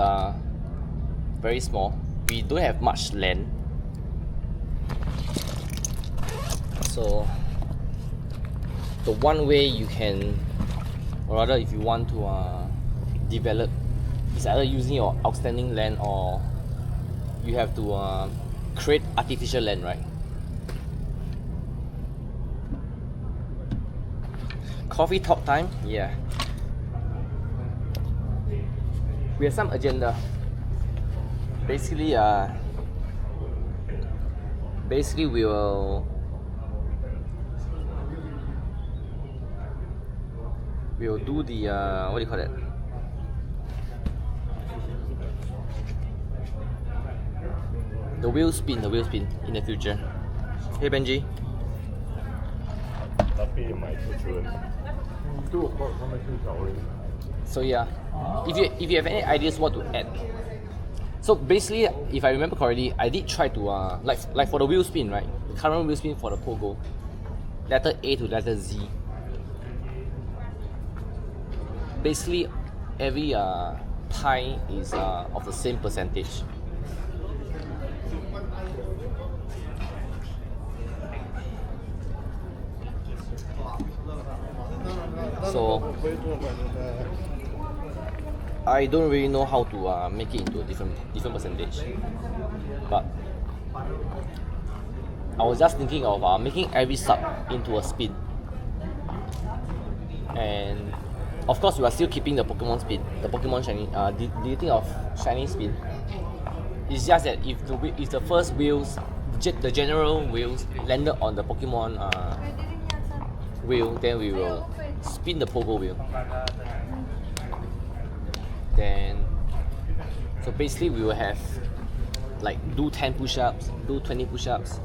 very small. We don't have much land. So the one way you can, or rather if you want to develop, is either using your outstanding land, or you have to create artificial land, right? Coffee talk time? Yeah. We have some agenda. Basically we'll do the what do you call it? The wheel spin in the future. Hey Benji. So yeah, if you have any ideas what to add. So basically, if I remember correctly, I did try to like for the wheel spin, right? The current wheel spin for the pogo, letter A to letter Z. Basically, every pie is of the same percentage. So I don't really know how to make it into a different percentage, but I was just thinking of making every sub into a spin, and of course we are still keeping the Pokemon spin, the Pokemon shiny, deleting of shiny spin. It's just that if the first wheels, the general wheels landed on the Pokemon wheel, then we will spin the pogo wheel. Then, so basically we will have like do 10 push-ups, do 20 push-ups.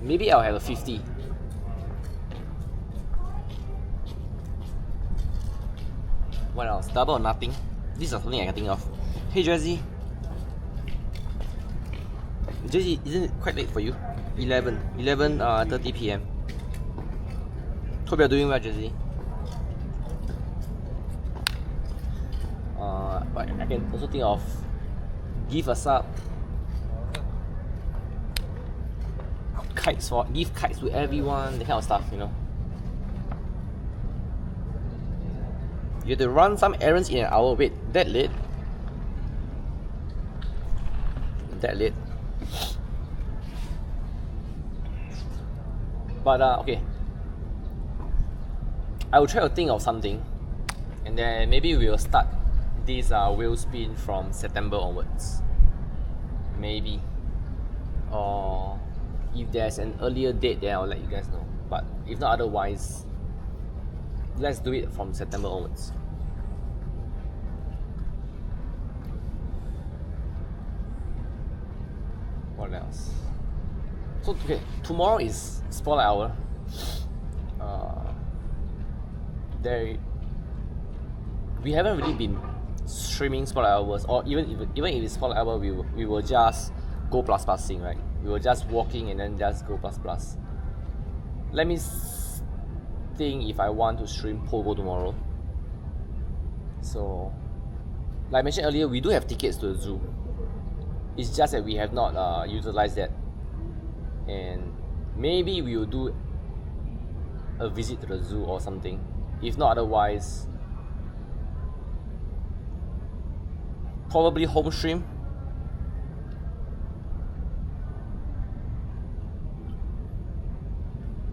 Maybe I'll have a 50. What else? Double or nothing? These are something I can think of. Hey Jazzy. Jazzy, isn't it quite late for you? 11:30 p.m. Hope you're doing well, Jesse. But I can also think of give a sub, give kites to everyone, that kind of stuff, you know. You have to run some errands in an hour. Wait, that late? That late? But okay, I will try to think of something, and then maybe we will start this wheel spin from September onwards. Maybe, or if there's an earlier date, then I'll let you guys know. But if not, otherwise, let's do it from September onwards. What else? So okay, tomorrow is Spotlight Hour. We haven't really been streaming Spotlight Hours, or even if it's Spotlight Hour, we will just go plus+ing, right? We were just walking and then just go plus+. Let me think if I want to stream Pogo tomorrow. So, like I mentioned earlier, we do have tickets to the zoo. It's just that we have not utilized that, and maybe we will do a visit to the zoo or something. If not, otherwise, probably home stream.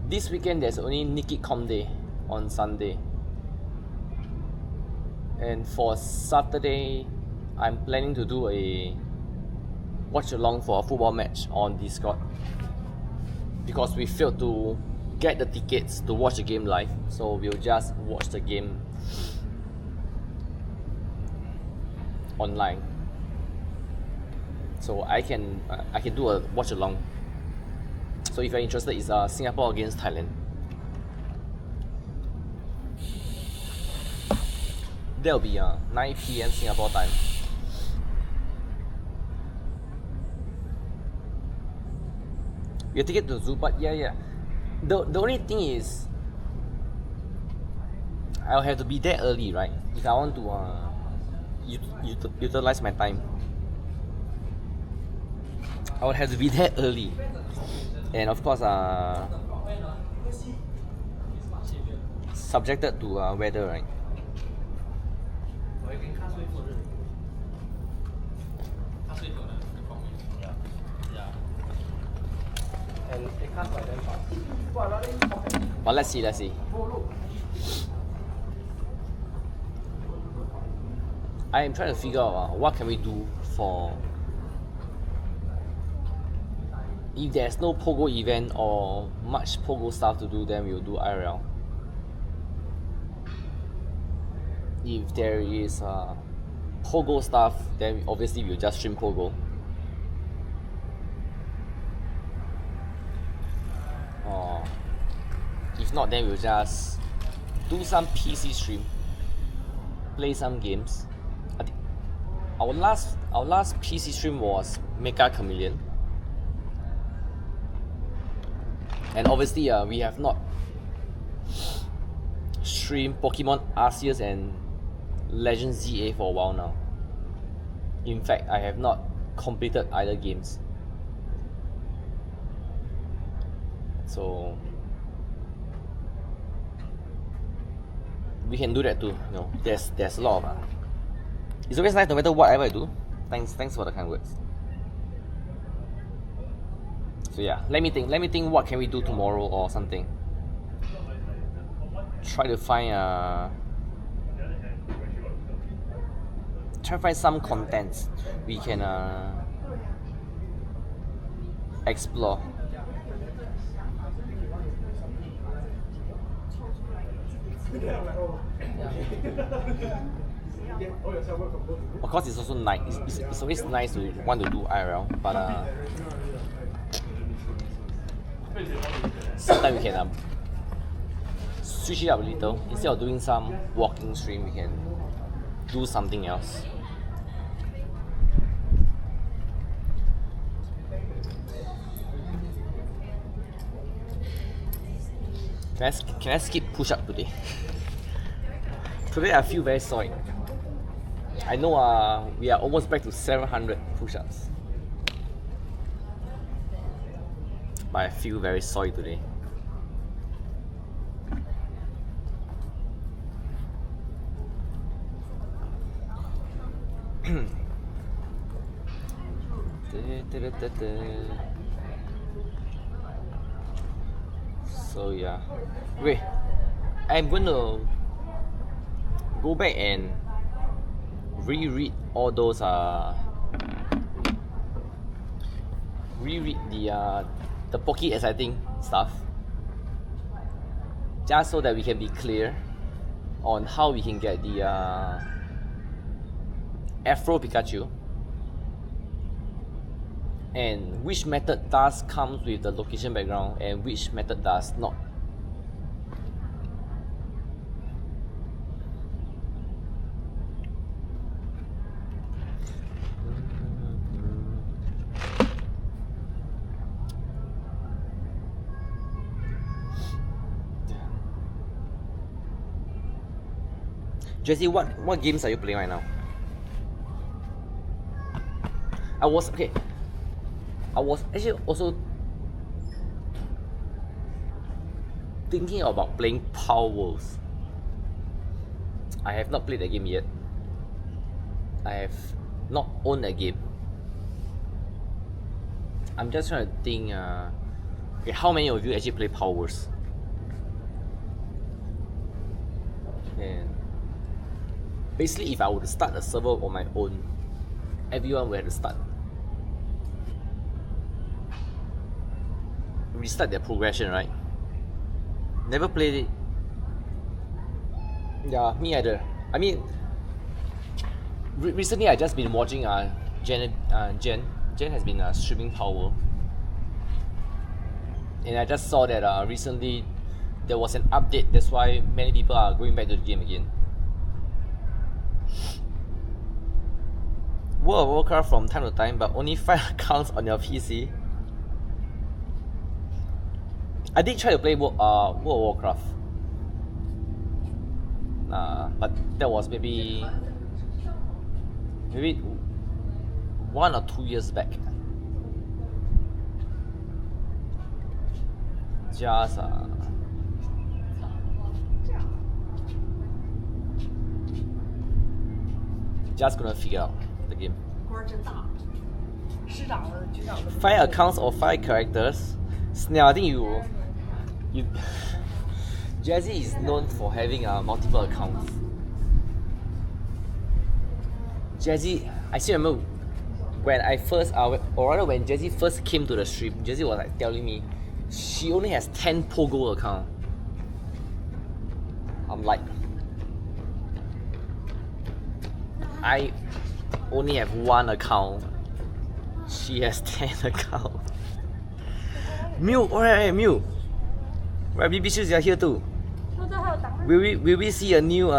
This weekend there's only Nikki Com Day on Sunday, and for Saturday I'm planning to do a watch along for a football match on Discord, because we failed to get the tickets to watch the game live, so we'll just watch the game online. So I can do a watch along. So if you're interested, it's Singapore against Thailand. That'll be 9 PM Singapore time. We have to get to the zoo, but yeah. The only thing is, I'll have to be there early, right? If I want to utilize my time, I would have to be there early, and of course, subjected to weather, right? And it comes by them fast. But let's see. I am trying to figure out what can we do for, if there's no Pogo event or much Pogo stuff to do, then we'll do IRL. If there is Pogo stuff, then obviously we'll just stream Pogo. Or if not, then we'll just do some PC stream, play some games. I think our last PC stream was Mecha Chameleon, and obviously we have not streamed Pokemon Arceus and Legend ZA for a while now. In fact, I have not completed either games. So we can do that too. You know, there's a lot of it's always nice no matter whatever I do. Thanks for the kind words. So yeah, let me think what can we do tomorrow or something. Try to find some contents we can explore. Of course, it's also nice. It's always nice to want to do IRL, but sometimes we can switch it up a little. Instead of doing some walking stream, we can do something else. Can I skip push-up today? Today I feel very sore. I know we are almost back to 700 push-ups. But I feel very sore today. So yeah, wait, I'm going to go back and reread all those reread the Pocky exciting stuff, just so that we can be clear on how we can get the Afro Pikachu and which method does comes with the location background and which method does not. Jesse, what games are you playing right now? I was actually also thinking about playing Power Worlds. I have not played the game yet. I have not owned a game. I'm just trying to think. Okay, how many of you actually play Power Worlds? And basically, if I were to start a server on my own, everyone will have to start. Restart their progression, right? Never played it. Yeah, me either. I mean, recently I just been watching Jen has been streaming Power, and I just saw that recently there was an update. That's why many people are going back to the game again. World of Warcraft from time to time, but only 5 accounts on your PC. I did try to play World of Warcraft, but that was maybe 1 or 2 years back. Just gonna figure out the game. 5 accounts or 5 characters. Snail, I think you Jazzy is known for having multiple accounts. Jazzy, I still remember when I first, or rather when Jazzy first came to the stream, Jazzy was like telling me she only has 10 Pogo accounts. I'm like, I only have 1 account. She has 10 accounts. Mew, alright, Mew. Right, BB Shoes are here too. Will we see a new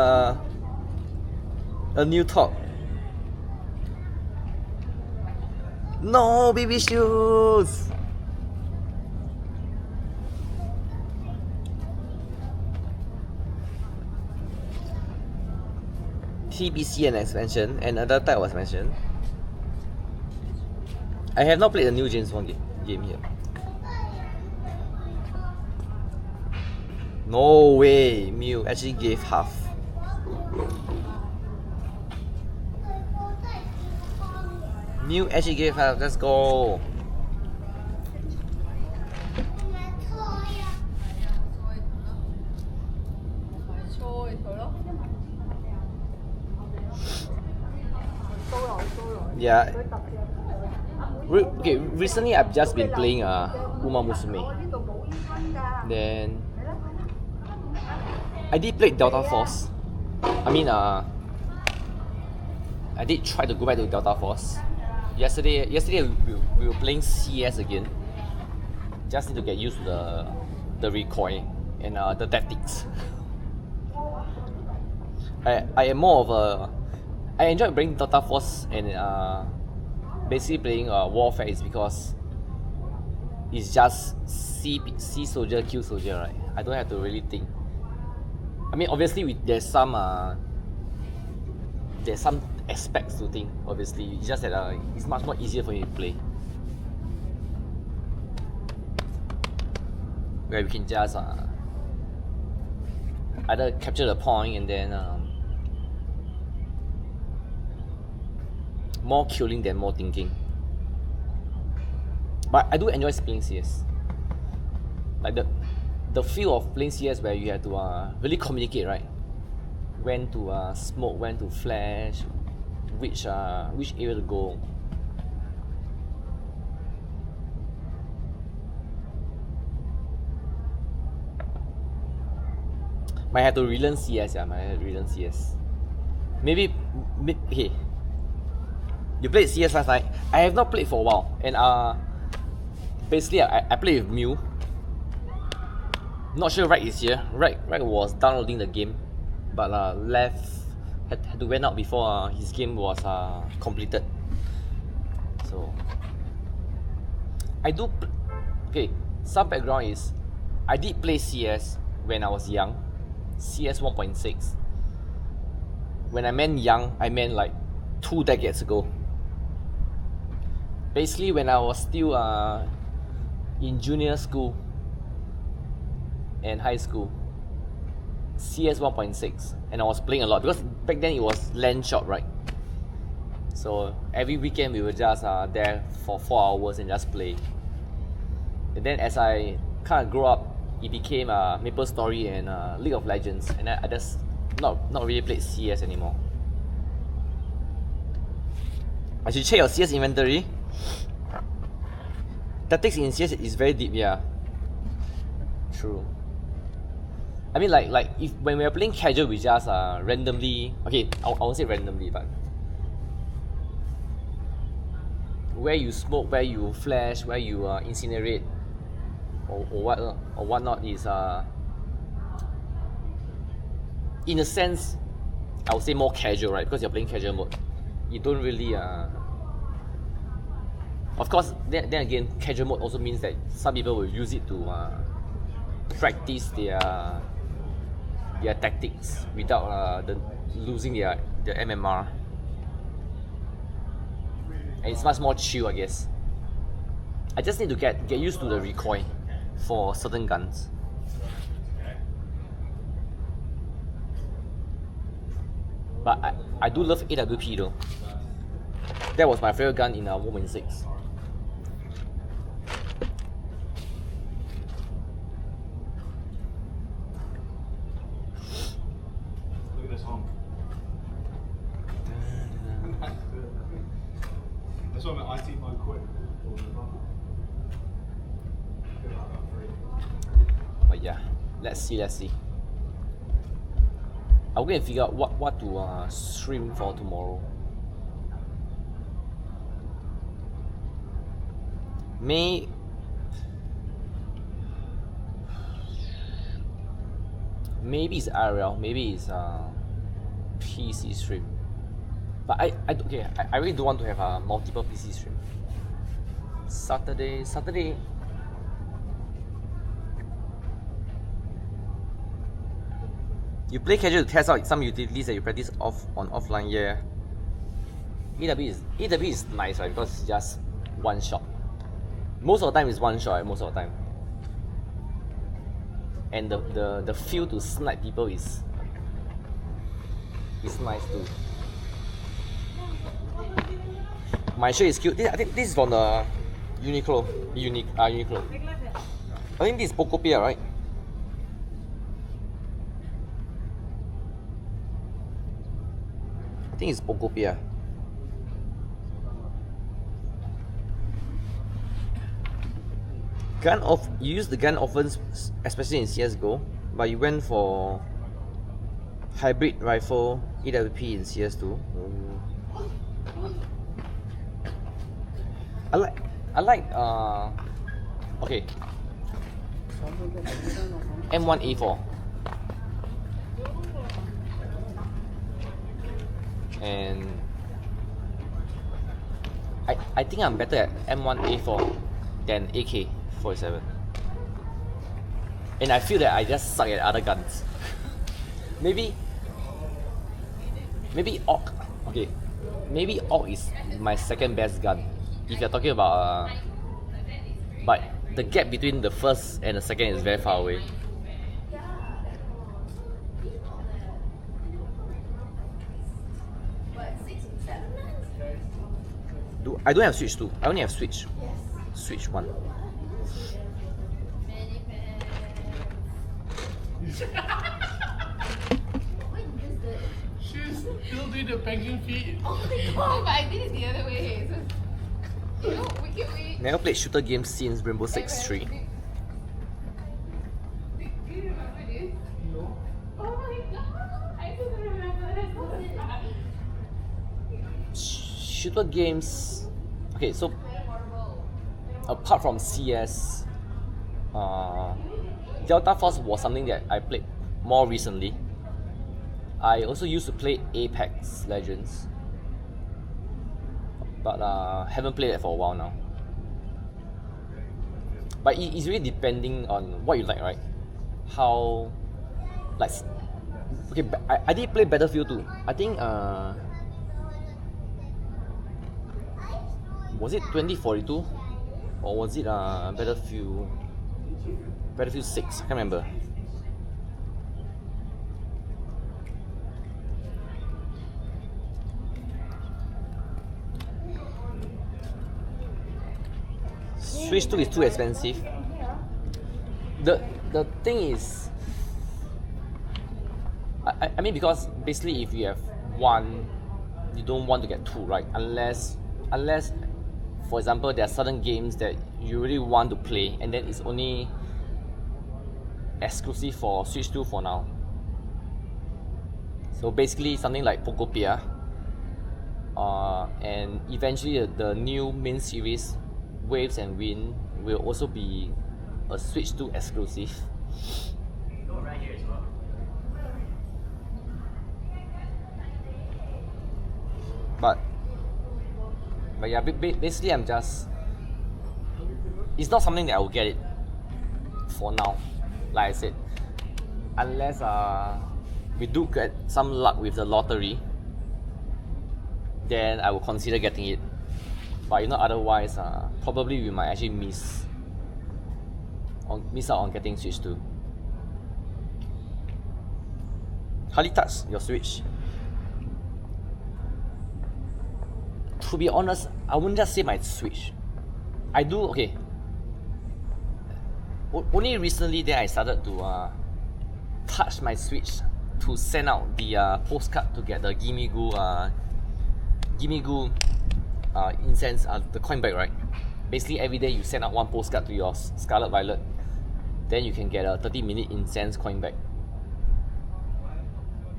talk? No, BB Shoes. TBC and expansion, and another type was mentioned. I have not played the new James Bond game here. No way, Mew actually gave half. Mew actually gave half, let's go. Yeah. Okay, recently I've just been playing Uma Musume. Then I did play Delta Force. I mean, I did try to go back to Delta Force. Yesterday we were playing CS again. Just need to get used to the recoil and the tactics. I am more of a. I enjoy playing Delta Force and basically playing Warfare is because it's just C soldier, Q soldier, right? I don't have to really think. I mean, obviously there's some aspects to think. Obviously, it's just that it's much more easier for me to play. Where we can just either capture the point and then more killing than more thinking. But I do enjoy playing CS. Like the feel of playing CS where you have to really communicate, right? When to smoke, when to flash, which area to go. Might have to relearn CS, yeah. Might have to relearn CS. Maybe okay. You played CS last night. I have not played for a while, and basically I played with Mew. Not sure Right is here. Right was downloading the game, but left had to went out before his game was completed. So I do. Okay, some background is I did play CS when I was young. CS 1.6. When I meant young, I meant like 2 decades ago. Basically, when I was still in junior school and high school, CS 1.6, and I was playing a lot because back then it was LAN shop, right? So every weekend we were just there for 4 hours and just play. And then as I kind of grew up, it became MapleStory and League of Legends, and I just not really played CS anymore. I should check your CS inventory. Tactics in CS is very deep, yeah. True. I mean, like if when we are playing casual, we just randomly. Okay, I won't say randomly, but where you smoke, where you flash, where you incinerate, or whatnot is in a sense, I would say more casual, right? Because you're playing casual mode. You don't really of course, then again, casual mode also means that some people will use it to practice their tactics without losing their MMR. And it's much more chill, I guess. I just need to get used to the recoil for certain guns. But I do love AWP though. That was my favorite gun in 1.6. Look at this home. That's why I'm at IT mode quick. But yeah, let's see. I'll go and figure out what to stream for tomorrow. Maybe it's IRL, maybe it's PC stream. But I really don't want to have a multiple PC stream. Saturday. You play casual to test out some utilities that you practice on offline, yeah. AW is nice, right? Because it's just one shot. Most of the time it's one shot, right? Most of the time. And the feel to snipe people is nice too. My shirt is cute. I think this is from the Uniqlo. Uniqlo. I think this is Pocopia, right? I think it's Pocopia. You use the gun often, especially in CSGO, but you went for hybrid rifle AWP in CS2. I like okay, M1A4, and I think I'm better at M1A4 than AK-47. and I feel that I just suck at other guns. maybe Orc. Okay, maybe Orc is my second best gun. If you're talking about but the gap between the first and the second is very far away. I don't have Switch 2. I only have Switch. Switch 1. She's still doing the penguin feet. Oh my god, but I did it the other way. So, you know, we Never played shooter games since Rainbow Six 3. Do you remember this? No. Oh my god, I don't remember. That's so Shooter games. Okay, so apart from CS, Delta Force was something that I played more recently. I also used to play Apex Legends, but haven't played it for a while now. But it's really depending on what you like, right? How, like, okay, I did play Battlefield 2. I think was it 2042 or was it Battlefield 6? I can't remember. Switch 2 is too expensive. The thing is, I mean, because basically if you have one, you don't want to get two, right? Unless for example, there are certain games that you really want to play and then it's only exclusive for Switch 2 for now. So basically something like Pokopia, and eventually the new main series Waves and Wind will also be a Switch 2 exclusive. But yeah, basically I'm just, it's not something that I will get it for now, like I said, unless we do get some luck with the lottery, then I will consider getting it. But otherwise, probably we might actually miss out on getting Switch 2. Hardly touch your Switch. To be honest, I wouldn't just say my Switch. I do, okay. Only recently then I started to touch my Switch to send out the postcard to get the Gimme Goo incense, the coin back, right? Basically every day you send out one postcard to your Scarlet Violet, then you can get a 30-minute incense coin back.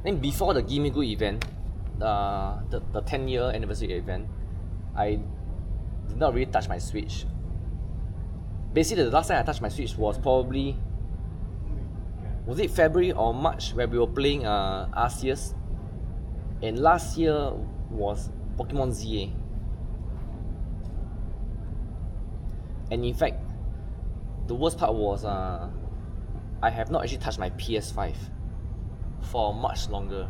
Then before the Gimme Goo event, the 10-year anniversary event, I did not really touch my Switch. Basically the last time I touched my Switch was probably, was it February or March, where we were playing Arceus, and last year was Pokemon ZA. And in fact, the worst part was I have not actually touched my PS5 for much longer.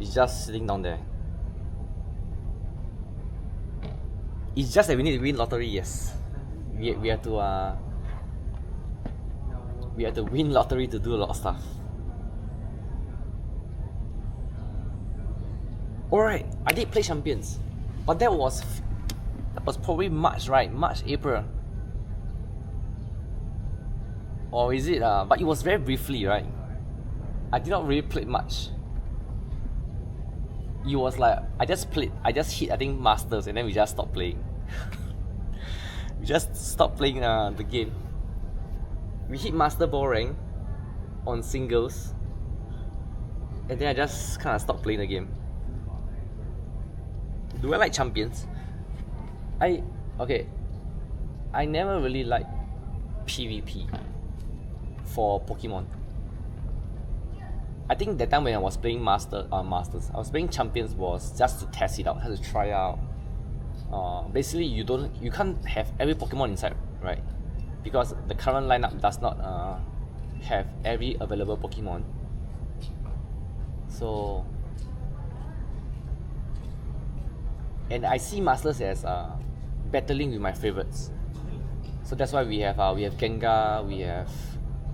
It's just sitting down there. It's just that we need to win lottery, yes. We have to win lottery to do a lot of stuff. Alright, I did play Champions, but that was probably March, right? March, April. Or is it? But it was very briefly, right? I did not really play much. It was like I just hit, I think, Masters, and then we just stopped playing. We just stopped playing the game. We hit Master Ball rank on singles, and then I just kind of stopped playing the game. Do I like Champions? I never really liked PvP for Pokemon. I think that time when I was playing Masters, I was playing Champions was just to test it out, to try out. Basically, you can't have every Pokemon inside, right? Because the current lineup does not have every available Pokemon. So, and I see Masters as battling with my favorites. So that's why we have Gengar, we have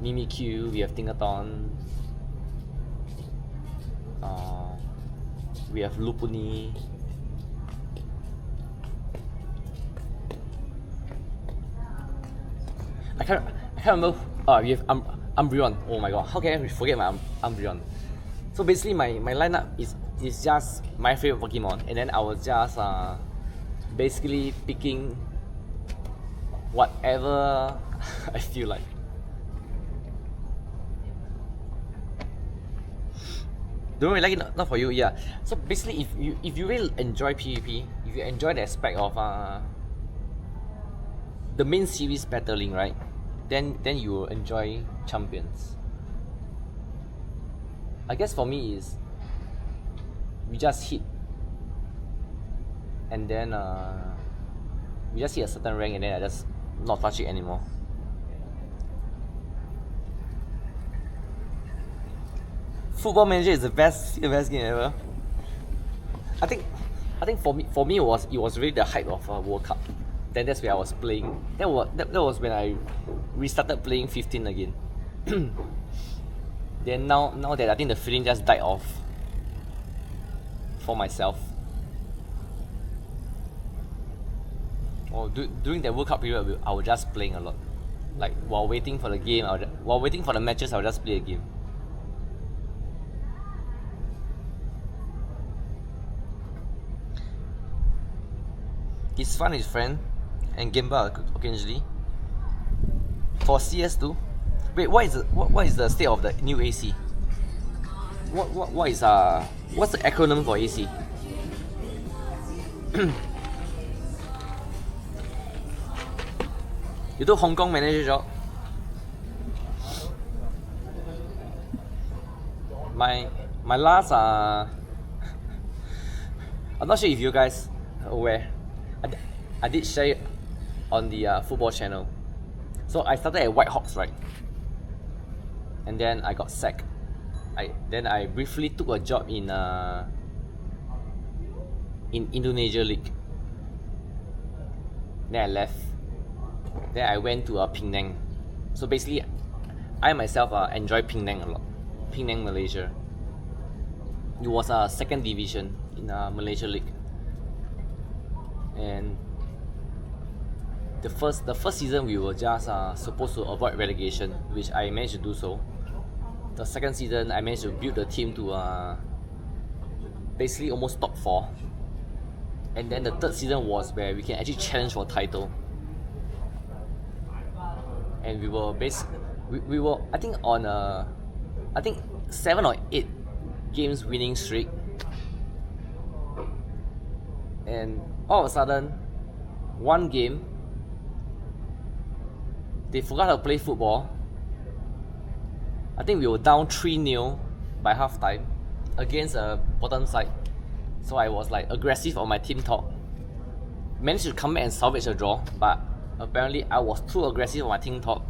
Mimikyu, we have Tinkaton, we have Lupuni. I can't remember. We have Umbreon. Oh my god, how can I forget my Umbreon? So basically, my lineup is just my favorite Pokemon, and then I was just basically picking whatever I feel like. Don't really like it, not for you, yeah. So basically, if you really enjoy PvP, if you enjoy the aspect of the main series battling, right, then you will enjoy Champions. I guess for me is we just hit, and then we just hit a certain rank, and then I just not touch it anymore. Football Manager is the best game ever. I think for me it was really the hype of World Cup. Then that's where I was playing. That was when I restarted playing 15 again. Then now that I think the feeling just died off for myself. During the World Cup period, I was just playing a lot. Like while waiting for the game, while waiting for the matches, I would just play a game. It's fun with friends and gamble occasionally. For CS2, wait, what is the state of the new AC? What's the acronym for AC? You do Hong Kong manager job. My last I'm not sure if you guys are aware. I did share it on the football channel. So I started at White Hawks, right? And then I got sacked. Then I briefly took a job in Indonesia League. Then I left. Then I went to Penang. So basically, I myself enjoy Penang a lot. Penang, Malaysia. It was a second division in Malaysia League. And the first season we were just supposed to avoid relegation, which I managed to do so. The second season I managed to build the team to basically almost top 4. And then the third season was where we can actually challenge for title. And we were I think on a 7 or 8 games winning streak. And all of a sudden, one game, they forgot how to play football. I think we were down 3-0 by half time against a bottom side. So I was like aggressive on my team talk. Managed to come back and salvage a draw, but apparently I was too aggressive on my team talk.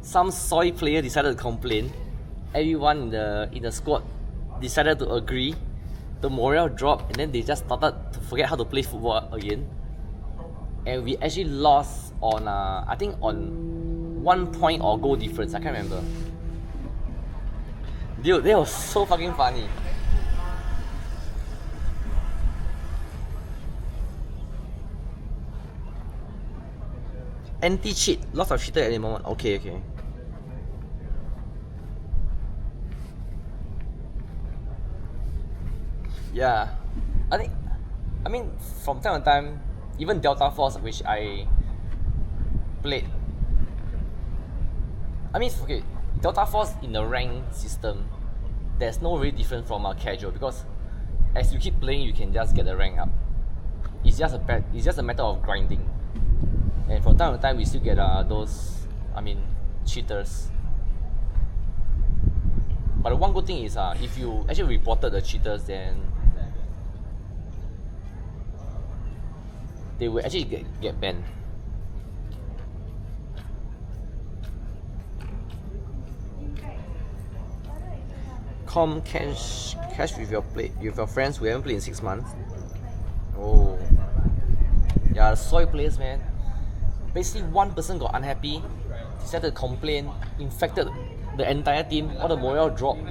Some soy player decided to complain. Everyone in the squad decided to agree. The morale dropped, and then they just started to forget how to play football again. And we actually lost on I think on 1 point or goal difference. I can't remember. Dude, that was so fucking funny. Anti-cheat, lots of cheater at the moment. Okay. Yeah, I mean from time to time, even Delta Force, which I played. I mean, okay, Delta Force in the rank system, there's no really difference from casual, because as you keep playing, you can just get the rank up. It's just a matter of grinding. And from time to time, we still get those, cheaters. But the one good thing is, if you actually reported the cheaters, then they will actually get banned. com cash with your friends who haven't played in 6 months. Oh, yeah, soy players, man. Basically, one person got unhappy, decided to complain, infected the entire team. All the morale dropped.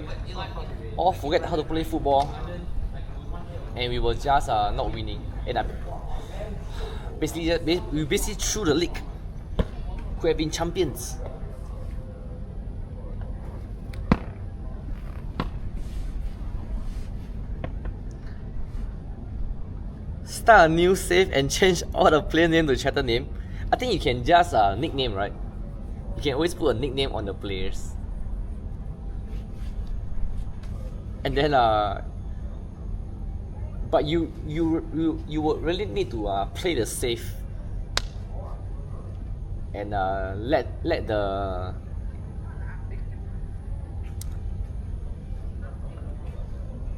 All forget how to play football, and we were just not winning. And we basically threw the league. Could have been champions. Start a new save and change all the player name to chapter name. I think you can just nickname, right? You can always put a nickname on the players. And then but you would really need to play the safe and let the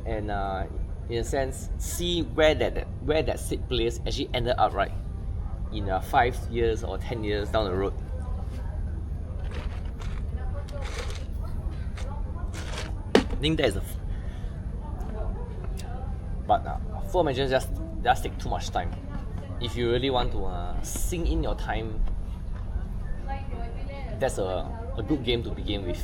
and in a sense see where that said players actually ended up, right, in 5 years or 10 years down the road. I think that is but full measures just take too much time. If you really want to sink in your time, that's a good game to begin with.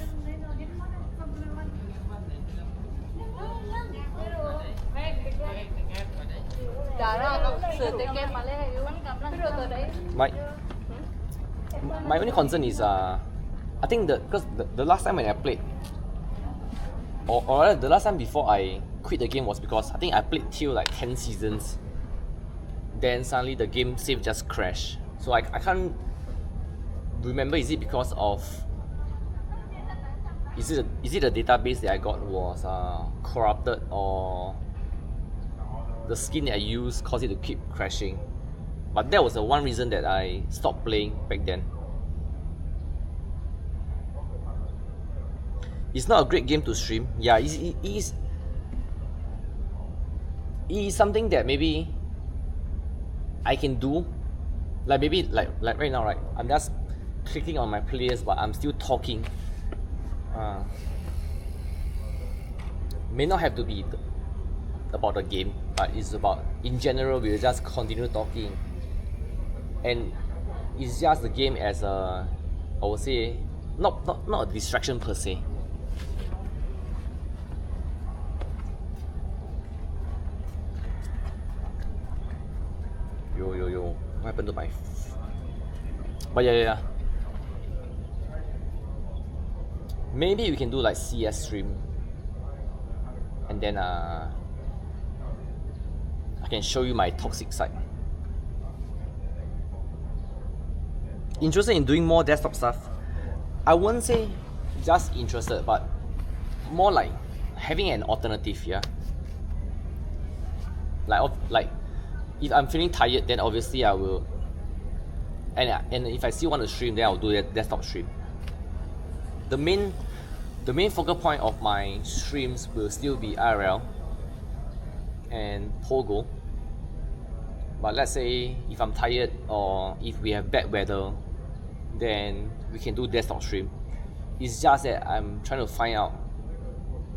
My only concern is I think because the last time when I played, or rather the last time before I quit the game was because I think I played till like 10 seasons. Then suddenly the game save just crashed. So I can't remember, is it because of is it the database that I got was corrupted, or the skin that I used caused it to keep crashing. But that was the one reason that I stopped playing back then. It's not a great game to stream. Yeah, it is something that maybe I can do. Like maybe like right now, right? I'm just clicking on my players, but I'm still talking. May not have to be about the game, but it's about, in general, we'll just continue talking. And it's just the game as I would say, not a distraction per se. Yo, what happened to my but yeah. Maybe we can do like CS stream, and then I can show you my toxic side. Interested in doing more desktop stuff? I wouldn't say just interested, but more like having an alternative, yeah. Like if I'm feeling tired, then obviously I will, and if I still want to stream, then I'll do that desktop stream. The main focal point of my streams will still be IRL and Pogo. But let's say if I'm tired or if we have bad weather, then we can do desktop stream. It's just that I'm trying to find out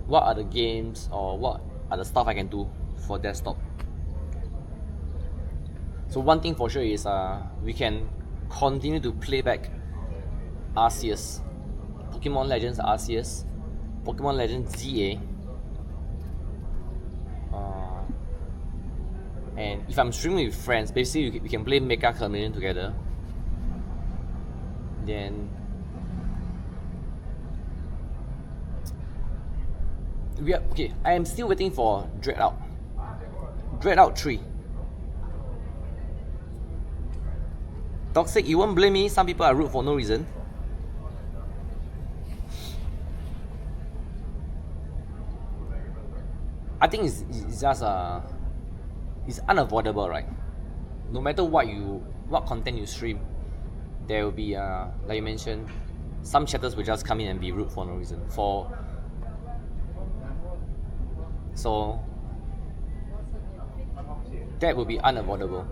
what are the games or what are the stuff I can do for desktop. So one thing for sure is we can continue to play back Arceus, Pokemon Legends Arceus, Pokemon Legends ZA. And if I'm streaming with friends, basically we can play Mecha Chameleon together. Then okay, I am still waiting for Dreadout 3. Toxic, you won't blame me, some people are rude for no reason. I think it's just it's unavoidable, right? No matter what content you stream, there will be like you mentioned, some chatters will just come in and be rude for no reason. So that will be unavoidable.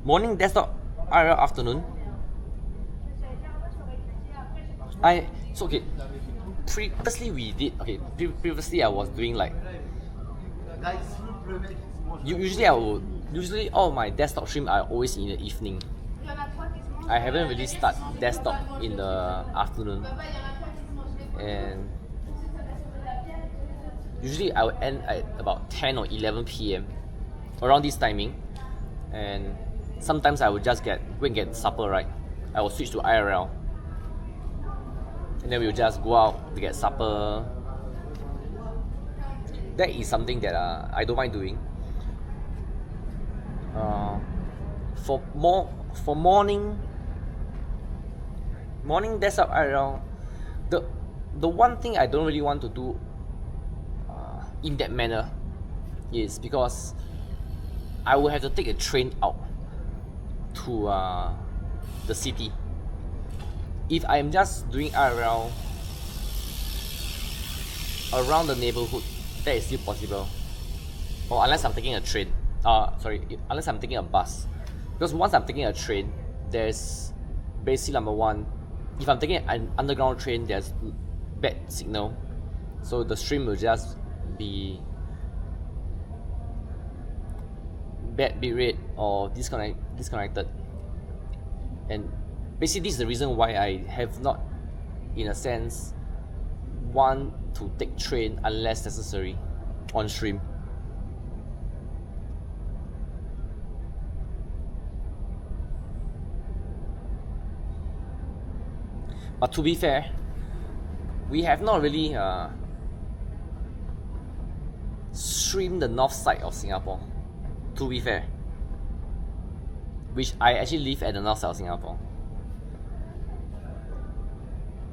Morning desktop, IRL afternoon. Okay. previously we did okay. Previously I was doing like usually all my desktop stream are always in the evening. I haven't really start desktop in the afternoon, and usually I will end at about 10 or 11 p.m. around this timing, and sometimes I will just go and get supper, right? I will switch to IRL, and then we will just go out to get supper. That is something that I don't mind doing. For morning desktop IRL, the one thing I don't really want to do in that manner is because I will have to take a train out to the city. If I'm just doing IRL around the neighborhood, that is still possible. Or unless I'm taking a train. Unless I'm taking a bus. Because once I'm taking a train, there's basically number one, if I'm taking an underground train, there's bad signal. So the stream will just be bad bitrate or disconnected. And basically this is the reason why I have not, in a sense, want to take train unless necessary on stream. But to be fair, we have not really streamed the north side of Singapore, to be fair, which I actually live at the north side of Singapore.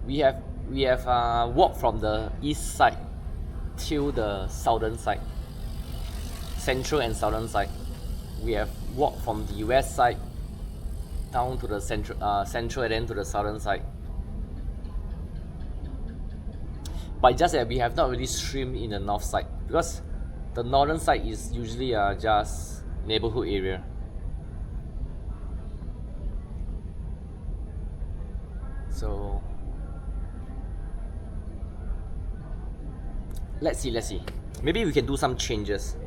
We have walked from the east side till the southern side, central and southern side. We have walked from the west side down to the central and then to the southern side. But just that we have not really streamed in the north side because the northern side is usually just neighborhood area. So let's see. Maybe we can do some changes.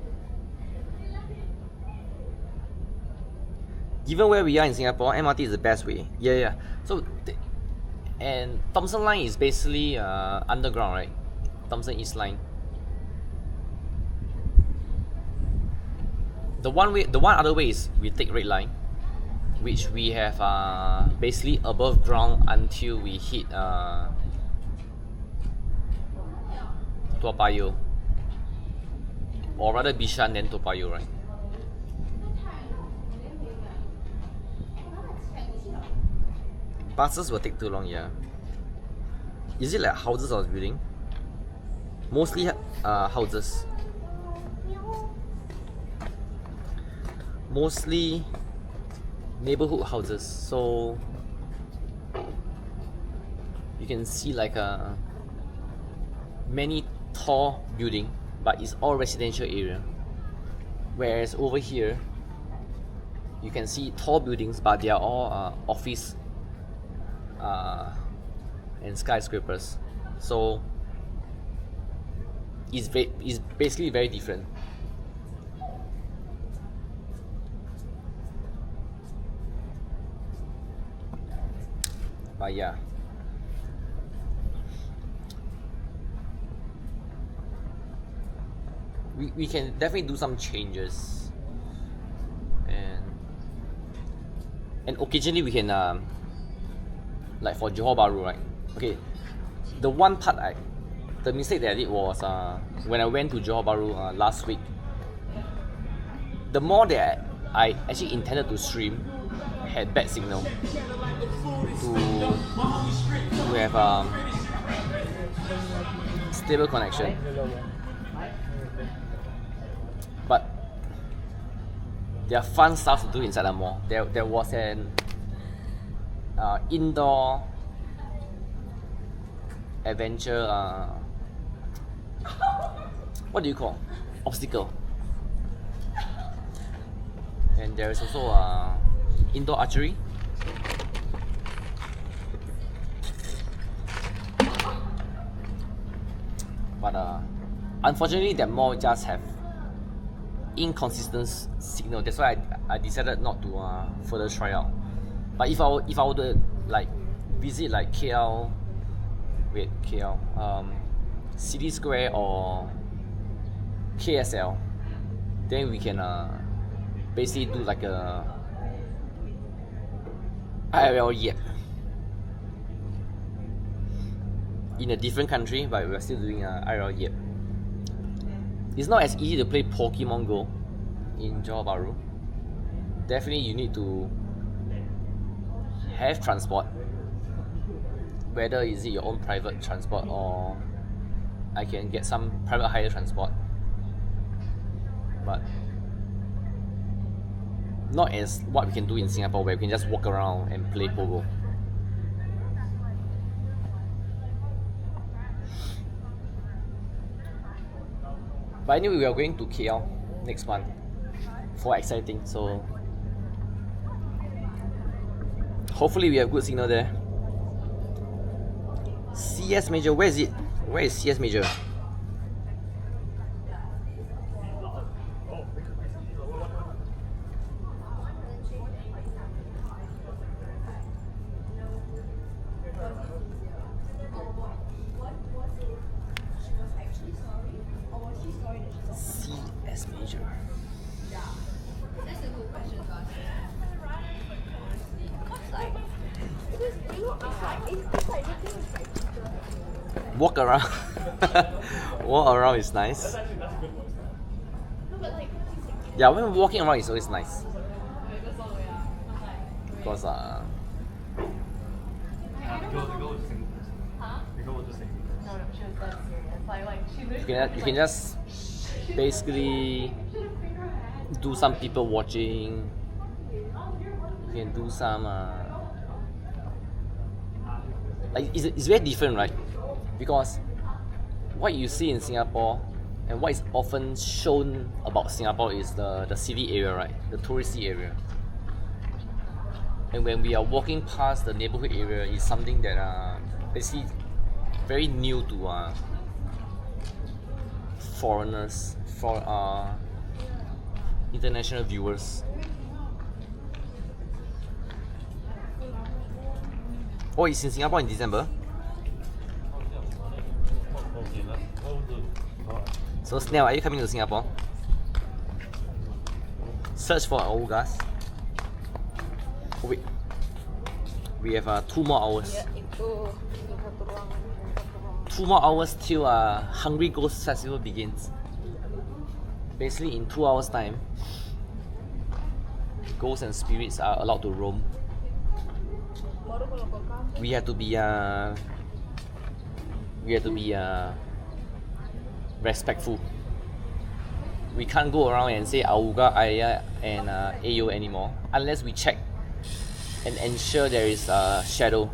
Given where we are in Singapore, MRT is the best way. Yeah. So, and Thomson Line is basically underground, right? Thomson East Line. The one other way is we take Red Line, which we have basically above ground until we hit Toa Payoh, or rather Bishan then Toa Payoh, right? Buses will take too long, yeah. Is it like houses I was building? Mostly houses. Mostly neighborhood houses. So you can see like many tall building, but it's all residential area. Whereas over here, you can see tall buildings, but they are all office and skyscrapers. So it's basically very different. But yeah, we can definitely do some changes, and occasionally we can like for Johor Bahru, right? Okay, the one part the mistake that I did was when I went to Johor Bahru last week. The mall that I actually intended to stream had bad signal. To have stable connection, but there are fun stuff to do inside the mall. There was an indoor adventure what do you call obstacle, and there is also indoor archery. but unfortunately that mall just have inconsistent signal. That's why I decided not to further try out. But if I were to like visit like City Square or KSL, then we can basically do like a IRL yep in a different country, but we're still doing IRL yep. It's not as easy to play Pokemon Go in Johor Bahru. Definitely you need to have transport, whether is it your own private transport or I can get some private hire transport, but not as what we can do in Singapore where we can just walk around and play Pogo. But anyway, we are going to KL next month for exciting, so hopefully we have good signal there. CS Major, where is it? Where is CS Major? CS Major. Walk around. Walk around is nice. Yeah, when walking around is always nice. Because you can just basically do some people watching. You can do some like it's very different, right? Because what you see in Singapore and what is often shown about Singapore is the city area, right? The touristy area. And when we are walking past the neighborhood area, is something that basically very new to foreigners, for international viewers. Oh, it's in Singapore in December. So Snell, are you coming to Singapore? Search for Augas. Oh, wait. We have 2 more hours. 2 more hours till Hungry Ghost Festival begins. Basically in 2 hours time, ghosts and spirits are allowed to roam. We have to be respectful. We can't go around and say Auga, Aya and Ayo anymore unless we check and ensure there is a shadow.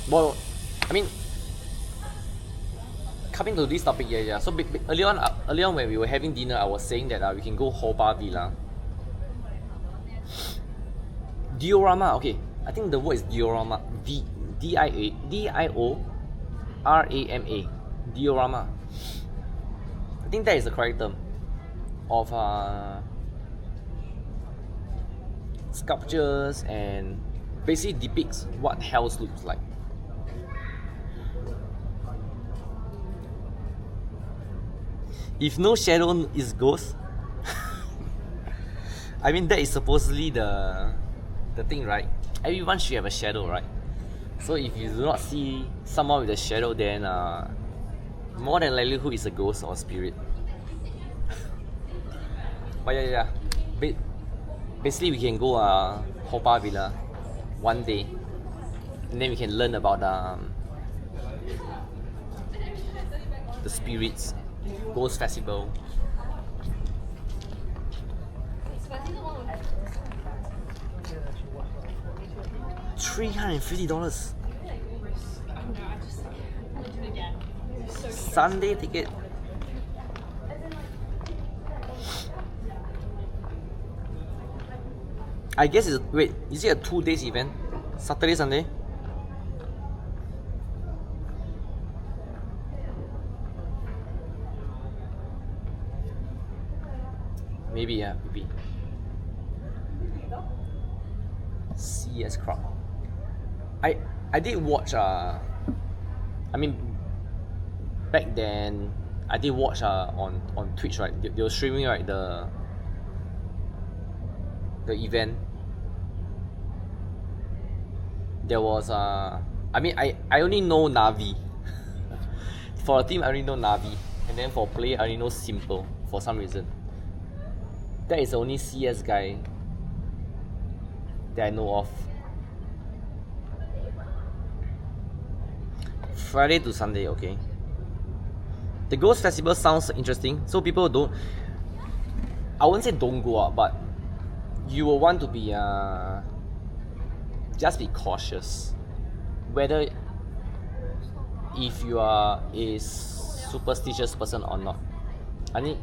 Well, I mean, coming to this topic, yeah. So earlier on when we were having dinner, I was saying that we can go Hoba Villa. Diorama, okay. I think the word is diorama. D-I-O-R-A-M-A. Diorama. I think that is the correct term of sculptures and basically depicts what hell looks like. If no shadow is ghost, I mean that is supposedly the thing, right? Everyone should have a shadow, right? So if you do not see someone with a shadow, then more than likely who is a ghost or spirit. But yeah. Basically we can go Hopa Villa one day, and then we can learn about the spirits, ghost festival. $350. Sunday ticket. I guess it's wait. Is it a 2 days event? Saturday, Sunday? Maybe, yeah, maybe. CS crowd. I did watch I mean back then I did watch on Twitch, right? They were streaming, right, the event. There was I mean I only know Navi. For a team I only know Navi, and then for play I only know Simple for some reason. That is the only CS guy that I know of. Friday to Sunday, okay. The Ghost Festival sounds interesting, so people don't, I wouldn't say don't go out, but you will want to be just be cautious. Whether if you are a superstitious person or not. I mean,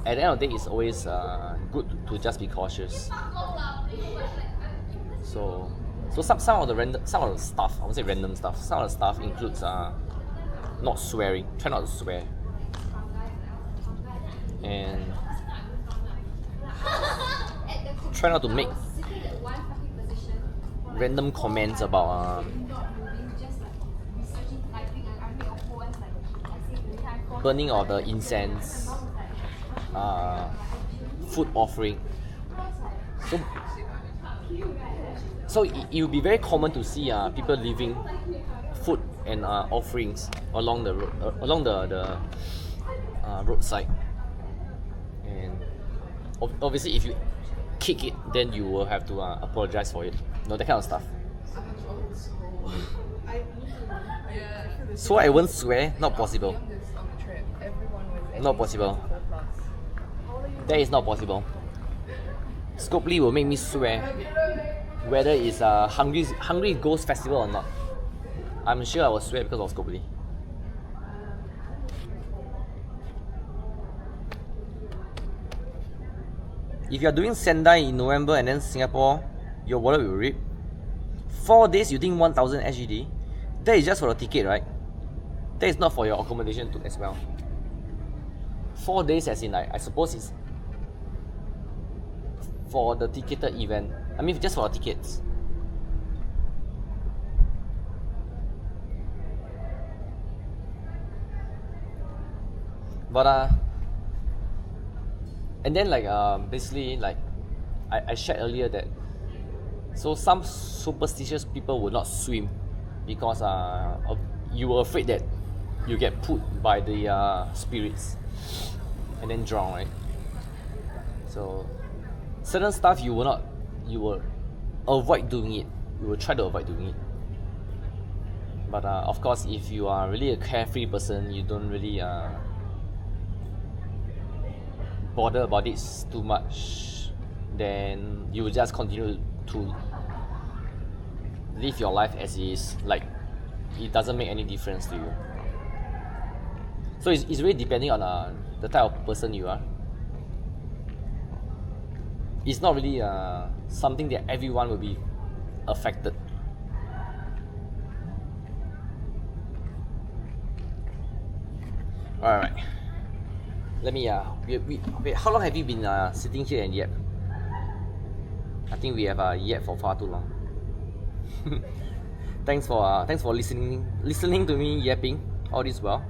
at the end of the day, it's always good to just be cautious. So some of the stuff, I won't say random stuff. Some of the stuff includes not swearing. Try not to swear. And try not to make random comments about burning of the incense, food offering. So it will be very common to see people leaving food and offerings along the road, along the roadside. And obviously, if you kick it, then you will have to apologize for it. That kind of stuff. So I won't swear. Not possible. Not possible. That is not possible. Scopely will make me swear, whether it's a Hungry Ghost Festival or not. I'm sure I will swear because of Scopely. If you are doing Sendai in November and then Singapore, your wallet will rip. 4 days you think 1,000 SGD? That is just for the ticket, right? That is not for your accommodation too as well. 4 days as in, like, I suppose it's for the ticketed event. I mean, just for the tickets. But and then, like, basically, like I shared earlier that, so some superstitious people will not swim because you were afraid that you get put by the spirits and then drown, right? So certain stuff you will avoid doing it. You will try to avoid doing it. But of course, if you are really a carefree person, you don't really bother about it too much, then you will just continue to live your life as is, like it doesn't make any difference to you. So it's really depending on the type of person you are. It's not really something that everyone will be affected. Alright. Let me wait, how long have you been sitting here and yap? I think we have yap for far too long. Thanks for listening to me yapping all this while.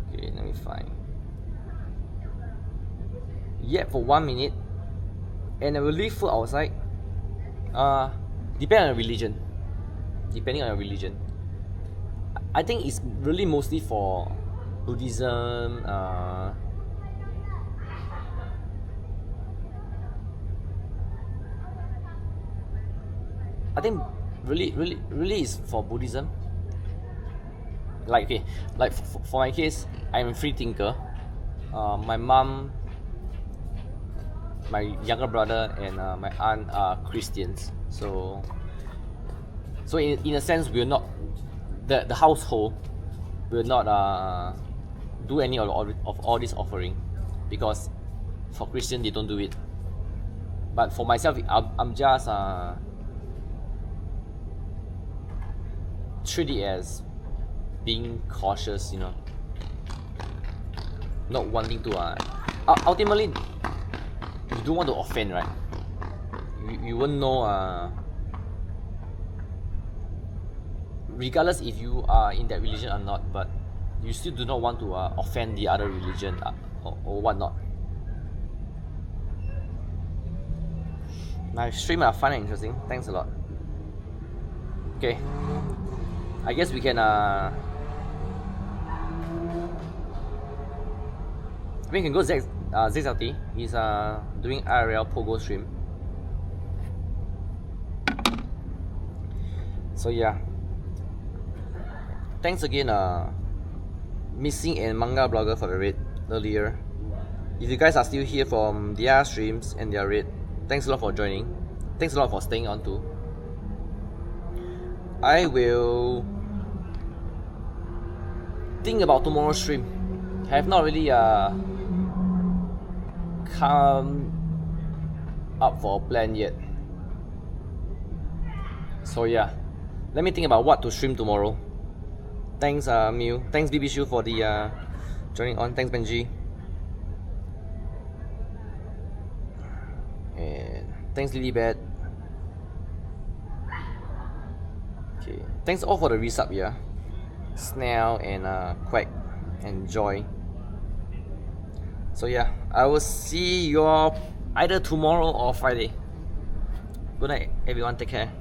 Okay, let me find. Yap for 1 minute, and I will leave food outside. Depending on your religion. I think it's really mostly for Buddhism. I think really is for Buddhism. Like, okay, like for my case, I'm a free thinker. My mom, my younger brother, and my aunt are Christians. So in a sense, we're not, the household will not do any of all this offering, because for Christian they don't do it. But for myself, I'm just treat it as being cautious, you know, not wanting to ultimately you don't want to offend, right? You won't know regardless if you are in that religion or not, but you still do not want to offend the other religion or whatnot. My stream are fun and interesting. Thanks a lot. Okay, I guess we can we can go ZXLT. He's doing IRL Pogo stream. So yeah, thanks again Missing and Manga Blogger for the raid earlier. If you guys are still here from their streams and their raid, thanks a lot for joining. Thanks a lot for staying on too. I will think about tomorrow's stream. Have not really come up for a plan yet. So yeah, let me think about what to stream tomorrow. Thanks Mew. Thanks BB Shu for the joining on. Thanks Benji. And thanks Lilybad. Okay. Thanks all for the resub, yeah. Snail and Quack and Joy. So yeah, I will see you all either tomorrow or Friday. Good night everyone, take care.